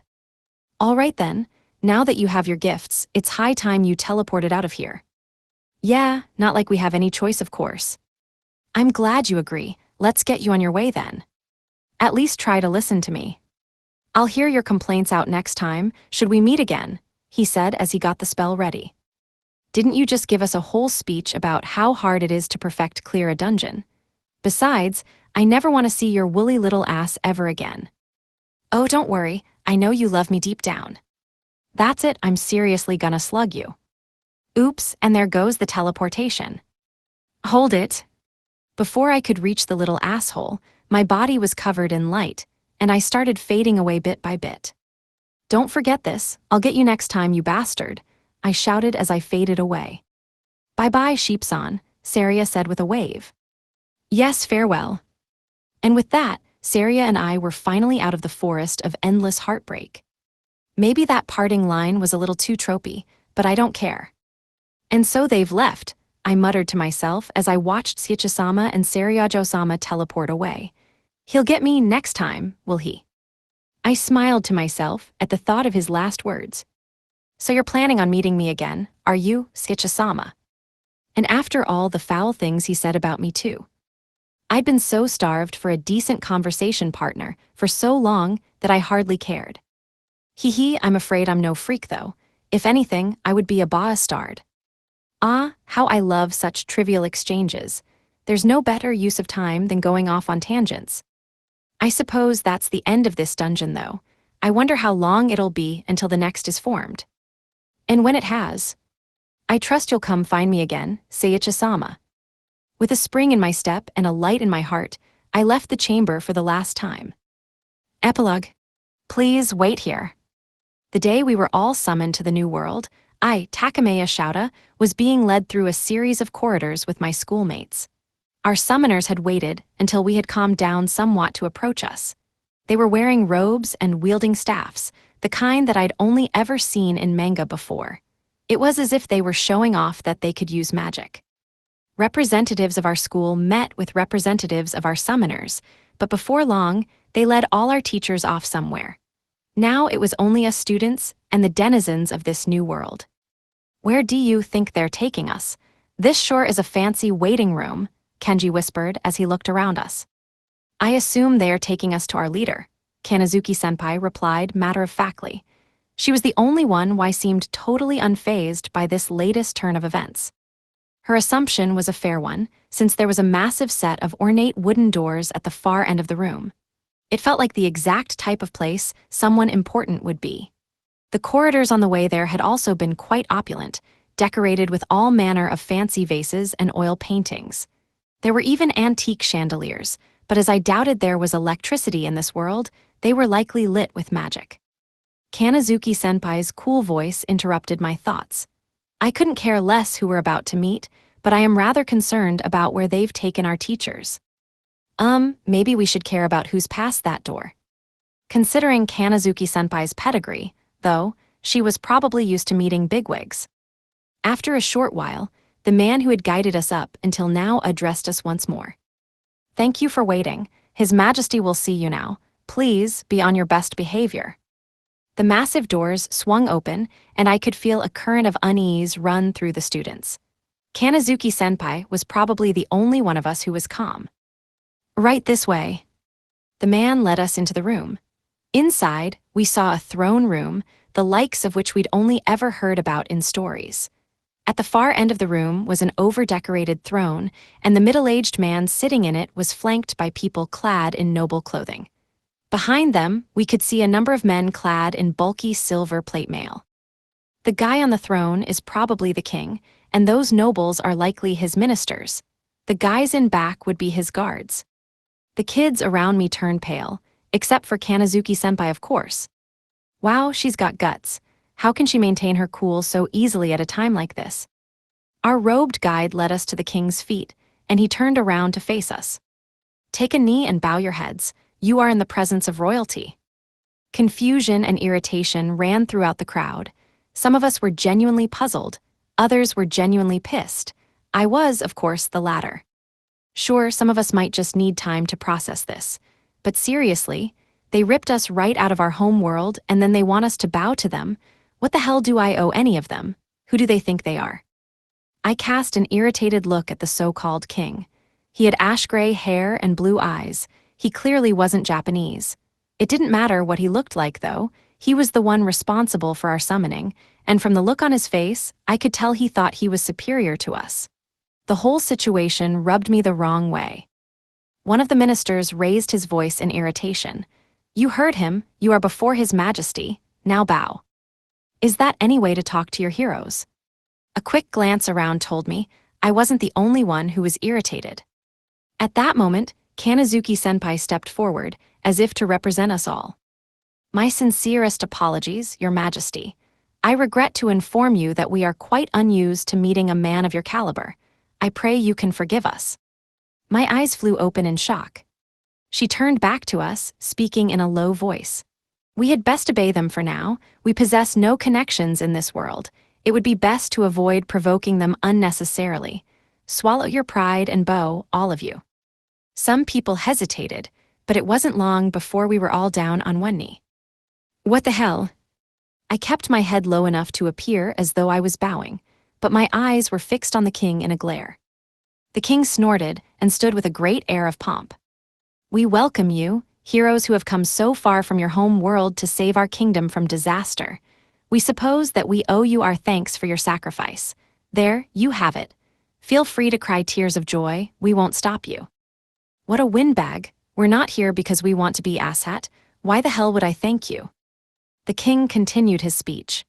All right then, now that you have your gifts, it's high time you teleported out of here. Yeah, not like we have any choice, of course. I'm glad you agree. Let's get you on your way then. At least try to listen to me. I'll hear your complaints out next time, should we meet again, he said as he got the spell ready. Didn't you just give us a whole speech about how hard it is to perfect clear a dungeon? Besides, I never want to see your woolly little ass ever again. Oh, don't worry, I know you love me deep down. That's it, I'm seriously gonna slug you. Oops, and there goes the teleportation. Hold it. Before I could reach the little asshole, my body was covered in light, and I started fading away bit by bit. Don't forget this, I'll get you next time, you bastard, I shouted as I faded away. Bye-bye, Sheepsan, Saria said with a wave. Yes, farewell. And with that, Saria and I were finally out of the forest of endless heartbreak. Maybe that parting line was a little too tropey, but I don't care. And so they've left, I muttered to myself as I watched Seiichi-sama and Saria-jo-sama teleport away. He'll get me next time, will he? I smiled to myself at the thought of his last words. So you're planning on meeting me again, are you, Seiichi-sama? And after all the foul things he said about me too. I'd been so starved for a decent conversation partner for so long that I hardly cared. Hee, I'm afraid I'm no freak though. If anything, I would be a bastard. Ah, how I love such trivial exchanges. There's no better use of time than going off on tangents. I suppose that's the end of this dungeon though. I wonder how long it'll be until the next is formed. And when it has, I trust you'll come find me again, Seiichi-sama. With a spring in my step and a light in my heart, I left the chamber for the last time. Epilogue. Please wait here. The day we were all summoned to the new world, I, Takameya Shouta, was being led through a series of corridors with my schoolmates. Our summoners had waited until we had calmed down somewhat to approach us. They were wearing robes and wielding staffs, the kind that I'd only ever seen in manga before. It was as if they were showing off that they could use magic. Representatives of our school met with representatives of our summoners, but before long, they led all our teachers off somewhere. Now it was only us students and the denizens of this new world. Where do you think they're taking us? This sure is a fancy waiting room, Kenji whispered as he looked around us. I assume they are taking us to our leader, Kanazuki-senpai replied matter-of-factly. She was the only one who seemed totally unfazed by this latest turn of events. Her assumption was a fair one, since there was a massive set of ornate wooden doors at the far end of the room. It felt like the exact type of place someone important would be. The corridors on the way there had also been quite opulent, decorated with all manner of fancy vases and oil paintings. There were even antique chandeliers, but as I doubted there was electricity in this world, they were likely lit with magic. Kanazuki-senpai's cool voice interrupted my thoughts. I couldn't care less who we're about to meet, but I am rather concerned about where they've taken our teachers. Maybe we should care about who's past that door. Considering Kanazuki-senpai's pedigree, though, she was probably used to meeting bigwigs. After a short while, the man who had guided us up until now addressed us once more. Thank you for waiting. His Majesty will see you now. Please be on your best behavior. The massive doors swung open, and I could feel a current of unease run through the students. Kanazuki-senpai was probably the only one of us who was calm. Right this way. The man led us into the room. Inside, we saw a throne room, the likes of which we'd only ever heard about in stories. At the far end of the room was an over-decorated throne, and the middle-aged man sitting in it was flanked by people clad in noble clothing. Behind them, we could see a number of men clad in bulky silver plate mail. The guy on the throne is probably the king, and those nobles are likely his ministers. The guys in back would be his guards. The kids around me turned pale, except for Kanazuki-senpai, of course. Wow, she's got guts. How can she maintain her cool so easily at a time like this? Our robed guide led us to the king's feet, and he turned around to face us. Take a knee and bow your heads. You are in the presence of royalty. Confusion and irritation ran throughout the crowd. Some of us were genuinely puzzled, others were genuinely pissed. I was, of course, the latter. Sure, some of us might just need time to process this, but seriously, they ripped us right out of our home world and then they want us to bow to them. What the hell do I owe any of them? Who do they think they are? I cast an irritated look at the so-called king. He had ash-gray hair and blue eyes. He clearly wasn't Japanese. It didn't matter what he looked like, though. He was the one responsible for our summoning, and from the look on his face, I could tell he thought he was superior to us. The whole situation rubbed me the wrong way. One of the ministers raised his voice in irritation. You heard him. You are before His Majesty. Now bow. Is that any way to talk to your heroes? A quick glance around told me I wasn't the only one who was irritated. At that moment, Kanazuki-senpai stepped forward, as if to represent us all. My sincerest apologies, Your Majesty. I regret to inform you that we are quite unused to meeting a man of your caliber. I pray you can forgive us. My eyes flew open in shock. She turned back to us, speaking in a low voice. We had best obey them for now. We possess no connections in this world. It would be best to avoid provoking them unnecessarily. Swallow your pride and bow, all of you. Some people hesitated, but it wasn't long before we were all down on one knee. What the hell? I kept my head low enough to appear as though I was bowing, but my eyes were fixed on the king in a glare. The king snorted and stood with a great air of pomp. We welcome you, heroes who have come so far from your home world to save our kingdom from disaster. We suppose that we owe you our thanks for your sacrifice. There, you have it. Feel free to cry tears of joy, we won't stop you. What a windbag. We're not here because we want to be asshat. Why the hell would I thank you? The king continued his speech.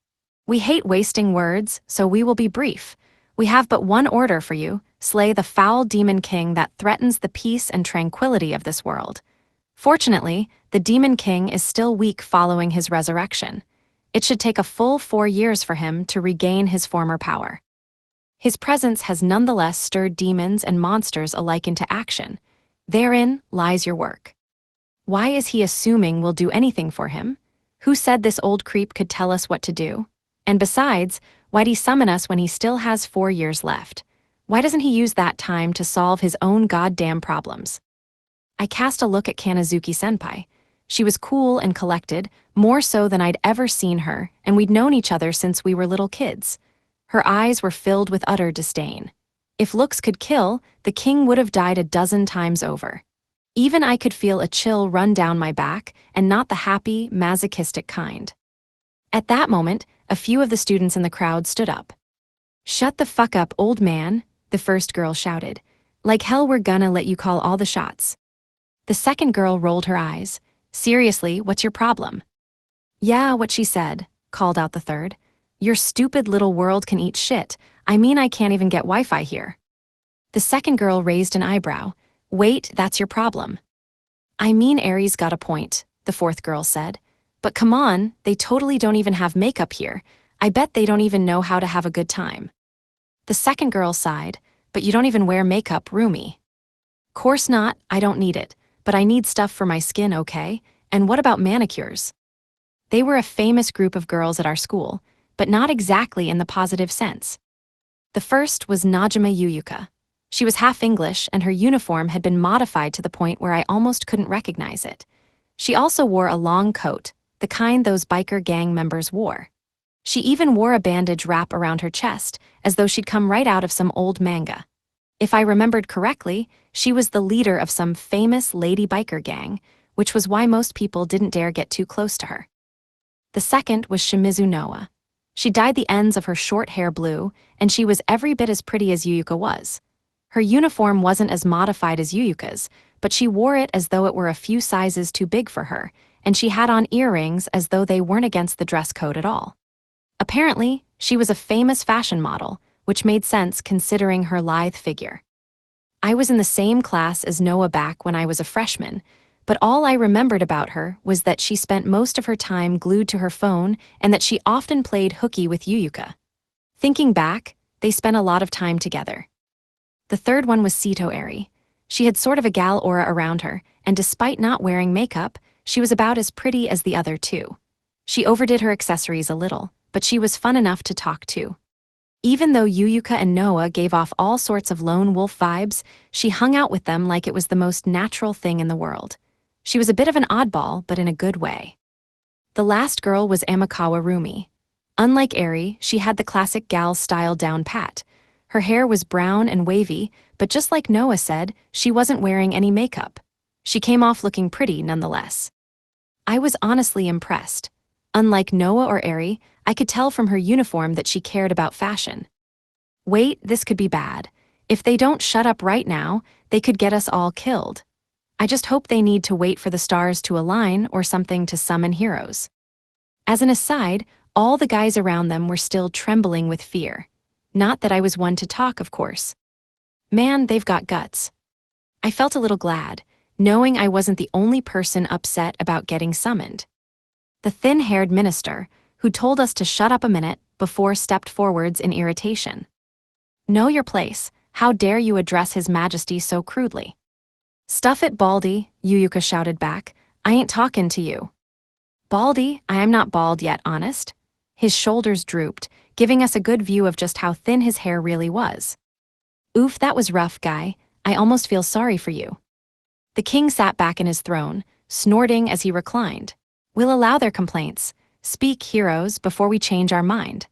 We hate wasting words, so we will be brief. We have but one order for you: slay the foul demon king that threatens the peace and tranquility of this world. Fortunately, the demon king is still weak following his resurrection. It should take a full 4 years for him to regain his former power. His presence has nonetheless stirred demons and monsters alike into action. Therein lies your work. Why is he assuming we'll do anything for him? Who said this old creep could tell us what to do? And besides, why'd he summon us when he still has 4 years left? Why doesn't he use that time to solve his own goddamn problems? I cast a look at Kanazuki-senpai. She was cool and collected, more so than I'd ever seen her, and we'd known each other since we were little kids. Her eyes were filled with utter disdain. If looks could kill, the king would have died a dozen times over. Even I could feel a chill run down my back, and not the happy, masochistic kind. At that moment, a few of the students in the crowd stood up. Shut the fuck up, old man, the first girl shouted. Like hell we're gonna let you call all the shots. The second girl rolled her eyes. Seriously, what's your problem? Yeah, what she said, called out the third. Your stupid little world can eat shit. I mean, I can't even get Wi-Fi here. The second girl raised an eyebrow. Wait, that's your problem. I mean, Aries got a point, the fourth girl said. But come on, they totally don't even have makeup here. I bet they don't even know how to have a good time. The second girl sighed. But you don't even wear makeup, Rumi. Course not, I don't need it. But I need stuff for my skin, okay? And what about manicures? They were a famous group of girls at our school, but not exactly in the positive sense. The first was Najima Yuyuka. She was half English, and her uniform had been modified to the point where I almost couldn't recognize it. She also wore a long coat, the kind those biker gang members wore. She even wore a bandage wrap around her chest, as though she'd come right out of some old manga. If I remembered correctly, she was the leader of some famous lady biker gang, which was why most people didn't dare get too close to her. The second was Shimizu Noa. She dyed the ends of her short hair blue, and she was every bit as pretty as Yuyuka was. Her uniform wasn't as modified as Yuyuka's, but she wore it as though it were a few sizes too big for her, and she had on earrings as though they weren't against the dress code at all. Apparently, she was a famous fashion model, which made sense considering her lithe figure. I was in the same class as Noah back when I was a freshman, but all I remembered about her was that she spent most of her time glued to her phone and that she often played hooky with Yuyuka. Thinking back, they spent a lot of time together. The third one was Sito Eri. She had sort of a gal aura around her, and despite not wearing makeup, she was about as pretty as the other two. She overdid her accessories a little, but she was fun enough to talk to. Even though Yuyuka and Noah gave off all sorts of lone wolf vibes, she hung out with them like it was the most natural thing in the world. She was a bit of an oddball, but in a good way. The last girl was Amikawa Rumi. Unlike Eri, she had the classic gal style down pat. Her hair was brown and wavy, but just like Noah said, she wasn't wearing any makeup. She came off looking pretty nonetheless. I was honestly impressed. Unlike Noah or Eri, I could tell from her uniform that she cared about fashion. Wait, this could be bad. If they don't shut up right now, they could get us all killed. I just hope they need to wait for the stars to align or something to summon heroes. As an aside, all the guys around them were still trembling with fear. Not that I was one to talk, of course. Man, they've got guts. I felt a little glad, knowing I wasn't the only person upset about getting summoned. The thin-haired minister, who told us to shut up a minute before stepped forwards in irritation. Know your place. How dare you address His Majesty so crudely? Stuff it, Baldy, Yuyuka shouted back. I ain't talking to you. Baldy, I am not bald yet, honest. His shoulders drooped, giving us a good view of just how thin his hair really was. Oof, that was rough, guy. I almost feel sorry for you. The king sat back in his throne, snorting as he reclined. We'll allow their complaints. Speak, heroes, before we change our mind.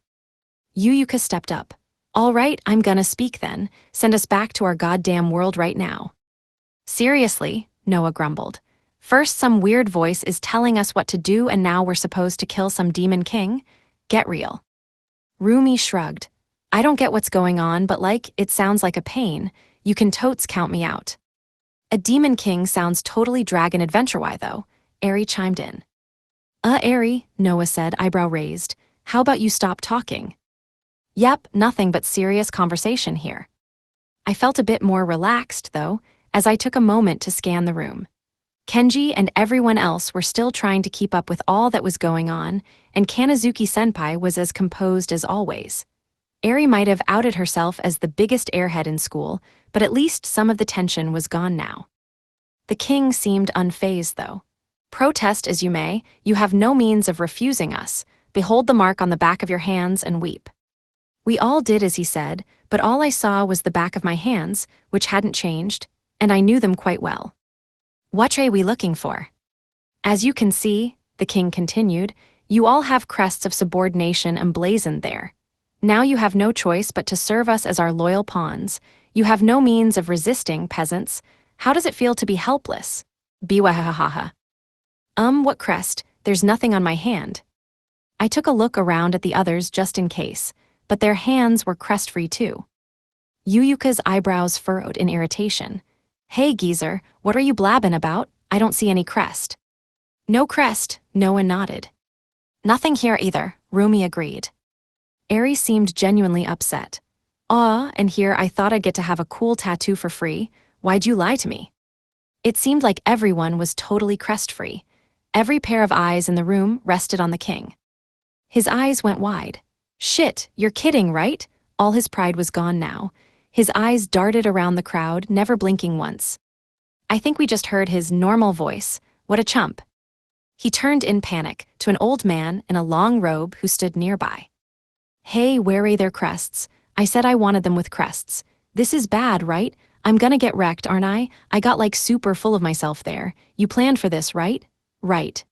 Yuyuka stepped up. All right, I'm gonna speak then. Send us back to our goddamn world right now. Seriously, Noah grumbled. First some weird voice is telling us what to do and now we're supposed to kill some demon king? Get real. Rumi shrugged. I don't get what's going on, but it sounds like a pain. You can totes count me out. A demon king sounds totally Dragon Adventure-y though, Eri chimed in. Eri, Noah said, eyebrow raised. How about you stop talking? Yep, nothing but serious conversation here. I felt a bit more relaxed, though, as I took a moment to scan the room. Kenji and everyone else were still trying to keep up with all that was going on, and Kanazuki-senpai was as composed as always. Eri might have outed herself as the biggest airhead in school, but at least some of the tension was gone now. The king seemed unfazed, though. Protest as you may, you have no means of refusing us. Behold the mark on the back of your hands and weep. We all did as he said, but all I saw was the back of my hands, which hadn't changed, and I knew them quite well. What are we looking for? As you can see, the king continued, you all have crests of subordination emblazoned there. Now you have no choice but to serve us as our loyal pawns. You have no means of resisting, peasants. How does it feel to be helpless? Biwahahaha. What crest? There's nothing on my hand. I took a look around at the others just in case, but their hands were crest-free too. Yuyuka's eyebrows furrowed in irritation. Hey, geezer, what are you blabbing about? I don't see any crest. No crest, Noah nodded. Nothing here either, Rumi agreed. Eri seemed genuinely upset. And here I thought I'd get to have a cool tattoo for free. Why'd you lie to me? It seemed like everyone was totally crest-free. Every pair of eyes in the room rested on the king. His eyes went wide. Shit, you're kidding, right? All his pride was gone now. His eyes darted around the crowd, never blinking once. I think we just heard his normal voice. What a chump. He turned in panic to an old man in a long robe who stood nearby. Hey, where are their crests? I said I wanted them with crests. This is bad, right? I'm gonna get wrecked, aren't I? I got super full of myself there. You planned for this, right? Right.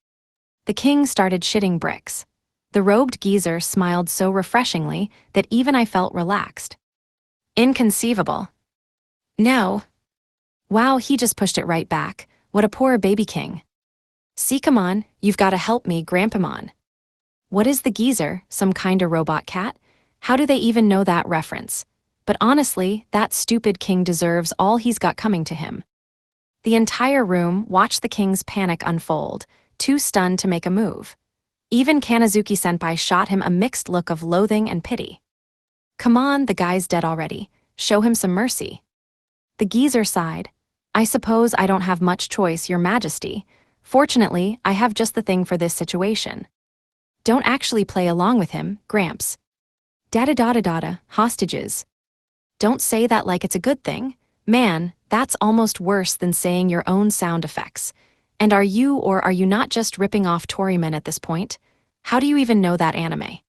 The king started shitting bricks. The robed geezer smiled so refreshingly that even I felt relaxed. Inconceivable. No. Wow, he just pushed it right back. What a poor baby king. See, come on, you've got to help me, Grandpamon. What is the geezer, some kinda robot cat? How do they even know that reference? But honestly, that stupid king deserves all he's got coming to him. The entire room watched the king's panic unfold, too stunned to make a move. Even Kanazuki-senpai shot him a mixed look of loathing and pity. Come on, the guy's dead already. Show him some mercy. The geezer sighed. I suppose I don't have much choice, Your Majesty. Fortunately, I have just the thing for this situation. Don't actually play along with him, Gramps. Dada, hostages. Don't say that like it's a good thing. Man, that's almost worse than saying your own sound effects. And are you or are you not just ripping off Torymen at this point? How do you even know that anime?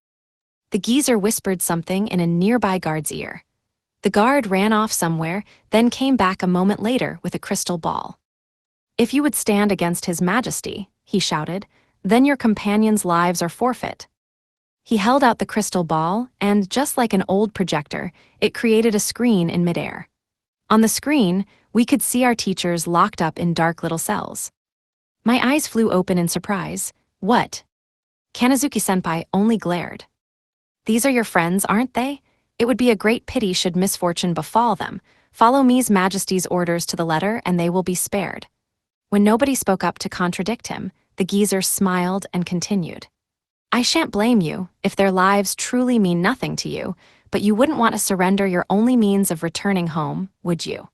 The geezer whispered something in a nearby guard's ear. The guard ran off somewhere, then came back a moment later with a crystal ball. If you would stand against His Majesty, he shouted, then your companions' lives are forfeit. He held out the crystal ball, and just like an old projector, it created a screen in midair. On the screen, we could see our teachers locked up in dark little cells. My eyes flew open in surprise. What? Kanazuki-senpai only glared. These are your friends, aren't they? It would be a great pity should misfortune befall them. Follow Me's Majesty's orders to the letter and they will be spared. When nobody spoke up to contradict him, the geezer smiled and continued. I shan't blame you if their lives truly mean nothing to you, but you wouldn't want to surrender your only means of returning home, would you?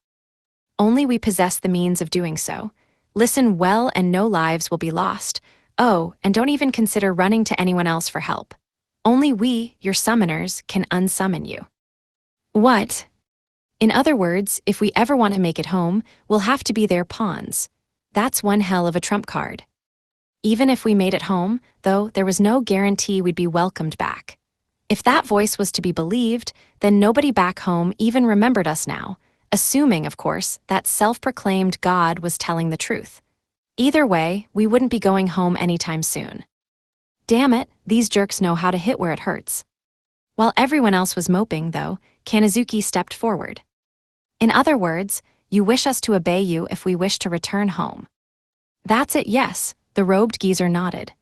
Only we possess the means of doing so. Listen well and no lives will be lost. Oh, and don't even consider running to anyone else for help. Only we, your summoners, can unsummon you. What? In other words, if we ever want to make it home, we'll have to be their pawns. That's one hell of a trump card. Even if we made it home, though, there was no guarantee we'd be welcomed back. If that voice was to be believed, then nobody back home even remembered us now, assuming, of course, that self-proclaimed God was telling the truth. Either way, we wouldn't be going home anytime soon. Damn it, these jerks know how to hit where it hurts. While everyone else was moping, though, Kanazuki stepped forward. In other words, you wish us to obey you if we wish to return home. That's it, yes, the robed geezer nodded.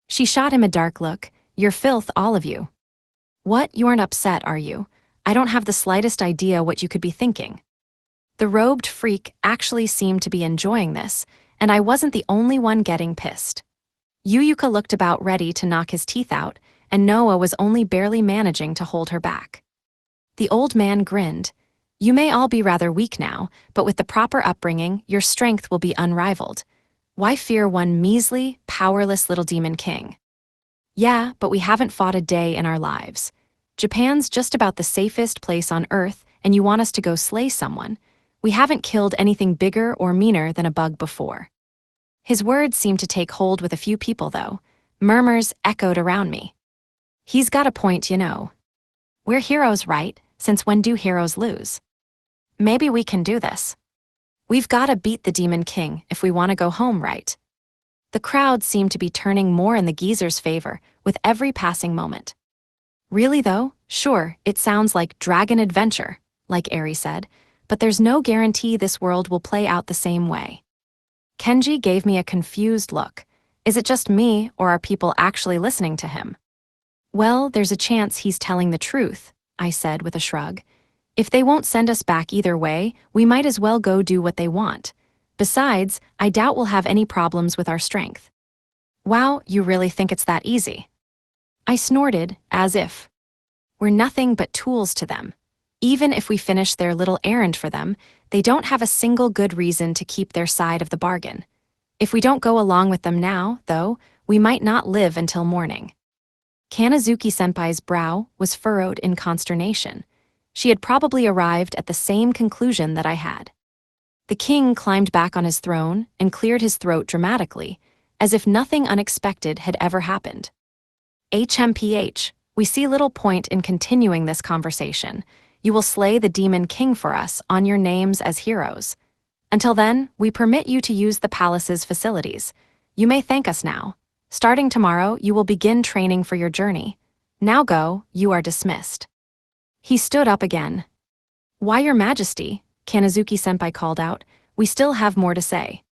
She shot him a dark look. You're filth, all of you. What, you aren't upset, are you? I don't have the slightest idea what you could be thinking. The robed freak actually seemed to be enjoying this, and I wasn't the only one getting pissed. Yuyuka looked about ready to knock his teeth out, and Noah was only barely managing to hold her back. The old man grinned. You may all be rather weak now, but with the proper upbringing, your strength will be unrivaled. Why fear one measly, powerless little demon king? Yeah, but we haven't fought a day in our lives. Japan's just about the safest place on Earth, and you want us to go slay someone. We haven't killed anything bigger or meaner than a bug before. His words seemed to take hold with a few people, though. Murmurs echoed around me. He's got a point, you know. We're heroes, right? Since when do heroes lose? Maybe we can do this. We've got to beat the Demon King if we want to go home, right? The crowd seemed to be turning more in the geezer's favor with every passing moment. Really, though? Sure, it sounds like Dragon Adventure, like Eri said, but there's no guarantee this world will play out the same way. Kenji gave me a confused look. Is it just me, or are people actually listening to him? Well, there's a chance he's telling the truth, I said with a shrug. If they won't send us back either way, we might as well go do what they want. Besides, I doubt we'll have any problems with our strength. Wow, you really think it's that easy? I snorted, as if. We're nothing but tools to them. Even if we finish their little errand for them, they don't have a single good reason to keep their side of the bargain. If we don't go along with them now, though, we might not live until morning. Kanazuki-senpai's brow was furrowed in consternation. She had probably arrived at the same conclusion that I had. The king climbed back on his throne and cleared his throat dramatically, as if nothing unexpected had ever happened. HMPH, we see little point in continuing this conversation. You will slay the Demon King for us on your names as heroes. Until then, we permit you to use the palace's facilities. You may thank us now. Starting tomorrow, you will begin training for your journey. Now go, you are dismissed. He stood up again. Why, Your Majesty, Kanazuki-senpai called out, we still have more to say.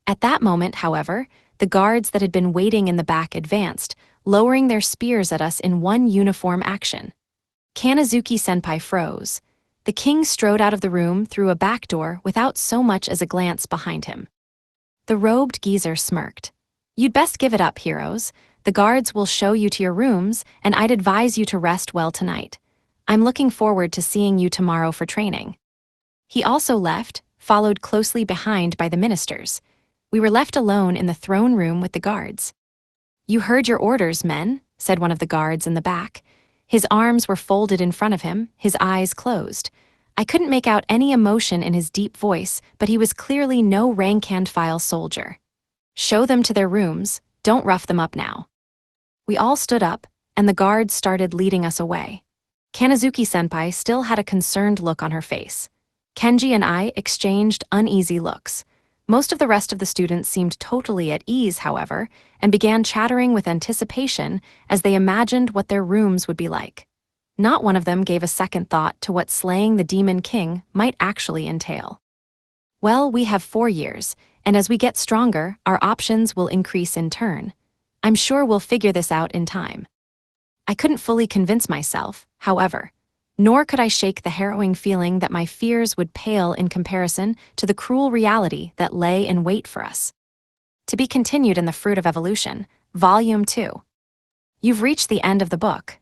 At that moment, however, the guards that had been waiting in the back advanced, lowering their spears at us in one uniform action. Kanazuki-senpai froze. The king strode out of the room through a back door without so much as a glance behind him. The robed geezer smirked. "You'd best give it up, heroes. The guards will show you to your rooms, and I'd advise you to rest well tonight. I'm looking forward to seeing you tomorrow for training." He also left, followed closely behind by the ministers. We were left alone in the throne room with the guards. "You heard your orders, men," said one of the guards in the back. His arms were folded in front of him, his eyes closed. I couldn't make out any emotion in his deep voice, but he was clearly no rank-and-file soldier. "Show them to their rooms. Don't rough them up now." We all stood up, and the guards started leading us away. Kanazuki-senpai still had a concerned look on her face. Kenji and I exchanged uneasy looks. Most of the rest of the students seemed totally at ease, however, and began chattering with anticipation as they imagined what their rooms would be like. Not one of them gave a second thought to what slaying the Demon King might actually entail. "Well, we have 4 years, and as we get stronger, our options will increase in turn. I'm sure we'll figure this out in time." I couldn't fully convince myself, however, nor could I shake the harrowing feeling that my fears would pale in comparison to the cruel reality that lay in wait for us. To be continued in The Fruit of Evolution, Volume 2. You've reached the end of the book.